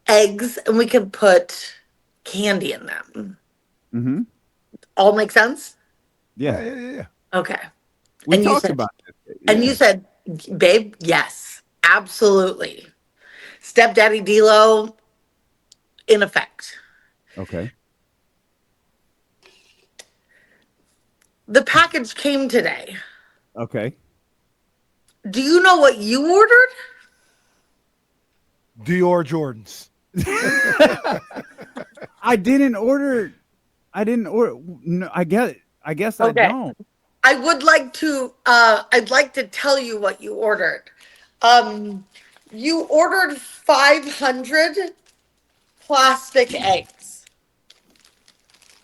eggs and we can put candy in them. Mm-hmm. All make sense? Yeah. Okay. We and talked said, about it. And you said, babe, yes, absolutely. Stepdaddy D-Lo, in effect. Okay. The package came today. Okay. Do you know what you ordered? Dior Jordans. I didn't order. No, I guess I don't. I would like to, I'd like to tell you what you ordered. You ordered 500 plastic eggs.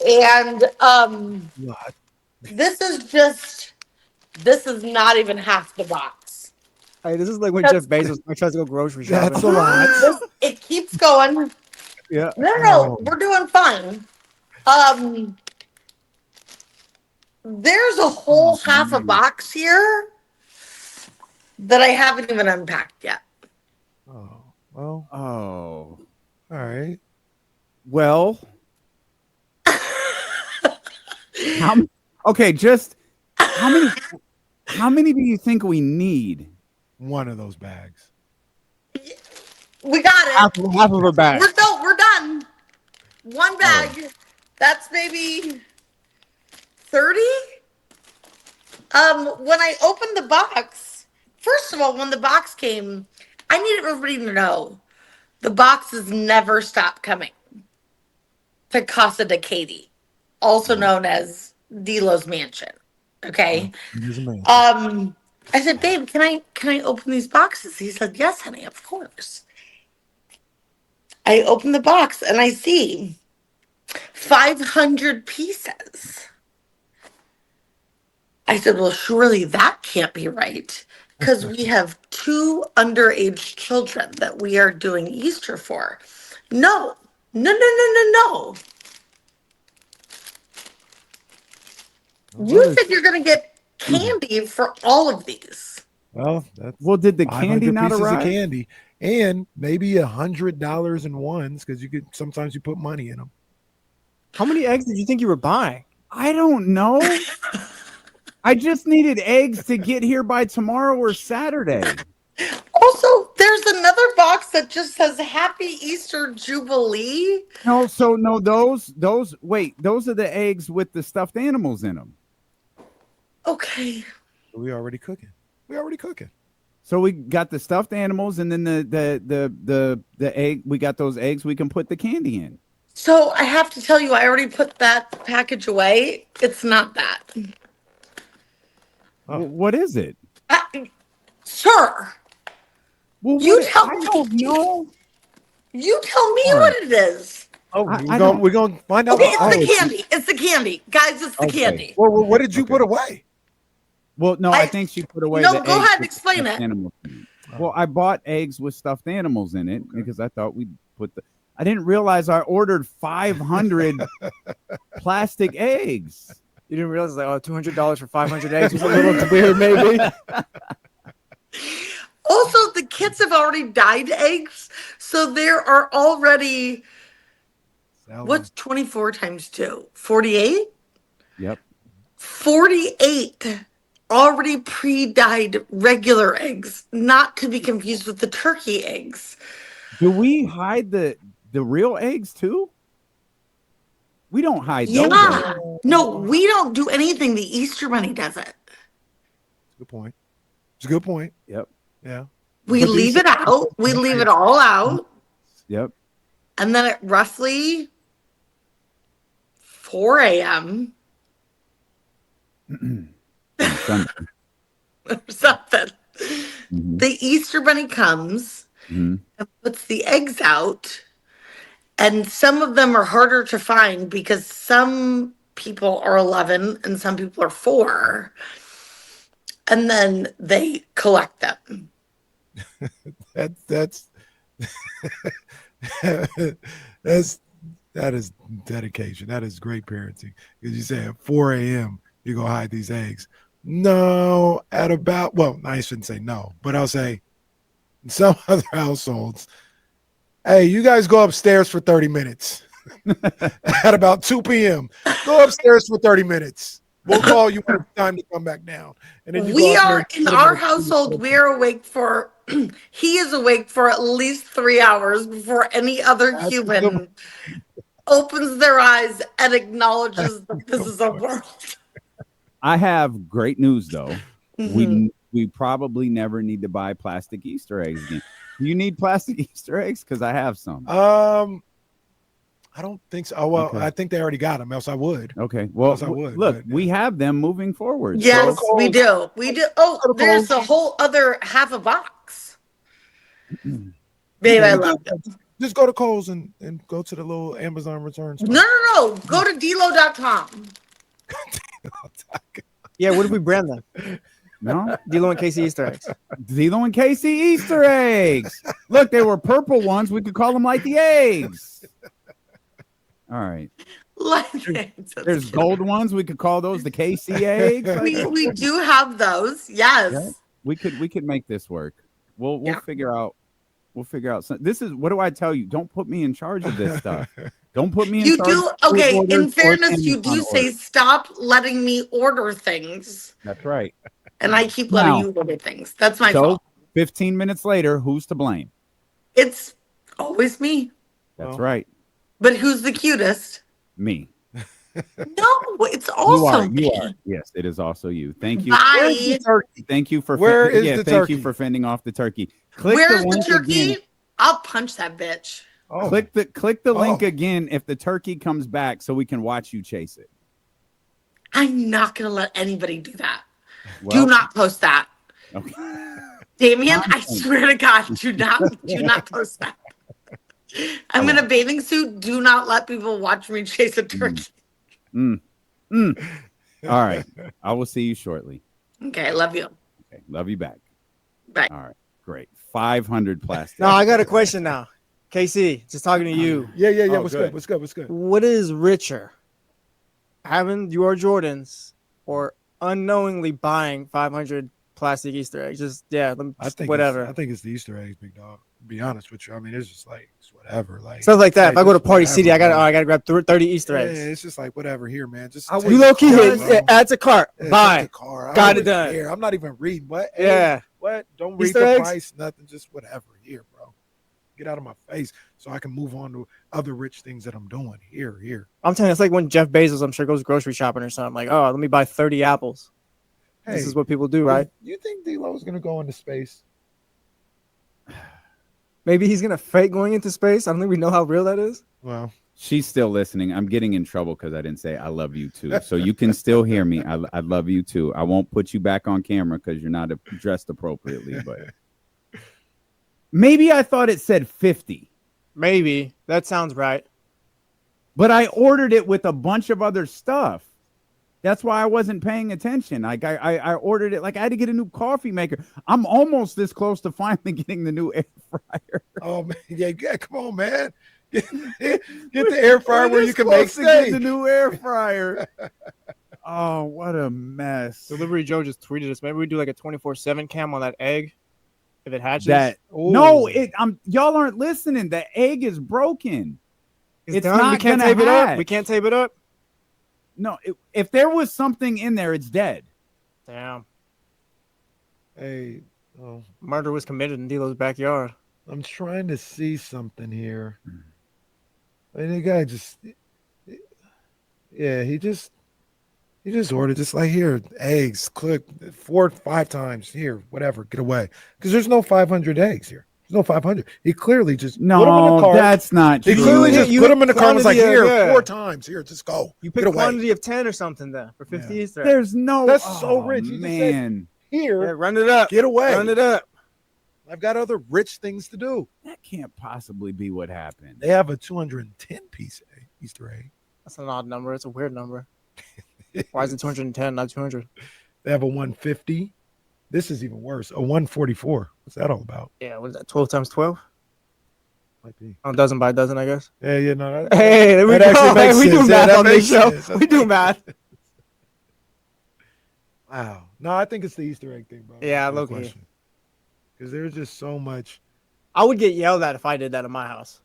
And this is not even half the box. Hey, this is like when Jeff Bezos tries to go grocery shopping. That's a lot. It keeps going. Yeah. No, we're doing fine. There's a whole half a box here that I haven't even unpacked yet. Oh, well. Oh. All right. Well. Okay, just how many do you think we need? One of those bags. We got it. Half of a bag. We're done. One bag. That's maybe 30. When I opened the box, first of all, when the box came, I need everybody to know the boxes never stop coming to Casa de Katie, also known as D-Lo's mansion. Okay. I said, babe, can I open these boxes? He said, yes, honey, of course. I open the box and I see 500 pieces. I said, well, surely that can't be right because we have 2 underage children that we are doing Easter for. No. You said you're going to get candy for all of these. Well, that's did the candy not pieces arrive? of candy and maybe $100 in ones because sometimes you put money in them. How many eggs did you think you were buying? I don't know. I just needed eggs to get here by tomorrow or Saturday. Also, there's another box that just says Happy Easter Jubilee. No, those are the eggs with the stuffed animals in them. Okay. We already cooking. So we got the stuffed animals and then the egg. We got those eggs we can put the candy in. So I have to tell you, I already put that package away. It's not that. What is it? Sir. Well, I don't know. You tell me what it is. Oh, we're going to find out. Okay, it's the candy. It's the candy. Guys, it's the candy. Well, what did you put away? Well, no, I think she put away No, the go eggs ahead, with explain stuffed it. animals in it. Well, I bought eggs with stuffed animals in it because I thought we'd put I didn't realize I ordered 500 plastic eggs. You didn't realize like $200 for 500 eggs was a little weird, maybe. Also, the kids have already dyed eggs, so there are already what's 24 times 2? 48? Yep. 48 already pre-dyed regular eggs, not to be confused with the turkey eggs. Do we hide the real eggs too? We don't hide those. Yeah. No, we don't do anything. The Easter Bunny does it. Good point. It's a good point. Yep. Yeah. We But leave these- it out. We leave it all out. Yep. And then at roughly 4 a.m. Sunday. or something, Mhm. the Easter Bunny comes Mhm. and puts the eggs out. And some of them are harder to find because some people are 11 and some people are 4. And then they collect them. That's that is dedication. That is great parenting. Because you say at 4 a.m. you go hide these eggs. No, at about, well, I shouldn't say no, but I'll say in some other households, hey, you guys go upstairs for 30 minutes. At about 2 p.m. Go upstairs for 30 minutes. We'll call you when it's time to come back down. And then you We go up there are and in put 'em our in a- household, we're awake for he is awake for at least 3 hours before any other human opens their eyes and acknowledges that this is a world. I have great news though. Mhm. We probably never need to buy plastic Easter eggs again. You need plastic Easter eggs? Because I have some. I don't think so. Oh, well, Okay. I think they already got them, else I would. Okay. Well, Else I would. look, but, we have them moving forward. Yes, So- we do. We do. Oh, there's a whole other half a box. Babe, I love it. Just go to Kohl's and go to the little Amazon returns. No. Go to dlo.com. Yeah, what if we brand them? No? Dilo and KC Easter eggs. Dilo and KC Easter eggs. Look, they were purple ones. We could call them like the eggs. All right. There's gold ones. We could call those the KC eggs. We do have those. Yes. Yeah, we could make this work. We'll figure out. We'll figure out. This is what do I tell you? Don't put me in charge of this stuff. Don't put me in You charge. do. of Okay. orders In or fairness, you Amazon do say orders. stop letting me order things, That's right. and I keep letting Now- you order things. That's my So fault. 15 minutes later, who's to blame? It's always me. That's right. But who's the cutest? Me. No, it's also You me. are. Yes, it is also you. Thank you. Bye. Where's the turkey? Thank you for Where is the thank turkey? you for fending off the turkey. Click Where's the the link turkey? again. I'll punch that bitch. Click the link again if the turkey comes back so we can watch you chase it. I'm not gonna let anybody do that. Well- Do not post that. Okay. Damien, I swear to God, do not post that. I'm in a bathing suit. Do not let people watch me chase a turkey. All right. I will see you shortly. Okay, I love you. Okay. Love you back. Bye. All right. Great. 500 plastic. No, I got a question now. KC, just talking to you. Yeah. Oh, What's good. good? What's good? What is richer? Having your Jordans or unknowingly buying 500 plastic Easter eggs? I think whatever. I think it's the Easter eggs, big dog. To be honest with you, I mean, it's just like it's whatever. Like Stuff like that. If I go to just Party whatever, City, I bro. gotta grab 30 Easter eggs. Yeah, it's just like whatever here, man. Just You take low key the hit, car, bro. add to cart, Yeah, buy, take the car. I got don't it done. even care. I'm not even reading what. Yeah. What? Don't read Easter the eggs? price. Nothing. Just whatever here, bro. Get out of my face so I can move on to other rich things that I'm doing here. I'm telling you, it's like when Jeff Bezos, I'm sure, goes grocery shopping or something. Like, oh, let me buy 30 apples. This Hey, is what people do, right? You think D-Lo is gonna go into space? Maybe he's gonna fake going into space. I don't think we know how real that is. Well, She's still listening. I'm getting in trouble because I didn't say I love you too. So you can still hear me. I love you too. I won't put you back on camera because you're not dressed appropriately. But maybe I thought it said 50. Maybe that sounds right. But I ordered it with a bunch of other stuff. That's why I wasn't paying attention. Like I ordered it. Like I had to get a new coffee maker. I'm almost this close to finally getting the new air fryer. Oh man, yeah, come on, man. Get the air fryer where you can make to get steak. the new air fryer. Oh, what a mess. Delivery Joe just tweeted us. Maybe we do like a 24/7 cam on that egg if it hatches. No, y'all aren't listening. The egg is broken. It's done. not We can't gonna tape it up. hatch. We can't tape it up. No, if there was something in there, it's dead. Damn. Hey, Murder was committed in D'Lo's backyard. I'm trying to see something here. I mean, the guy just, yeah, he You just order, just like here, eggs, click 4 or 5 times here, whatever, get away. Because there's no 500 eggs here. There's no 500. He clearly just put them in the cart. That's not true. He clearly just put them in the cart and was like, quantity of- here, yeah. 4 times. Here, just go. You Get pick a away. quantity of 10 or something then for 50 Easter eggs. There's no. That's so rich. He just said, man. here, Yeah, run it up. get away. Run it up. I've got other rich things to do. That can't possibly be what happened. They have a 210-piece Easter egg. That's an odd number. It's a weird number. Why is it 210, not 200? They have a 150. This is even worse. A 144. What's that all about? Yeah, what is that? 12 times 12? Might be. On dozen by dozen, I guess. Yeah, no. Hey, there we that go. actually makes We do sense. math that on this makes show. sense. We do math. Wow. No, I think it's the Easter egg thing, bro. Yeah, low-key. Because there's just so much. I would get yelled at if I did that in my house.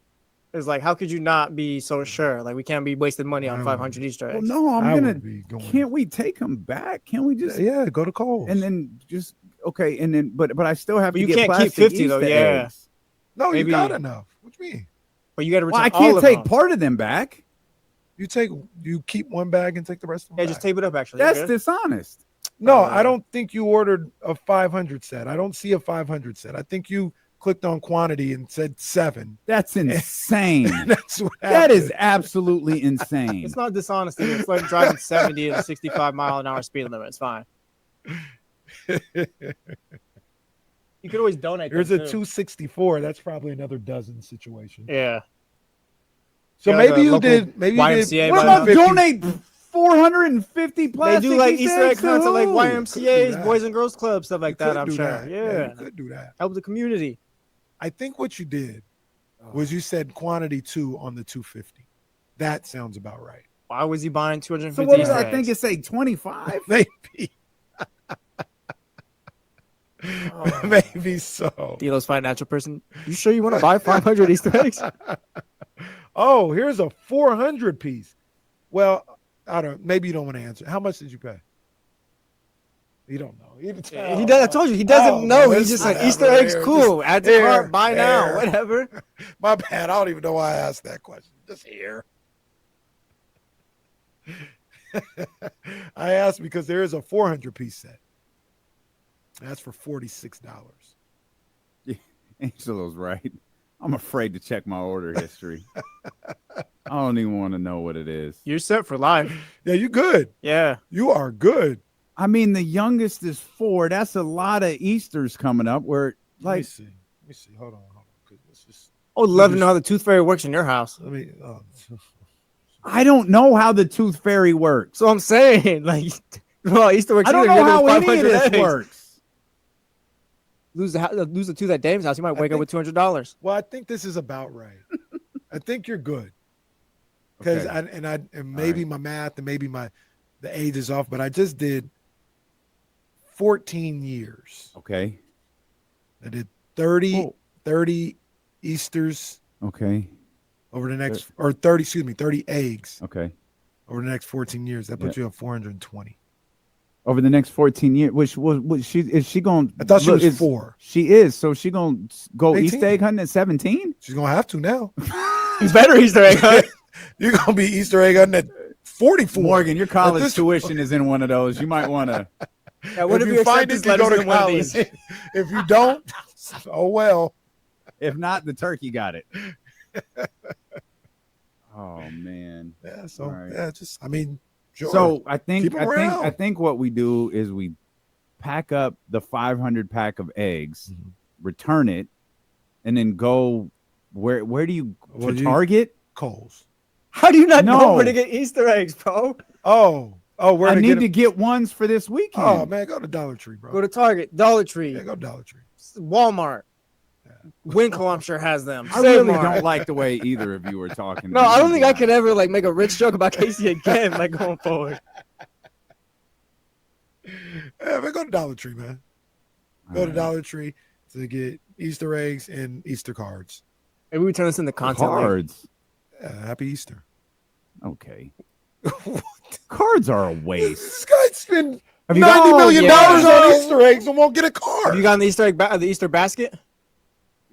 It's like, how could you not be so sure? Like, we can't be wasting money on 500 Easter eggs. Well, no, I I'm would be gonna. going- Can't we take them back? Can't we just? Yeah, go to Kohl's. And then just okay, and then but I still have But to you get can't keep plastic 50 though. Easter Yeah. eggs. No, Maybe- you got enough. What you mean? But you got to return Well, I all can't of take them. part of them back. You keep one bag and take the rest of them. Yeah, just tape it up, actually. That's You're good. dishonest. No, I don't think you ordered a 500 set. I don't see a 500 set. I think you clicked on quantity and said 7. That's insane. That's what That happened. is absolutely insane. It's not dishonesty. It's like driving 70 at a 65-mile-an-hour speed limit. It's fine. You could always donate. There's a them, too. 264. That's probably another dozen situation. Yeah. So Yeah, like maybe a you local did. Maybe you YMCA did. What by about now. donate 450 They plastic do like Easter Easter egg eggs to hunts at like who? YMCA's, that. Boys and Girls Club, stuff like You that. could I'm do sure. that. Yeah. you could do that. Help the community. I think what you did was you said quantity 2 on the 250. That sounds about right. Why was he buying 250 So what did Easter I think eggs? it say 25? Maybe. Maybe so. Delo's financial person. You sure you want to buy 500 Easter eggs? Oh, here's a 400 piece. Well, I don't. Maybe you don't want to answer. How much did you pay? You don't know. He does. I told you he doesn't know. man, He's just like let's- Easter eggs, here, cool. just Add to here, cart, buy now, here. whatever. My bad. I don't even know why I asked that question. Just here. I asked because there is a 400 piece set. That's for $46. Angelo's right. I'm afraid to check my order history. I don't even want to know what it is. You're set for life. Yeah, you good. Yeah. You are good. I mean, the youngest is 4. That's a lot of Easters coming up. Where Let me like see. Let me see. Hold on. 'Cause let's just. I would love to know how the Tooth Fairy works in your house. Let me. I don't know how the Tooth Fairy works. So I'm saying, like, well, Easter eggs. I don't know how any of this works. Lose the tooth at Dame's house, you might wake up with $200. Well, I think this is about right. I think you're good. Because Okay. and maybe my math and maybe the age is off, but I just did 14 years. Okay. I did 30 Easters Okay. over the next, or 30 eggs Okay. over the next 14 years. That puts you at 420. Over the next 14 years, which is she going? I thought she was 4. She is. So she going to go 18. Easter egg hunting at 17? She's going to have to now. It's better Easter egg hunt. You're going to be Easter egg hunting at 44. Morgan, your college this- tuition is in one of those. You might want to. Yeah, what if if you find accept it, his you go letters to in one of college. these? If you don't, oh well. If not, the turkey got it. Oh man. Yeah. So All right. yeah, just I mean, sure. So I think Keep 'em around. I think what we do is we pack up the 500 pack of eggs, return it, and then go where do you Well, to Target? Kohl's. How do you not know No. where to get Easter eggs, bro? Oh, where I to need get to them? get ones for this weekend. Oh man, go to Dollar Tree, bro. Go to Target, Dollar Tree, Yeah, go to Dollar Tree. Walmart. Winkle, I'm sure, has them. I really Save-Mart. don't like the way either of you were talking. No, I don't think I could ever like make a rich joke about Casey again, like going forward. Yeah, man, go to Dollar Tree, man. Go to Dollar Tree to get Easter eggs and Easter cards. Maybe we turn this into content. later. Cards. Yeah, happy Easter. Okay. Cards are a waste. This guy spent Have you $90 got- million yeah. on Easter eggs and won't get a card. Have you gotten the Easter egg, the Easter basket?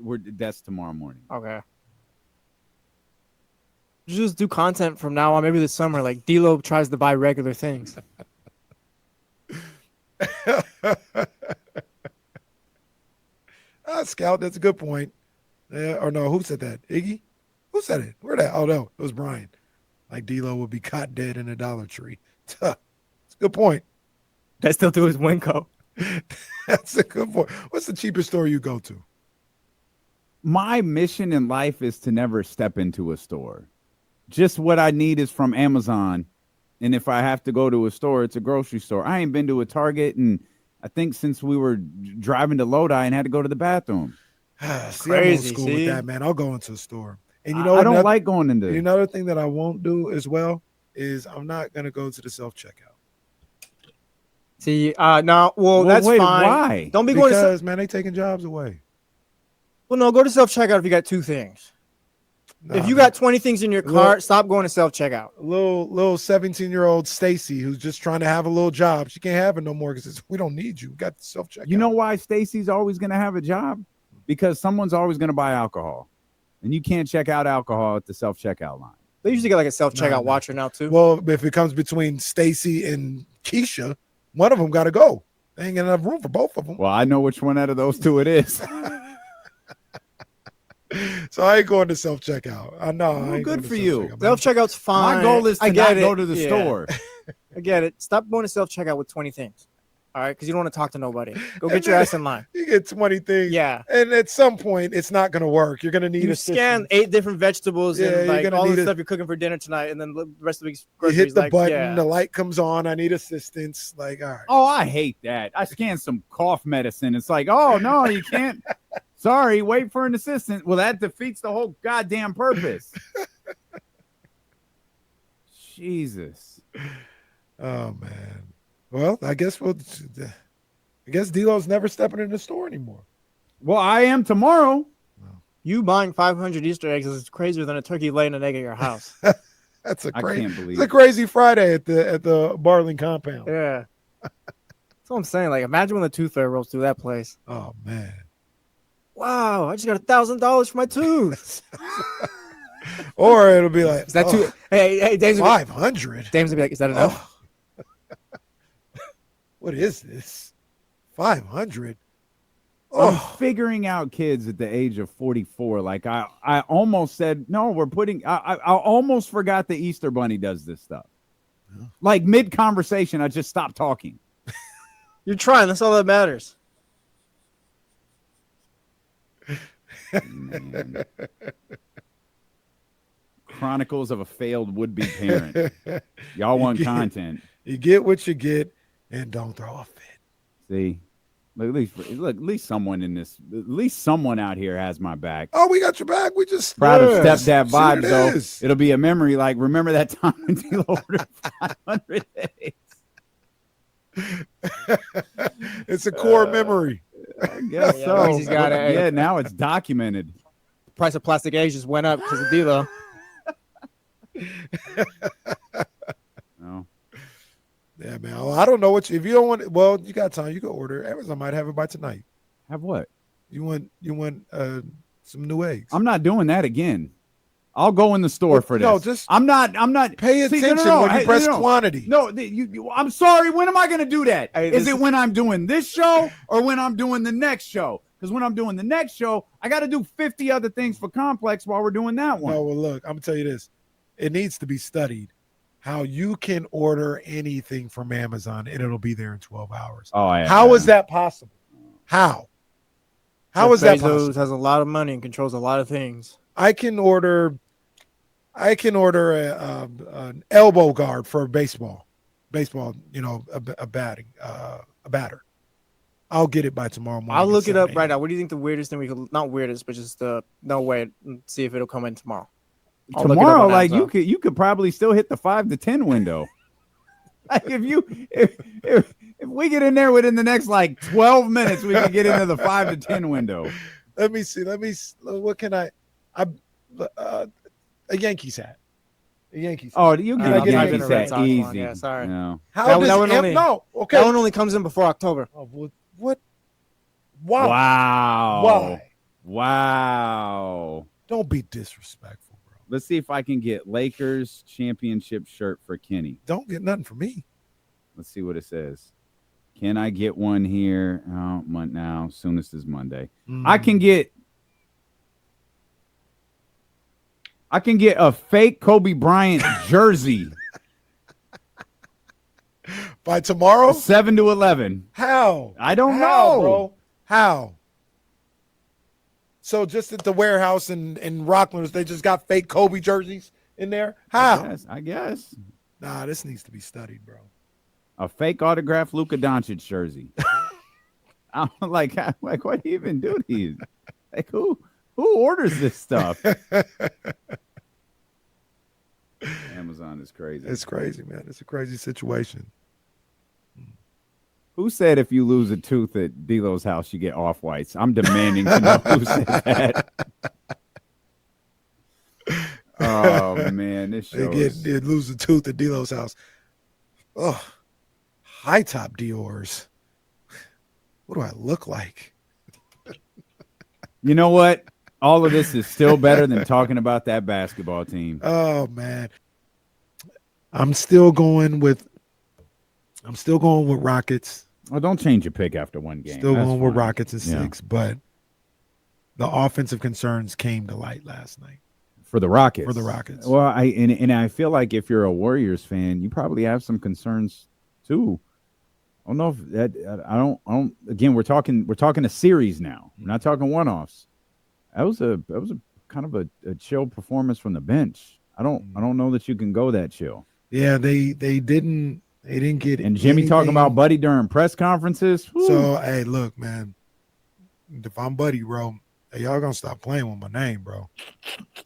That's tomorrow morning. Okay. Just do content from now on. Maybe this summer, like D-Lo tries to buy regular things. Scout, that's a good point. Or no, who said that? Iggy? Who said it? Where that? Oh, no, it was Brian. Like D-Lo would be caught dead in a Dollar Tree. It's a good point. That still do his Winco. That's a good point. What's the cheapest store you go to? My mission in life is to never step into a store. Just what I need is from Amazon. And if I have to go to a store, it's a grocery store. I ain't been to a Target, and I think since we were driving to Lodi and had to go to the bathroom. See, I'm old school with that, man. I'll go into a store. And you know I don't like going into. Another thing that I won't do as well is I'm not going to go to the self-checkout. See, no, well, that's wait, fine. Why? Don't be going to Because, man, they taking jobs away. Well, no, go to self-checkout if you got 2 things. If you got 20 things in your cart, stop going to self-checkout. Little 17-year-old Stacy who's just trying to have a little job. She can't have it no more because we don't need you. We got self-checkout. You know why Stacy's always going to have a job? Because someone's always going to buy alcohol. And you can't check out alcohol at the self-checkout line. They usually get like a self-checkout watcher now, too. Well, if it comes between Stacy and Keisha, one of them got to go. They ain't got enough room for both of them. Well, I know which one out of those 2 it is. So I ain't going to self-checkout. I know. I ain't good going to for you. Self-checkout's fine. My goal is to not go to the Yeah. store. I get it. Stop going to self-checkout with 20 things. All right? Because you don't want to talk to nobody. Go get your ass in line. You get 20 things. Yeah. And at some point, it's not going to work. You're going to need You assistance. scan 8 different vegetables Yeah, and you're like gonna all the need stuff you're cooking for dinner tonight, and then the rest of the week's You groceries. hit the like, button, yeah. the light comes on. I need assistance. Like, all right. Oh, I hate that. I scanned some cough medicine. It's like, oh, no, you can't. Sorry, wait for an assistant. Well, that defeats the whole goddamn purpose. Jesus. Oh, man. Well, I guess D-Lo's never stepping in the store anymore. Well, I am tomorrow. You buying 500 Easter eggs is crazier than a turkey laying an egg at your house. That's a I crazy. can't believe It's a crazy Friday at the Barling compound. Yeah. That's what I'm saying. Like, imagine when the tooth fairy rolls through that place. Oh, man. Wow, I just got $1,000 for my tooth. Or it'll be like, Is that too? Hey, Dave's 500. Dave's gonna be like, is that enough? What is this? 500. I'm figuring out kids at the age of 44. Like I almost said, no, we're putting. I almost forgot the Easter Bunny does this stuff. Like mid conversation, I just stopped talking. You're trying. That's all that matters. Chronicles of a failed would-be parent. Y'all want content. You get what you get, and don't throw a fit. See, look, at least someone in this, at least someone out here has my back. Oh, we got your back. We just Proud of stepdad vibes, it though. is. It'll be a memory. Like, remember that time when D-Lo ordered 500 eggs? It's a core memory. I guess Yeah, so. he's got it. Yeah, now it's documented. The price of plastic eggs just went up because of D-Lo. No. Yeah, man. I don't know what if you don't want it. Well, you got time. You can order. Amazon might have it by tonight. Have what? You want some new eggs. I'm not doing that again. I'll go in the store for this. No, just I'm not pay attention when you press quantity. No, I'm sorry. When am I going to do that? Hey, is it when I'm doing this show or when I'm doing the next show? Because when I'm doing the next show, I got to do 50 other things for Complex while we're doing that one. No, well, look, I'm gonna tell you this. It needs to be studied how you can order anything from Amazon and it'll be there in 12 hours. Oh, yeah. How is that possible? How? How is that possible? Bezos has a lot of money and controls a lot of things. I can order an elbow guard for baseball, you know, a batter. I'll get it by tomorrow morning. I'll look it up 7 right now. What do you think the weirdest thing we could, not weirdest, but just no way, and see if it'll come in tomorrow. I'll look it up Tomorrow, on like Amazon. you could probably still hit the 5 to 10 window. Like if we get in there within the next like 12 minutes, we can get into the 5 to 10 window. Let me see. What can a Yankees hat. A Yankees hat. Oh, you Can get I a get a Yankees Red hat Sox one, easy. yeah, sorry. No. How That does one only, no? Okay. That one only comes in before October. Oh, what? Why? Wow. Why? Wow. Don't be disrespectful, bro. Let's see if I can get Lakers championship shirt for Kenny. Don't get nothing for me. Let's see what it says. Can I get one here? Oh, now. Soonest is Monday. I can get a fake Kobe Bryant jersey by tomorrow. 7 to 11. How? I don't know, bro. How? So just at the warehouse in Rockland, they just got fake Kobe jerseys in there. How? I guess. Nah, this needs to be studied, bro. A fake autographed Luka Doncic jersey. I'm like, what do you even do these? Like, who orders this stuff? Amazon is crazy. It's crazy, man. It's a crazy situation. Who said if you lose a tooth at D'Lo's house, you get off-whites? I'm demanding to know who said that. Oh, man. This show they lose a tooth at D'Lo's house. Oh, high top Dior's. What do I look like? You know what? All of this is still better than talking about that basketball team. Oh, man. I'm still going with Rockets. Well, don't change your pick after one game. Still That's going with fine. Rockets in 6, but the offensive concerns came to light last night. For the Rockets. For the Rockets. Well, I feel like if you're a Warriors fan, you probably have some concerns too. I don't know if that I don't again, we're talking a series now. We're not talking one-offs. That was a kind of a chill performance from the bench. I don't know that you can go that chill. Yeah, they didn't get And Jimmy anything. talking about Buddy during press conferences. Whew. So hey, look, man. If I'm Buddy, bro, hey, y'all gonna stop playing with my name, bro.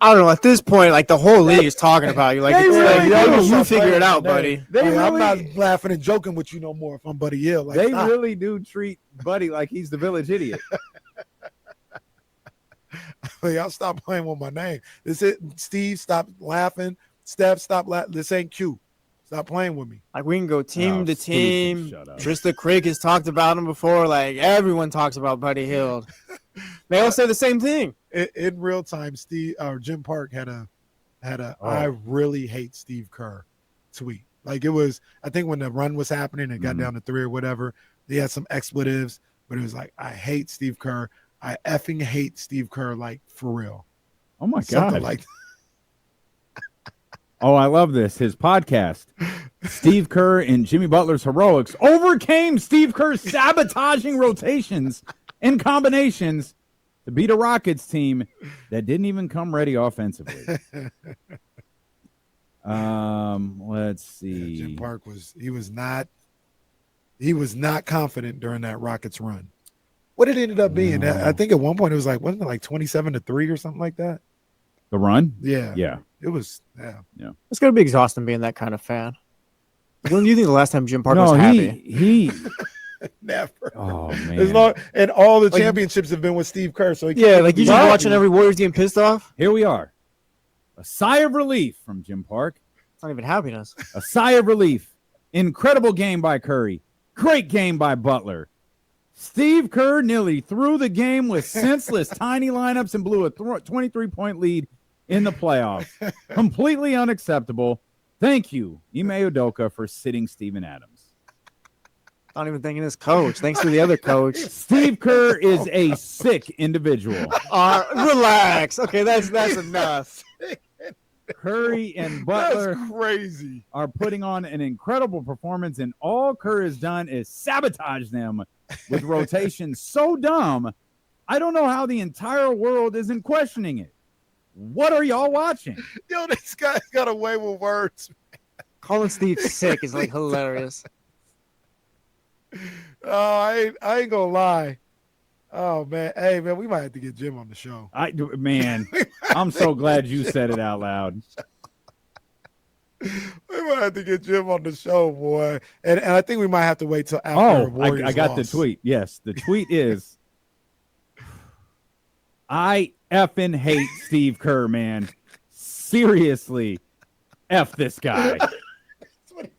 I don't know. At this point, like the whole league is talking about you. Like, it's like, yo, you figure it out, buddy. I'm not laughing and joking with you no more if I'm Buddy Hill. Like, They stop. really do treat Buddy like he's the village idiot. Y'all stop playing with my name. This is Steve. Stop laughing. Steph, stop laughing. This ain't cute. Stop playing with me. Like, we can go team to Steve, team. shut up. Trista Crick has talked about him before. Like, everyone talks about Buddy Hield. They all say the same thing. In real time, Steve or Jim Park had a I really hate Steve Kerr tweet. Like, it was, I think when the run was happening, it got down to 3 or whatever. They had some expletives, but it was like, I hate Steve Kerr. I effing hate Steve Kerr, like, for real. Oh my Something God. like Oh, I love this. His podcast, Steve Kerr and Jimmy Butler's Heroics, overcame Steve Kerr's sabotaging rotations and combinations to beat a Rockets team that didn't even come ready offensively. Let's see. Jim Park was not confident during that Rockets run. What it ended up being, I think at one point it was like, wasn't it like 27-3 or something like that? The run? Yeah. Yeah. It was, Yeah. It's going to be exhausting being that kind of fan. When do you think the last time Jim Park was happy? He never. Oh, man. As long, and all the Like- championships have been with Steve Kerr. So he Yeah, can't like you be just happy. watching every Warriors game pissed off. Here we are. A sigh of relief from Jim Park. It's not even happiness. A sigh of relief. Incredible game by Curry. Great game by Butler. Steve Kerr nearly threw the game with senseless tiny lineups and blew a 23-point lead in the playoffs. Completely unacceptable. Thank you, Ime Udoka, for sitting Steven Adams. Not even thinking his coach. Thanks to the other coach. Steve Kerr is a sick individual. Relax. Okay, that's enough. Curry and Butler That's crazy. are putting on an incredible performance, and all Kerr has done is sabotage them with rotations so dumb, I don't know how the entire world isn't questioning it. What are y'all watching? Yo, this guy's got a way with words. Calling Steve sick is like hilarious. Oh, I ain't gonna lie. Oh man, hey man, we might have to get Jim on the show. Man, I'm so glad you said it out loud. We might have to get Jim on the show, boy. And I think we might have to wait till after Warriors I got lost. the tweet. Yes, the tweet is, I effing hate Steve Kerr, man. Seriously, F this guy.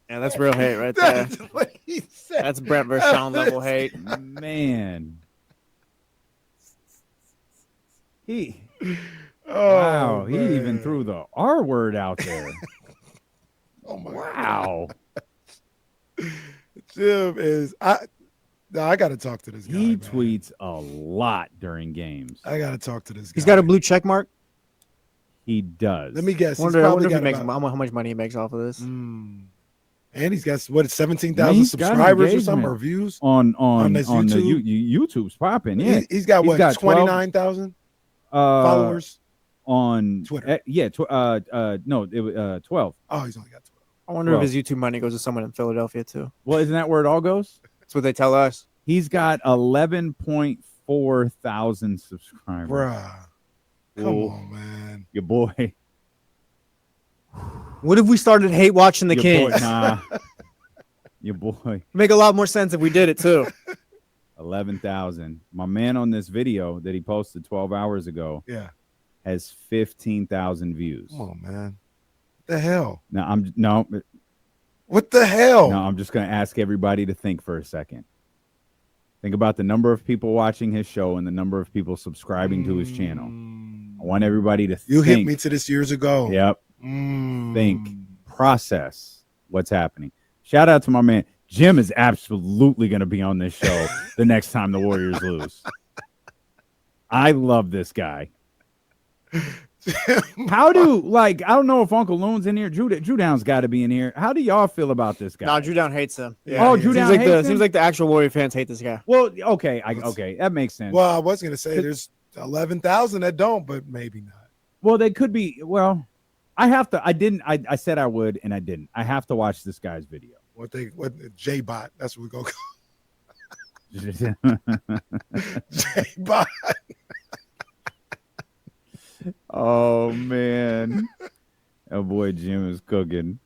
Yeah, that's real hate right there. That's what he said. That's Brent Vershawn level hate. Man. Oh, wow, he man. even threw the R word out there. Oh my wow. Jim is No, I got to talk to this guy. He tweets a lot during games. I got to talk to this guy. He's got a blue check mark. He does. Let me guess. I wonder if he makes how much money he makes off of this. And he's got 17,000 subscribers or something, or views on this on the YouTube? YouTube's popping. Yeah, he's got 29,000 followers on Twitter. No, it was 12. Oh, he's only got 12. I wonder if his YouTube money goes to someone in Philadelphia too. Well, isn't that where it all goes? That's what they tell us. He's got 11.4 thousand subscribers. Bruh. Come on, man. Your boy. What if we started hate watching the Kings? Nah. Your boy. Make a lot more sense if we did it too. 11,000. My man on this video that he posted 12 hours ago has 15,000 views. Come on, man. What the hell? What the hell? No, I'm just going to ask everybody to think for a second. Think about the number of people watching his show and the number of people subscribing to his channel. I want everybody to You think. hit me to this years ago. Yep. Think. Process what's happening. Shout out to my man. Jim is absolutely going to be on this show the next time the Warriors lose. I love this guy. How do, I don't know if Uncle Loon's in here. Drew Down's got to be in here. How do y'all feel about this guy? No, Drew Down hates him. Drew Down hates him? Seems like the actual Warrior fans hate this guy. Well, okay, that makes sense. Well, I was going to say there's 11,000 that don't, but maybe not. Well, they could be. Well, I have to. I said I would, and I didn't. I have to watch this guy's video. What J-Bot? That's what we go call J-Bot. Oh man, oh boy, Jim is cooking.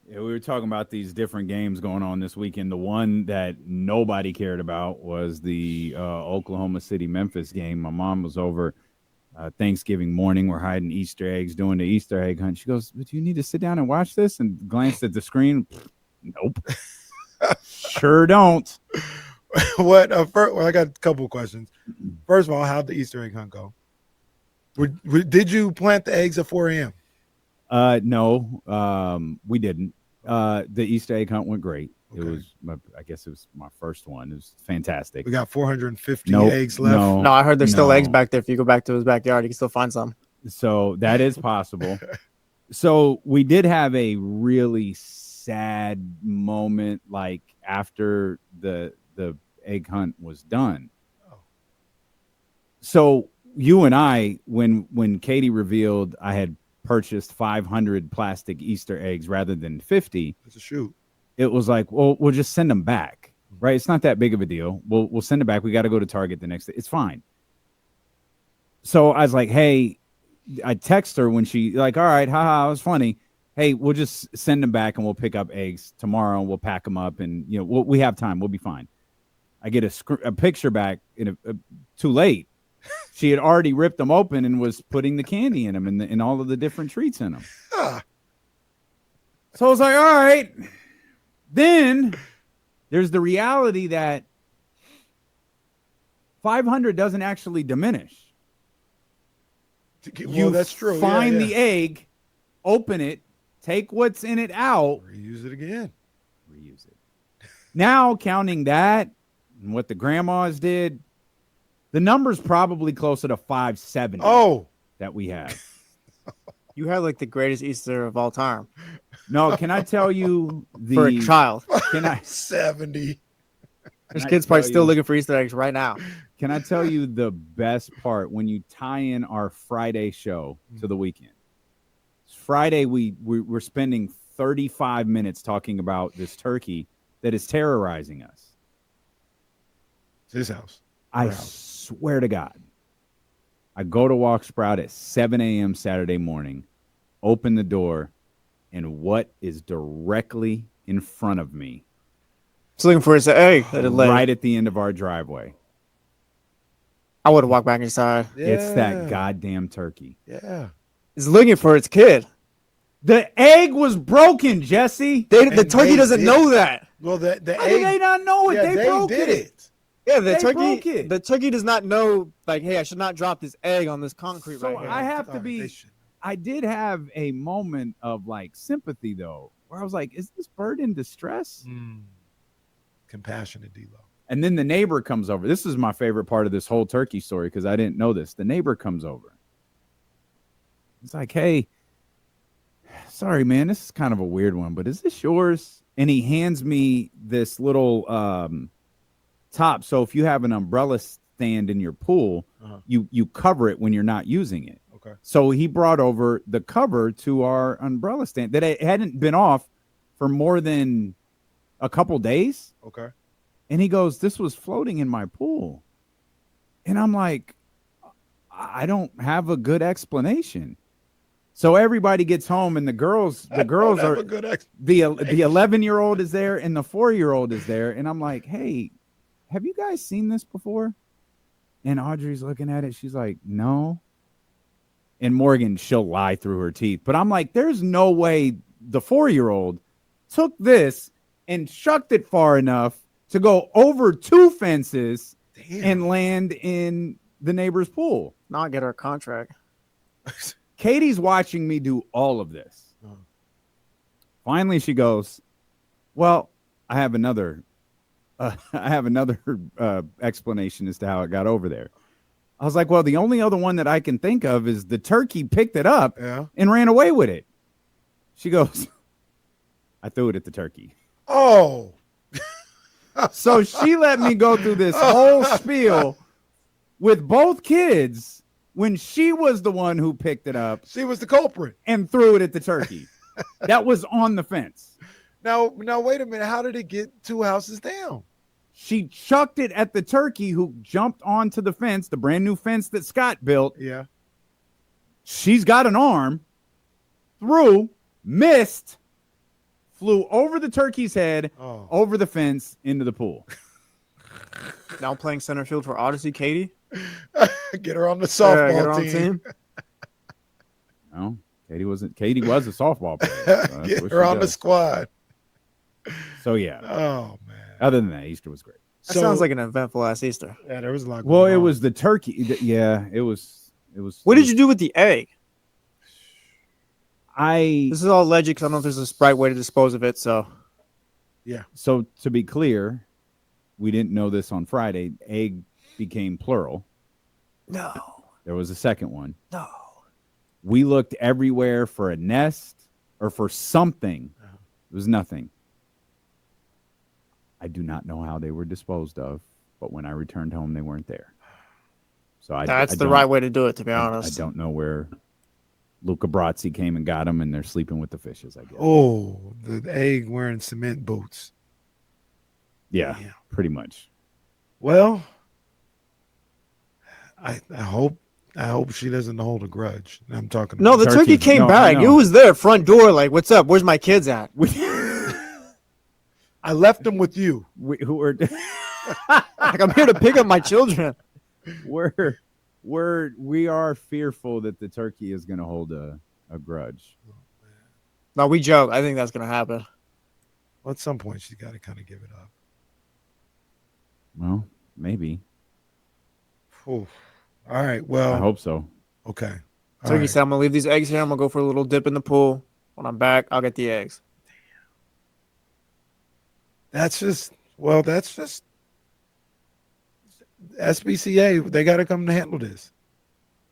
Yeah, we were talking about these different games going on this weekend. The one that nobody cared about was the Oklahoma City Memphis game. My mom was over Thanksgiving morning. We're hiding Easter eggs, doing the Easter egg hunt. She goes, "But you need to sit down and watch this." And glanced at the screen. Nope, sure don't. What? I got a couple questions. First of all, how'd the Easter egg hunt go? Did you plant the eggs at 4 a.m.? No, we didn't. The Easter egg hunt went great. Okay. It was, I guess it was my first one. It was fantastic. We got 450 eggs left. No, I heard there's still eggs back there. If you go back to his backyard, you can still find some. So that is possible. So we did have a really sad moment, like after the egg hunt was done. Oh. So you and I, when Katie revealed I had purchased 500 plastic Easter eggs rather than 50, it's a shoot. It was like, well, we'll just send them back, right? It's not that big of a deal. We'll send it back. We got to go to Target the next day. It's fine. So I was like, hey, I text her when she like, all right, haha, it was funny. Hey, we'll just send them back and we'll pick up eggs tomorrow and we'll pack them up and we have time. We'll be fine. I get a picture back too late. She had already ripped them open and was putting the candy in them and all of the different treats in them. So I was like, all right. Then there's the reality that 500 doesn't actually diminish. Well, that's true. Find the egg, open it, take what's in it out. Reuse it again. Reuse it. Now counting that and what the grandmas did, the number's probably closer to 570. Oh, that we have. You had like the greatest Easter of all time. No, can I tell you for a child? Can I 70? This kid's probably still looking for Easter eggs right now. Can I tell you the best part when you tie in our Friday show to the weekend? Friday, we're spending 35 minutes talking about this turkey that is terrorizing us. It's his house. I swear to God, I go to walk Sprout at 7 a.m. Saturday morning, open the door, and what is directly in front of me? It's looking for his egg. Right at the end of our driveway. I would have walked back inside. Yeah. It's that goddamn turkey. Yeah. It's looking for its kid. The egg was broken, Jesse. The turkey doesn't know that. Well, the How egg. did they not know it? Yeah, they broke did it. Yeah, They broke it. the turkey does not know, like, hey, I should not drop this egg on this concrete right here. I have to be. I did have a moment of like sympathy though, where I was like, "Is this bird in distress?" compassionate, D-Lo. And then the neighbor comes over. This is my favorite part of this whole turkey story because I didn't know this. The neighbor comes over. He's like, hey, sorry, man, this is kind of a weird one, but is this yours? And he hands me this little top. So if you have an umbrella stand in your pool, you cover it when you're not using it. Okay. So he brought over the cover to our umbrella stand that it hadn't been off for more than a couple days. Okay. And he goes, this was floating in my pool. And I'm like, I don't have a good explanation. So everybody gets home and the girls are the 11-year-old is there and the 4-year-old is there. And I'm like, hey, have you guys seen this before? And Audrey's looking at it. She's like, no. And Morgan, she'll lie through her teeth. But I'm like, there's no way the 4-year-old took this and shucked it far enough to go over 2 fences and land in the neighbor's pool. Not get her a contract. Katie's watching me do all of this. Finally, she goes, well, I have another explanation as to how it got over there. I was like, well, the only other one that I can think of is the turkey picked it up and ran away with it. She goes, I threw it at the turkey. Oh. So she let me go through this whole spiel with both kids when she was the one who picked it up. She was the culprit. And threw it at the turkey. That was on the fence. Now, wait a minute. How did it get 2 houses down? She chucked it at the turkey who jumped onto the fence, the brand new fence that Scott built. Yeah. She's got an arm, threw, missed, flew over the turkey's head, over the fence, into the pool. Now playing center field for Odyssey, Katie. Get her on the softball team. No, Katie was a softball player. So Get her on the squad. So yeah. Oh man. Other than that, Easter was great. That sounds like an eventful ass Easter. Yeah, there was a lot. Well, it was the turkey. Yeah, it was. What did you do with the egg? This is all alleged because I don't know if there's a right way to dispose of it. So, yeah. So to be clear, we didn't know this on Friday. Egg became plural. No. There was a second one. No. We looked everywhere for a nest or for something. There was nothing. I do not know how they were disposed of, but when I returned home, they weren't there. So that's the right way to do it, to be honest. I don't know where Luca Brazzi came and got them, and they're sleeping with the fishes, I guess. Oh, the egg wearing cement boots. Yeah, pretty much. Well, I hope she doesn't hold a grudge. I'm talking. No, the turkey came back. It was there, front door. Like, what's up? Where's my kids at? I left them with you. Who are? Like, I'm here to pick up my children. We are fearful that the turkey is going to hold a grudge. No, we joke. I think that's going to happen. Well, at some point, she's got to kind of give it up. Well, maybe. Oof. All right. Well, I hope so. Okay. Turkey said, I'm going to leave these eggs here. I'm going to go for a little dip in the pool. When I'm back, I'll get the eggs. That's just SBCA. They got to come to handle this.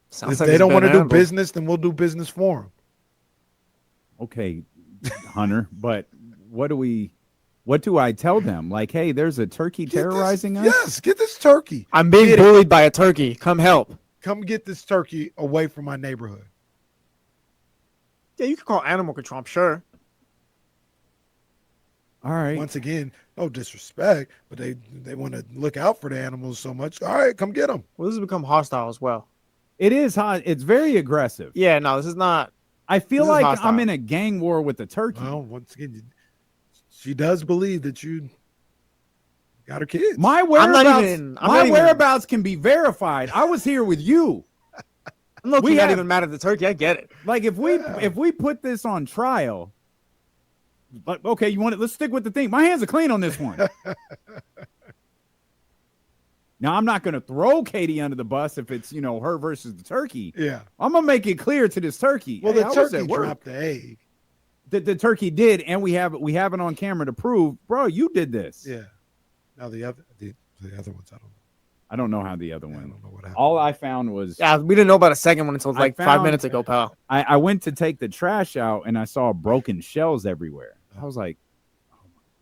Sounds If like they it's don't been want to do handled. business, then we'll do business for them. Okay, Hunter, but what do I tell them? Like, hey, there's a turkey terrorizing us? Yes, get this turkey. I'm being bullied by a turkey. Come help. Come get this turkey away from my neighborhood. Yeah, you can call animal control, I'm sure. All right. Once again, no disrespect, but they want to look out for the animals so much. All right, come get them. Well, this has become hostile as well. It is hot. It's very aggressive. Yeah, no, this is not. I feel This is like hostile. I'm in a gang war with the turkey. Well, once again, she does believe that you got her kids. My whereabouts can be verified. I was here with you. I'm not even mad at the turkey. I get it. Like if we put this on trial, but okay, you want it? Let's stick with the thing. My hands are clean on this one. Now I'm not going to throw Katie under the bus if it's her versus the turkey. Yeah, I'm gonna make it clear to this turkey. Well, hey, the turkey dropped the egg. The turkey did, and we have it on camera to prove, bro, you did this. Yeah. Now the other ones, I don't know. I don't know how the other one. All I found was we didn't know about a second one until like 5 minutes ago, pal. I went to take the trash out and I saw broken shells everywhere. I was like,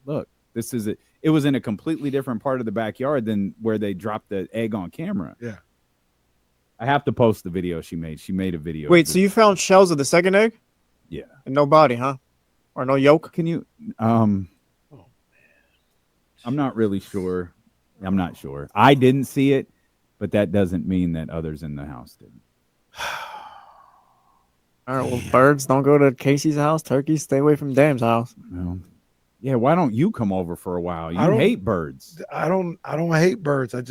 look, this is it. It was in a completely different part of the backyard than where they dropped the egg on camera. Yeah. I have to post the video she made. She made a video. Wait, so you found shells of the second egg? Yeah. And no body, huh? Or no yolk? Can you I'm not really sure. I'm not sure. I didn't see it, but that doesn't mean that others in the house didn't. All right, well, birds don't go to Casey's house. Turkeys stay away from Dam's house. Well, yeah, why don't you come over for a while? You hate birds. I don't hate birds. I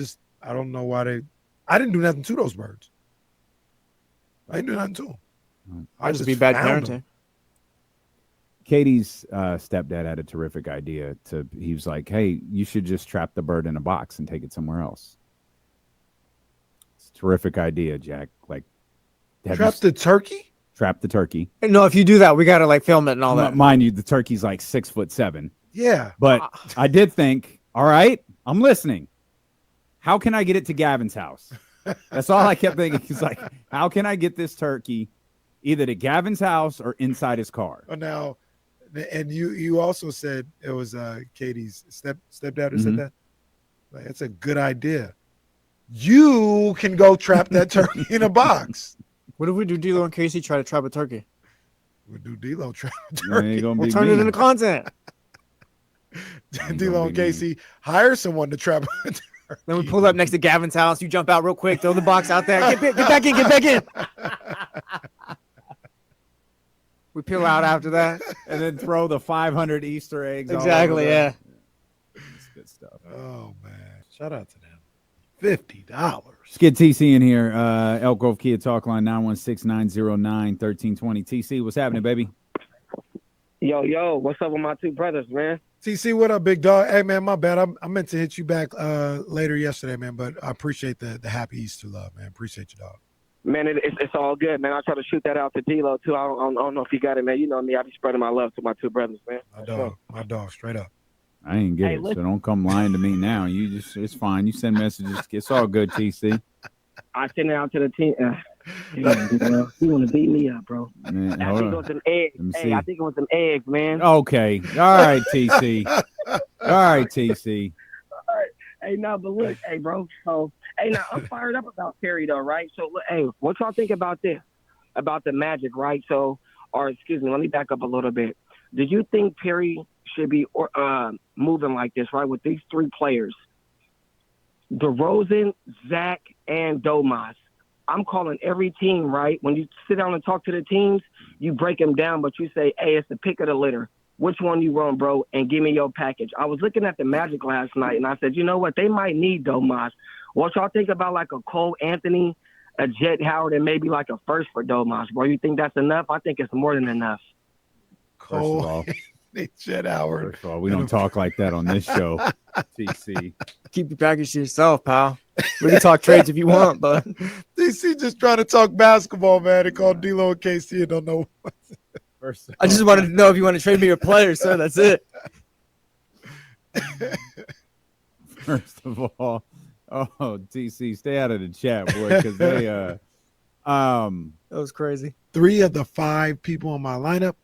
don't know why I didn't do nothing to those birds. I didn't do nothing to them. I just be bad found parenting. them. Katie's stepdad had a terrific idea. He was like, hey, you should just trap the bird in a box and take it somewhere else. It's a terrific idea, Jack. Like, Trap the turkey? Trap the turkey. No, if you do that, we got to like film it and all that. Mind you, the turkey's like 6'7". Yeah. But I did think, all right, I'm listening. How can I get it to Gavin's house? That's all I kept thinking. He's like, how can I get this turkey either to Gavin's house or inside his car? Oh, now, and you also said it was Katie's stepdad who said that. Like, that's a good idea. You can go trap that turkey in a box. What if we do D'Lo and Casey try to trap a turkey? We'll do D'Lo trap a turkey. We'll turn it into content. D'Lo and Casey hire someone to trap a turkey. Then we pull up next to Gavin's house. You jump out real quick, throw the box out there. Get back in, get back in. We peel out after that. And then throw the 500 Easter eggs. Exactly, yeah. That's good stuff. Oh, man. Shout out to them. $50. Let's get TC in here. Elk Grove Kia Talk Line 916-909-1320. TC, what's happening, baby? Yo, what's up with my two brothers, man? TC, what up, big dog? Hey, man, my bad. I meant to hit you back later yesterday, man, but I appreciate the happy Easter love, man. Appreciate you, dog. Man, it's all good, man. I try to shoot that out to D-Lo, too. I don't know if you got it, man. You know me. I be spreading my love to my two brothers, man. My dog, straight up. I ain't get it, so don't come lying to me now. It's fine. You send messages. It's all good, TC. I send it out to the team. You want to beat me up, bro. Man, I think it was some eggs. Hey, I think it was some eggs, man. Okay. All right, TC. All right, TC. All right. Hey, no, but look, hey, bro. So, hey, now I'm fired up about Perry, though, right? So, look, hey, what y'all think about this? About the Magic, right? So, or excuse me, let me back up a little bit. Did you think Perry should be moving like this, right, with these three players? DeRozan, Zach, and Domas. I'm calling every team, right? When you sit down and talk to the teams, you break them down, but you say, hey, it's the pick of the litter. Which one you want, bro? And give me your package. I was looking at the Magic last night, and I said, you know what? They might need Domas. What y'all think about like a Cole Anthony, a Jet Howard, and maybe like a first for Domas, bro? You think that's enough? I think it's more than enough. Cole Jet Howard. First of all, we don't talk like that on this show, TC. Keep your package to yourself, pal. We can talk trades if you want, but DC just trying to talk basketball, man. They called D'Lo and KC and don't know. I just wanted to know if you want to trade me your players, sir. That's it. First of all, TC, stay out of the chat, boy, because they that was crazy. 3 of the 5 people on my lineup,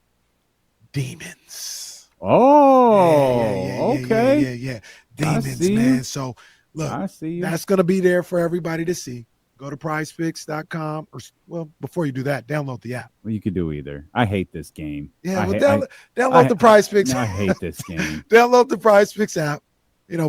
demons. Oh, okay. Yeah. Demons, man. So look, I see you. That's gonna be there for everybody to see. Go to prizepicks.com, or well, before you do that, download the app. Well, you could do either. I hate this game. Yeah, download the Prize Picks. I hate this game. Download the Prize Picks app.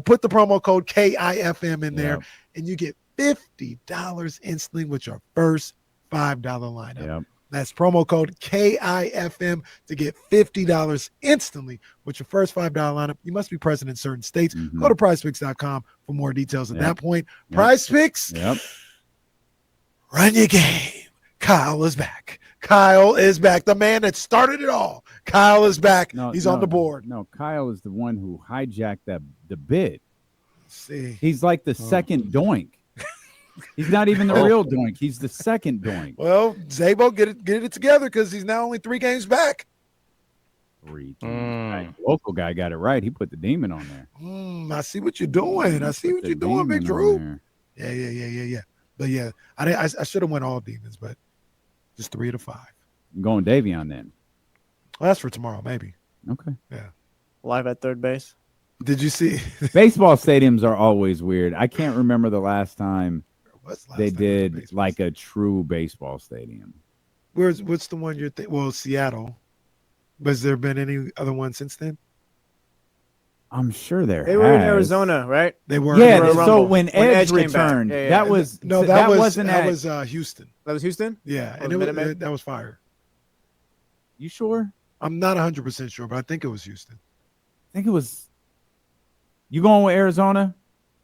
Put the promo code KIFM in there, and you get $50 instantly with your first $5 lineup. Yep. That's promo code KIFM to get $50 instantly with your first $5 lineup. You must be present in certain states. Go to prizepicks.com for more details at that point. Prize Picks. Yep. Run your game. Kyle is back. Kyle is back. The man that started it all. Kyle is back. He's on the board. No, Kyle is the one who hijacked the bid. See, he's like the second doink. He's not even the real doink. He's the second doink. Well, Zaybo, get it together because he's now only 3 games back. That local guy got it right. He put the demon on there. I see what you're doing. I see what you're doing, Big Drew. Yeah. But yeah, I should have went all demons, but just 3 to 5. I'm going Davion then. Well, that's for tomorrow, maybe. Okay. Yeah. Live at third base. Did you see? Baseball stadiums are always weird. I can't remember the last time they did like a true baseball stadium. What's the one you're thinking? Well, Seattle. Has there been any other one since then? I'm sure there. They were in Arizona, right? They were. Yeah. So when Edge returned, that was that wasn't was Houston. That was Houston. Yeah, and that was fire. You sure? I'm not 100% sure, but I think it was Houston. I think it was. You going with Arizona?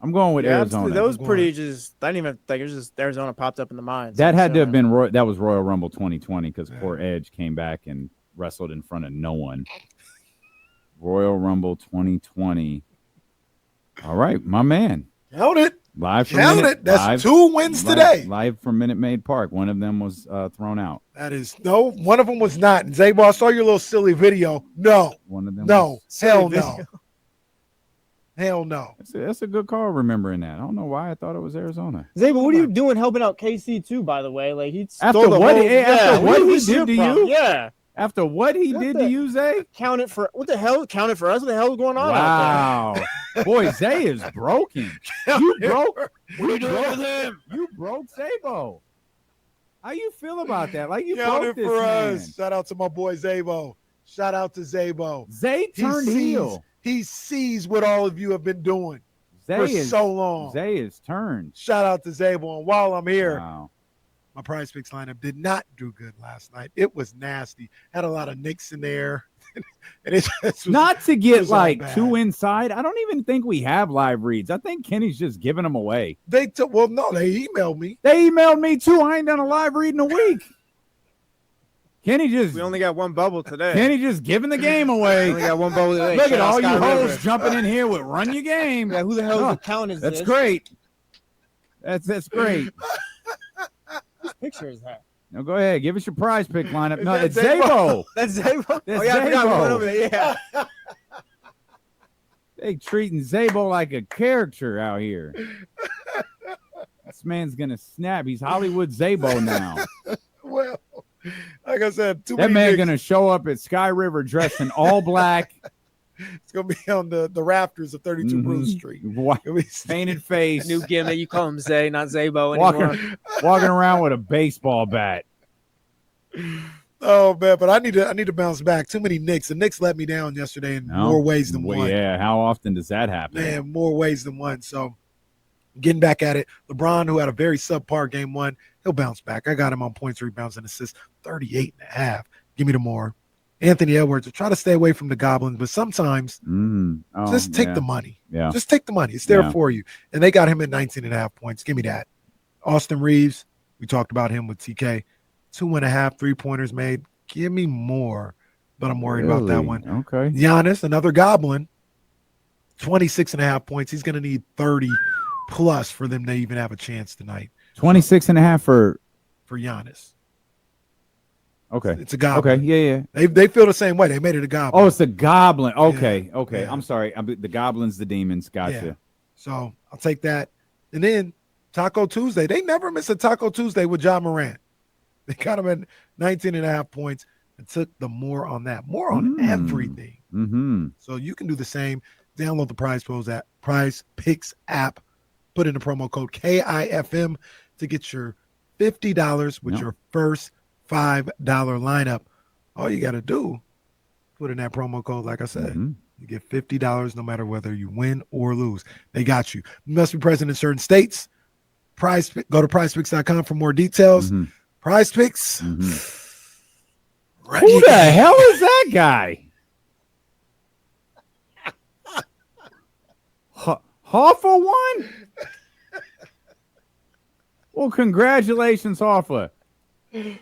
I'm going with Arizona. Absolutely. That was pretty just. I didn't even think it was just Arizona popped up in the mind. That had to have been that was Royal Rumble 2020 because poor Edge came back and wrestled in front of no one. Royal Rumble 2020. All right, my man. Count it. Live from Count it. That's 2 wins today. Live from Minute Maid Park. One of them was thrown out. That is one of them was not. Zaybo, I saw your little silly video. No. One of them. No. Hell no. Hell no. That's a good call. Remembering that. I don't know why I thought it was Arizona. Zaybo, what are you doing helping out KC too? By the way, like he after what he did to you. Yeah. After what he did to you, Zay? Count it for what the hell? Count it for us? What the hell is going on out there? Wow. Boy, Zay is broken. You broke. We broke him. You broke Zaybo. How you feel about that? Like you Count broke it this for man. us. Shout out to my boy Zaybo. Shout out to Zaybo. Zay turned heel. He sees what all of you have been doing for so long. Zay is turned. Shout out to Zaybo. And while I'm here, wow. My Prize Picks lineup did not do good last night. It was nasty. Had a lot of nicks in there. And it just not to get like too inside. I don't even think we have live reads. I think Kenny's just giving them away. They emailed me. They emailed me too. I ain't done a live read in a week. Kenny just. We only got one bubble today. Kenny just giving the game away. We only got one bubble today. Look at all you hoes jumping in here with run your game. Yeah, who the hell is the count is That's this? great. That's great. Whose picture is that? No, go ahead. Give us your prize pick lineup. No, that it's Zaybo. That's Zaybo. That's I forgot we Zaybo. went over there. Yeah. They treating Zaybo like a character out here. This man's gonna snap. He's Hollywood Zaybo now. Well, like I said, that man gonna show up at Sky River dressed in all black. It's gonna be on the rafters of 32 Bruce Street. Painted face. New gimmick. You call him Zay, not Zaybo anymore. Walking around with a baseball bat. Oh man, but I need to bounce back. Too many Knicks. The Knicks let me down yesterday in more ways than one. Yeah, how often does that happen? Man, more ways than one. So getting back at it. LeBron, who had a very subpar game one, he'll bounce back. I got him on points, rebounds, and assists, 38.5. Give me the more. Anthony Edwards, try to stay away from the Goblins, but sometimes just take the money. Yeah. Just take the money. It's there for you. And they got him at 19.5 points. Give me that. Austin Reeves, we talked about him with TK. 2.5 3-pointers made. Give me more, but I'm worried about that one. Okay. Giannis, another Goblin, 26.5 points. He's going to need 30 plus for them to even have a chance tonight. 26.5 for Giannis. Okay. It's a Goblin. Okay, yeah. They feel the same way. They made it a Goblin. Oh, it's a Goblin. Okay, Yeah. okay. Yeah. I'm sorry. The Goblins, the Demons. Gotcha. Yeah. So I'll take that. And then Taco Tuesday. They never miss a Taco Tuesday with John Morant. They got him at 19.5 points and took the more on that. More on everything. Mm-hmm. So you can do the same. Download the Prize Picks app. Put in the promo code KIFM to get your $50 with your first $5 lineup. All you got to do, put in that promo code, like I said. You get $50 no matter whether you win or lose. They got you. You must be present in certain states. Go to prizepicks.com for more details. Prize Picks. Who the hell is that guy? Hoffa won? Well, congratulations, Hoffa. Hey,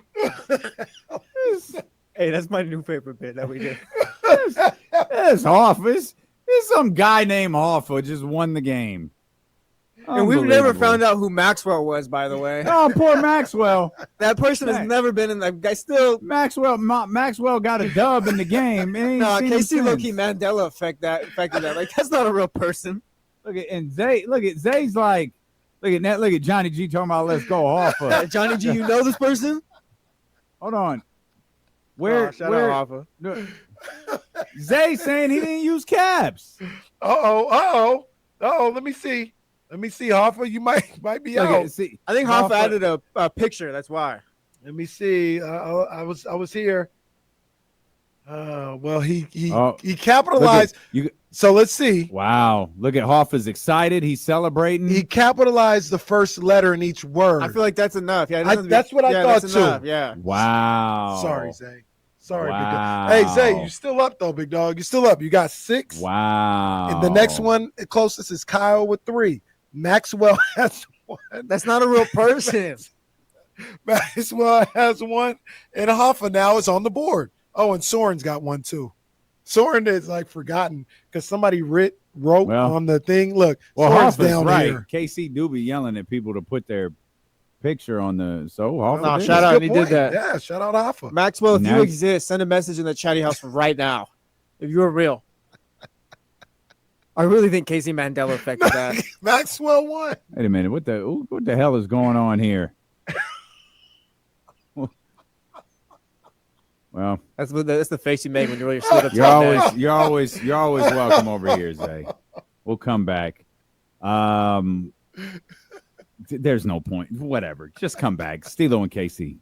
that's my new favorite bit that we did. That's Hoffa. There's some guy named Hoffa just won the game. And we've never found out who Maxwell was, by the way. Oh, poor Maxwell. That person has never been in that guy. Still, Maxwell got a dub in the game. No, KC low-key Mandela affected that. Like, that's not a real person. Look at Zay's like, look at Jonny G talking about let's go Hoffa. Johnny G, you know this person? Hold on. Shout out Hoffa. No, Zay saying he didn't use caps. Oh, let me see. Hoffa, you might be out. I think Hoffa added a picture. That's why. Let me see. I was here. Well, he capitalized. So let's see. Wow, look at Hoffa's excited. He's celebrating. He capitalized the first letter in each word. I feel like that's enough. Yeah, that's what I thought too. Enough. Yeah. Wow. Sorry, Zay. Sorry, wow. Big dog. Hey, Zay, you still up though, big dog. You still up. You got 6. Wow. And the next one, the closest is Kyle with 3. Maxwell has 1. That's not a real person. Maxwell has 1, and Hoffa now is on the board. Oh, and Soren's got 1 too. Soren is like forgotten because somebody wrote on the thing. Look, Soren's Hoffa's down right. here. KC do be yelling at people to put their picture on the Hoffa. No, shout out. He did that. Yeah, shout out Hoffa. Maxwell, if you exist, send a message in the chatty house right now. If you're real. I really think KC Mandela affected that. Maxwell won. Wait a minute. What the hell is going on here? Well, that's the face you make when you're split up. You're always welcome over here, Zay. We'll come back. There's no point. Whatever. Just come back. Stilo and KC.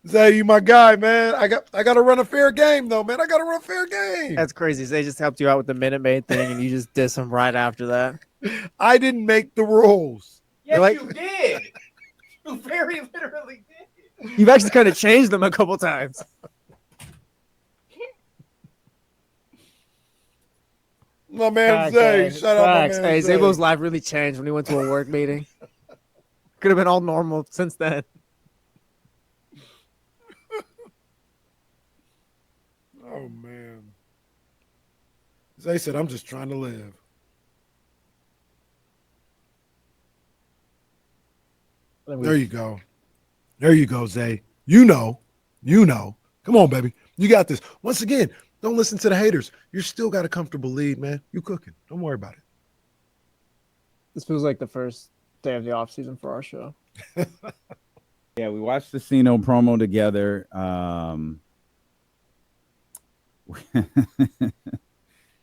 Zay, you my guy, man. I got to run a fair game though, man. I got to run a fair game. That's crazy. Zay just helped you out with the Minute Maid thing, and you just diss him right after that. I didn't make the rules. Yes, you did. You very literally did. You've actually kind of changed them a couple times. My man Zay. Shout out my man Hey, Zay. Zaybo's life really changed when he went to a work meeting. Could have been all normal since then. Oh, man. Zay said, I'm just trying to live. There you go. There you go, Zay. You know. Come on, baby. You got this. Once again, don't listen to the haters. You still got a comfortable lead, man. You cooking. Don't worry about it. This feels like the first day of the off season for our show. Yeah, we watched the Cena promo together.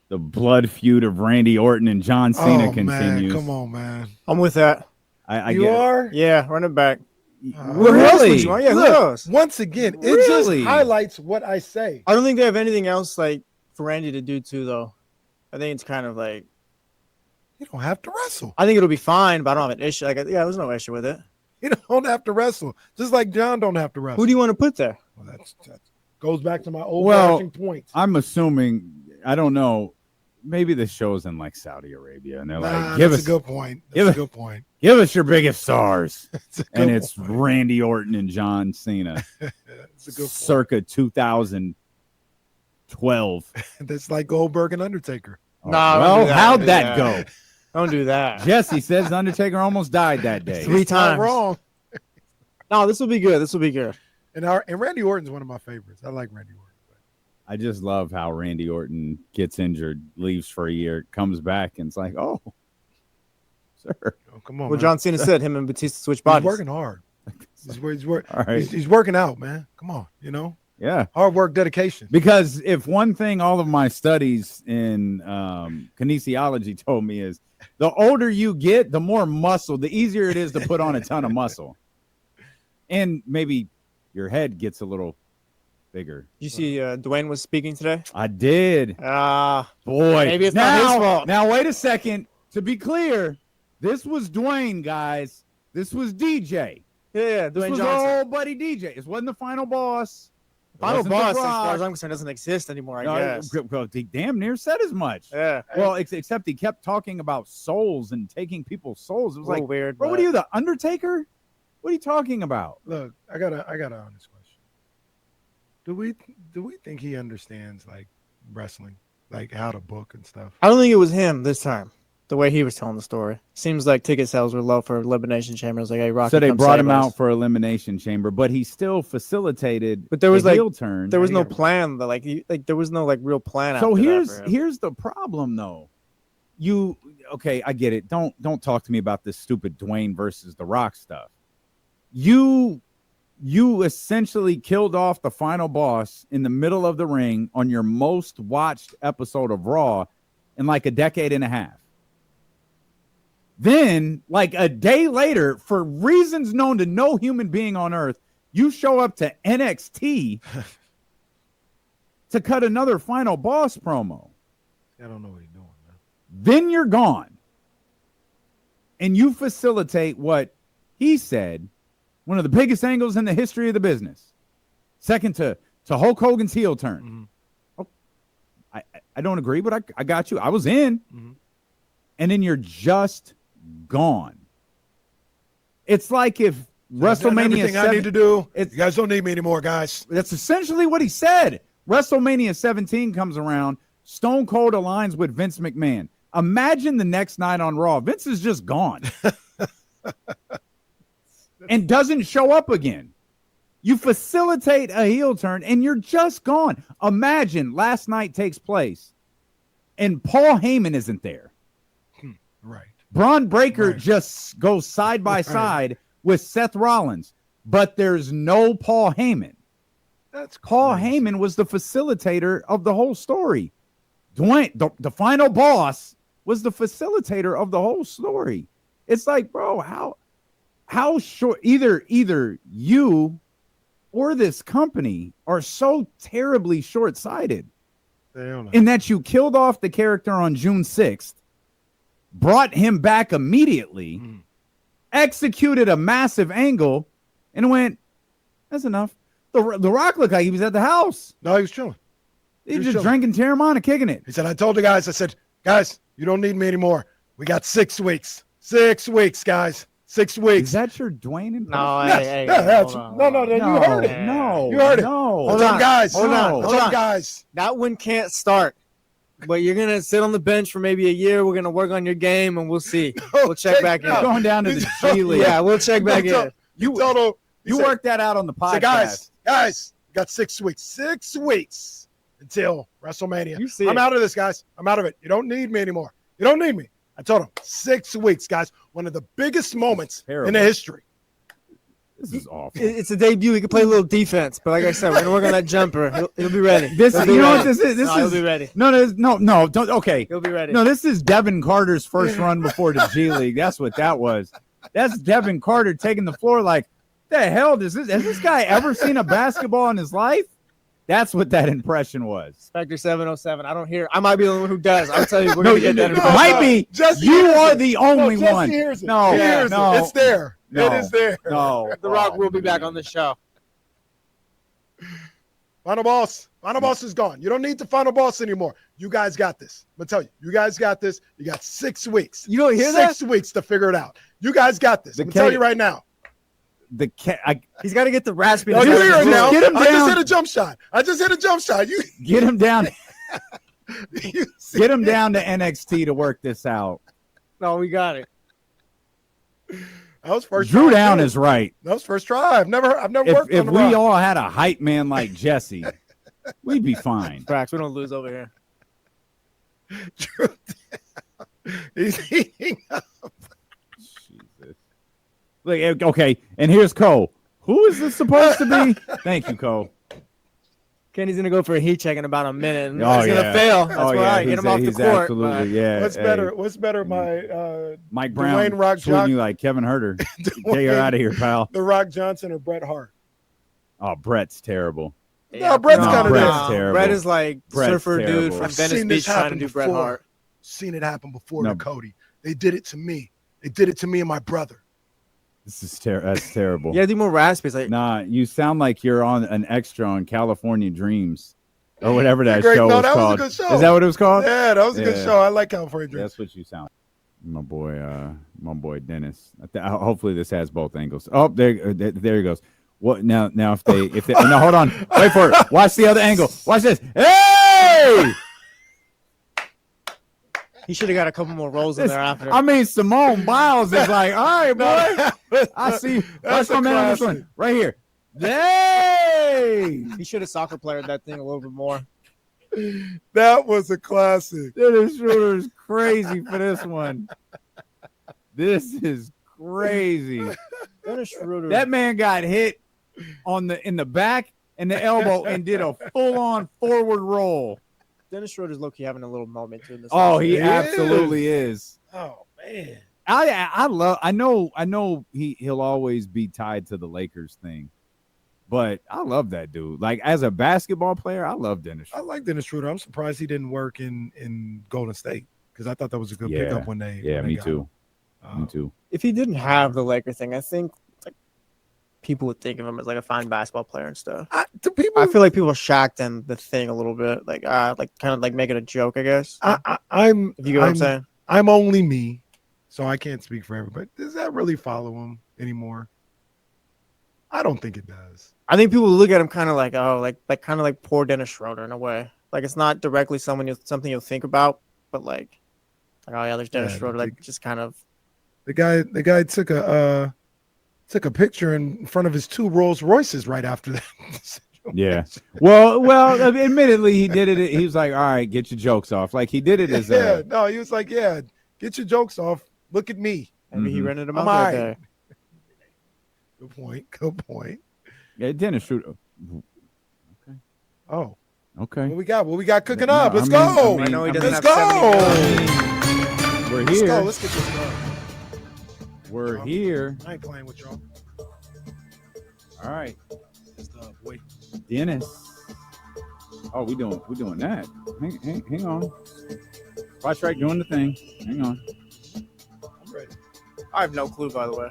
The blood feud of Randy Orton and John Cena continues. Man, come on, man. I'm with that. I you get are? Yeah, run it back. Really? Yeah, Look, who knows? once again, it just highlights what I say. I don't think they have anything else like for Randy to do too, though. I think it's kind of like you don't have to wrestle. I think it'll be fine, but I don't have an issue. Like, yeah, there's no issue with it. You don't have to wrestle, just like John don't have to wrestle. Who do you want to put there? Well, that goes back to my overarching point. I'm assuming, I don't know, maybe the show's in like Saudi Arabia, and they're like, "Give us a good point. That's a good point. Give us your biggest stars," and it's point. Randy Orton and John Cena, That's a good point. circa 2012. That's like Goldberg and Undertaker. Well, how'd that go? Don't do that. Jesse says the Undertaker almost died that day. 3 times. Not wrong. No, this will be good. This will be good. And Randy Orton's one of my favorites. I like Randy Orton. I just love how Randy Orton gets injured, leaves for a year, comes back, and it's like, oh, sir. Oh, come on. Well, man. John Cena said him and Batista switch bodies. He's working hard. He's All right. he's working out, man. Come on, Yeah. Hard work, dedication. Because if one thing all of my studies in kinesiology told me is the older you get, the more muscle, the easier it is to put on a ton of muscle. And maybe your head gets a little bigger. You see Dwayne was speaking today? I did. Boy. Maybe it's not his fault. Now, wait a second. To be clear, this was Dwayne, guys. This was DJ. Yeah, This Dwayne was Johnson. our old buddy DJ. This wasn't the final boss. Final Wasn't The boss, as far Rock. as I'm concerned, doesn't exist anymore, I No, guess. well, he damn near said as much. Yeah. Well, except he kept talking about souls and taking people's souls. It was like, weird. bro, what are you, the Undertaker? What are you talking about? Look, I got an honest question. Do we think he understands like wrestling? like how to book and stuff. I don't think it was him this time. The way he was telling the story, seems like ticket sales were low for Elimination Chamber. It was like, hey, Rocky, so they come brought save him us. out for Elimination Chamber, but he still facilitated. But there was the like heel turn. there was no plan. Like there was no like real plan. So after that for him. here's the problem though. Okay, I get it. Don't talk to me about this stupid Dwayne versus The Rock stuff. You essentially killed off the final boss in the middle of the ring on your most watched episode of Raw in like a decade and a half. Then, like a day later, for reasons known to no human being on earth, you show up to NXT to cut another final boss promo. I don't know what he's doing, man. Then you're gone. And you facilitate what he said, one of the biggest angles in the history of the business. Second to Hulk Hogan's heel turn. Oh, I don't agree, but I got you. I was in. And then you're just gone. It's like if WrestleMania everything 7, I need to do. You guys don't need me anymore, guys. That's essentially what he said. WrestleMania 17 comes around. Stone Cold aligns with Vince McMahon. Imagine the next night on Raw. Vince is just gone. And doesn't show up again. You facilitate a heel turn and you're just gone. Imagine last night takes place and Paul Heyman isn't there. Right. Braun Breaker just goes side by side with Seth Rollins, but there's no Paul Heyman. That's Paul Heyman was the facilitator of the whole story. Dwayne, the final boss, was the facilitator of the whole story. It's like, bro, how short either you or this company are so terribly short-sighted in that you killed off the character on June 6th, brought him back immediately, executed a massive angle, and went, that's enough. The Rock looked like he was at the house. No, he was chilling. He was just drinking Terramana, kicking it. He said, I told the guys, I said, guys, you don't need me anymore. We got 6 weeks. 6 weeks, guys. 6 weeks. Is that your Dwayne impression? No, Yes. hey, That's, hold on, no, hold on. you heard it. No, You heard it. no. Hold on, guys. Hold on, guys. That one can't start. But you're gonna sit on the bench for maybe a year. We're gonna work on your game, and we'll see. We'll check back in. Going down to the G League. Yeah, we'll check back in. You worked that out on the podcast. Say, guys, we got 6 weeks. 6 weeks until WrestleMania. You see I'm out of this, guys. I'm out of it. You don't need me anymore. You don't need me. I told him 6 weeks, guys. One of the biggest moments in the history. This is awful. It's a debut. He can play a little defense, but like I said, we're gonna work on that jumper. He'll be ready. This, He'll you be know ready. what this is? He'll be ready. No, don't. Okay, He'll be ready. No, this is Devin Carter's first run before the G League. That's what that was. That's Devin Carter taking the floor like, the hell does this? Has this guy ever seen a basketball in his life? That's what that impression was. Spectre 707. I don't hear. I might be the only one who does. I'll tell you, we're No, gonna get that. impression. might be. Jesse You hears are it. the only Jesse one. hears it. No, He hears no, it. It's there. no, It is there. No, The Rock will be back on the show. Final boss. Final boss is gone. You don't need the final boss anymore. You guys got this. I'm going to tell you. You guys got this. You got 6 weeks. You don't hear that? 6 weeks to figure it out. You guys got this. I'm going to tell you right now. He's got to get the raspy. Oh, you hear it now. Get him I just down. hit a jump shot. You Get him down. Get him down to NXT to work this out. No, we got it. That was first Drew try, Down too. is right. That was first try. I've never worked If on the we Rock. all had a hype man like Jesse, we'd be fine. Brax, we don't lose over here. He's heating up. Look, okay, and here's Cole. Who is this supposed to be? Thank you, Cole. Kenny's gonna go for a heat check in about a minute. And Oh, he's yeah. gonna fail. That's Oh, yeah. right. Get him off the He's court. absolutely, but- yeah. What's hey, better? What's better? My Mike Brown Dwayne Rock shooting you like Kevin Huerter. Get her out of here, pal. The Rock Johnson or Bret Hart? Oh, Brett's terrible. No, Brett's kind of Brett's terrible. Brett is like Brett's surfer dude terrible. from I've Venice seen this Beach trying to happen do Bret before. Hart. Seen it happen before No. to Cody. They did it to me. They did it to me and my brother. This is that's terrible. Yeah, do more raspy. It's like, Nah, you sound like you're on an extra on California Dreams or whatever that Great. show No, was that was a called. good show. Is that what it was called? Yeah, that was a good Yeah. show. I like California Dreams. That's what you sound. My boy Dennis. Hopefully this has both angles. Oh, there he goes. What now? Now if they no, hold on, wait for it. Watch the other angle. Watch this. Hey! He should have got a couple more rolls in there after. I mean, Simone Biles is like, all right, boy. I see. That's my a man on this classic. one right here. Hey! He should have soccer played that thing a little bit more. That was a classic. Dennis Schroeder is crazy for this one. This is crazy. Dennis Schroeder. That man got hit in the back and the elbow and did a full-on forward roll. Dennis Schroeder's low-key having a little moment too in this. Oh, he absolutely is. Oh man. I know he'll always be tied to the Lakers thing. But I love that dude. Like, as a basketball player, I love Dennis Schroeder. I like Dennis Schroeder. I'm surprised he didn't work in Golden State because I thought that was a good pickup when they. Yeah, when me they got too. him. Me too. If he didn't have the Laker thing, I think like people would think of him as like a fine basketball player and stuff. I feel like people shacked him the thing a little bit, like kind of like make it a joke, I guess. I'm. If you get what I'm saying. I'm only me, so I can't speak for everybody. Does that really follow him anymore? I don't think it does. I think people look at him kind of like, oh, like kind of like poor Dennis Schroeder in a way. Like it's not directly something you'll think about, but like oh yeah, there's Dennis Schroeder. Like just kind of. The guy took a picture in front of his 2 Rolls Royces right after that. Yeah. Well, admittedly, he did it. He was like, all right, get your jokes off. Like he did it as no, he was like, yeah, get your jokes off. Look at me. Maybe he rented him I'm out all that right. day. Good point. Yeah, Dennis Schroeder. Okay. Oh. Okay. What we got cooking No, up? Let's I mean- go. I know he Let's doesn't go. We're Let's here. go. Let's get this done. We're here. I ain't playing with y'all. All right. Wait. Dennis. Oh, we doing that. Hang on. Watch right doing the thing. Hang on. I'm ready. I have no clue, by the way.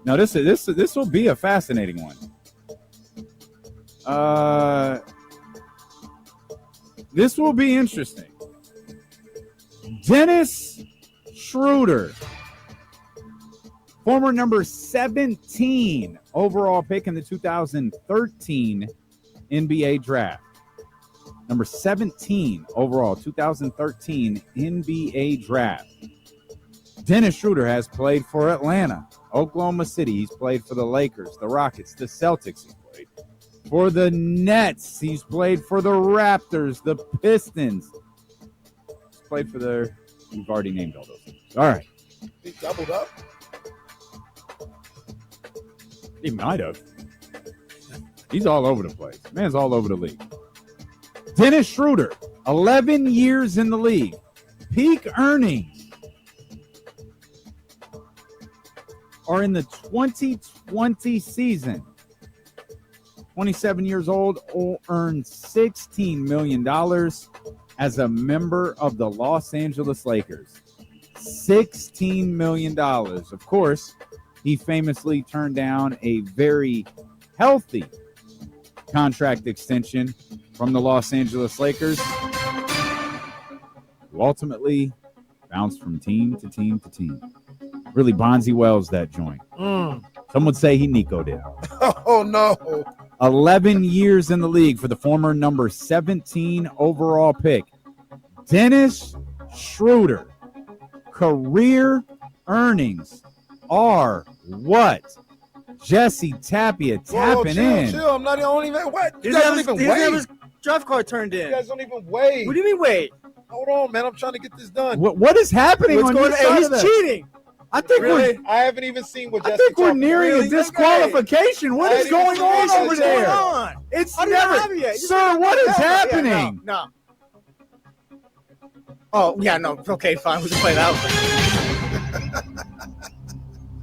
Now this will be a fascinating one. This will be interesting. Dennis Schroeder, former number 17 overall pick in the 2013 NBA draft. Number 17 overall, 2013 NBA draft. Dennis Schroeder has played for Atlanta, Oklahoma City. He's played for the Lakers, the Rockets, the Celtics. He's played for the Nets. He's played for the Raptors, the Pistons. He's played for the... We've already named all those things. All right. He doubled up. He might have. He's all over the place. Man's all over the league. Dennis Schroeder, 11 years in the league. Peak earnings are in the 2020 season. 27 years old, earned $16 million as a member of the Los Angeles Lakers. $16 million. Of course, he famously turned down a very healthy contract extension from the Los Angeles Lakers, who ultimately bounced from team to team to team. Really Bonzi Wells that joint. Some would say he Nico'd it. Oh, no. 11 years in the league for the former number 17 overall pick. Dennis Schroeder. Career earnings are what? Jesse Tapia tapping in. Chill. I'm not even what? You He guys doesn't don't have even his wait. draft card turned in. You guys don't even wait. What do you mean wait? Hold on, man. I'm trying to get this done. What is happening What's on going your on? side He's of that? cheating. I think Really? I haven't even seen what Jesse I think we're talking nearing about. a disqualification. What is going on over there? It's How do you not never, have it yet? You sir. said What you is have it. Yeah, happening? no. Oh yeah, no. Okay, fine. We can play that one.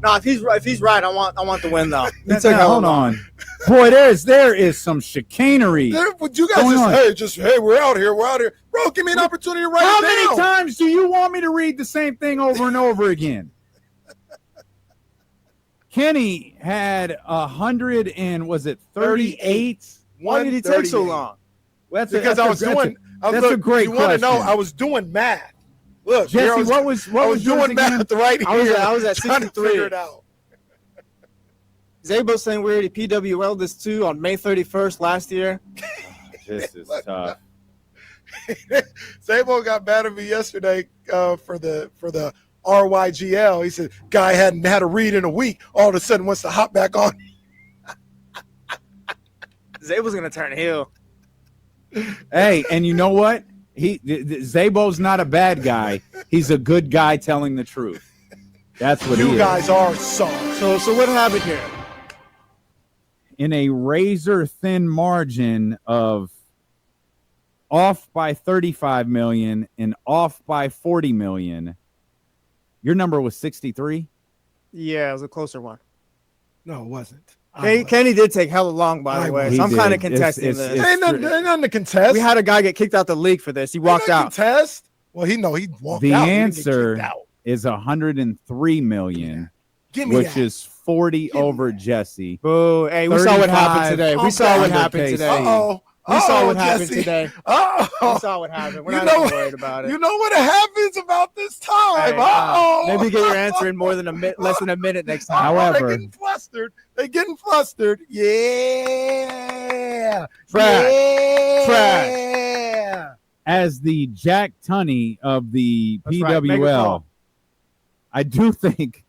No, if he's right, I want the win though. Hold on, boy. There is some chicanery. Would you guys hey, we're out here, bro. Give me an opportunity to write How it down. many times do you want me to read the same thing over and over again? Kenny had 100 and was it 38? Why did he take so long? Well, Because I was doing. That's a great You want to know? question. I was doing math. Look, Jesse, here I was, what was I was yours doing math again? right here. I was at trying to 63. figure it out. Zaybo saying we already PWL'd this too on May 31st last year. This is tough. Zaybo got mad at me yesterday for the RYGL. He said, guy hadn't had a read in a week. All of a sudden wants to hop back on. Zaybo's gonna turn heel. Hey, and you know what? Zaybo's not a bad guy. He's a good guy telling the truth. That's what you guys are soft. So what happened here? In a razor thin margin of off by 35 million and off by 40 million, your number was 63. Yeah, it was a closer one. No, it wasn't. Kenny did take hella long, by the way. So I'm kind of contesting this. Ain't nothing to contest. We had a guy get kicked out the league for this. He walked out. Contest? Well, he walked the out. The answer is 103 million, which is 40 over Jesse. Boo! Hey, we saw what happened today. We saw what happened today. We saw what happened today. We saw what happened. We're not worried about it. You know what happens about this time. Maybe get your answer in more than less than a minute next time. However, they're getting flustered. Yeah. Trash. As the Jack Tunney of the PWL, I do think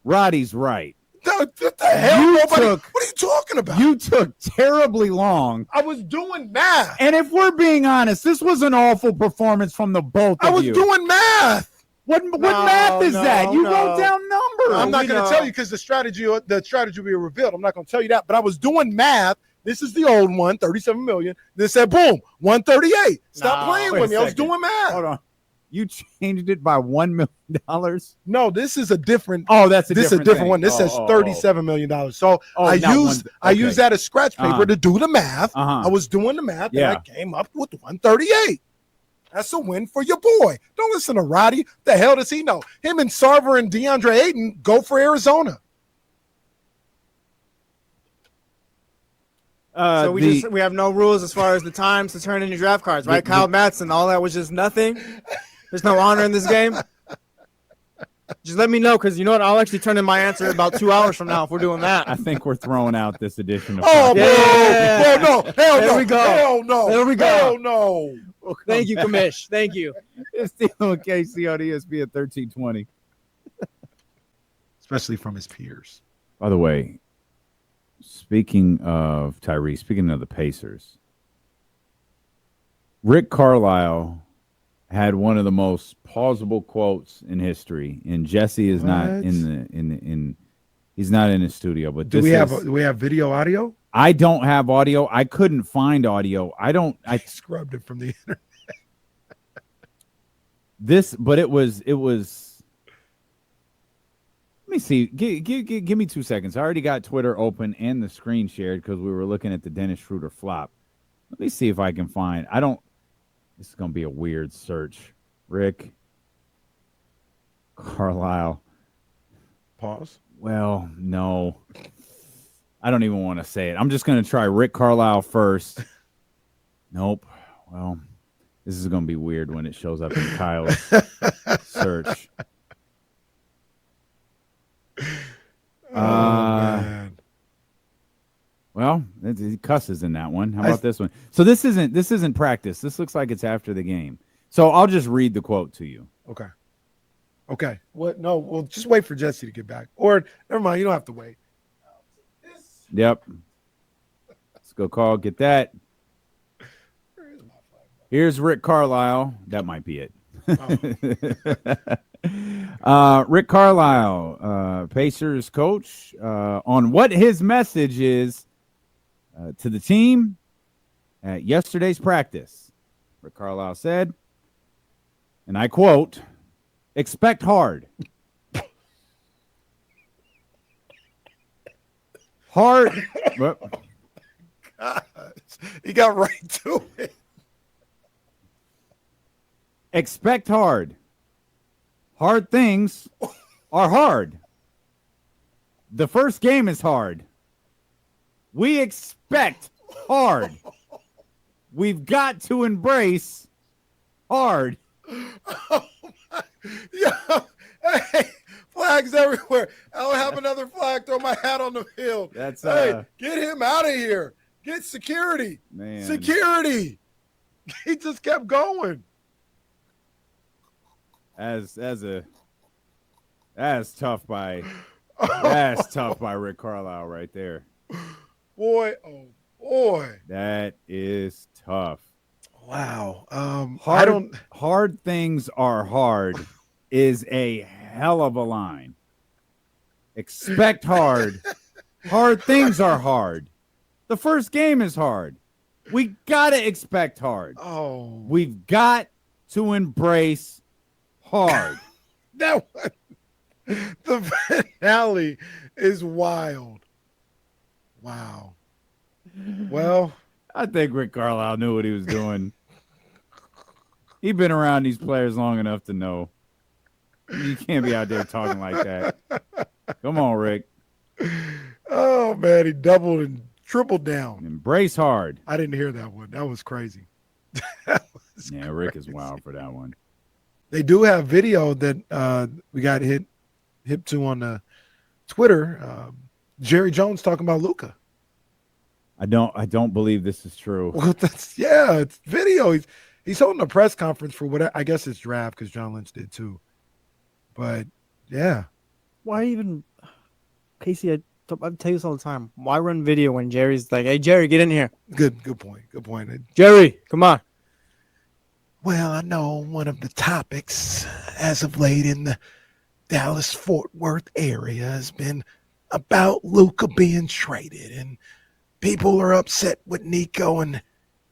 Roddy's right. What the hell? What are you talking about? You took terribly long. I was doing math. And if we're being honest, this was an awful performance from the both of you. I was doing math. What math is that? You wrote down numbers. I'm not going to tell you because the strategy will be revealed. I'm not going to tell you that. But I was doing math. This is the old one, 37 million. Then said, boom, 138. Stop playing with me. I was doing math. Hold on. You changed it by $1 million? No, this is a different. Oh, that's a different one. This says $37 million. So I used that as scratch paper to do the math. I was doing the math and I came up with 138. That's a win for your boy. Don't listen to Roddy. The hell does he know? Him and Sarver and DeAndre Ayton go for Arizona. So we have no rules as far as the times to turn in your draft cards, right? Kyle Matson, all that was just nothing. There's no honor in this game. Just let me know, because you know what? I'll actually turn in my answer about 2 hours from now if we're doing that. I think we're throwing out this edition of. Oh, yeah. No, hell there no. We go. Hell no. There we go. Hell no. Thank you, Kamish. Thank you. It's Steele and KC on ESPN at 1320. Especially from his peers. By the way, speaking of Tyrese, speaking of the Pacers, Rick Carlisle had one of the most plausible quotes in history, and Jesse is not in he's not in his studio. But do we have video audio? I don't have audio. I couldn't find audio. I scrubbed it from the internet. But it was. Let me see. Give me 2 seconds. I already got Twitter open and the screen shared because we were looking at the Dennis Schroeder flop. Let me see if I can find. This is going to be a weird search. Rick Carlisle. Pause. Well, no. I don't even want to say it. I'm just going to try Rick Carlisle first. Nope. Well, this is going to be weird when it shows up in Kyle's search. Man. Well, he cusses in that one. How about this one? So this isn't practice. This looks like it's after the game. So I'll just read the quote to you. Okay. What? No, we'll just wait for Jesse to get back. Or never mind. You don't have to wait. Yep. Let's go call. Get that. Here's Rick Carlisle. That might be it. Rick Carlisle, Pacers coach, on what his message is to the team at yesterday's practice. Rick Carlisle said, and I quote, "Expect hard. Hard." God, he got right to it. Expect hard. Hard things are hard. The first game is hard. We expect hard. We've got to embrace hard. Oh my. Yeah. Hey, flags everywhere. I don't have another flag. Throw my hat on the field. That's hey, get him out of here. Get security. Man. Security. He just kept going. That's tough by Rick Carlisle right there. Boy, oh boy. That is tough. Wow. Hard things are hard is a hell of a line. Expect hard. Hard things are hard. The first game is hard. We gotta expect hard. Oh. We've got to embrace hard. That one, the finale is wild. Wow. Well, I think Rick Carlisle knew what he was doing. He'd been around these players long enough to know you can't be out there talking like that. Come on, Rick. Oh man, he doubled and tripled down. Embrace hard. I didn't hear that one. That was crazy. Rick is wild for that one. They do have video that we got hip to on the Twitter. Jerry Jones talking about Luka. I don't believe this is true. Well, it's video. He's holding a press conference for what I guess it's draft because John Lynch did too. But yeah, why even Casey? I tell you this all the time. Why run video when Jerry's like, "Hey Jerry, get in here." Good point. Good point. Jerry, come on. Well, I know one of the topics as of late in the Dallas-Fort Worth area has been about Luka being traded, and people are upset with Nico, and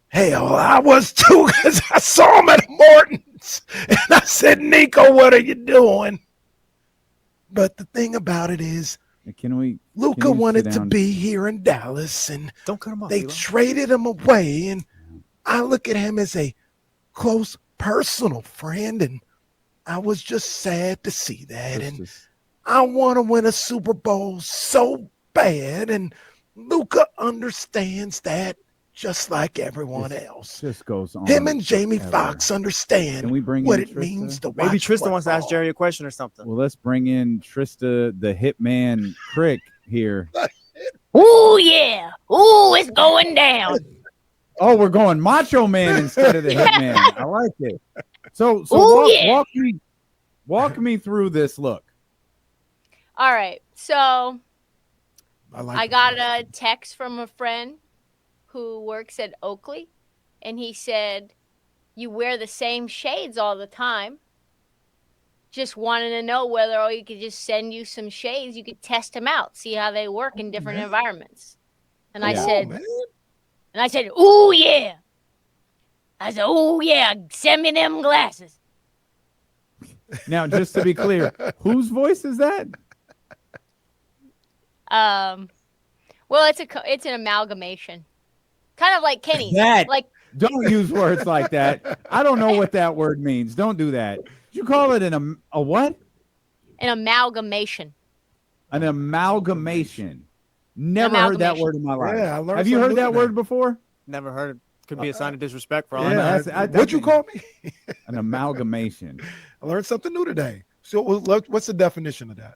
hell, I was too because I saw him at Morton's, and I said, Nico, what are you doing? But the thing about it is, Luka wanted to be here in Dallas, and don't cut him off, they traded him away, and I look at him as a close personal friend, and I was just sad to see that. And I want to win a Super Bowl so bad, and Luka understands that just like everyone else. Just goes on. Him and Jamie Foxx understand what it means to watch Maybe Tristan wants to ask football. Jerry a question or something. Well, let's bring in Trista, the hitman Crick here. Ooh, yeah. Ooh, it's going down. Oh, we're going Macho Man instead of the Hitman. I like it. So Ooh, yeah. walk me through this look. All right. So I got a text from a friend who works at Oakley, and he said, "You wear the same shades all the time. Just wanted to know whether he could just send you some shades. You could test them out, see how they work in different environments." And I said, "Ooh, yeah." I said, "Ooh, yeah, send me them glasses." Now, just to be clear, whose voice is that? Well, it's an amalgamation, kind of like Kenny. Don't use words like that. I don't know what that word means. Don't do that. You call it a what? An amalgamation. An amalgamation. Never heard that word in my life. Yeah, I learned Have you heard something that new word today. before? Never heard it. Could be a sign of disrespect for all What'd you call me? An amalgamation. I learned something new today. So what's the definition of that?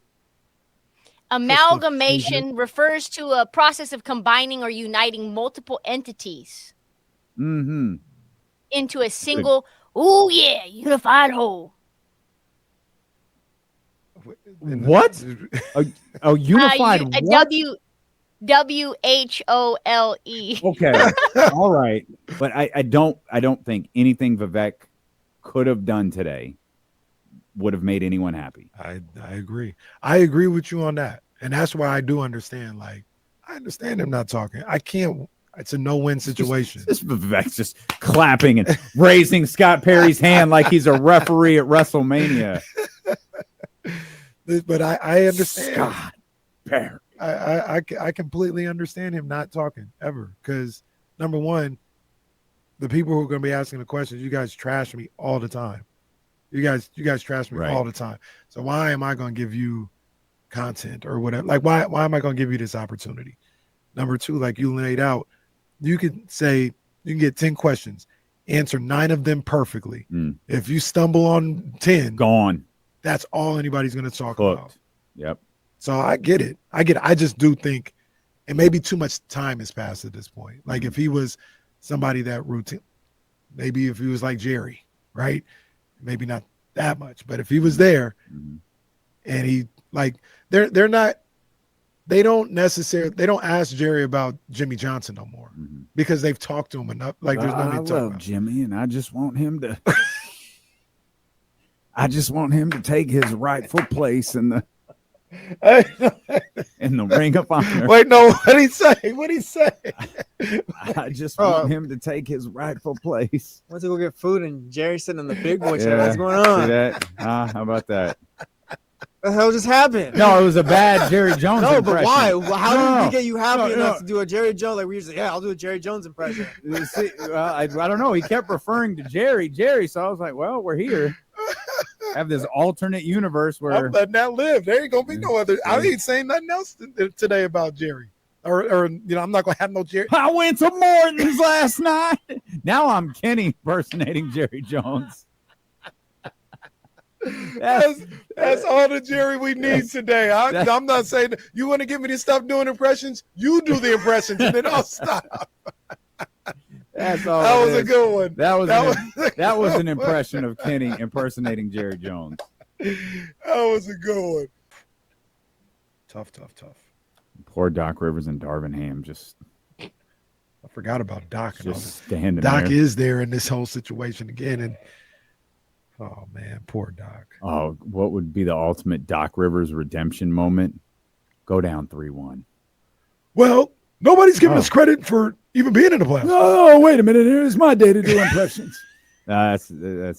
Amalgamation refers to a process of combining or uniting multiple entities into a single, ooh yeah, unified whole. What? A unified what? WHOLE. Okay. All right. But I don't think anything Vivek could have done today would have made anyone happy. I agree. I agree with you on that. And that's why I do understand. Like, I understand him not talking. I can't. It's a no-win situation. This Vivek's just clapping and raising Scott Perry's hand like he's a referee at WrestleMania. But I understand. Scott Perry. I completely understand him not talking ever, because number one, the people who are going to be asking the questions, you guys trash me all the time. You guys trash me all the time. So why am I going to give you content or whatever? Like, why am I going to give you this opportunity? Number two, like you laid out, you could say you can get 10 questions, answer 9 of them perfectly. If you stumble on 10, gone. That's all anybody's going to talk about. Yep. So I get it. I just do think, and maybe too much time has passed at this point. Like if he was somebody that maybe if he was like Jerry, right? Maybe not that much, but if he was there and he like they don't ask Jerry about Jimmy Johnson no more because they've talked to him enough. Like there's no need to talk about Jimmy, and I just want him to take his rightful place in the Ring of Honor. Wait, no, what'd he say? I just want him to take his rightful place. Went to go get food, and Jerry sitting in the big boy chair. Yeah, What's going on? see that? How about that? What the hell just happened? No, it was a bad Jerry Jones No, impression. but why? How did he get you happy No, enough to do a Jerry Jones? Like we usually, I'll do a Jerry Jones impression. See, well, I don't know. He kept referring to Jerry, so I was like, well, we're here. Have this alternate universe where I'm letting that live. There ain't gonna be no other. I ain't saying nothing else today about Jerry, or I'm not gonna have no Jerry. I went to Morton's last night. Now I'm Kenny impersonating Jerry Jones. That's all the Jerry we need today. I'm not saying you want to give me this stuff doing impressions. You do the impressions and then I'll stop. That's all. That was a good one. That was an impression of Kenny impersonating Jerry Jones. That was a good one. Tough. Poor Doc Rivers and Darvin Ham just. I forgot about Doc. Just standing Doc there. is there in this whole situation again, and oh man, poor Doc. Oh, what would be the ultimate Doc Rivers redemption moment? Go down 3-1. Well, nobody's giving us credit for even being in the playoffs. Oh, wait a minute. Here's my day to do impressions. That's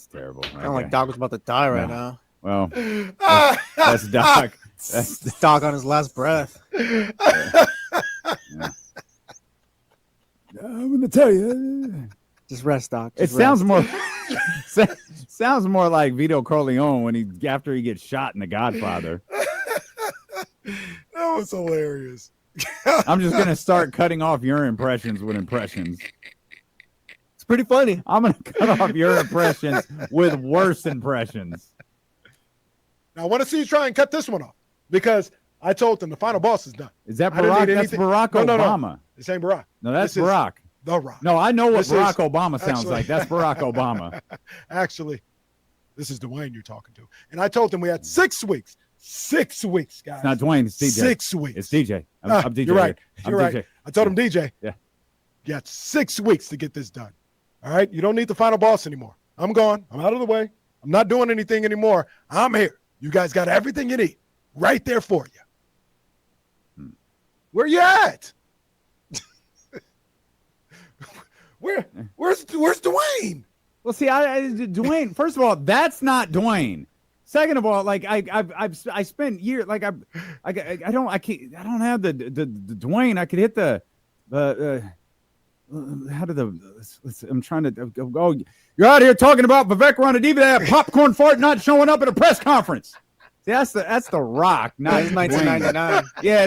terrible. Sound like Doc was about to die right now. Well, that's Doc. That's Doc on his last breath. Yeah. I'm going to tell you. Just rest, Doc. It sounds more like Vito Corleone when after he gets shot in The Godfather. That was hilarious. I'm just gonna start cutting off your impressions with impressions. It's pretty funny. I'm gonna cut off your impressions with worse impressions. Now I want to see you try and cut this one off because I told them the final boss is done. Is that Barack? That's Barack Obama. No. This ain't Barack. No, that's Barack. The Rock. No, I know what This Barack is- Obama sounds actually- like. That's Barack Obama. Actually, this is Dwayne you're talking to. And I told them we had 6 weeks. 6 weeks, guys. It's not Dwayne. It's DJ. 6 weeks. It's DJ. I'm DJ. You're right. I'm You're right. DJ. I told him DJ. Yeah. You got 6 weeks to get this done. All right. You don't need the final boss anymore. I'm gone. I'm out of the way. I'm not doing anything anymore. I'm here. You guys got everything you need right there for you. Where you at? Where's Dwayne? Well, see, Dwayne. First of all, that's not Dwayne. Second of all, like I spent years like I don't have the Dwayne. I could hit the how did I'm trying to go. You're out here talking about Vivek Ranadive, that popcorn fart not showing up at a press conference. See, that's the Rock. Not That's 1999. Yeah,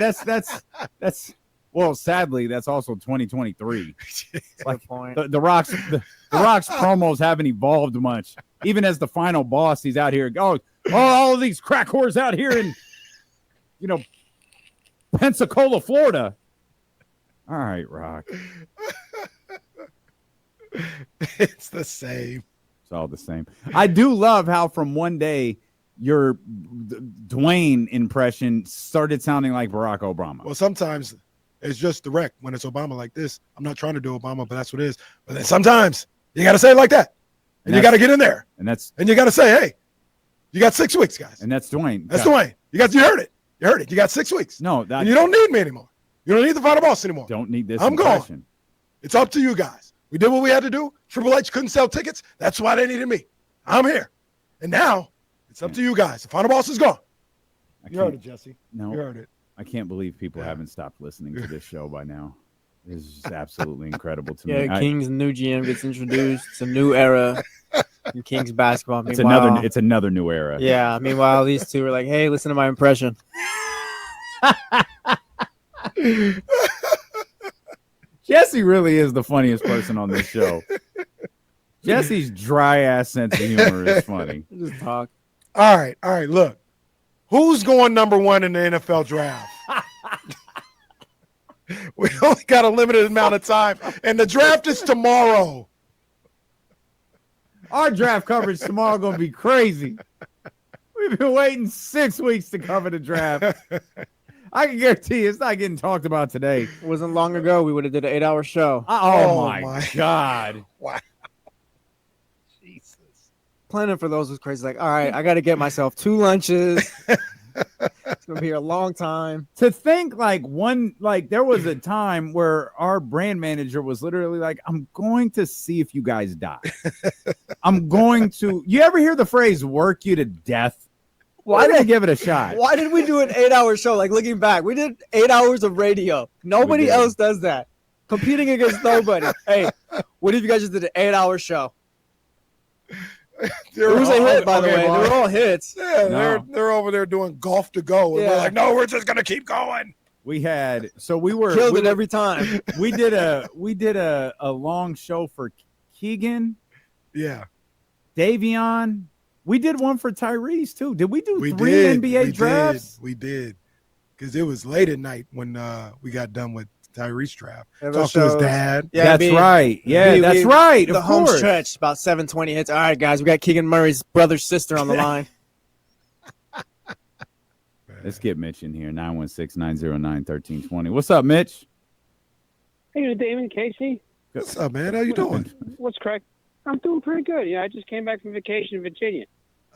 that's. Well, sadly, that's also 2023. Like the Rock's promos haven't evolved much. Even as the final boss, he's out here. All of these crack whores out here in, Pensacola, Florida. All right, Rock. It's the same. It's all the same. I do love how from one day your Dwayne impression started sounding like Barack Obama. Well, sometimes it's just direct. When it's Obama like this, I'm not trying to do Obama, but that's what it is. But then sometimes you got to say it like that. And you got to get in there. And you got to say, hey, you got 6 weeks, guys. And that's Dwayne. That's Dwayne. You heard it. You heard it. You got 6 weeks. No, and you don't need me anymore. You don't need the final boss anymore. Don't need this I'm impression. gone. It's up to you guys. We did what we had to do. Triple H couldn't sell tickets. That's why they needed me. I'm here. And now it's up to you guys. The final boss is gone. You heard it, Jesse. No, you heard it. I can't believe people haven't stopped listening to this show by now. This is just absolutely incredible to Yeah, me. King's new GM gets introduced. It's a new era in King's basketball. It's Meanwhile- another new era. Yeah. Meanwhile, these two are like, "Hey, listen to my impression." Jesse really is the funniest person on this show. Jesse's dry ass sense of humor is funny. Just talk. All right. Look, who's going number 1 in the NFL draft? We only got a limited amount of time, and the draft is tomorrow. Our draft coverage tomorrow going to be crazy. We've been waiting 6 weeks to cover the draft. I can guarantee you it's not getting talked about today. It wasn't long ago. We would have did an 8-hour show. Oh my God. Wow. Planning for those was crazy. Like, all right, I got to get myself 2 lunches. It's going to be a long time. To think there was a time where our brand manager was literally like, I'm going to see if you guys die. I'm going to, you ever hear the phrase work you to death? Why did I give it a shot? Why did we do an 8-hour show? Like, looking back, we did 8 hours of radio. Nobody else does that. Competing against nobody. Hey, what if you guys just did an 8-hour show? It was a hit, by the way. They were all hits. Yeah, they're over there doing golf to go. And we're like, no, we're just gonna keep going. We had killed it every time. We did a long show for Keegan. Yeah. Davion. We did one for Tyrese too. Did we do 3 NBA drafts? We did. Because it was late at night when we got done with Tyrese draft. Yeah, Talked to his dad. Yeah, that's right. Yeah, that's right. The home stretch, about 7:20 hits. All right, guys, we got Keegan Murray's brother's sister on the line. Let's get Mitch in here. 916-909-1320. What's up, Mitch? Hey, Damon, Casey. What's up, man? How you doing? What's correct? I'm doing pretty good. Yeah, I just came back from vacation in Virginia.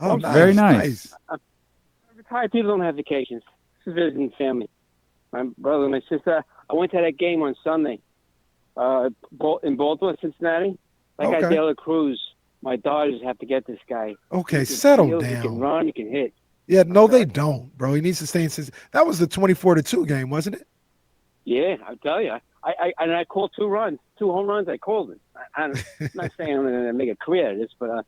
Oh, nice, very nice. Retired people don't have vacations. This is visiting family. My brother and my sister. I went to that game on Sunday in Baltimore, Cincinnati. That guy, De La Cruz. My daughters have to get this guy. Okay, settle down. He can run. He can hit. Yeah, no, they don't, bro. He needs to stay in Cincinnati. That was the 24-2 game, wasn't it? Yeah, I tell you. I called 2 runs, 2 home runs. I called him. I'm not saying I'm going to make a career out of this, but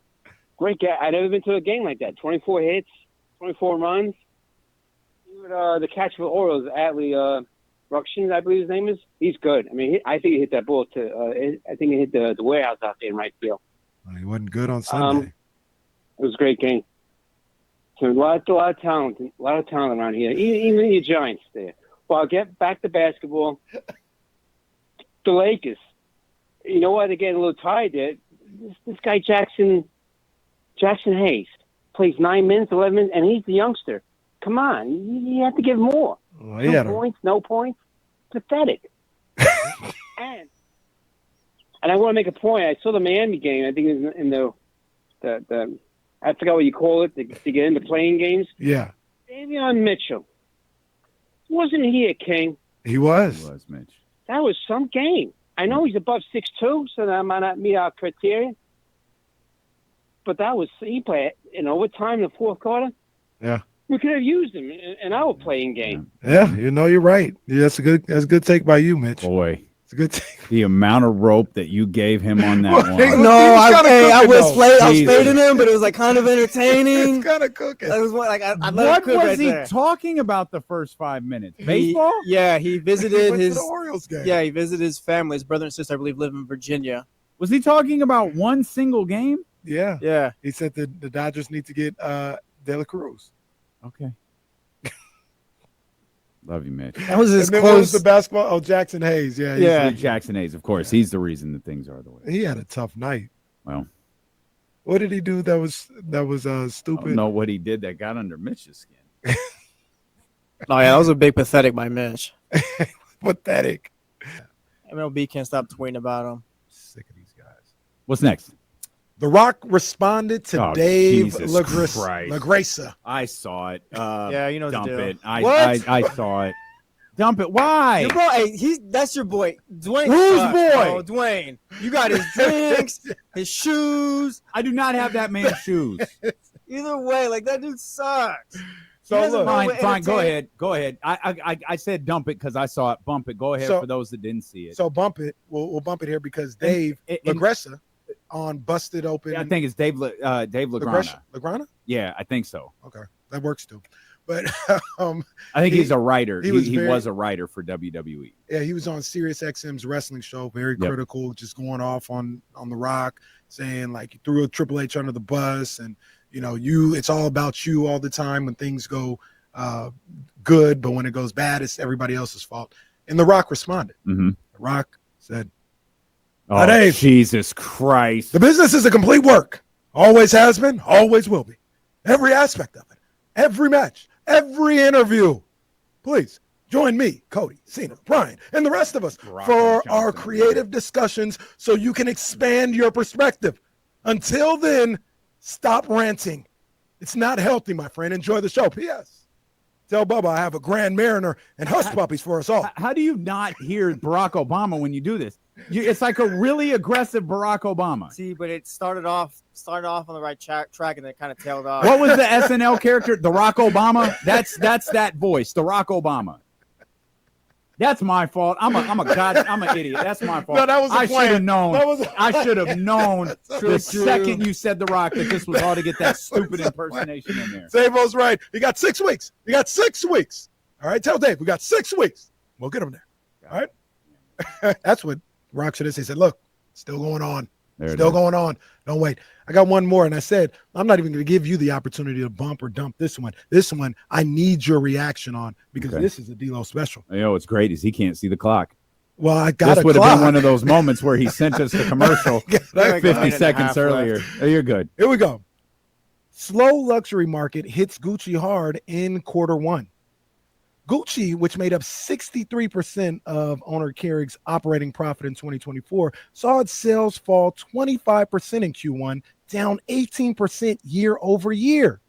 great guy. I'd never been to a game like that. 24 hits, 24 runs. The catch for the Orioles, Atlee Ruxin, I believe his name is. He's good. I mean, I think he hit that ball to. I think he hit the warehouse out there in right field. He wasn't good on Sunday. It was a great game. So a lot of talent around here. Even the Giants there. Well, I'll get back to basketball. The Lakers. You know why they're getting a little tired there? This guy Jackson Hayes plays 9 minutes, 11 minutes, and he's the youngster. Come on, you have to give more. No points. Pathetic. and I want to make a point. I saw the Miami game. I think it was in the I forgot what you call it to get into playing games. Yeah. Davion Mitchell. Wasn't he a king? He was. He was, Mitch. That was some game. I know he's above 6'2", so that might not meet our criteria. But he played in overtime in the fourth quarter. Yeah. We could have used him in our playing game. Yeah, you're right. Yeah, that's a good take by you, Mitch. Boy. It's a good take. The amount of rope that you gave him on that one. I was fading him, but it was like kind of entertaining. Kind of cooking. I was like, I what was he talking about the first 5 minutes? Baseball? He visited he went his to the Orioles game. Yeah, he visited his family. His brother and sister, I believe, live in Virginia. Was he talking about one single game? Yeah. Yeah. He said the Dodgers need to get De La Cruz. Okay. Love you, Mitch. That was his close. close. What was the basketball? Oh, Jackson Hayes. Yeah. Jackson Hayes, of course. He's the reason that things are the way. He had a tough night. Well, what did he do that was stupid? I don't know what he did that got under Mitch's skin. Oh, yeah, that was a big pathetic by Mitch. Pathetic. MLB can't stop tweeting about him. Sick of these guys. What's next? The Rock responded to Dave Christ. LaGracia. I saw it. Yeah, you know dump the deal. it. I saw it. Dump it. Why? Your boy, that's your boy, Dwayne. Whose boy? Oh, Dwayne. You got his drinks, his shoes. I do not have that man's shoes. Either way, like that dude sucks. So look, fine. Go ahead. I said dump it because I saw it. Bump it. Go ahead for those that didn't see it. So bump it. We'll bump it here because Dave LaGracia on Busted Open. Yeah, I think it's Dave LaGrana. LaGrana? Yeah, I think so. Okay, that works too. But I think he's a writer. He was a writer for WWE. Yeah, he was on Sirius XM's wrestling show, very critical, just going off on The Rock, saying like you threw a Triple H under the bus, and it's all about you all the time when things go good, but when it goes bad, it's everybody else's fault. And The Rock responded. Mm-hmm. The Rock said, "Oh, Dave, Jesus Christ! The business is a complete work. Always has been, always will be. Every aspect of it, every match, every interview. Please join me, Cody, Cena, Brian, and the rest of us for our creative discussions so you can expand your perspective. Until then, stop ranting. It's not healthy, my friend. Enjoy the show. P.S. Tell Bubba I have a Grand Mariner and hush puppies for us all. How do you not hear Barack Obama when you do this? It's like a really aggressive Barack Obama. See, but it started off on the right track and then kind of tailed off. What was the SNL character? The Rock Obama? That's that voice, the Rock Obama. That's my fault. I'm an idiot. That's my fault. No, that was I should have known. I should have known the second you said The Rock that this was all to get that stupid impersonation in there. Zaybo's right. You got 6 weeks. You got 6 weeks. All right, tell Dave we got 6 weeks. We'll get him there. All right. That's what Rock should have said. He said, look, still going on. Still going on. Don't wait. I got one more. And I said, I'm not even going to give you the opportunity to bump or dump this one. This one, I need your reaction on because this is a D-Lo special. You know, what's great is he can't see the clock. Well, I got This would have been one of those moments where he sent us the commercial 50 seconds earlier. Oh, you're good. Here we go. Slow luxury market hits Gucci hard in Q1. Gucci, which made up 63% of owner Keurig's operating profit in 2024, saw its sales fall 25% in Q1, down 18% year over year.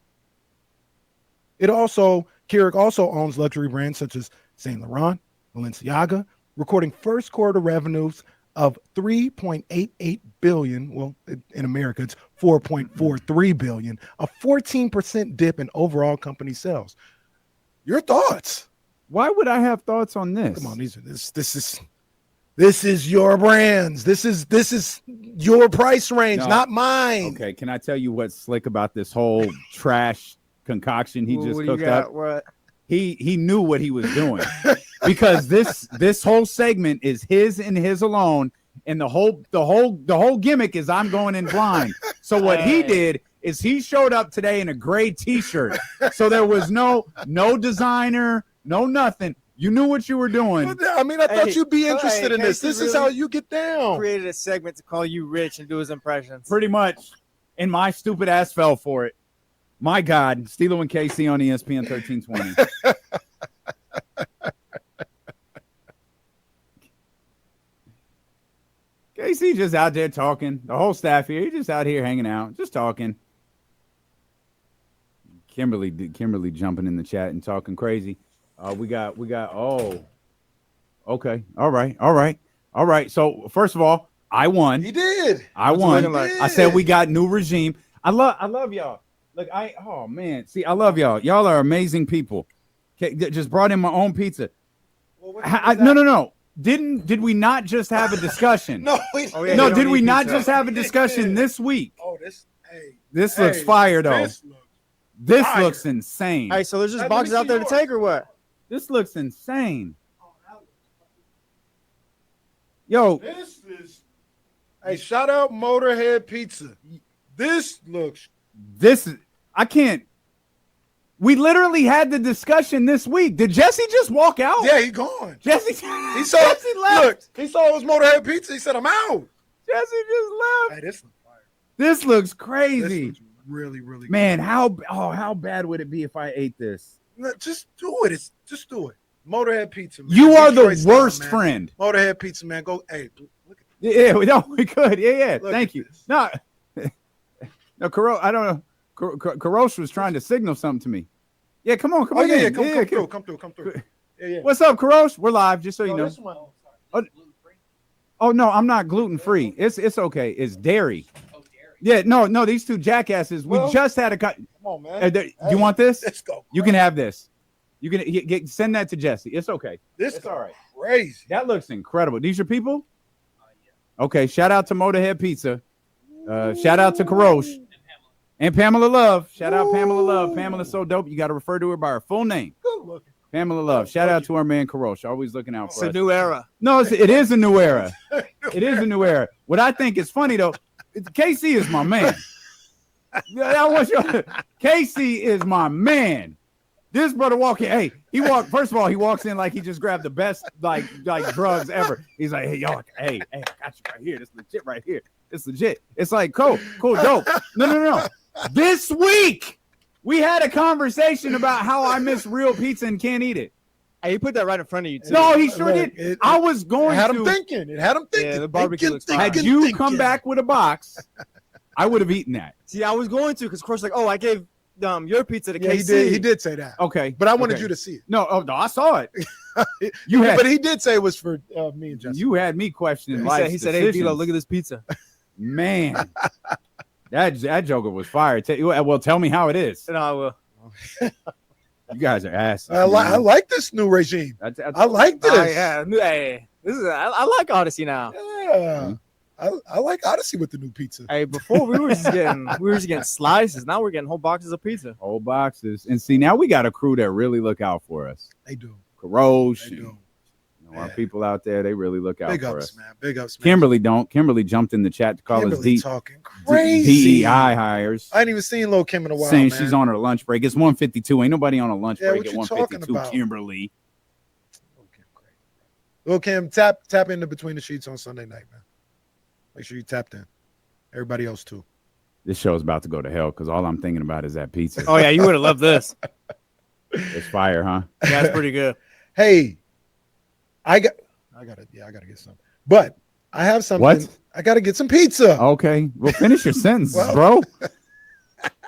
Keurig also owns luxury brands such as Saint Laurent, Balenciaga, recording first quarter revenues of $3.88 billion. Well, in America, it's $4.43 billion, a 14% dip in overall company sales. Your thoughts? Why would I have thoughts on this? Come on, this is your brands. This is your price range, not mine. Okay, can I tell you what's slick about this whole trash concoction he just cooked up? What? He knew what he was doing because this whole segment is his and his alone, and the whole gimmick is I'm going in blind. So what he did is he showed up today in a gray t-shirt. So there was no designer, no nothing. You knew what you were doing. I mean, I thought you'd be interested in this. This is how you get down. Created a segment to call you rich and do his impressions. Pretty much. And my stupid ass fell for it. My God. Steelo and KC on ESPN 1320. KC just out there talking. The whole staff here, he's just out here hanging out, just talking. Kimberly jumping in the chat and talking crazy. We got. Oh, okay. All right. So first of all, I won. He did. I won. I said we got new regime. I love y'all. Look, oh man. See, I love y'all. Y'all are amazing people. Okay, just brought in my own pizza. Well, no. Did we not just have a discussion? Did we not just have a discussion this week? Oh, this looks fire though. This looks insane. Hey, so there's just boxes out there to take or what? This looks insane. Yo. This is shout out Motorhead Pizza. I can't. We literally had the discussion this week. Did Jesse just walk out? Yeah, he gone. Jesse left. Look, he saw it was Motorhead Pizza. He said, I'm out. Jesse just left. Hey, this looks fire. This looks crazy. This looks really, really good. Man, how bad would it be if I ate this? No, just do it. Just do it. Motorhead Pizza, man. You are the worst friend. Motorhead Pizza, man. Go, hey, look at Yeah, we could. Yeah. Thank you. No, I don't know. Karosh was trying to signal something to me. Yeah, come on. Come through. Yeah. What's up, Karosh? We're live, just so you know. Oh no, I'm not gluten free. It's okay. It's dairy. Yeah, no, these two jackasses. We just had a cut. Come on, man. You want this? Let's go. You can have this. You can send that to Jesse. It's okay. It's all right. Crazy. That looks incredible. These your people? Okay. Shout out to Motorhead Pizza. Shout out to Karosh and Pamela Love. Shout out Pamela Love. Pamela's so dope. You got to refer to her by her full name. Good looking. Pamela Love. Shout out to our man Karosh. Always looking out for us. It's a new era. No, it is a new era. It is a new era. What I think is funny though, KC is my man. KC is my man. This brother walking. Hey, first of all, he walks in like he just grabbed the best like drugs ever. He's like, hey, y'all, hey, I got you right here. This is legit right here. It's legit. It's like, cool, dope. No. This week, we had a conversation about how I miss real pizza and can't eat it. Hey, he put that right in front of you, too. No, he sure did. I was going It had to. him thinking. It had him thinking. Yeah, the barbecue looks fine. Had you come back with a box, I would have eaten that. See, I was going to because, of course, like, I gave your pizza to Yeah, KC. he did say that. Okay. But I wanted you to see it. No, I saw it. But he did say it was for me and Justin. You had me questioning life. He said, hey, Dilo, look at this pizza. Man, that joker was fire. Well, tell me how it is. No, I will. You guys are asses. I like this new regime. I like this. Yeah, hey, I like Odyssey now. Yeah. I like Odyssey with the new pizza. Hey, before we were just getting slices. Now we're getting whole boxes of pizza. Whole boxes. And see, now we got a crew that really look out for us. They do. Karosh. Our people out there, they really look out Big for ups, us. man. Big ups, man. Kimberly don't. Kimberly jumped in the chat to call Kimberly us talking crazy. DEI hires. I ain't even seen Lil Kim in a while, Saying man. she's on her lunch break. It's 1:52. Ain't nobody on a lunch Yeah, break what at you talking 1:52. about? Kimberly. Lil Kim, tap into Between the Sheets on Sunday night, man. Make sure you tapped in. Everybody else too. This show's about to go to hell because all I'm thinking about is that pizza. Oh yeah, you would have loved this. It's fire, huh? Yeah, it's pretty good. Hey, I gotta get some. But I have something. What? I gotta get some pizza. Okay. Well, finish your sentence, bro.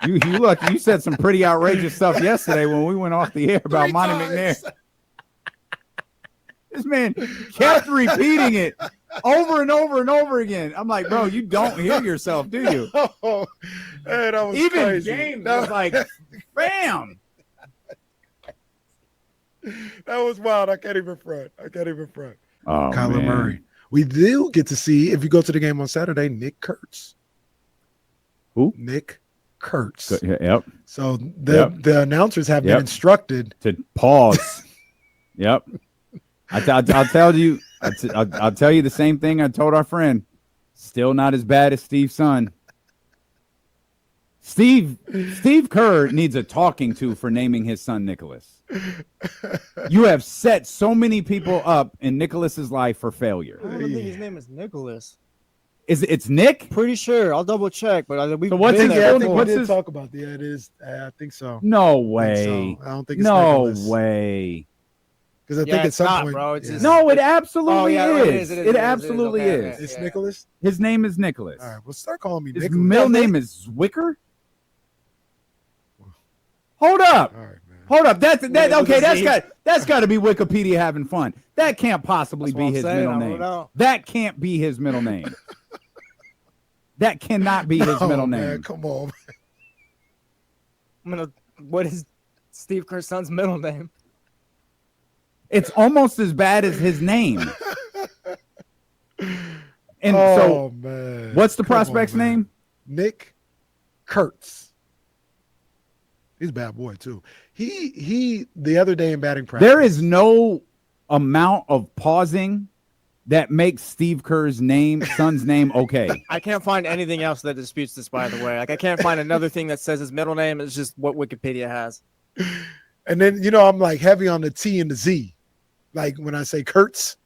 You look, you said some pretty outrageous stuff yesterday when we went off the air about Monty McNair. This man kept repeating it over and over and over again. I'm like, bro, you don't hear yourself, do you? Oh, hey, that was even crazy. James was like, bam. That was wild. I can't even front. Oh, Kyler man. Murray. We do get to see, if you go to the game on Saturday, Nick Kurtz. Who? Nick Kurtz. Yep. So the announcers have been instructed to pause. Yep. I'll tell you. I'll tell you the same thing I told our friend. Still not as bad as Steve's son. Steve Kerr needs a talking to for naming his son Nicholas. You have set so many people up in Nicholas's life for failure. I don't think his name is Nicholas. It's Nick? Pretty sure. I'll double check. But we So what's his I think we what's did his, talk about it. Yeah, it is. I think so. No way. I don't think it's no Nicholas. way. Because I think at some point. Bro. It's just, No, it absolutely yeah, is. It absolutely Okay, is. It's Nicholas? His name is Nicholas. All right, well, start calling me His Nicholas. middle name is Zwicker? Hold up. All right, man. Hold up. That's got to be Wikipedia having fun. That can't possibly be his middle name. That can't be his middle name. That cannot be his middle man, name. Come on, man. What is Steve Kerr's son's middle name? It's almost as bad as his name. And man. What's the Come on, prospect's man. name? Nick Kurtz. He's a bad boy too. He the other day in batting practice. There is no amount of pausing that makes Steve Kerr's son's name okay. I can't find anything else that disputes this, by the way. Like, I can't find another thing that says his middle name is just what Wikipedia has. And then, I'm like heavy on the T and the Z. Like when I say Kurtz,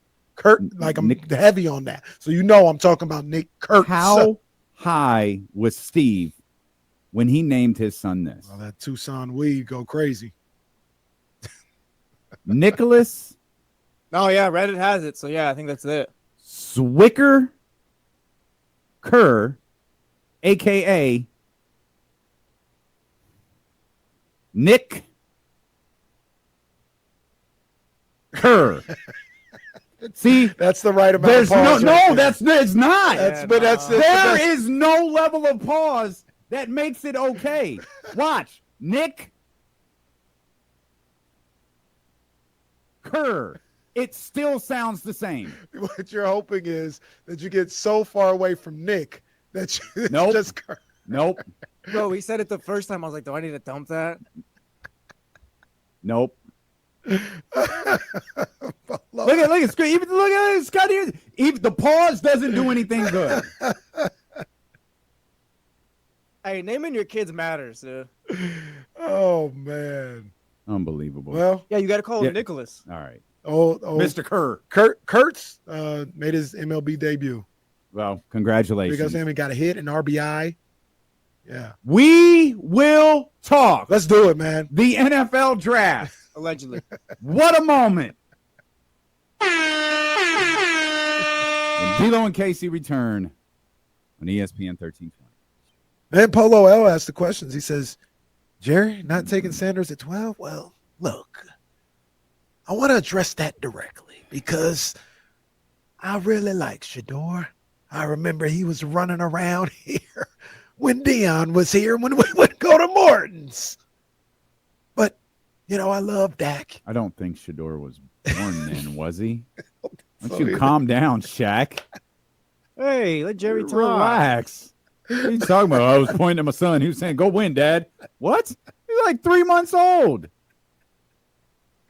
like I'm heavy on that. So I'm talking about Nick Kurtz. How high was Steve when he named his son this? Well, that Tucson weed go crazy. Nicholas Oh, yeah, Reddit has it. So, yeah, I think that's it. Zwicker Kerr, a.k.a. Nick Kerr. See, that's the right amount there's of pause. it's not. There is no level of pause that makes it okay. Watch. Nick Kerr. It still sounds the same. What you're hoping is that you get so far away from Nick that you Nope. just Nope. Bro, he said it the first time. I was like, do I need to dump that? Nope. Look at Scott. Even look at Scott here. Even the pause doesn't do anything good. Hey, naming your kids matters, dude. Oh man. Unbelievable. Well, yeah, you got to call him Nicholas. All right. Oh, Mr. Kerr. Kurtz made his MLB debut Well, Big congratulations. Sammy got a hit, an RBI. Yeah. We will talk. Let's do it, man. The NFL draft. Allegedly. What a moment. When D'Lo and KC return on ESPN 1320. And Polo L asked the questions. He says, Jerry, not taking Sanders at 12? Well, look, I want to address that directly because I really like Shroeder. I remember he was running around here when Dion was here when we would go to Morton's. But, you know, I love Dak. I don't think Shroeder was born then, was he? Why don't you calm down, Shaq? Hey, let Jerry talk. Relax. What are you talking about? I was pointing at my son. He was saying, go win, Dad. What? He's like 3 months old.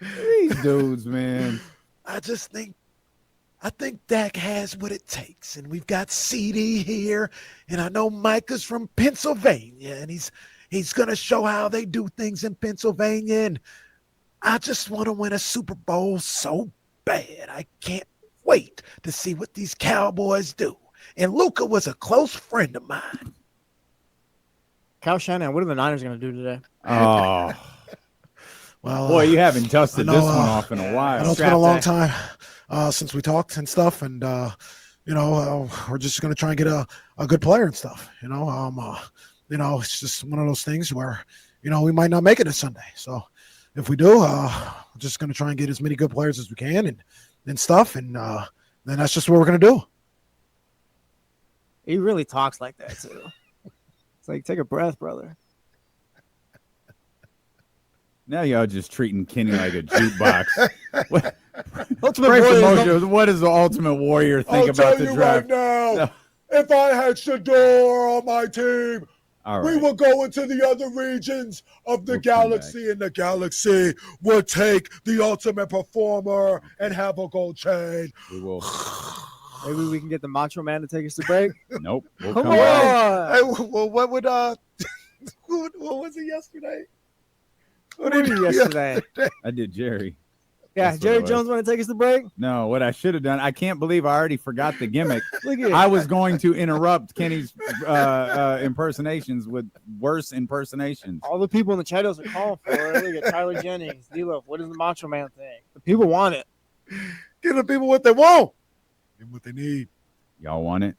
These dudes, man. I think Dak has what it takes. And we've got CD here. And I know Micah's from Pennsylvania. And he's going to show how they do things in Pennsylvania. And I just want to win a Super Bowl so bad. I can't wait to see what these Cowboys do. And Luka was a close friend of mine. Kyle Shanahan, what are the Niners going to do today? Oh. Well, boy, you haven't dusted this one off in a while. I know it's been a long time since we talked and stuff. And, we're just going to try and get a good player and stuff. It's just one of those things where, we might not make it this Sunday. So if we do, we're just going to try and get as many good players as we can and stuff. And then that's just what we're going to do. He really talks like that, too. It's like, take a breath, brother. Now y'all just treating Kenny like a jukebox. What does the Ultimate Warrior think about the draft? Right now, if I had Shroeder on my team, we will go into the other regions of the galaxy, and the galaxy would take the Ultimate Performer and have a gold chain. We will. Maybe we can get the Macho Man to take us to break. Nope. We'll come on. Hey, well, what would what was it yesterday? What did you yesterday? I did Jerry. Yeah, That's Jerry what it Jones want to take us to break? No, what I should have done, I can't believe I already forgot the gimmick. Look at I was going to interrupt Kenny's impersonations with worse impersonations. All the people in the chat are calling for it. Look at Tyler Jennings, D-Lo. What does the Macho Man think? The people want it. Give the people what they want. Give them what they need. Y'all want it?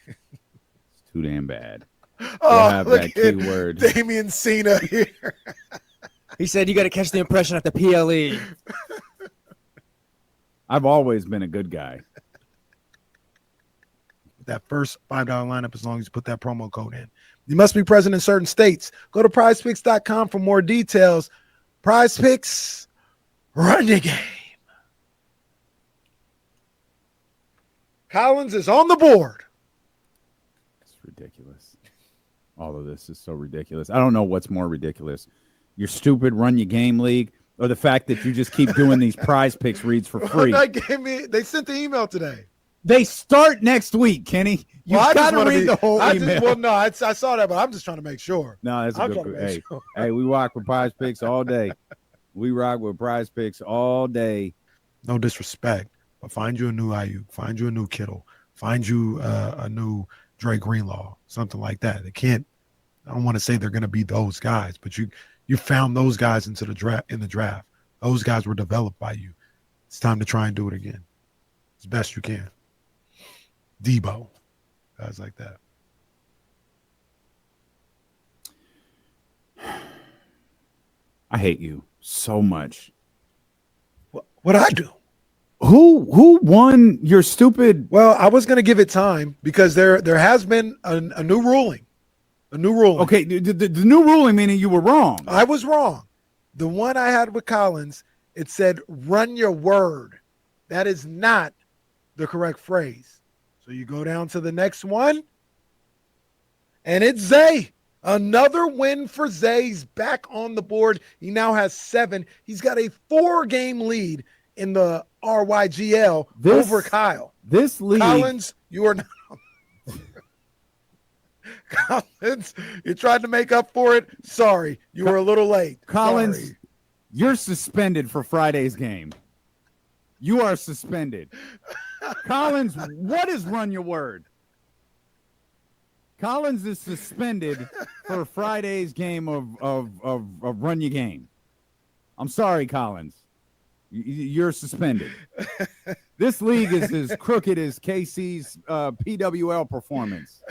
It's too damn bad. Oh, have look that at keyword. Damian Cena here. He said you got to catch the impression at the PLE. I've always been a good guy. That first $5 lineup, as long as you put that promo code in. You must be present in certain states. Go to prizepicks.com for more details. Prize Picks, run your game. Collins is on the board. It's ridiculous. All of this is so ridiculous. I don't know what's more ridiculous. Your stupid run your game league, or the fact that you just keep doing these Prize Picks reads for free. They sent the email today. They start next week, Kenny. You got to read the whole email. I saw that, but I'm just trying to make sure. No, that's a good. Hey, we rock with Prize Picks all day. We rock with Prize Picks all day. No disrespect, but find you a new Ayuk, find you a new Kittle, find you a new Dre Greenlaw, something like that. They can't. I don't want to say they're going to be those guys, but you found those guys in the draft. Those guys were developed by you. It's time to try and do it again as best you can. Debo, guys like that. I hate you so much. What'd I do? Who won your stupid? Well, I was going to give it time because there has been a new ruling. A new ruling. Okay, the new ruling meaning you were wrong. I was wrong. The one I had with Collins, it said run your word. That is not the correct phrase. So you go down to the next one, and it's Zay. Another win for Zay. He's back on the board. He now has 7. He's got a 4-game lead in the RYGL over Kyle. This league. Collins, you are not. Collins, you tried to make up for it. Sorry, you were a little late. Collins, Sorry. You're suspended for Friday's game. You are suspended. Collins, what is run your word? Collins is suspended for Friday's game of run your game. I'm sorry, Collins. You're suspended. This league is as crooked as KC's PWL performance.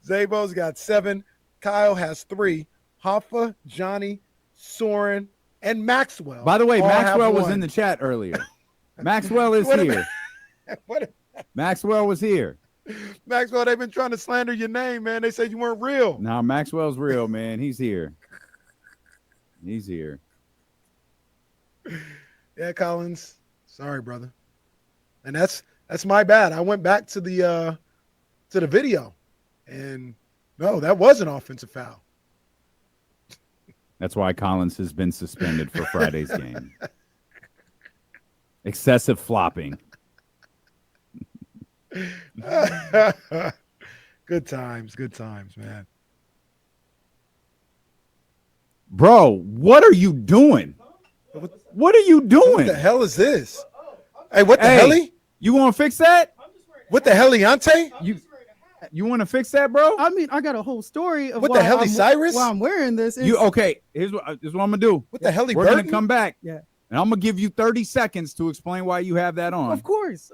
Zaybo's got 7. Kyle has 3. Hoffa, Jonny, Soren, and Maxwell. By the way, all Maxwell have was 1. in the chat earlier. Maxwell is here. Maxwell was here. Maxwell, they've been trying to slander your name, man. They said you weren't real. Now Maxwell's real, man. He's here. He's here. Yeah, Collins. Sorry, brother. And that's my bad. I went back to the video, and no, that was an offensive foul. That's why Collins has been suspended for Friday's game. Excessive flopping. Good times, man. Bro, what are you doing? What are you doing? What the hell is this? Hey, what the hell? You want to fix that? What the hell, Ante? You want to fix that, bro? I mean, I got a whole story of What the hell, Cyrus? Why I'm wearing this. Okay? Here's what I'm gonna do. What the hell, We're gonna Burton? come back. Yeah. And I'm gonna give you 30 seconds to explain why you have that on. Of course.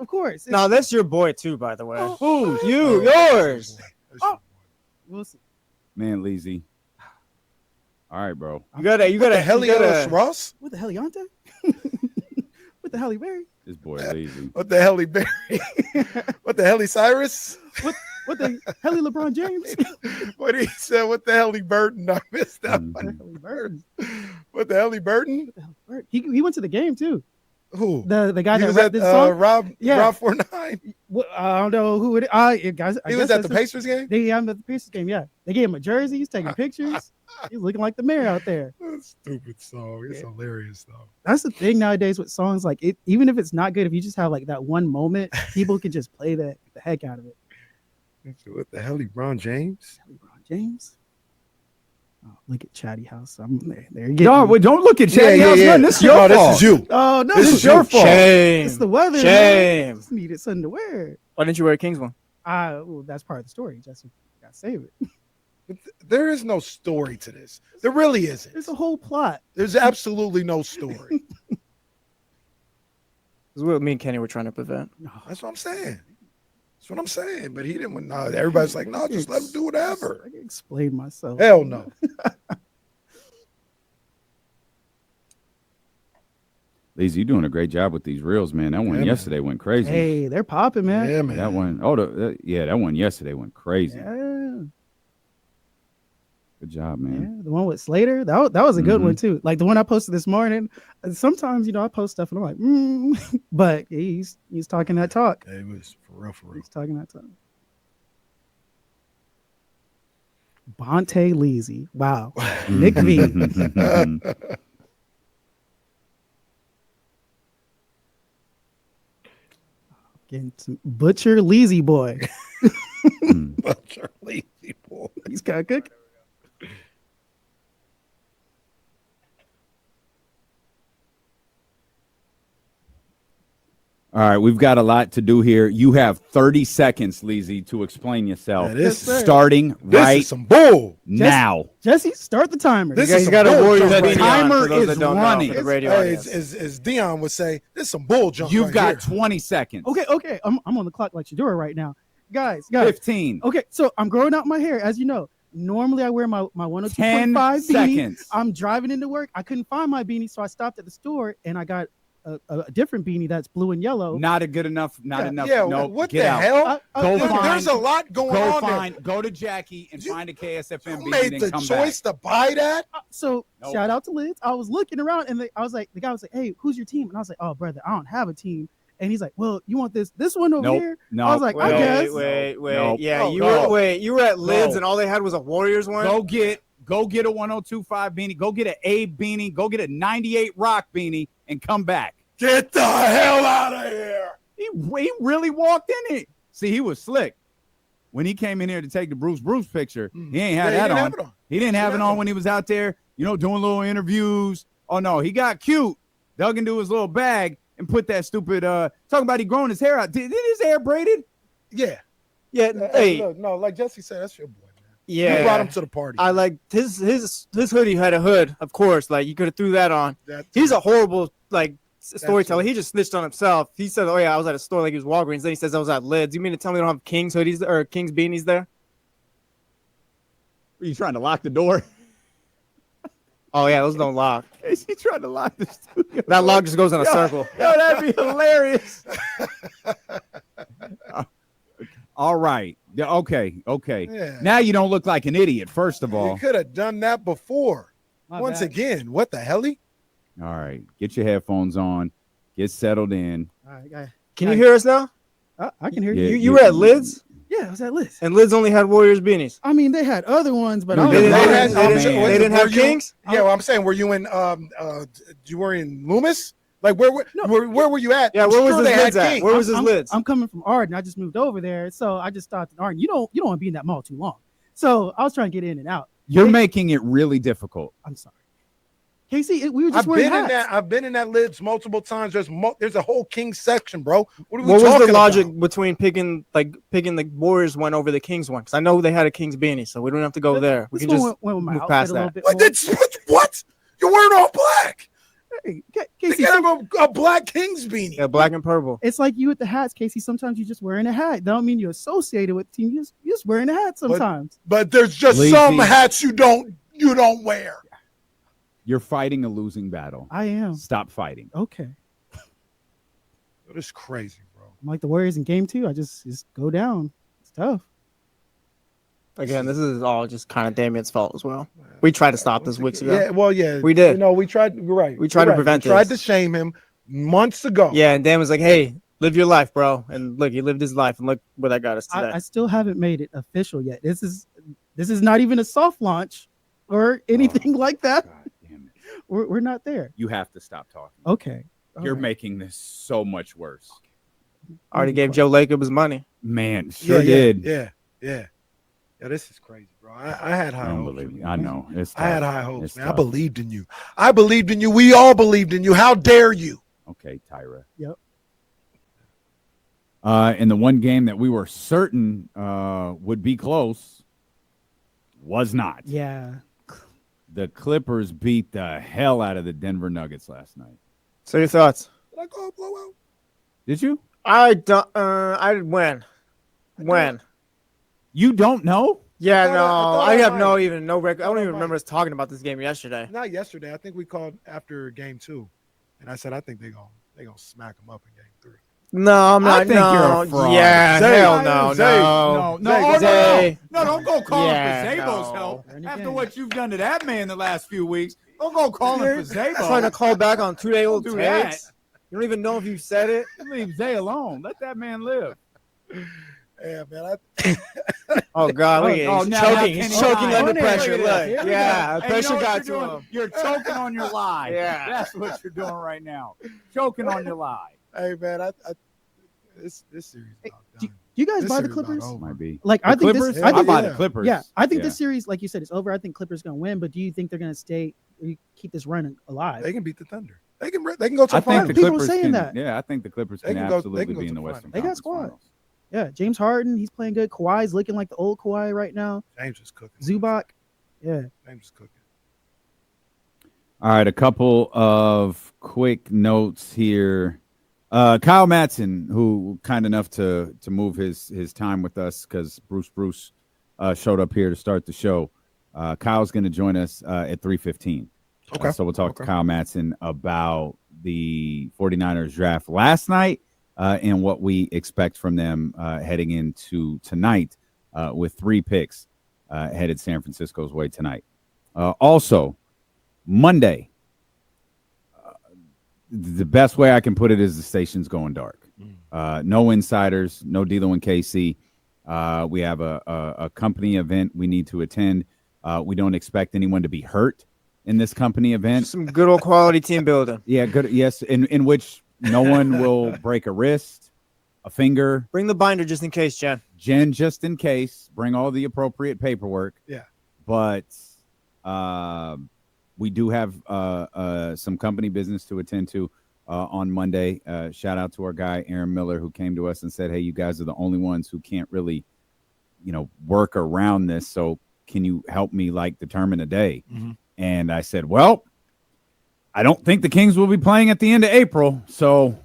No, that's your boy too, by the way. Who's yours? We'll see. Man, Leezy. All right, bro. You gotta Helios Ross? What the hell, Yonta? What the hell, he Barry? This boy Leezy. What the hell, Barry? What the hell, Cyrus? What the hell, LeBron James? What he said? What the hell, Burton? I missed that. What the hell, Burton? He went to the game too. Who? The guy He that was rapped at this song? Rob 49. I don't know who it. Guys, He was at the Pacers game? I'm at the Pacers game. Yeah, they gave him a jersey. He's taking pictures. He's looking like the mayor out there. Stupid song. It's hilarious though. That's the thing nowadays with songs. Like it, even if it's not good, if you just have like that one moment, people can just play the heck out of it. What the hell, LeBron James? LeBron James. Oh, look at Chatty House. I'm there. No, wait, don't look at Chatty House. Yeah. Man, this is your fault. This is you. Oh no, This is your fault. Shame. It's the weather. Shame. Man. Just needed something to wear. Why didn't you wear a Kings one? Well, that's part of the story. Just gotta save it. But there is no story to this. There really isn't. There's a whole plot. There's absolutely no story. This is what me and Kenny were trying to prevent. That's what I'm saying. But he didn't. No, everybody's like, no, just let him do whatever. I can explain myself. Hell no. Leezy, you doing a great job with these reels, man. That one yesterday went crazy. Hey, they're popping, man. Yeah, man. That one, that one yesterday went crazy. Yeah. Good job, man. The one with Slater, that was a good one too. Like the one I posted this morning. Sometimes, I post stuff and I'm like, but he's talking that talk. It was for real. He's talking that talk. Bonta Leezy. Wow. Nick V. Getting some Butcher Leezy boy. Butcher Leezy boy. He's got to cook. All right, we've got a lot to do here. You have 30 seconds, Leezy, to explain yourself. Starting right is some bull. now. Jesse, start the timer. This got a Warriors The beanie on, timer for those is that don't know, running. for the radio Hey, audience. as Dion would say, this is some bull junk. You've right got here. 20 seconds. Okay. I'm on the clock like Shroeder right now. Guys. 15. Okay, so I'm growing out my hair. As you know, normally I wear my 102.5 10 beanie. seconds. I'm driving into work. I couldn't find my beanie, so I stopped at the store and I got a different beanie that's blue and yellow. Not a good enough. Not enough. Yeah, no, what get the out. hell? There's a lot going on there. Go to Jackie and find a KSFM You beanie made and the come choice to buy that? So Nope. shout out to Liz. I was looking around and the guy was like, hey, who's your team? And I was like, oh, brother, I don't have a team. And he's like, well, you want this one over Nope. here? No. I was like, I guess. Wait. Nope. Yeah, you No. were at Lids No. and all they had was a Warriors one. Go get a 102.5 beanie. Go get an Abe beanie. Go get a 98 Rock beanie and come back. Get the hell out of here. He really walked in it. See, he was slick. When he came in here to take the Bruce picture, he ain't had that on. He didn't have it on when he was out there, doing little interviews. Oh, no, he got cute, dug into his little bag, and put that stupid talking about he growing his hair out. Did his hair braided? Yeah. Yeah. Hey, Hey. look, no, like Jesse said, that's your boy, man. Yeah. You brought him to the party. I like his hoodie had a hood, of course. Like you could have threw that on. He's a horrible storyteller. He just snitched on himself. He said, "Oh yeah, I was at a store like it was Walgreens." Then he says I was at Lids. You mean to tell me they don't have King's hoodies or King's beanies there? Are you trying to lock the door? Oh yeah, those don't lock. Is he trying to lock the studio? That lock just goes in a circle. Yo, that'd be hilarious. All right. Yeah, okay. Yeah. Now you don't look like an idiot, first of all. You could have done that before. Once again, what the hell? All right. Get your headphones on. Get settled in. All right, Can you hear us now? I can hear Yeah, you. You were at Lids? Yeah, I was at Lids. And Lids only had Warriors beanies. I mean, they had other ones, but No, I they was They didn't have Kings? Yeah, well, I'm saying, were you in you were in Loomis? Like where were you at? Yeah, I'm where was sure his they had Lids at? Kings. Where was his Lids? I'm coming from Arden. I just moved over there, so I just thought that Arden, you don't want to be in that mall too long. So I was trying to get in and out. You're making it really difficult. I'm sorry. KC, we were just wearing hats. I've been in that Lids multiple times. There's a whole Kings section, bro. What are we What was talking the logic about? between picking the Warriors one over the Kings one? Because I know they had a Kings beanie, so we don't have to go there. We This can one just went with my move outfit past a little that. bit more. What? You're wearing all black. Hey, They Casey, can have a black Kings beanie. Yeah, black and purple. it's like you with the hats, Casey. Sometimes you just wearing a hat. That don't mean you're associated with the team. You're just wearing a hat sometimes. But there's just Leafy. some hats you don't wear. You're fighting a losing battle. I am. Stop fighting. Okay. It's crazy, bro. I'm like the Warriors in game 2. I just go down. It's tough. Again, this is all just kind of Damien's fault as well. We tried to stop this weeks ago. Yeah, well, yeah, we did. We tried. You're right. We tried to prevent We tried this. to shame him months ago. Yeah, and Dan was like, "Hey, live your life, bro." And look, he lived his life, and look where that got us today. I still haven't made it official yet. This is not even a soft launch or anything like that. We're not there. You have to stop talking. Okay. All You're right. making this so much worse. I already gave Joe Lacob his money. Man, sure yeah, did. Yeah. This is crazy, bro. I had high hopes. Unbelievable. I know. It's I had tough. high hopes, It's man. tough. I believed in you. I believed in you. We all believed in you. How dare you? Okay, Tyra. Yep. And the one game that we were certain would be close was not. Yeah. The Clippers beat the hell out of the Denver Nuggets last night. So your thoughts? Did I call a blowout? Did you? I don't. I when? When? You don't know? Yeah, I no. thought I I have might. no record. I don't even remember us talking about this game yesterday. Not yesterday. I think we called after game 2, and I said I think they're gonna smack them up in game 3. No, I'm not. I think no. you're a fraud. Yeah, Zay, hell no, Zay, no. No, Zay. don't go calling Yeah, for Zaybo's no. help. After what you've done to that man the last few weeks, don't go calling for Zaybo. Trying to call back on 2-day-old Don't do that. takes. You don't even know if you said it. Leave Zay alone. Let that man live. Yeah, man. Oh God, look at Oh, he's now choking. Kenny He's choking lied. under Look at pressure. this. Look, Here we yeah, go. Hey, pressure you know what got you're to doing? him. You're choking on your lie. Yeah. That's what you're doing right now. Choking on your lie. Hey, man. This series. Do you guys This buy the series about Clippers? over. Might be. Like The I think Clippers? this. I I think buy the Clippers. Yeah, I think Yeah. this series, like you said, is over. I think Clippers gonna win, but do you think they're gonna stay? Keep this run alive? They can beat the Thunder. They can go to I the think finals. the People Clippers saying can, that. Yeah, I think the Clippers They can can go- they absolutely can go be to in the the Western They got Conference squad. Finals. Yeah, James Harden, he's playing good. Kawhi's looking like the old Kawhi right now. James is cooking. Zubac, yeah. James is cooking. All right, a couple of quick notes here. Kyle Matson, who kind enough to move his time with us because Bruce showed up here to start the show. Kyle's going to join us at 3:15. Okay. So we'll talk to Kyle Matson about the 49ers draft last night and what we expect from them heading into tonight with 3 picks headed San Francisco's way tonight. Also, Monday, the best way I can put it is the station's going dark. No insiders, no D'Lo and KC. We have a company event we need to attend. We don't expect anyone to be hurt in this company event. Some good old quality team building. Yeah, good. Yes, in which no one will break a wrist, a finger. Bring the binder just in case, Jen. Jen, just in case. Bring all the appropriate paperwork. Yeah. But we do have some company business to attend to. on Monday. Shout out to our guy Aaron Miller, who came to us and said, "Hey, you guys are the only ones who can't really, work around this. So can you help me determine a day?" Mm-hmm. And I said, "Well, I don't think the Kings will be playing at the end of April, so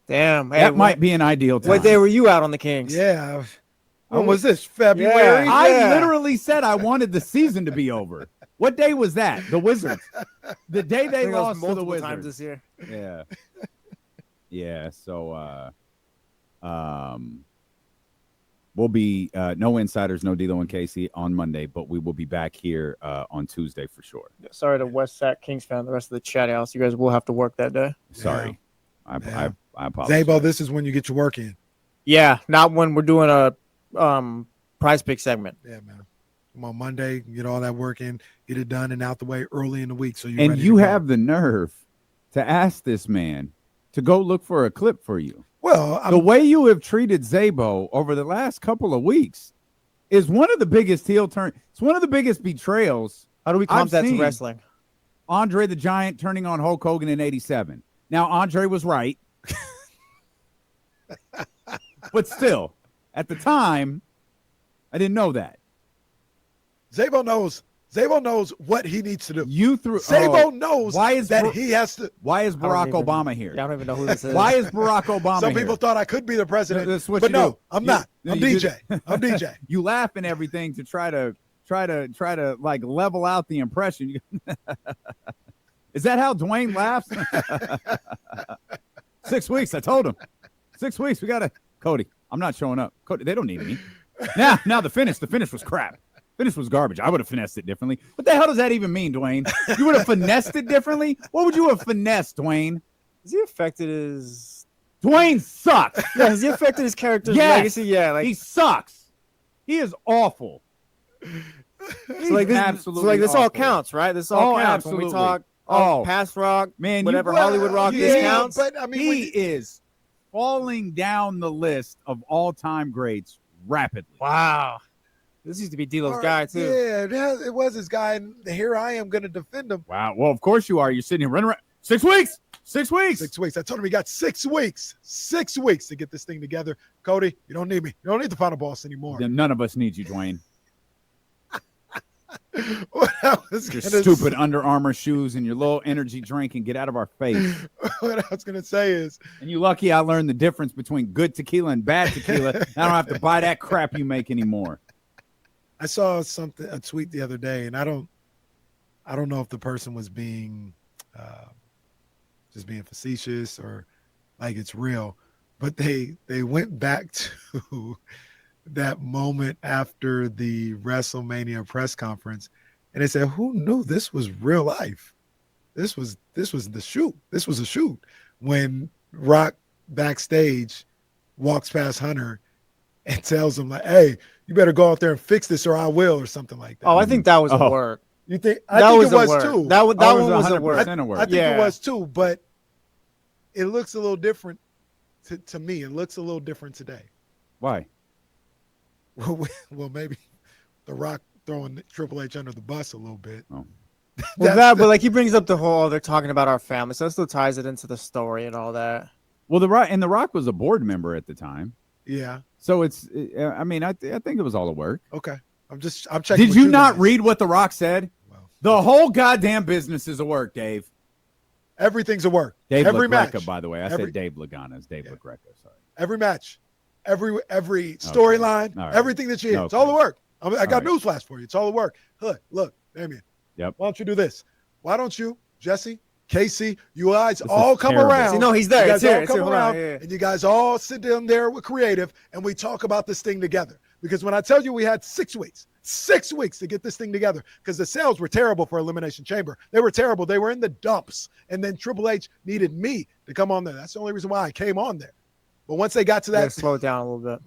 damn, that might be an ideal time." What day were you out on the Kings? Yeah. When was this? February? Yeah. I literally said I wanted the season to be over. What day was that? The Wizards. The day they lost to the multiple Wizards. times this year. Yeah. Yeah. So, we'll be no insiders, no D'Lo and KC on Monday, but we will be back here on Tuesday for sure. Sorry to West Sac Kings fan, the rest of the chat house. You guys will have to work that day. Sorry. I apologize. Zaybo, this is when you get your work in. Yeah, not when we're doing a prize pick segment. Yeah, man. Come on Monday, get all that work in, get it done and out the way early in the week. So and you have the nerve to ask this man to go look for a clip for you. Well, the way you have treated Zaybo over the last couple of weeks is one of the biggest heel turn. It's one of the biggest betrayals. How do we comp that to wrestling? Andre the Giant turning on Hulk Hogan in '87. Now Andre was right, but still, at the time, I didn't know that. Zaybo knows what he needs to do. Zaybo knows he has to. Why is Barack Obama here? I don't even know who this is. Why is Barack Obama Some here? people thought I could be the president, That's what but you no, do. I'm not. I'm DJ. I'm you- DJ. You laugh and everything to try to level out the impression. Is that how Dwayne laughs? 6 weeks. I told him. 6 weeks. We gotta Cody. I'm not showing up. Cody, they don't need me. Now the finish was crap. Finish was garbage. I would have finessed it differently. What the hell does that even mean, Dwayne? You would have finessed it differently? What would you have finessed, Dwayne? Has he affected his Dwayne sucks. Yeah, has he affected his character's Yes. legacy? Yeah, He sucks. He is awful. So like this, absolutely this all awful. counts, right? This all counts absolutely. when we talk past rock, man, whatever Hollywood rock. This counts. But I mean, he is falling down the list of all-time greats rapidly. Wow. This used to be D'Lo's guy too. Yeah, it was his guy, and here I am going to defend him. Wow. Well, of course you are. You're sitting here running around. 6 weeks. 6 weeks. 6 weeks. I told him he got 6 weeks. 6 weeks to get this thing together. Cody, you don't need me. You don't need the final boss anymore. Then none of us need you, Dwayne. What I was Your gonna stupid Under Armour shoes and your little energy drink and get out of our face. What I was going to say is, And you lucky I learned the difference between good tequila and bad tequila. I don't have to buy that crap you make anymore. I saw a tweet the other day, and I don't know if the person was being just being facetious or like it's real, but they went back to that moment after the WrestleMania press conference, and they said, "Who knew this was real life? This was the shoot. This was a shoot." When Rock backstage walks past Hunter and tells him like, "Hey, you better go out there and fix this, or I will," or something like that. Oh, I think that was a work. You think? I think it was too. That one was a 100% work. a work. I think it was too, but it looks a little different to me. It looks a little different today. Why? Well, maybe The Rock throwing Triple H under the bus a little bit. Oh. But like he brings up the whole they're talking about our family, so that still ties it into the story and all that. Well, The Rock was a board member at the time. Yeah. So it's, I mean, I think it was all a work. Okay. I'm checking. Did with you not guys. read what The Rock said? The whole goddamn business is a work, Dave. Everything's a work. Dave every LaGreca, match, by the way. I said Dave Lagana. It's Dave LaGreca. Sorry. every match, every storyline, All right. everything that you hear. It's all the work. I got newsflash for you. It's all the work. Look, Damien. Yep. Why don't you do this? Why don't you, Jesse, KC, you guys This all is come terrible. around. See, no, he's there. You It's guys here. all It's come here. Hold on. around, Yeah. and you guys all sit down there with creative, and we talk about this thing together. Because when I tell you we had 6 weeks, 6 weeks to get this thing together, because the sales were terrible for Elimination Chamber. They were terrible. They were in the dumps. And then Triple H needed me to come on there. That's the only reason why I came on there. But once they got to that, Slow it down a little bit.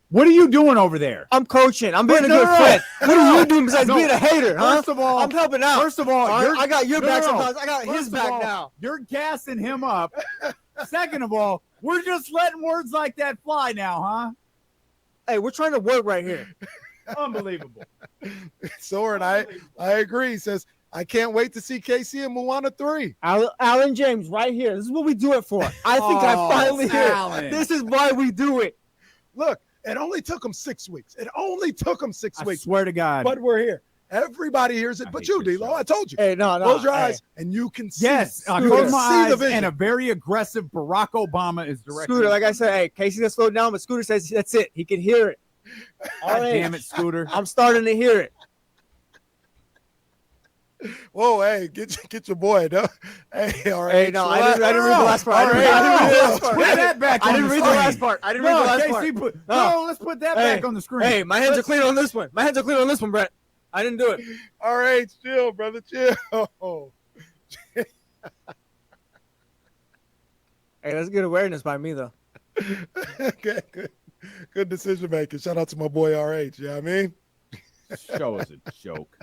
What are you doing over there? I'm coaching. I'm being a No, good no, friend. no. What are you doing besides No. being a hater, huh? First of all, I'm helping out. First of all, I got your back no. sometimes. I got his First of back all, now. You're gassing him up. Second of all, we're just letting words like that fly now, huh? Hey, we're trying to work right here. Unbelievable. Soren, I agree. He says, I can't wait to see KC and Moana 3. Alan James, right here. This is what we do it for. I think I finally hear it. This is why we do it. Look, it only took them 6 weeks. It only took them 6 weeks. Swear to God. But we're here. Everybody hears it, but you, D-Lo. I told you. Hey, no. Close your eyes, and you can see. Yes, I close my eyes, and a very aggressive Barack Obama is directing. Scooter, like I said, hey, Casey got slowed down, but Scooter says that's it. He can hear it. God damn it, Scooter. I'm starting to hear it. Whoa, hey, get your boy. No? Hey, all right. Hey, no, I didn't read the last part. I didn't read the last part. No, let's put that back on the screen. Hey, my hands are clean on this one. Brett. I didn't do it. All right, chill, brother, chill. Hey, that's good awareness by me, though. Okay, good decision making. Shout out to my boy RH. You know what I mean? Show us a joke.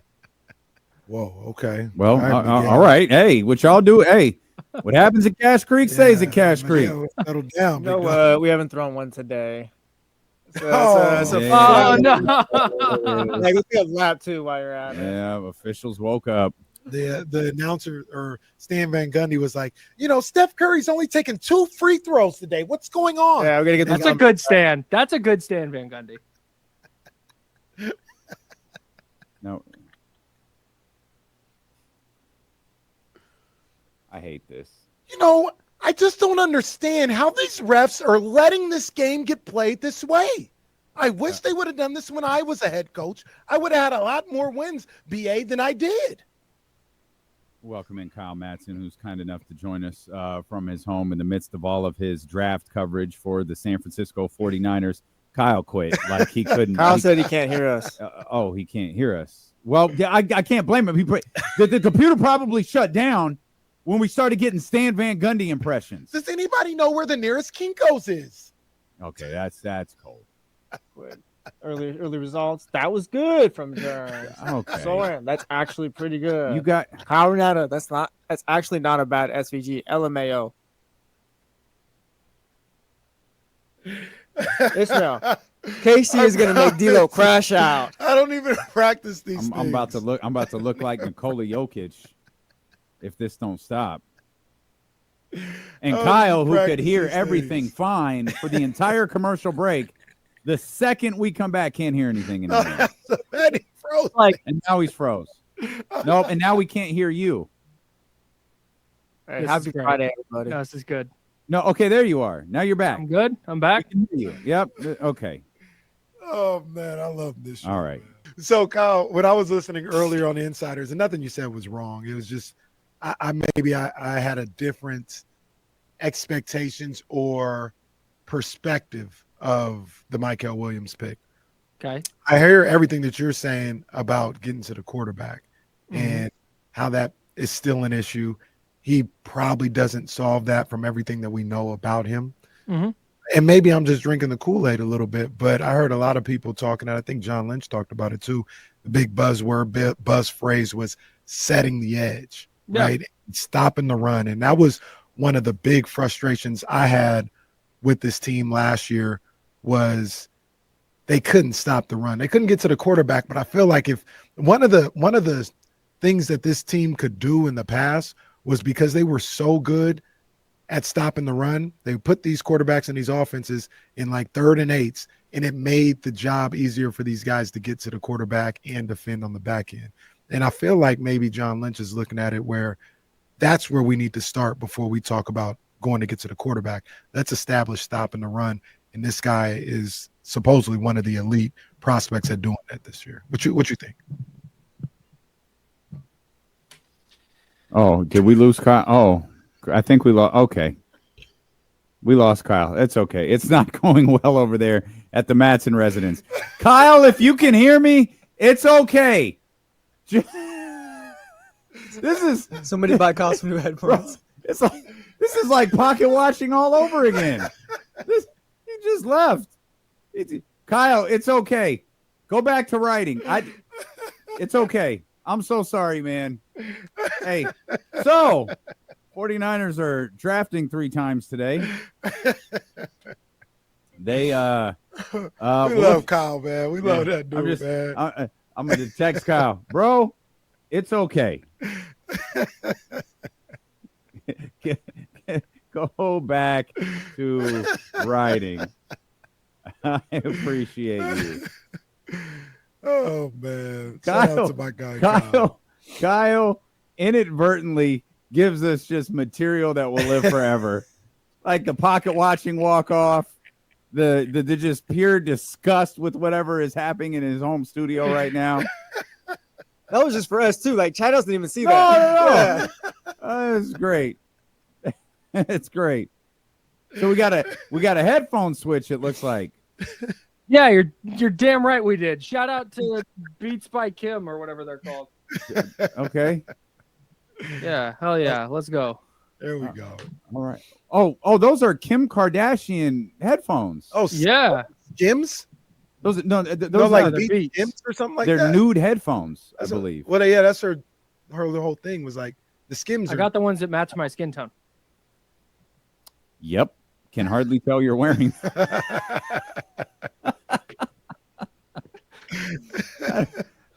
Whoa, okay. Well, all right. Hey, what y'all do? Hey, what happens at Cash Creek stays at Cash Creek. Settle down. No, we haven't thrown one today. No. Like, let's get a lap too while you're at it. Yeah, officials woke up. The announcer or Stan Van Gundy was like, Steph Curry's only taking 2 free throws today. What's going on? Yeah, we're gonna get That's a good stand. That's a good stand, Van Gundy. No. I hate this. I just don't understand how these refs are letting this game get played this way. I wish they would have done this when I was a head coach. I would have had a lot more wins, BA, than I did. Welcome in Kyle Madsen, who's kind enough to join us from his home in the midst of all of his draft coverage for the San Francisco 49ers. Kyle quit like he couldn't. Kyle said he can't hear us. He can't hear us. Well, yeah, I can't blame him. The computer probably shut down when we started getting Stan Van Gundy impressions. Does anybody know where the nearest Kinko's is? Okay, that's cold. Early results. That was good from Jerruh. Okay. Soren, that's actually pretty good. You got Kyle Renata. That's actually not a bad SVG. LMAO. Ishmael. Casey is gonna make D-Lo crash out. I don't even practice these things. I'm about to look like Nikola Jokic if this don't stop. And Kyle, who could hear everything fine for the entire commercial break, the second we come back, can't hear anything anymore. He froze. And now he's froze. Nope, and now we can't hear you. Hey, happy Friday, everybody. No, this is good. No, okay, there you are. Now you're back. I'm good. I'm back. We can hear you. Yep. Okay. Oh, man, I love this show. All right. So, Kyle, when I was listening earlier on the Insiders, and nothing you said was wrong. It was just I had a different expectations or perspective of the Michael Williams pick. Okay. I hear everything that you're saying about getting to the quarterback and how that is still an issue. He probably doesn't solve that from everything that we know about him. Mm-hmm. And maybe I'm just drinking the Kool-Aid a little bit, but I heard a lot of people talking, and I think John Lynch talked about it too. The big buzz phrase was setting the edge, right? Stopping the run. And that was one of the big frustrations I had with this team last year was they couldn't stop the run. They couldn't get to the quarterback, but I feel like if one of the things that this team could do in the past was because they were so good at stopping the run, they put these quarterbacks and these offenses in like 3rd and 8s, and it made the job easier for these guys to get to the quarterback and defend on the back end. And I feel like maybe John Lynch is looking at it where that's where we need to start before we talk about going to get to the quarterback. Let's establish stopping the run. And this guy is supposedly one of the elite prospects at doing that this year. What you think? Oh, did we lose Kyle? Oh, I think we lost. Okay. We lost Kyle. It's okay. It's not going well over there at the Madsen residence. Kyle, if you can hear me, it's okay. This is somebody buy Kyle some new headphones. Bro, this is like pocket watching all over again. He just left. Kyle, it's okay. Go back to writing. It's okay. I'm so sorry, man. Hey, so 49ers are drafting 3 times today. They we love Kyle, man. We love that dude, man. I'm going to text Kyle. Bro, it's okay. Go back to writing. I appreciate you. Oh man! Shout out to my guy Kyle inadvertently gives us just material that will live forever, like the pocket watching walk off, the just pure disgust with whatever is happening in his home studio right now. That was just for us too. Like Chad doesn't even see No. that. It's great. It's great. So we got a headphone switch. It looks like. Yeah, you're damn right we did. Shout out to Beats by Kim or whatever they're called. Okay. Yeah, hell yeah. Let's go. There we go. All right. Oh, those are Kim Kardashian headphones. Oh, yeah. Skims? Those Those like are Beats Skims or something like they're that. nude headphones, That's I believe. Well, yeah, that's her the whole thing was like the Skims. I got the ones that match my skin tone. Yep. Can hardly tell you're wearing.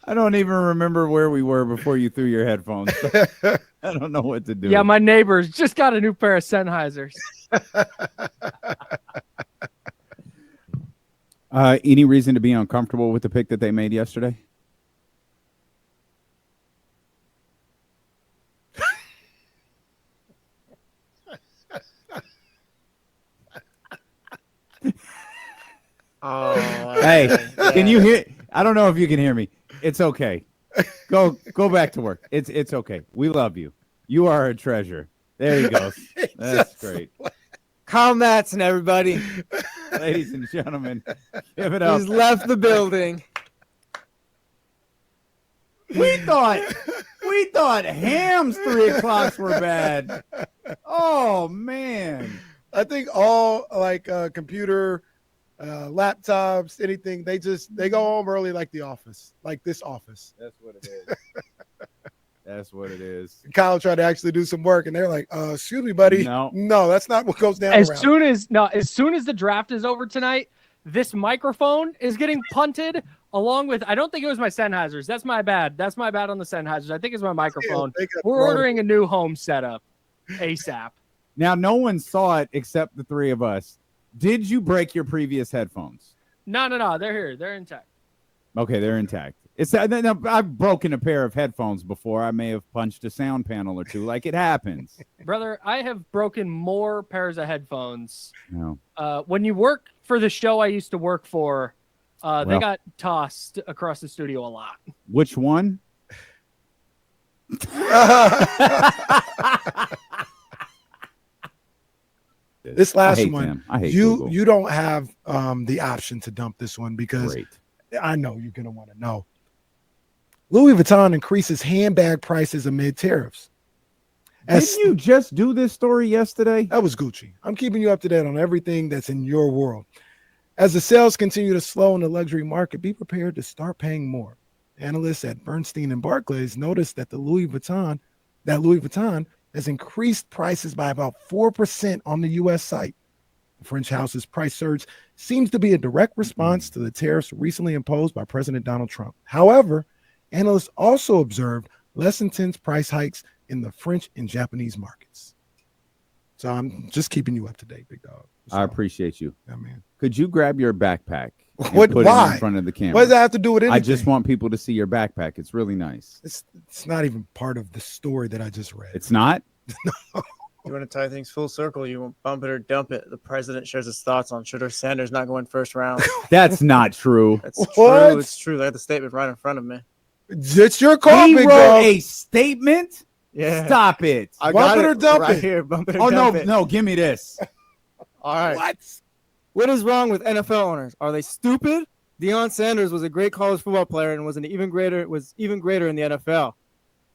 I don't even remember where we were before you threw your headphones. I don't know what to do. Yeah, my neighbors just got a new pair of Sennheisers. Any reason to be uncomfortable with the pick that they made yesterday? Hey, can you hear? I don't know if you can hear me. It's okay. Go back to work. It's okay. We love you. You are a treasure. There he goes. That's great. Kyle Matson, everybody. Ladies and gentlemen, give it up. He's left the building. We thought Ham's 3 o'clocks were bad. Oh man. I think all like computer, laptops, anything, they go home early like the office, like this office. That's what it is. That's what it is. Kyle tried to actually do some work, and they're like, excuse me, buddy. No, that's not what goes down. As around. soon as the draft is over tonight, this microphone is getting punted along with, I don't think it was my Sennheisers. That's my bad. That's my bad on the Sennheisers. I think it's my microphone. We're ordering a new home setup ASAP. Now, no one saw it except the 3 of us. Did you break your previous headphones? No. They're here. They're intact. Okay, they're intact. I've broken a pair of headphones before. I may have punched a sound panel or two. Like, it happens. Brother, I have broken more pairs of headphones. No. When you work for the show I used to work for, they got tossed across the studio a lot. Which one? This last one, them. I hate you Google. you don't have the option to dump this one because Great. I know you're gonna want to know. Louis Vuitton increases handbag prices amid tariffs. Didn't you just do this story yesterday? That was Gucci. I'm keeping you up to date on everything that's in your world. As the sales continue to slow in the luxury market, be prepared to start paying more. Analysts at Bernstein and Barclays noticed that Louis Vuitton has increased prices by about 4% on the U.S. site. The French house's price surge seems to be a direct response to the tariffs recently imposed by President Donald Trump. However, analysts also observed less intense price hikes in the French and Japanese markets. So I'm just keeping you up to date, big dog. I appreciate you. Yeah, man. Could you grab your backpack and What? put Why? it in front of the camera? What does that have to do with anything? I just want people to see your backpack. It's really nice. It's not even part of the story that I just read. It's not? You want to tie things full circle? You want bump it or dump it? The president shares his thoughts on Shroeder Sanders not going first round. That's not true. It's true. It's true. I had the statement right in front of me. It's your call, He big wrote dog. a statement? Yeah. Stop it. I Bump got it or dump right it? here. Bump it or Oh, dump it. no, give me this. All right. What? What is wrong with NFL owners? Are they stupid? Deion Sanders was a great college football player and was even greater in the NFL.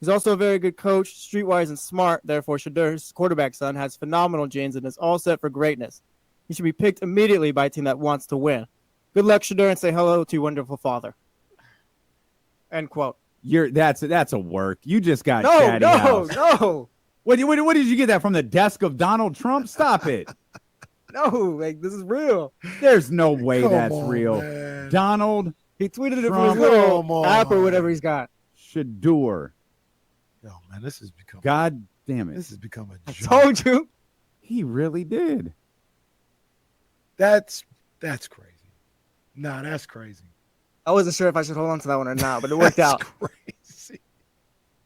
He's also a very good coach, streetwise and smart. Therefore, Shroeder's quarterback son has phenomenal genes and is all set for greatness. He should be picked immediately by a team that wants to win. Good luck, Shroeder, and say hello to your wonderful father. End quote. That's a work. You just got chatty house. No. What did you get that from the desk of Donald Trump? Stop it. No, like this is real. There's no way Come that's on, real. man. Donald He tweeted it from Trump. his little Come app or on. whatever he's got. Shroeder. Yo, man, this has become. God damn it! This has become a joke. I told you. He really did. That's crazy. Nah, that's crazy. I wasn't sure if I should hold on to that one or not, but it worked out. Crazy.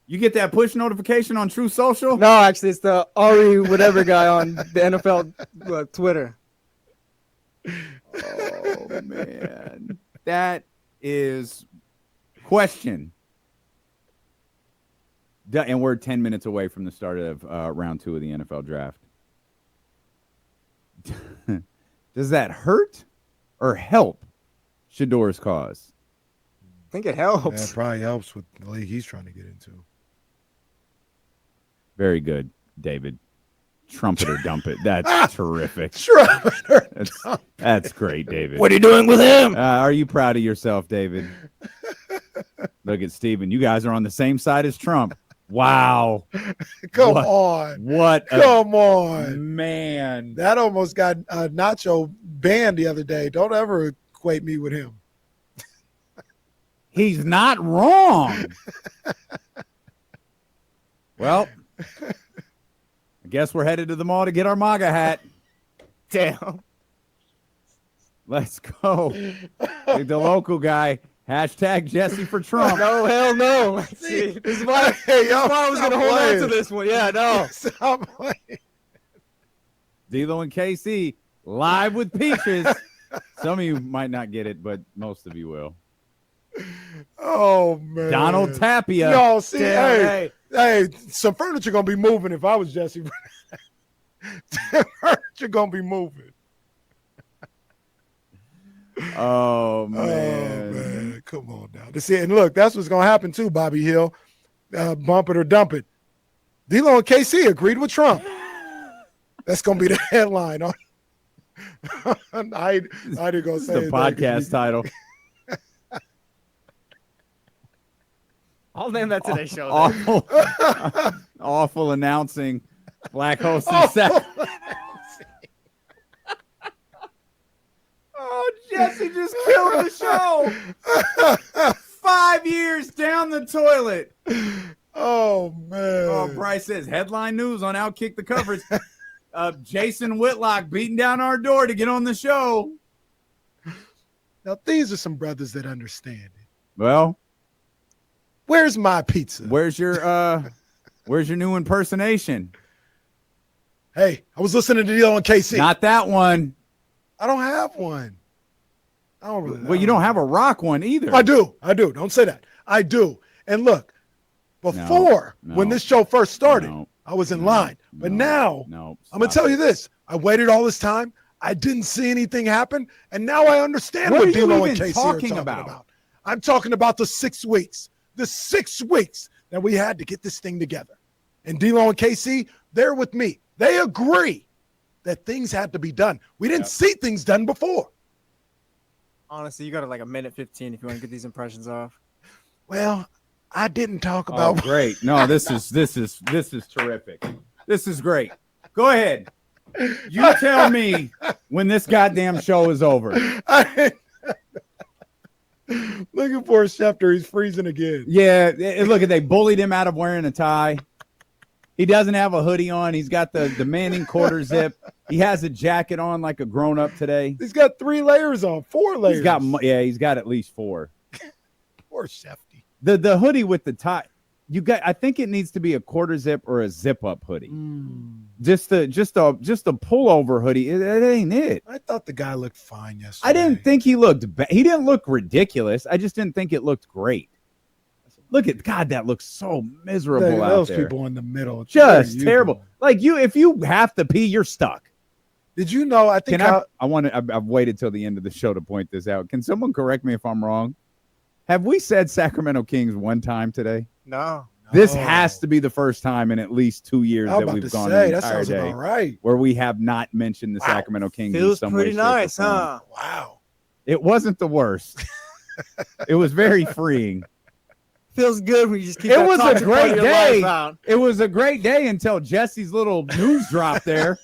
You get that push notification on True Social? No, actually, it's the Ari whatever guy on the NFL Twitter. Oh man, that is question. And we're 10 minutes away from the start of round 2 of the NFL draft. Does that hurt or help Shador's cause? I think it helps. Yeah, it probably helps with the league he's trying to get into. Very good, David. Trumpet or dump it. That's terrific. That's great, David. What are you doing with him? Are you proud of yourself, David? Look at Steven. You guys are on the same side as Trump. Wow. Come on. Come on. Man. That almost got Nacho banned the other day. Don't ever equate me with him. He's not wrong. Well, I guess we're headed to the mall to get our MAGA hat. Damn. Let's go. Like the local guy. Hashtag Jesse for Trump. No, hell no. See, this is why, I was going to hold on to this one. Yeah, no. Stop playing. D'Lo and KC live with Peaches. Some of you might not get it, but most of you will. Oh, man. Donald Tapia. No, see, hey, some furniture going to be moving if I was Jesse. Furniture going to be moving. Oh, man. Oh, man. Come on now. See, and look, that's what's going to happen too, Bobby Hill. Bump it or dump it. D'Lo and KC agreed with Trump. That's going to be the headline. I didn't go say the podcast title. I'll name that today's show. Awful announcing. Black host and Saturday. Oh, Jesse just killed the show. 5 years down the toilet. Oh, man. Oh, Bryce says, headline news on Outkick the Coverage. Jason Whitlock beating down our door to get on the show. Now, these are some brothers that understand it. Well, where's my pizza? Where's your new impersonation? Hey, I was listening to D'Lo and KC. Not that one. I don't have one. I don't really. Well, you don't have a rock one either. I do. Don't say that. I do. And look, before when this show first started, I was in line. But now, I'm going to tell you this. I waited all this time. I didn't see anything happen. And now I understand what D'Lo and KC are talking about. I'm talking about the 6 weeks. The 6 weeks that we had to get this thing together. And D'Lo and KC, they're with me. They agree that things had to be done. We didn't see things done before. Honestly, you got like a minute 15 if you want to get these impressions off. Well, I didn't talk about. Oh, great! No, this is terrific. This is great. Go ahead. You tell me when this goddamn show is over. Looking for a Schefter. He's freezing again. Yeah, look, they bullied him out of wearing a tie. He doesn't have a hoodie on. He's got the demanding quarter zip. He has a jacket on like a grown-up today. He's got 3 layers on, 4 layers. He's got at least 4. Poor Shefty. The hoodie with the tie. I think it needs to be a quarter zip or a zip up hoodie. Just a pullover hoodie. It ain't it. I thought the guy looked fine yesterday. I didn't think he looked bad. He didn't look ridiculous. I just didn't think it looked great. Look at God, that looks so miserable out those there. People in the middle, just terrible. Doing? Like if you have to pee, you're stuck. Did you know? I think I've waited till the end of the show to point this out. Can someone correct me if I'm wrong? Have we said Sacramento Kings one time today? No. This has to be the first time in at least 2 years that we've gone an entire day about right. where we have not mentioned the Sacramento Kings. Feels in some pretty way, nice, shape, or form. huh? Wow. It wasn't the worst. It was very freeing. Feels good when you just keep. It was a great day. It was a great day until Jesse's little news drop there.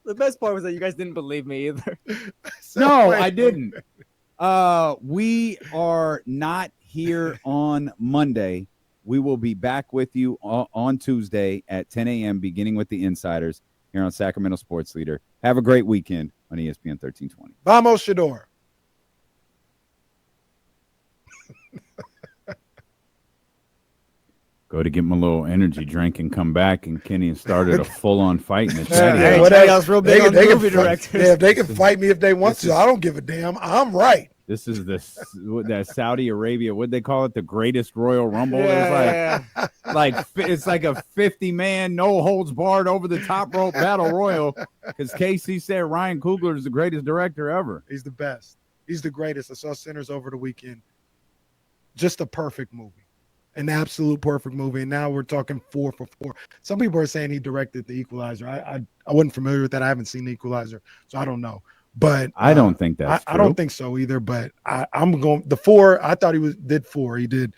The best part was that you guys didn't believe me either. No, I didn't. We are not here on Monday We will be back with you on Tuesday at 10 a.m., beginning with the Insiders here on Sacramento Sports Leader. Have a great weekend on ESPN 1320. Vamos, Shroeder. Go to get my little energy drink and come back, and Kenny started a full-on fight in the Yeah, chat. they can fight me if they want to. I don't give a damn. I'm right. This is that Saudi Arabia, what they call it, the greatest Royal Rumble. It's like a 50-man, no holds barred over the top rope battle royal. Because KC said Ryan Coogler is the greatest director ever. He's the best. He's the greatest. I saw Sinners over the weekend. Just a perfect movie. An absolute perfect movie. And now we're talking 4 for 4. Some people are saying he directed The Equalizer. I wasn't familiar with that. I haven't seen The Equalizer, so I don't know. But I don't think that's true. I don't think so either. But I'm going the 4. I thought did 4. He did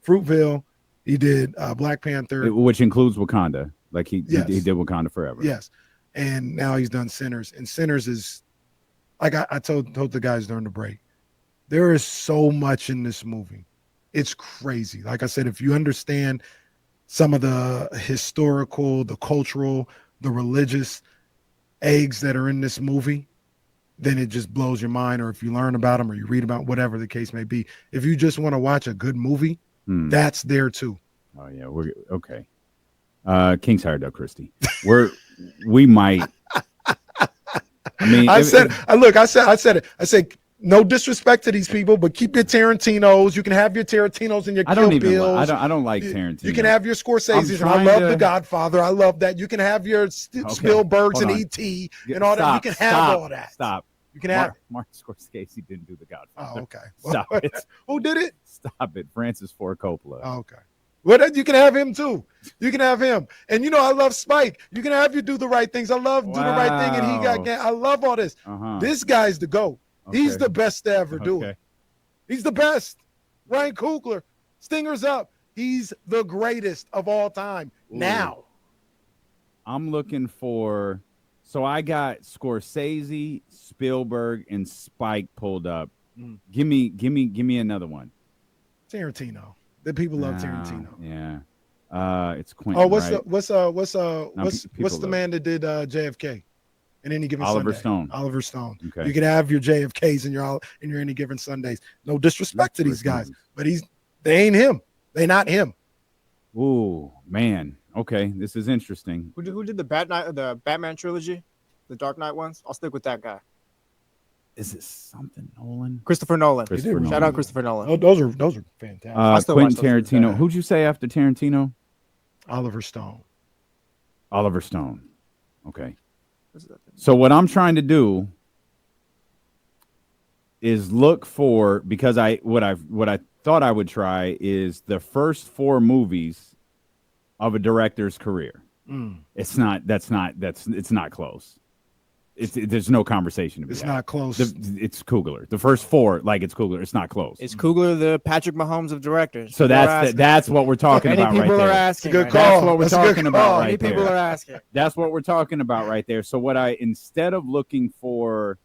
Fruitville. He did Black Panther, which includes Wakanda. Like he did Wakanda Forever. Yes, and now he's done Sinners. And Sinners is like I told the guys during the break. There is so much in this movie. It's crazy. Like I said, if you understand some of the historical, the cultural, the religious eggs that are in this movie, then it just blows your mind. Or if you learn about them or you read about whatever the case may be, if you just want to watch a good movie, that's there too. Oh yeah, we're okay. King's hired up Christie. We might. I mean, I said it. No disrespect to these people, but keep your Tarantinos. You can have your Tarantinos and your Kill Bills. I don't like Tarantino. You can have your Scorseses, and I love The Godfather. I love that. You can have your Spielbergs and E.T. and all that. You can have all that. Stop. You can have. Martin Scorsese didn't do The Godfather. Oh, okay. Stop it. Who did it? Stop it. Francis Ford Coppola. Oh, okay. Well, you can have him too. You can have him. And you know, I love Spike. You can have you Do the Right Things. I love Do the Right Thing, and he got. I love all this. This guy's the GOAT. Okay. He's the best to ever do it. He's the best. Ryan Coogler, Stingers Up. He's the greatest of all time. Ooh. Now. I'm looking for. So I got Scorsese, Spielberg, and Spike pulled up. Give me another one. Tarantino. The people love Tarantino. Yeah. It's Quentin. Oh, what's right? what's the man that did JFK? In any given Oliver Sunday. Stone. Oliver Stone. Okay. You can have your JFKs in your any given Sundays. No disrespect to these guys, but they ain't him. They not him. Ooh, man. Okay, this is interesting. Who did the Batman trilogy, the Dark Knight ones? I'll stick with that guy. Is it something Nolan? Christopher Nolan. Nolan. Shout out Christopher Nolan. Oh, those are fantastic. Quentin Tarantino. Who'd you say after Tarantino? Oliver Stone. Oliver Stone. Okay. So what I'm trying to do is look for, because what I thought I would try is the first 4 movies of a director's career. It's not close. There's no conversation to be It's had. not close. It's Coogler. The first 4, it's Coogler. It's not close. It's Coogler, the Patrick Mahomes of directors. So that's what we're talking about right there. People are asking. Good call. That's what we're talking about right there. People are asking. That's what we're talking about right there. So instead of looking for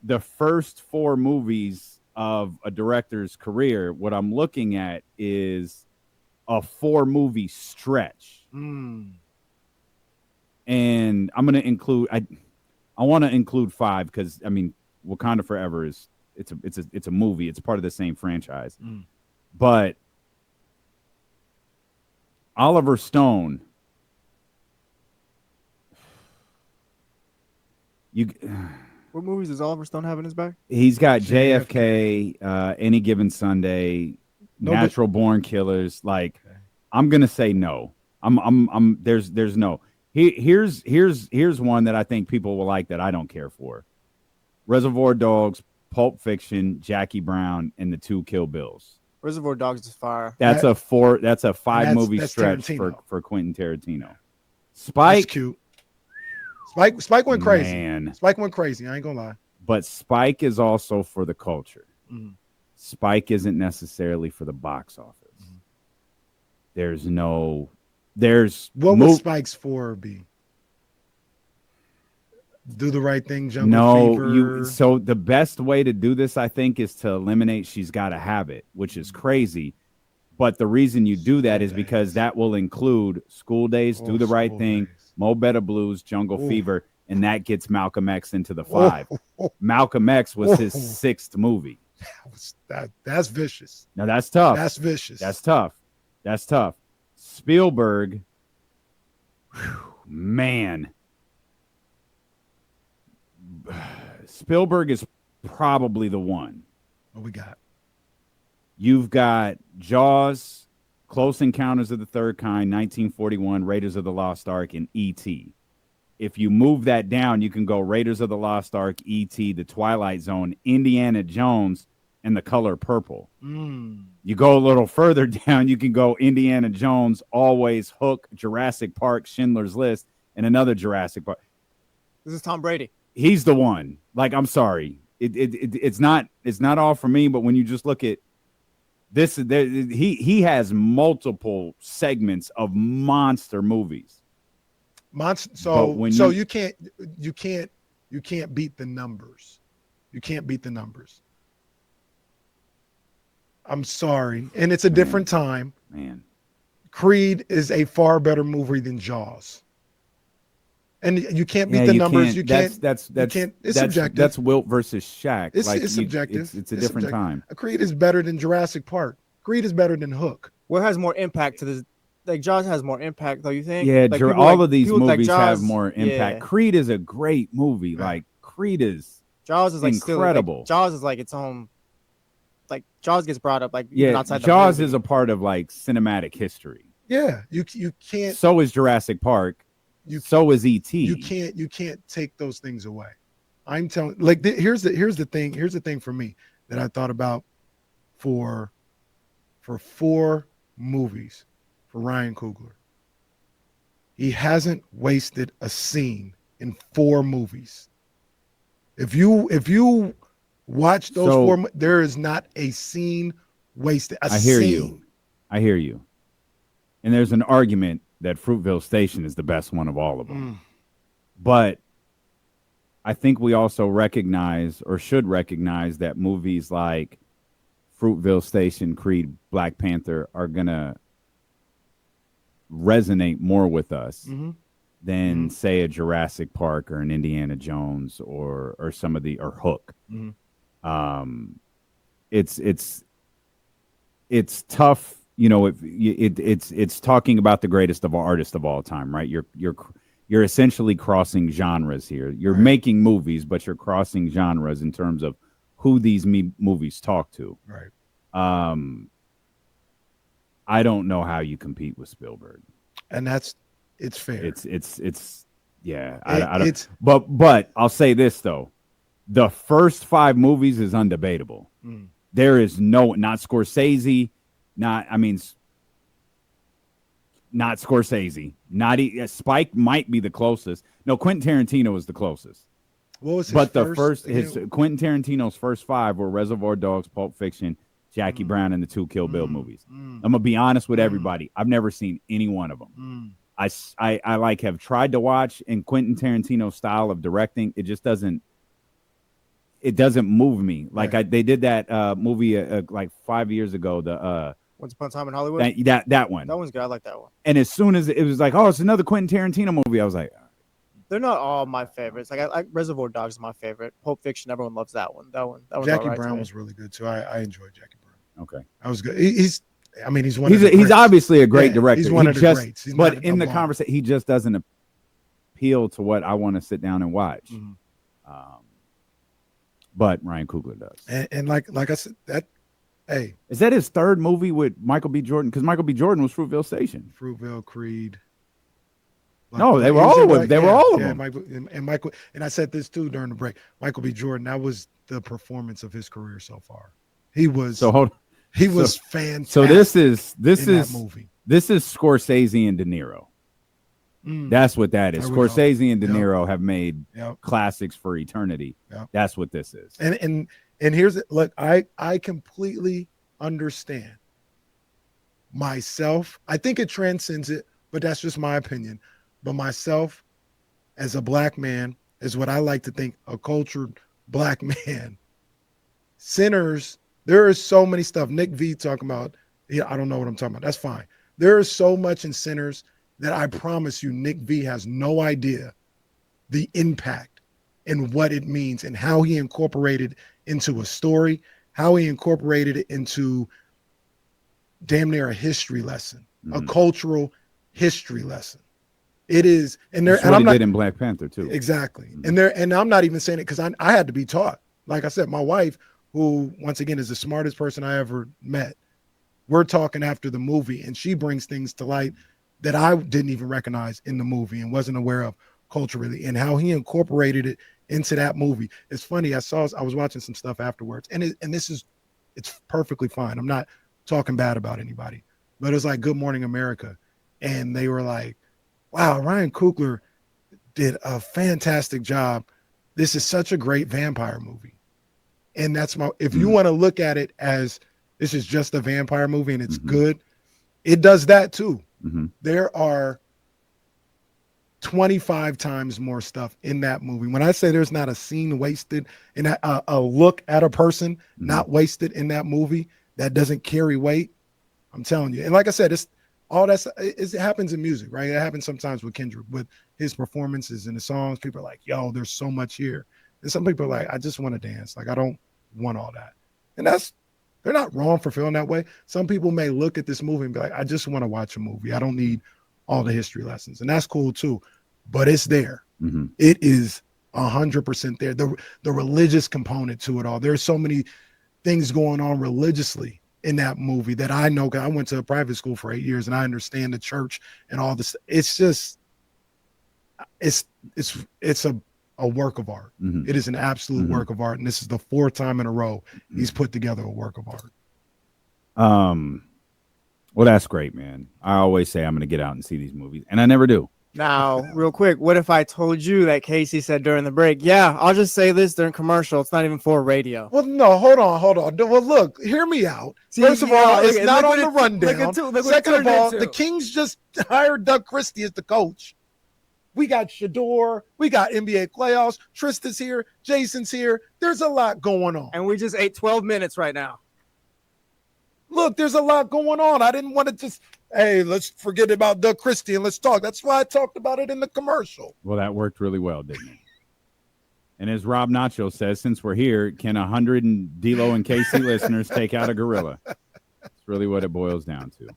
the first 4 movies of a director's career, what I'm looking at is a 4-movie stretch. And I'm going to include I want to include 5 because I mean Wakanda Forever it's a movie. It's part of the same franchise. But Oliver Stone, what movies does Oliver Stone have in his bag? He's got JFK, Any Given Sunday, Natural Born Killers. I'm gonna say no. There's no. Here's one that I think people will like that I don't care for. Reservoir Dogs, Pulp Fiction, Jackie Brown, and the 2 Kill Bills. Reservoir Dogs is fire. That's a 5-movie stretch for Quentin Tarantino. Spike, that's cute. Spike went crazy. Man. Spike went crazy. I ain't gonna lie. But Spike is also for the culture. Spike isn't necessarily for the box office. What would Spike's 4 be? Do the Right Thing, Jungle Fever. So the best way to do this, I think, is to eliminate She's Gotta Have It, which is crazy. But the reason you do that is because that will include School Days, Do the Right Thing, Mo Better Blues, Jungle Fever, and that gets Malcolm X into the 5. Malcolm X was his 6th movie. That's vicious. Now that's tough. That's vicious. That's tough. That's tough. Spielberg, man. Spielberg is probably the one. What we got? You've got Jaws, Close Encounters of the Third Kind, 1941, Raiders of the Lost Ark, and E.T. If you move that down, you can go Raiders of the Lost Ark, E.T., The Twilight Zone, Indiana Jones, and The Color Purple. You go a little further down, you can go Indiana Jones, Always, Hook, Jurassic Park, Schindler's List, and another Jurassic Park. This is Tom Brady. He's the one. Like, I'm sorry. It's not all for me, but when you just look at this, he has multiple segments of monster movies. So you can't beat the numbers. You can't beat the numbers. I'm sorry. And it's a different time. Man. Creed is a far better movie than Jaws. And you can't beat the numbers. You can't. It's subjective. That's Wilt versus Shaq. It's subjective. It's a different time. Creed is better than Jurassic Park. Creed is better than Hook. What has more impact to this? Like Jaws has more impact, though. You think? Yeah, like, all of these movies like Jaws, have more impact. Yeah. Creed is a great movie. Like Creed is. Jaws is like incredible. Still, like, Jaws is like its own. Like Jaws gets brought up like yeah. even outside Jaws the is a part of like cinematic history. Yeah, you can't. So is Jurassic Park. So is E.T. You can't take those things away. I'm telling. Like here's the thing. Here's the thing for me that I thought about for 4 movies for Ryan Coogler. He hasn't wasted a scene in 4 movies. If you watch those 4, there is not a scene wasted. I hear you. And there's an argument that Fruitville Station is the best one of all of them. But I think we also recognize or should recognize that movies like Fruitville Station, Creed, Black Panther are going to resonate more with us than say a Jurassic Park or an Indiana Jones or some of the or Hook. It's tough. You know, it's talking about the greatest of artists of all time, right? You're essentially crossing genres here. You're making movies, but you're crossing genres in terms of who these movies talk to. Right. I don't know how you compete with Spielberg, and it's fair. It's yeah. I don't. But I'll say this though, the first 5 movies is undebatable. There is not Scorsese. Not Scorsese. Spike might be the closest. No, Quentin Tarantino is the closest. What was his Quentin Tarantino's first 5 were Reservoir Dogs, Pulp Fiction, Jackie Brown, and the 2 Kill Bill movies. I'm gonna be honest with everybody. I've never seen any one of them. I like have tried to watch in Quentin Tarantino's style of directing. It just doesn't. It doesn't move me. Like they did that movie like 5 years ago. The Once Upon a Time in Hollywood. That one. That one's good. I like that one. And as soon as it was like, oh, it's another Quentin Tarantino movie, I was like, they're not all my favorites. Like I like Reservoir Dogs is my favorite. Pulp Fiction, everyone loves that one. That one. Jackie Brown was really good too. I enjoyed Jackie Brown. Okay, that was good. He's one. He's obviously a great director. He's one of the greats. But in the conversation, he just doesn't appeal to what I want to sit down and watch. But Ryan Coogler does. And like I said, is that his 3rd movie with Michael B. Jordan? Because Michael B. Jordan was Fruitville Station. Fruitville, Creed. No, they were all of them. They were all of them. Michael, and I said this too during the break. Michael B. Jordan, that was the performance of his career so far. He was fantastic. So this is that movie. This is Scorsese and De Niro. That's what that is. Scorsese and De Niro have made classics for eternity. That's what this is. And here's look, I completely understand myself. I think it transcends it, but that's just my opinion. But myself, as a black man, is what I like to think, a cultured black man. Sinners, there is so many stuff. Nick V talking about Yeah, I don't know what I'm talking about. That's fine. There is so much in Sinners that I promise you, Nick V has no idea the impact and what it means and how he incorporated into a story, how he incorporated it into damn near a history lesson, a cultural history lesson. It is, and there, That's and what I'm he not did in Black Panther too. Exactly, and I'm not even saying it because I had to be taught. Like I said, my wife, who once again is the smartest person I ever met, we're talking after the movie, and she brings things to light that I didn't even recognize in the movie and wasn't aware of culturally, and how he incorporated it into that movie. It's funny. I was watching some stuff afterwards, and it's perfectly fine. I'm not talking bad about anybody, but it was like Good Morning America, and they were like, wow, Ryan Coogler did a fantastic job. This is such a great vampire movie. And that's if you want to look at it as this is just a vampire movie and it's good, it does that too. There are 25 times more stuff in that movie. When I say there's not a scene wasted and a look at a person not wasted in that movie that doesn't carry weight, I'm telling you. And like I said, it happens in music, right? It happens sometimes with Kendrick, with his performances and the songs. People are like, yo, there's so much here. And some people are like, I just want to dance. Like, I don't want all that. And they're not wrong for feeling that way. Some people may look at this movie and be like, I just want to watch a movie. I don't need all the history lessons. And that's cool too. But it's there. It is 100% there. The religious component to it all. There's so many things going on religiously in that movie that I know. I went to a private school for 8 years and I understand the church and all this. It's just, it's a work of art. It is an absolute work of art. And this is the 4th time in a row he's put together a work of art. Well, that's great, man. I always say I'm going to get out and see these movies, and I never do. Now, real quick, what if I told you that Casey said during the break, yeah, I'll just say this during commercial. It's not even for radio. Well, no, hold on. Well, look, hear me out. First of all, it's not on the rundown. Second of all, the Kings just hired Doug Christie as the coach. We got Shador. We got NBA playoffs. Tristan's here. Jason's here. There's a lot going on. And we just ate 12 minutes right now. Look, there's a lot going on. I didn't want to just, hey, let's forget about Doug Christie and let's talk. That's why I talked about it in the commercial. Well, that worked really well, didn't it? And as Rob Nacho says, since we're here, can 100 and D-Lo and KC listeners take out a gorilla? That's really what it boils down to.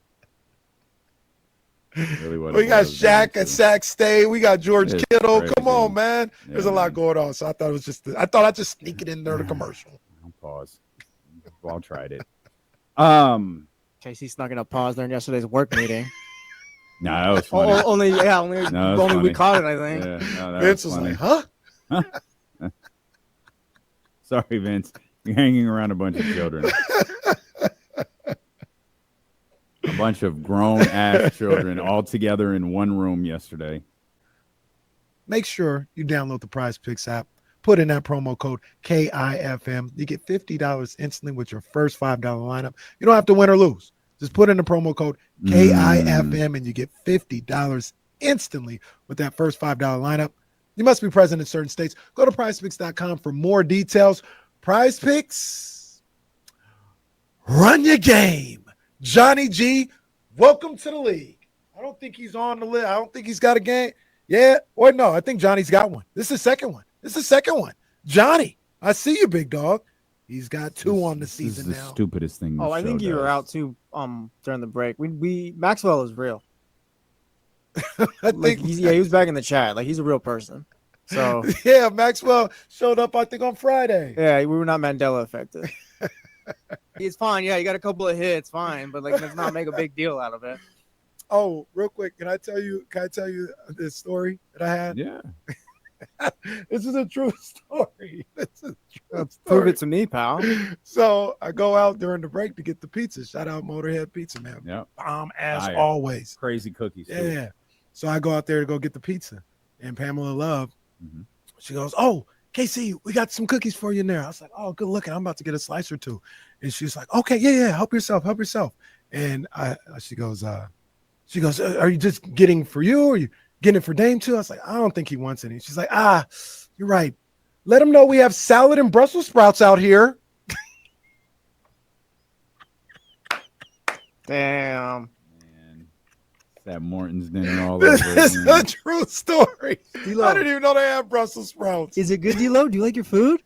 Really what we got Shaq at Shaq State. We got George Kittle. Crazy. Come on, man. There's a lot going on. So I thought I'd just sneak it in there, the commercial. I'll pause. Well, I tried it. Casey snuck in a pause during yesterday's work meeting. No, that was funny. Only we caught it, I think. Yeah, Vince was like, huh? Sorry, Vince. You're hanging around a bunch of children. A bunch of grown-ass children all together in one room yesterday. Make sure you download the Prize Picks app. Put in that promo code KIFM. You get $50 instantly with your first $5 lineup. You don't have to win or lose. Just put in the promo code KIFM and you get $50 instantly with that first $5 lineup. You must be present in certain states. Go to prizepicks.com for more details. Prize Picks, run your game. Jonny G, welcome to the league. I don't think he's on the list. I don't think he's got a game. Yeah, or no, I think Johnny's got one. This is the second one. Johnny, I see you, big dog. He's got 2 on the season this is now. the stupidest thing. Oh, I think you were out too during the break. We Maxwell is real. I think he was back in the chat. Like, he's a real person. So yeah, Maxwell showed up, I think, on Friday. Yeah, we were not Mandela affected. It's fine. Yeah, you got a couple of hits, fine, but like, let's not make a big deal out of it. Oh, real quick, can I tell you this story that I had? Yeah. This is a true story. Prove it to me, pal. So I go out during the break to get the pizza. Shout out Motorhead Pizza, man. Yeah. Bomb as always. Crazy cookies. Yeah. Too. So I go out there to go get the pizza. And Pamela Love, she goes, oh, KC, we got some cookies for you in there. I was like, oh, good looking. I'm about to get a slice or two. And she's like, okay, yeah, help yourself. And she goes, are you just getting for you or are you getting it for Dame too? I was like, I don't think he wants any. She's like, you're right. Let him know we have salad and Brussels sprouts out here. Damn. That Morton's dinner all This over is again. a true story. I didn't even know they had Brussels sprouts. Is it good, D-Lo? Do you like your food?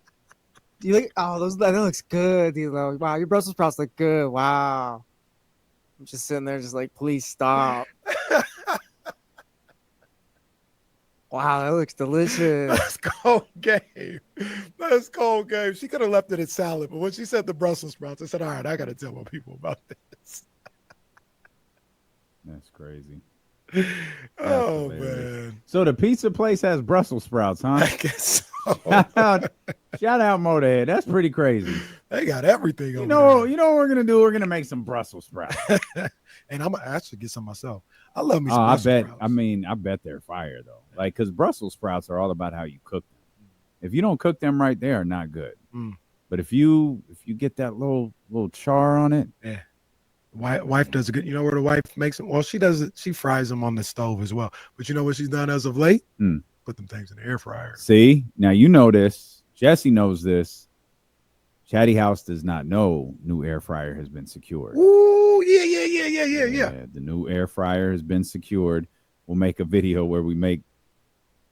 Do you like? Oh, that looks good, D-Lo. Wow, your Brussels sprouts look good. Wow. I'm just sitting there, just like, please stop. Wow, that looks delicious. That's cold game. That's cold game. She could have left it at salad, but when she said the Brussels sprouts, I said, all right, I got to tell my people about this. That's crazy. Oh, hilarious. man. So the pizza place has Brussels sprouts, huh? I guess so. Shout out Motorhead. That's pretty crazy. They got everything You over know there. what we're gonna do? We're gonna make some Brussels sprouts. And I'm gonna actually get some myself. I love me Oh, some I Brussels bet. sprouts. I mean, I bet they're fire though. Like, cause Brussels sprouts are all about how you cook them. If you don't cook them right, they are not good. Mm. But if you get that little char on it, Yeah. Wife does a good. You know where the wife makes them? Well, she does it. She fries them on the stove as well. But you know what she's done as of late? Put them things in the air fryer. See, now you know this. Jesse knows this. Chatty House does not know new air fryer has been secured. Ooh, yeah. The new air fryer has been secured. We'll make a video where we make.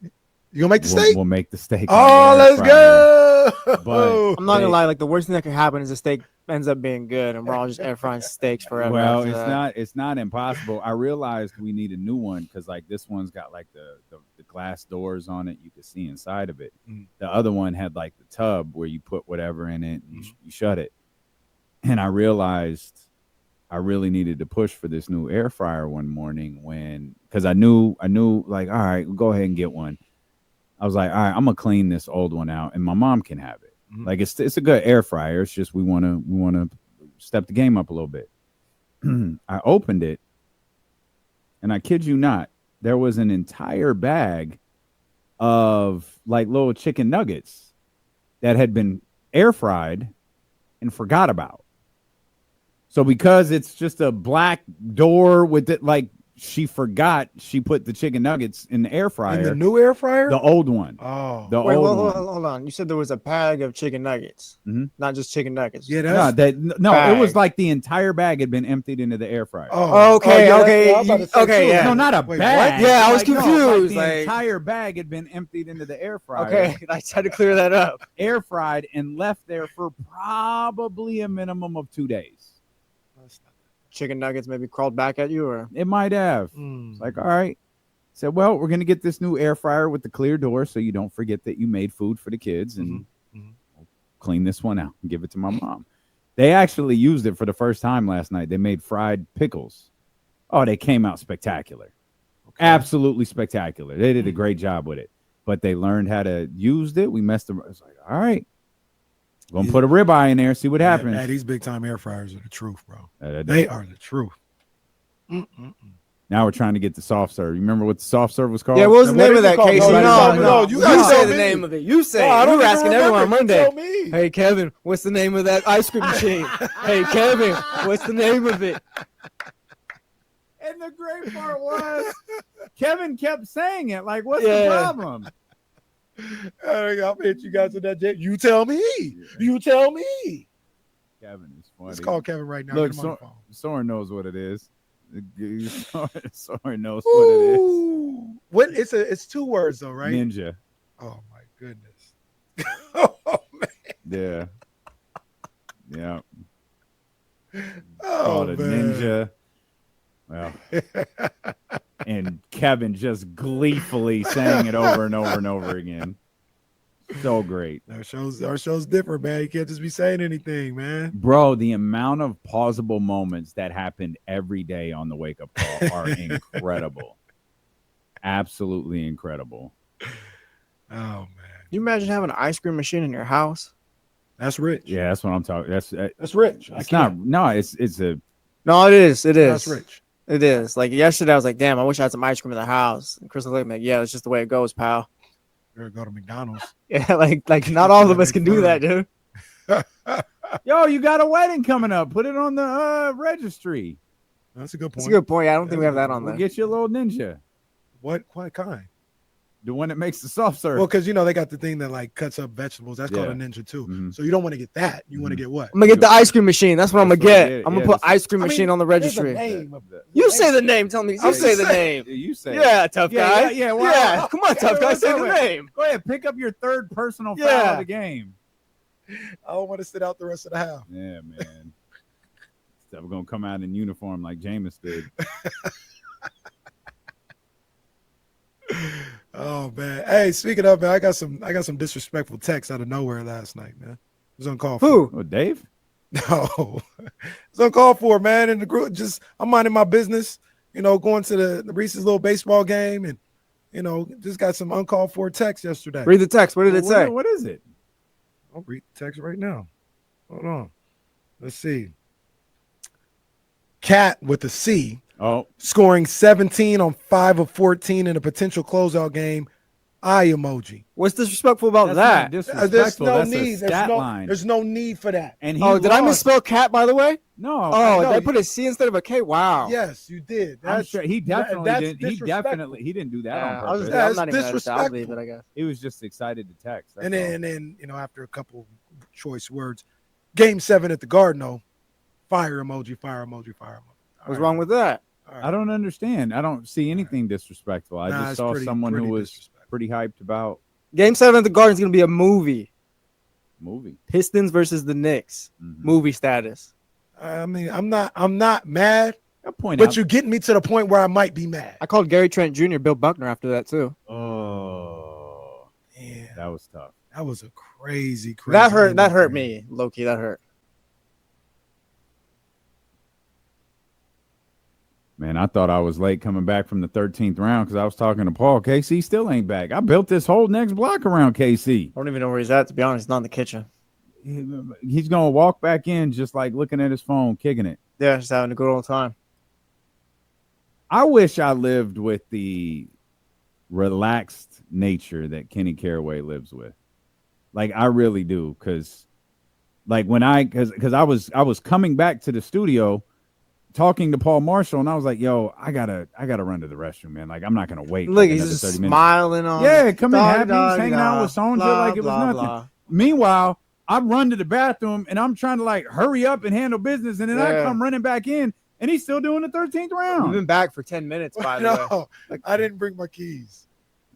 You gonna make the steak? We'll make the steak. Oh, let's go. But I'm not gonna lie, like the worst thing that could happen is the steak ends up being good and we're all just air frying steaks forever. Well, after that. it's not impossible. I realized we need a new one because like this one's got like the glass doors on it. You can see inside of it. The other one had like the tub where you put whatever in it and you shut it. And I realized I really needed to push for this new air fryer one morning because I knew like, all right, we'll go ahead and get one. I was like, all right, I'm gonna clean this old one out and my mom can have it. Like it's a good air fryer. It's just we wanna step the game up a little bit. I opened it, and I kid you not, there was an entire bag of like little chicken nuggets that had been air fried and forgot about. So because it's just a black door with it, like she forgot she put the chicken nuggets in the air fryer. In the new air fryer? The old one. Oh. The Wait, old one. hold on. You said there was a bag of chicken nuggets, not just chicken nuggets. Yeah, It was like the entire bag had been emptied into the air fryer. Oh, okay, yeah. No, not a bag. What? Yeah, I was Like, no, confused. like the entire bag had been emptied into the air fryer. Okay, I just had to clear that up. Air fried and left there for probably a minimum of 2 days. Chicken nuggets maybe crawled back at you, or it might have. It's like, all right. Said, well, we're gonna get this new air fryer with the clear door, so you don't forget that you made food for the kids, and clean this one out and give it to my mom. They actually used it for the first time last night. They made fried pickles. Oh, they came out spectacular. Okay. Absolutely spectacular. They did a great job with it, but they learned how to use it. We messed them. It's like, all right. Gonna put a ribeye in there, see what happens. Yeah, these big time air fryers are the truth, bro. They are the truth. Now we're trying to get the soft serve. You remember what the soft serve was called? Yeah, what was the name of that, Casey? No, you you say the name of it. You say it. You were asking everyone on Monday. Hey, Kevin, what's the name of that ice cream machine? Hey, Kevin, what's the name of it? And the great part was Kevin kept saying it. Like, what's the problem? I'll hit you guys with that. You tell me. You tell me. Kevin is funny. Let's call Kevin right now. Look, Soren knows what it is. Soren knows what it is. What? It's 2 words though, right? Ninja. Oh my goodness. Oh man. Yeah. Oh man. Ninja. Well, and Kevin just gleefully saying it over and over and over again. So great. Our show's different, man. You can't just be saying anything, man. Bro, the amount of pausable moments that happened every day on the wake up call are incredible. Absolutely incredible. Oh man. You imagine having an ice cream machine in your house? That's rich. Yeah, that's what I'm talking. That's rich. It's not. No, it's a. No, it is. It is. That's rich. It is. Like yesterday, I was like, "Damn, I wish I had some ice cream in the house." And Chris was like, "Yeah, it's just the way it goes, pal." You're gonna go to McDonald's. Yeah, like not all of us can do that, dude. Yo, you got a wedding coming up. Put it on the registry. That's a good point. That's a good point. Yeah, I don't think we have that on there. We'll get you a little ninja. What kind? The one that makes the soft serve. Well, because they got the thing that like cuts up vegetables. That's called a Ninja too. Mm-hmm. So you don't want to get that. You want to get what? I'm gonna get the ice cream machine. That's what I'm gonna get. I'm gonna put ice cream I mean, machine on the there's a registry. name of You say the name. Tell me. You say the name. You say Yeah, tough guy. Yeah. Yeah. Come on, tough guy. Say the name. Go ahead. Pick up your third personal foul Yeah. of the game. I don't want to sit out the rest of the half. Yeah, man. So we're gonna come out in uniform like Jameis did. Oh man. Hey, speaking of, man, I got some disrespectful texts out of nowhere last night, man. I was on call for. Who? Oh, Dave? No. I was on call for, man. In the group, I'm minding my business, going to the Reese's little baseball game and just got some uncalled for text yesterday. Read the text. What did it say? What is it? I'll read the text right now. Hold on. Let's see. Cat with a C. Oh. Scoring 17 on 5 of 14 in a potential closeout game. Eye emoji. What's disrespectful about that? There's no That's need. a stat line. There's no need for that. And Did I misspell cat, by the way? No. Oh, no, they put a C instead of a K. Wow. Yes, you did. I'm sure he definitely that's didn't. He disrespectful. didn't do that Yeah, on purpose. I'm not even disrespectful. I'll leave it, I guess. He was just excited to text. That's And all. then after a couple choice words, Game 7 at the Garden, fire emoji, fire emoji, fire emoji. What's wrong with that? I don't understand. I don't see anything disrespectful. I just it's saw pretty- someone who pretty was pretty hyped about Game 7 at the Garden is gonna be a movie. movie. Pistons versus the Knicks. Movie status. I mean, I'm not mad, point but out- you're getting me to the point where I might be mad. I called Gary Trent Jr. Bill Buckner after that too. Oh, yeah, that was tough. That was a crazy. That hurt. That hurt me, Loki. That hurt. Man, I thought I was late coming back from the 13th round because I was talking to Paul. KC still ain't back. I built this whole next block around KC. I don't even know where he's at, to be honest. He's not in the kitchen. He's going to walk back in just like looking at his phone, kicking it. Yeah, just having a good old time. I wish I lived with the relaxed nature that Kenny Caraway lives with. Like, I really do. Because, like, because I was coming back to the studio talking to Paul Marshall, and I was like, "Yo, I gotta run to the restroom, man. Like, I'm not gonna wait." Look, like he's another just 30 minutes. smiling on. Yeah, come in, Dog, happy, dog, he's hanging out with Sonja like it was nothing. blah. Meanwhile, I run to the bathroom and I'm trying to like hurry up and handle business, and then I Yeah. come running back in, and he's still doing the 13th round. We've been back for 10 minutes, by the way. No, I didn't bring my keys.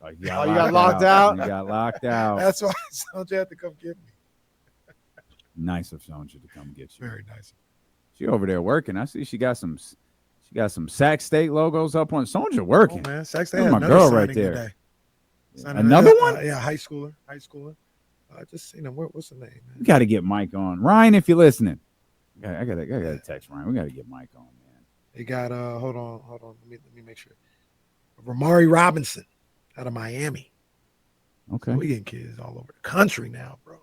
Oh, you got locked out? You got locked out. That's why Sonja had to come get me. Nice of Sonja to come get you. Very nice. She over there working. I see she got some Shaq State logos up on Sonja working. Oh man, Shaq State That's had my another girl signing right there. today. Another one? Yeah, high schooler. I just seen him. What's the name, man? We got to get Mike on. Ryan, if you're listening, I got to text Ryan. We got to get Mike on, man. They got hold on. Let me make sure. Ramari Robinson out of Miami. Okay. So we getting kids all over the country now, bro.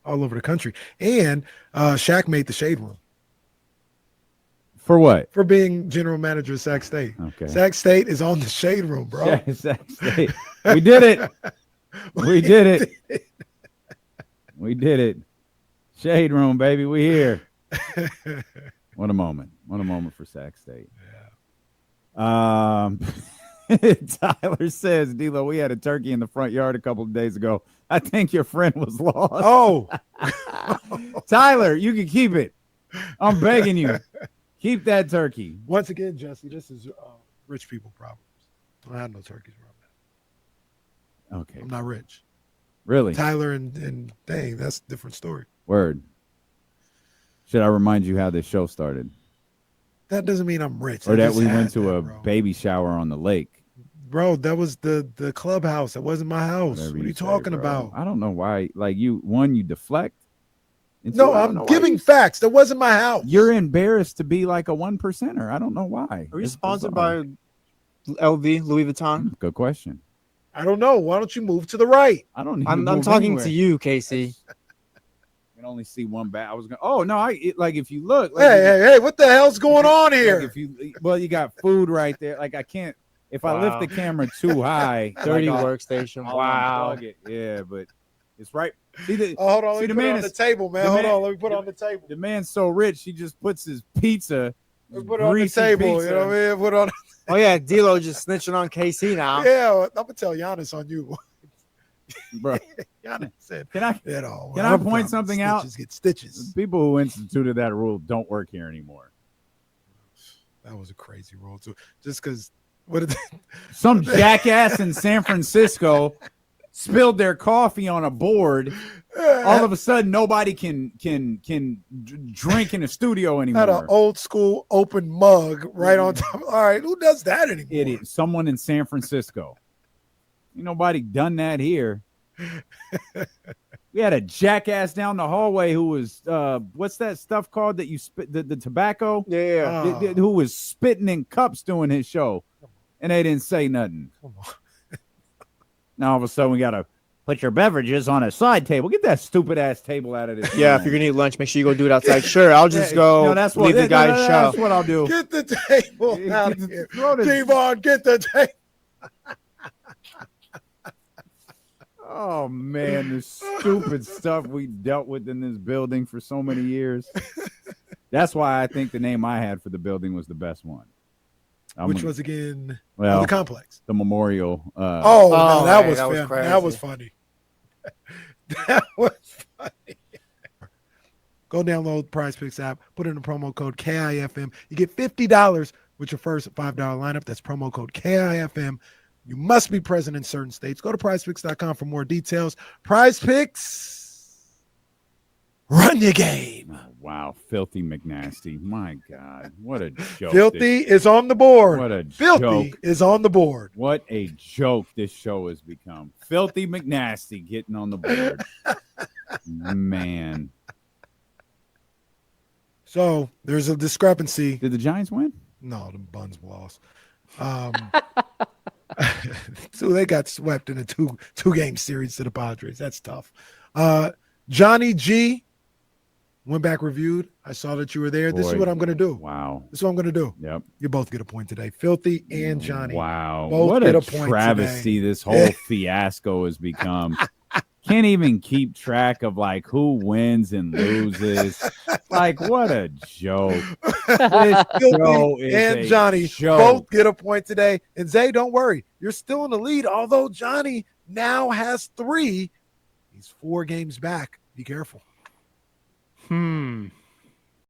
All over the country. And Shaq made the shade room. For what? For being general manager of Sac State. Okay. Sac State is on the shade room, bro. Yeah, Sac State. We did it. We did it. We did it. Shade room, baby. We here. What a moment. What a moment for Sac State. Yeah. Tyler says, D-Lo, we had a turkey in the front yard a couple of days ago. I think your friend was lost. Oh. Tyler, you can keep it. I'm begging you. Keep that turkey. Once again, Jesse, this is rich people problems. I don't have no turkeys where I'm at. Okay. I'm not rich. Really? Tyler and dang, that's a different story. Word. Should I remind you how this show started? That doesn't mean I'm rich. Or I that just we had went to that, a bro. baby shower on the lake. Bro, that was the clubhouse. That wasn't my house. Whatever What are you say, talking bro. about? I don't know why. Like you deflect. And No, two, I don't know I'm why giving facts. That wasn't my house. You're embarrassed to be like a 1%er. I don't know why. Are you It's sponsored bizarre. by LV, Louis Vuitton? Good question. I don't know. Why don't you move to the right? I don't. I'm talking to you, Casey. I can only see one bag. I was going. Oh no! Like if you look. Like, Hey, what the hell's going on here? Like if you got food right there. Like I can't. If I lift the camera too high, Dirty like, workstation. I'll Wow. unplug it. Yeah, but it's right. See the, Oh, hold on. see, Let the me put it man on the is- table, man. the Hold man- on. Let me put it on the table. The man's so rich, he just puts his pizza. Let me put it on the greasy table. pizza. You know what I mean? Put it on. Oh yeah, D'Lo just snitching on KC now. Yeah, I'm gonna tell Giannis on you, bro. Giannis said, Can I Can I point something out? Get stitches. The people who instituted that rule don't work here anymore. That was a crazy rule too. Just because what did some jackass in San Francisco spilled their coffee on a board. All of a sudden, nobody can drink in the studio anymore. Had an old school open mug right on top. All right, who does that anymore? Idiot. Someone in San Francisco. Ain't nobody done that here. We had a jackass down the hallway who was what's that stuff called that you spit the tobacco? Yeah. Who was spitting in cups doing his show, and they didn't say nothing. Come on. Now all of a sudden we gotta put your beverages on a side table. Get that stupid ass table out of this. Yeah, if you're gonna eat lunch, make sure you go do it outside. Sure, I'll just go leave the guy's show. That's what I'll do. Get the table out of here. Devon, get the table. Oh man, the stupid stuff we dealt with in this building for so many years. That's why I think the name I had for the building was the best one. Which was again the complex, the memorial. That was funny. That was funny. That was funny. Go download the Prize Picks app. Put in the promo code KIFM. You get $50 with your first $5 lineup. That's promo code KIFM. You must be present in certain states. Go to prizepicks.com for more details. Prize Picks, run your game. Oh, wow, Filthy McNasty. My God, what a joke. Filthy is on the board. What a Filthy joke. is on the board. What a joke this show has become. Filthy McNasty getting on the board. Man. So there's a discrepancy. Did the Giants win? No, the Buns lost. So they got swept in a two-game series to the Padres. That's tough. Jonny G went back, reviewed. I saw that you were there. This is what I'm going to do. Wow. This is what I'm going to do. Yep. You both get a point today. Filthy and Johnny. Wow. Both what get a point travesty today. this whole fiasco has become. Can't even keep track of like who wins and loses. Like, what a joke. This show is and a Johnny joke. both get a point today. And Zay, don't worry. You're still in the lead, although Johnny now has 3. He's 4 games back. Be careful.